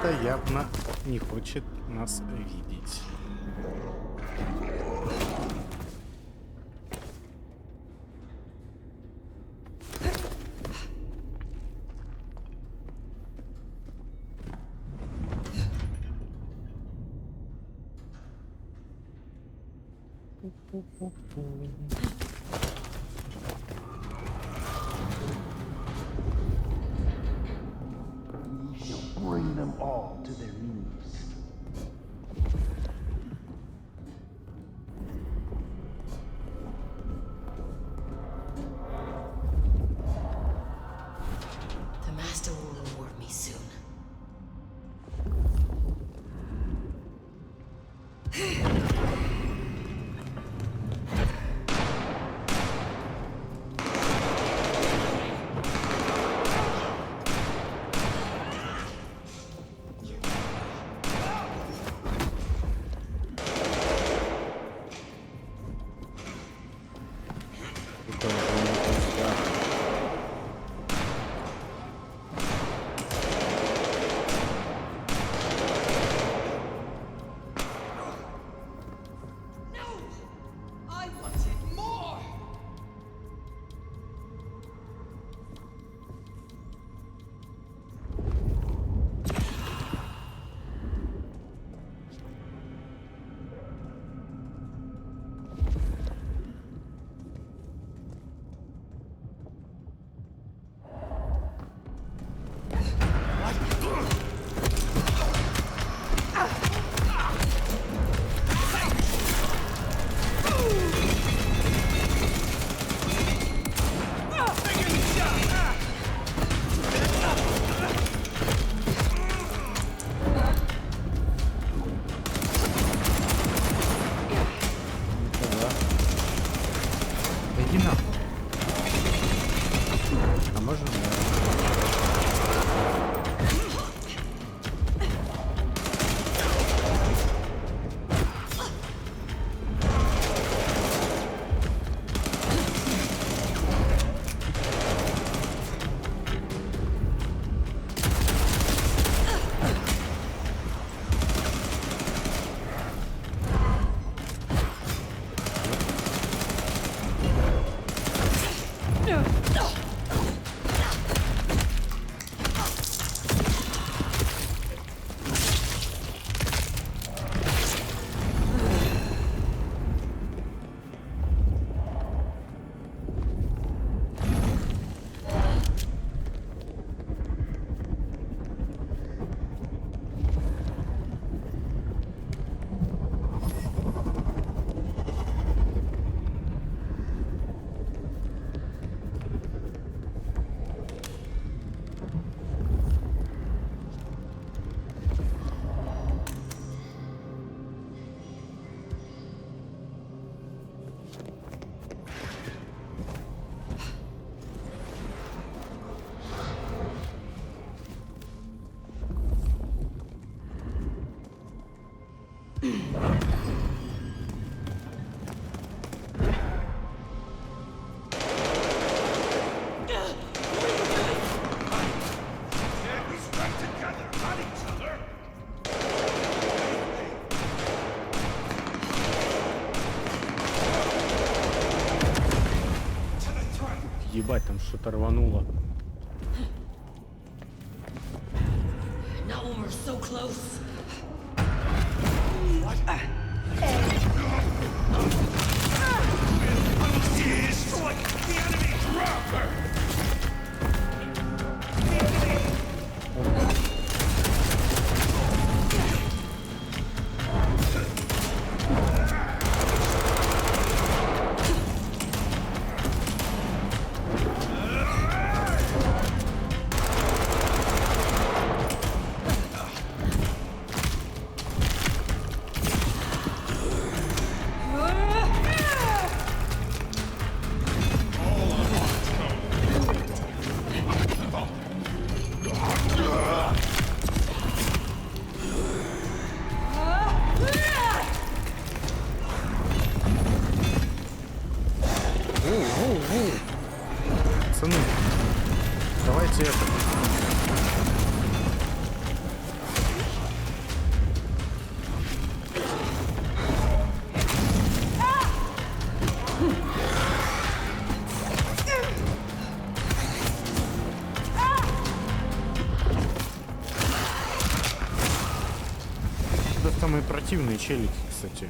где-то явно не хочет нас видеть.
Bring them all to their knees.
The Master will reward me soon.
Ебать, там что-то рвануло.
Not when we're so close.
Пацаны, давайте это. Самые противные челики, кстати.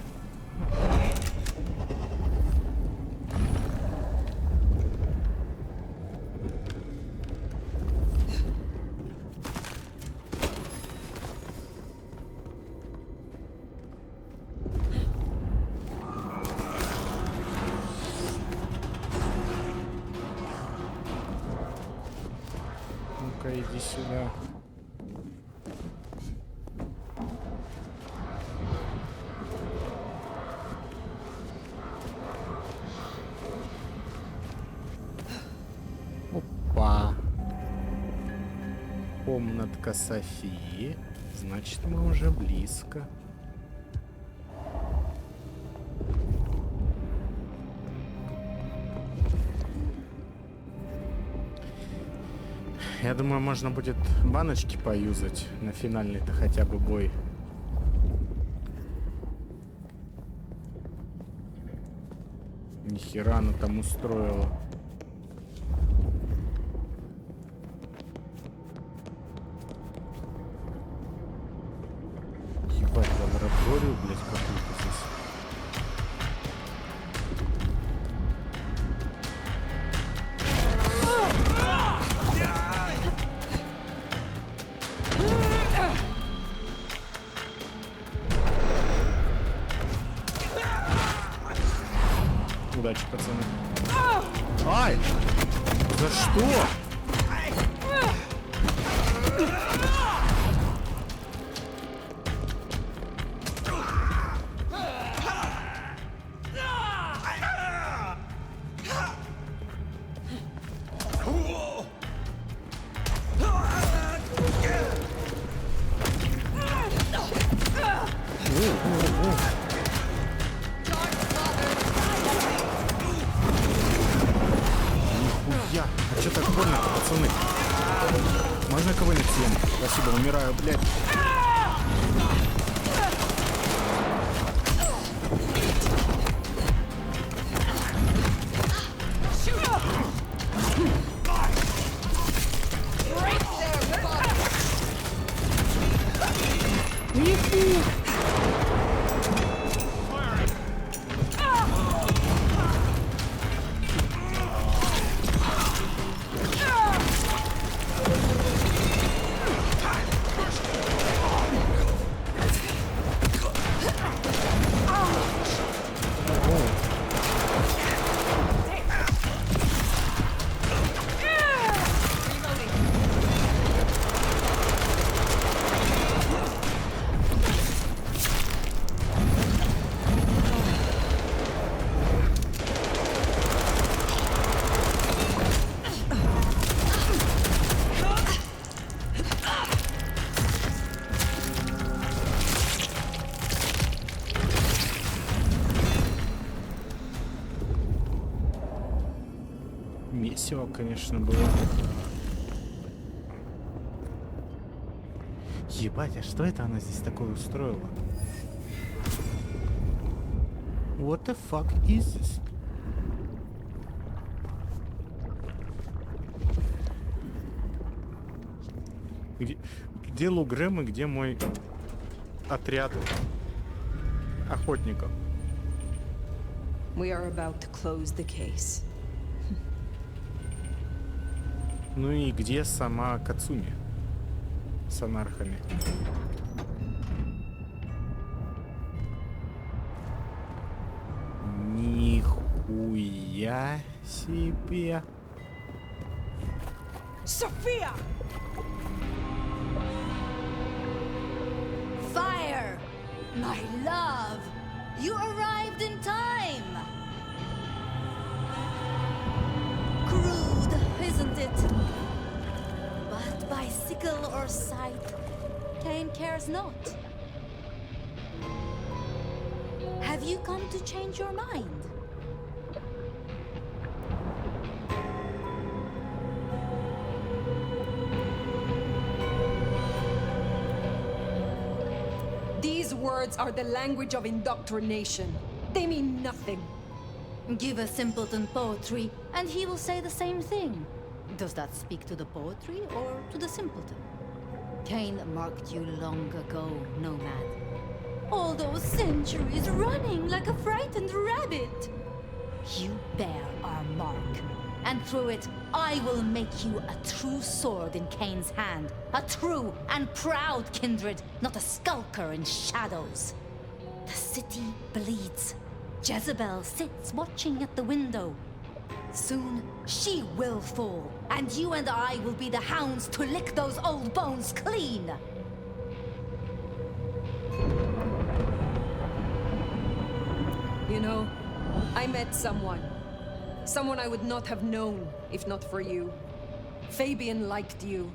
Ну-ка, иди сюда. Опа. Комнатка Софии. Значит, мы уже близко. Я думаю, можно будет баночки поюзать на финальный-то хотя бы бой. Нихера она там устроила. Ебать, лабораторию, блядь, какую-то здесь. Удачи, пацаны. Ай! За что? Нихуя! А что так больно, пацаны? Можно кого-нибудь съем? Спасибо, умираю, блядь. Месиво, конечно, было. Ебать, а что это она здесь такое устроила? What the fuck is this? Где Лугрэм и где мой отряд охотников?
We are about to close the case.
Ну и где сама Кацуми с анархами? Нихуя себе.
Sophia!
Fire! My love! You arrived in time! Crude, isn't it? But by sickle or sight, Cain cares not. Have you come to change your mind?
These words are the language of indoctrination. They mean nothing.
Give a simpleton poetry, and he will say the same thing. Does that speak to the poetry or to the simpleton? Cain marked you long ago, nomad.
All those centuries running like a frightened rabbit. You bear our mark, and through it, I will make you a true sword in Cain's hand. A true and proud kindred, not a skulker in shadows. The city bleeds. Jezebel sits watching at the window. Soon, she will fall, and you and I will be the hounds to lick those old bones clean.
You know, I met someone. Someone I would not have known if not for you. Fabian liked you.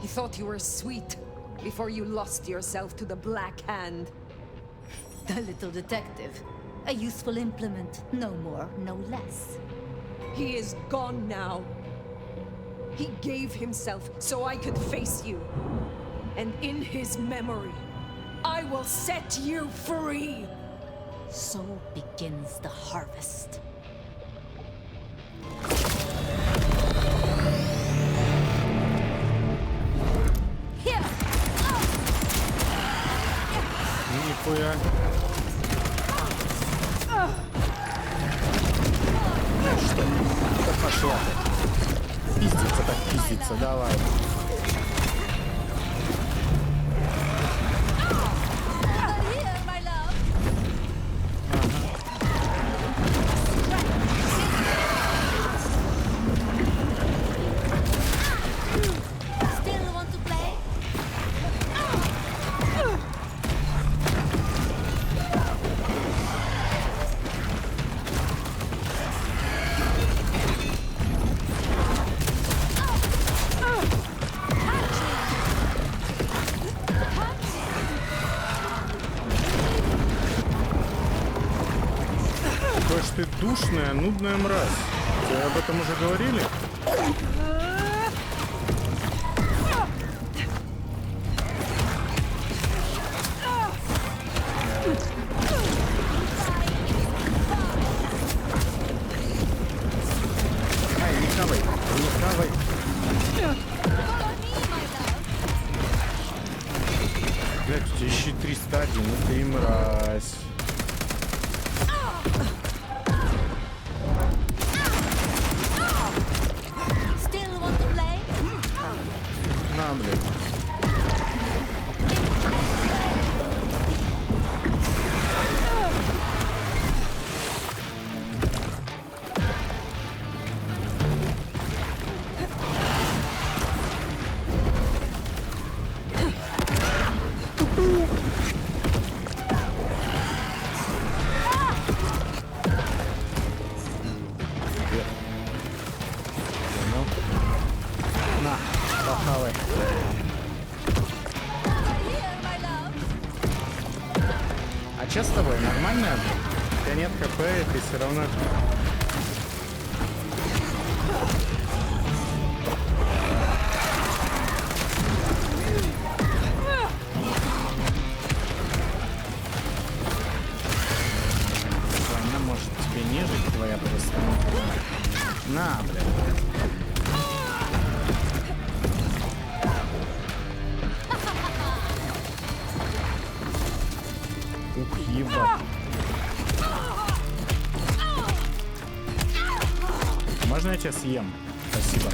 He thought you were sweet before you lost yourself to the Black Hand.
The little detective. A useful implement, no more, no less.
He is gone now. He gave himself so I could face you. And in his memory, I will set you free!
So begins the harvest. Here!
Нихуя. Да пошла. Пиздится так пиздится, давай. Ты душная, нудная мразь. Тебе об этом уже говорили? Ай, не хавай, не хавай. Блядь, у тебя еще 301, ну ты мразь. А че с тобой? Нормально? У тебя нет ХП, и ты все равно... Она может тебе нежить твоя просто. На, блядь. Ух, ебать. Можно я тебя съем? Спасибо.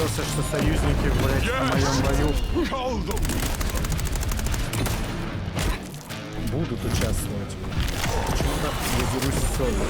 надеялся, что союзники, блядь, в моем бою будут участвовать. Почему-то я дерусь соло.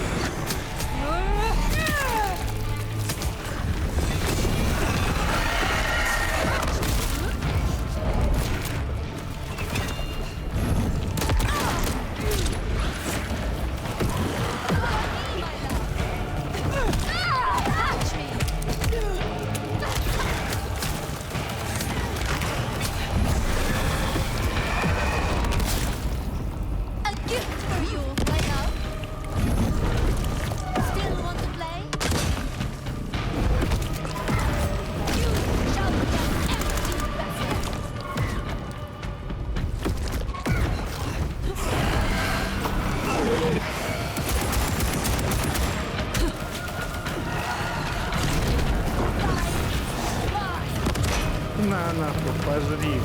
На нахуй, пожри.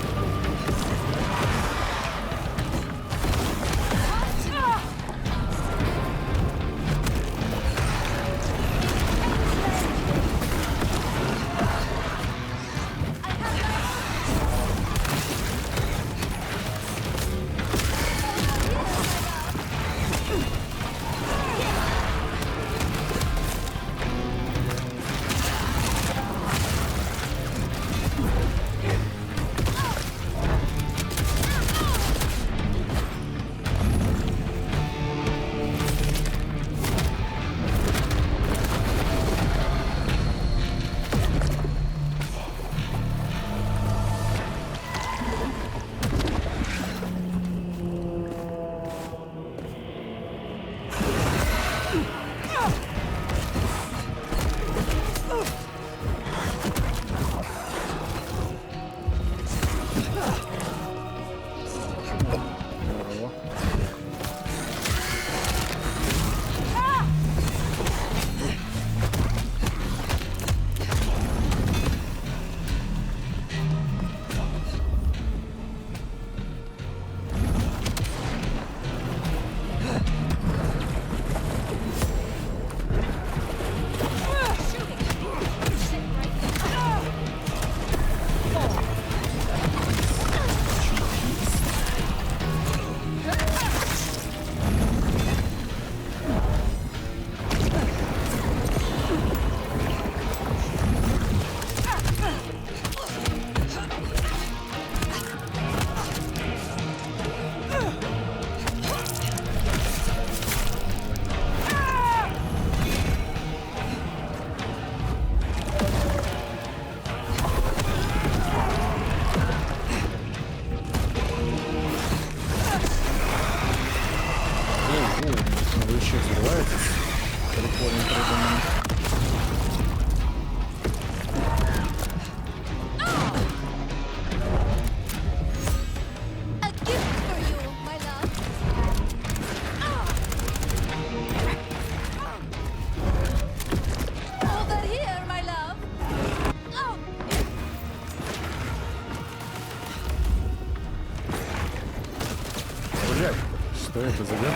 Что это за дело?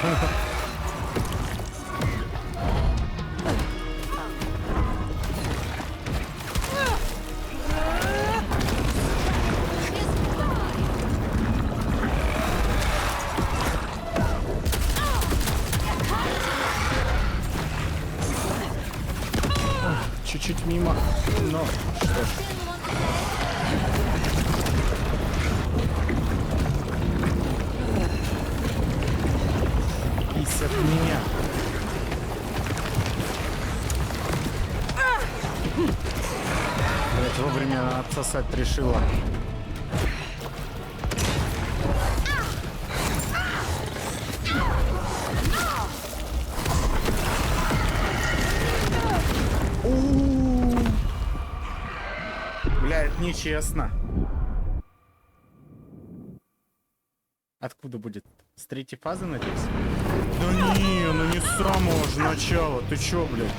Чуть-чуть мимо, но что ж. От меня. Блять, вовремя отсосать решила. Бля, это нечестно. Откуда будет? С третьей фазы, надеюсь? Да не, ну не с самого же начала. Ты чё, блядь?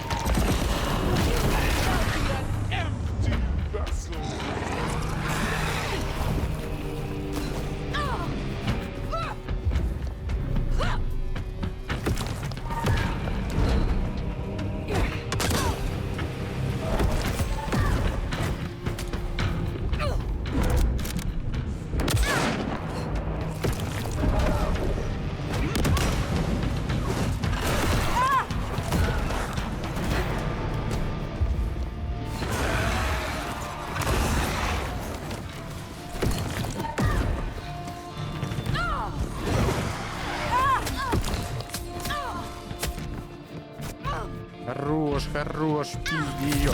Хорош, хорош, пизди ее.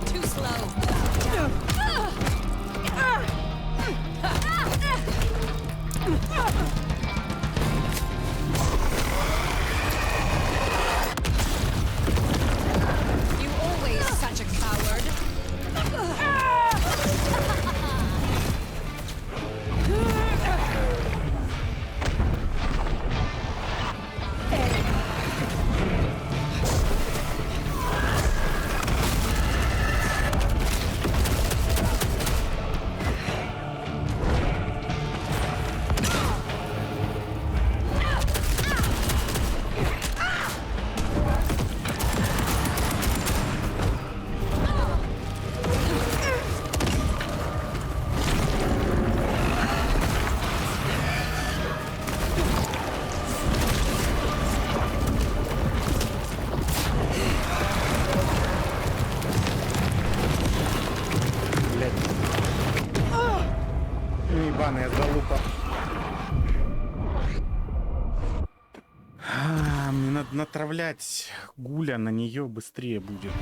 Too slow. You always such a coward.
Ебаная залупа. Мне надо натравлять Гуля, на нее быстрее будет.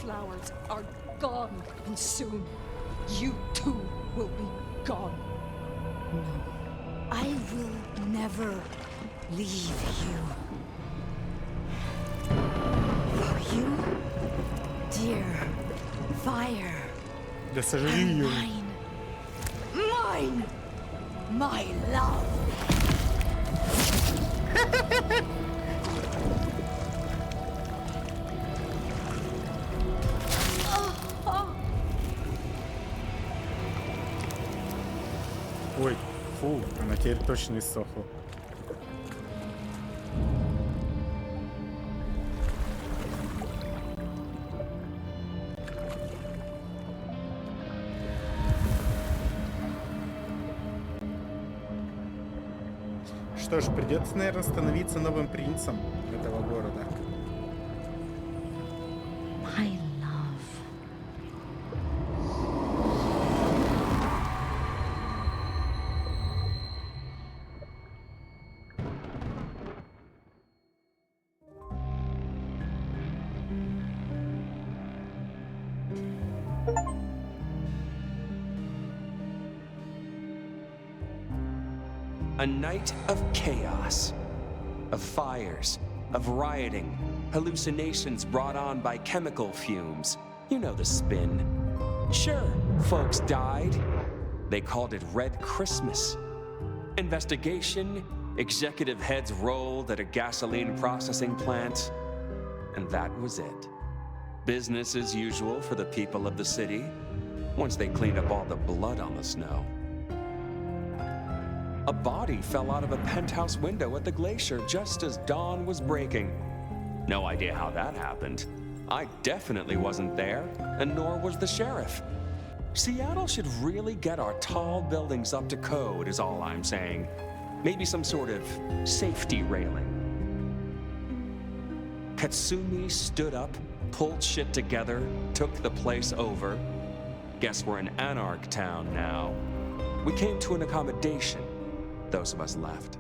flowers are gone, and soon you too will be gone.
No, I will never leave you. For you, dear fire,
Для сожалению.
mine, my love.
Ой, фу, она теперь точно иссохла. Что ж, придется, наверное, становиться новым принцем этого города.
My love.
A night of chaos, of fires, of rioting, hallucinations brought on by chemical fumes. You know the spin. Sure, folks died. They called it Red Christmas. Investigation, executive heads rolled at a gasoline processing plant, and that was it. Business as usual for the people of the city, once they cleaned up all the blood on the snow. A body fell out of a penthouse window at the glacier just as dawn was breaking. No idea how that happened. I definitely wasn't there, and nor was the sheriff. Seattle should really get our tall buildings up to code, is all I'm saying. Maybe some sort of safety railing. Katsumi stood up, pulled shit together, took the place over. Guess we're in Anarch Town now. We came to an accommodation. Those of us left.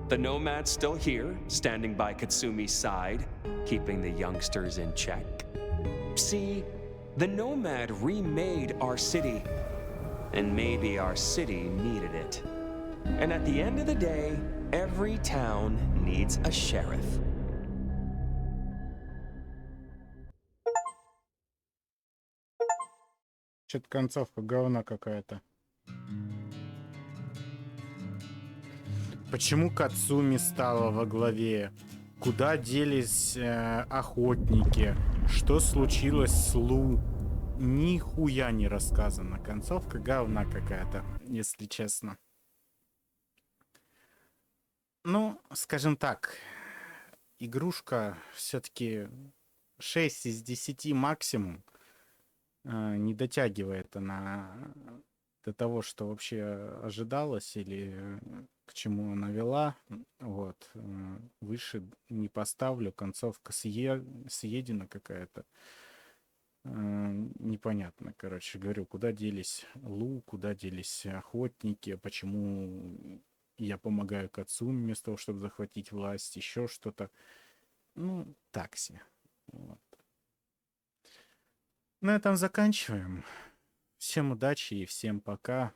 The Nomad's still here, standing by Katsumi's side, keeping the youngsters in check. See, the Nomad remade our city, and maybe our city needed it. And at the end of the day, every town needs a sheriff.
Что-то концовка говна какая-то. Почему Кацуми стала во главе? Куда делись охотники? Что случилось с Лу? Нихуя не рассказано. Концовка говна какая-то, если честно. Ну, скажем так, игрушка все-таки 6 из 10 максимум. Не дотягивает она до того, что вообще ожидалось или к чему она вела. Вот. Выше не поставлю. Концовка съедена какая-то. Непонятно, короче говорю, куда делись Лу, куда делись охотники, почему я помогаю Кацуми вместо того, чтобы захватить власть, еще что-то. Ну, такси. Вот. На этом заканчиваем. Всем удачи и всем пока.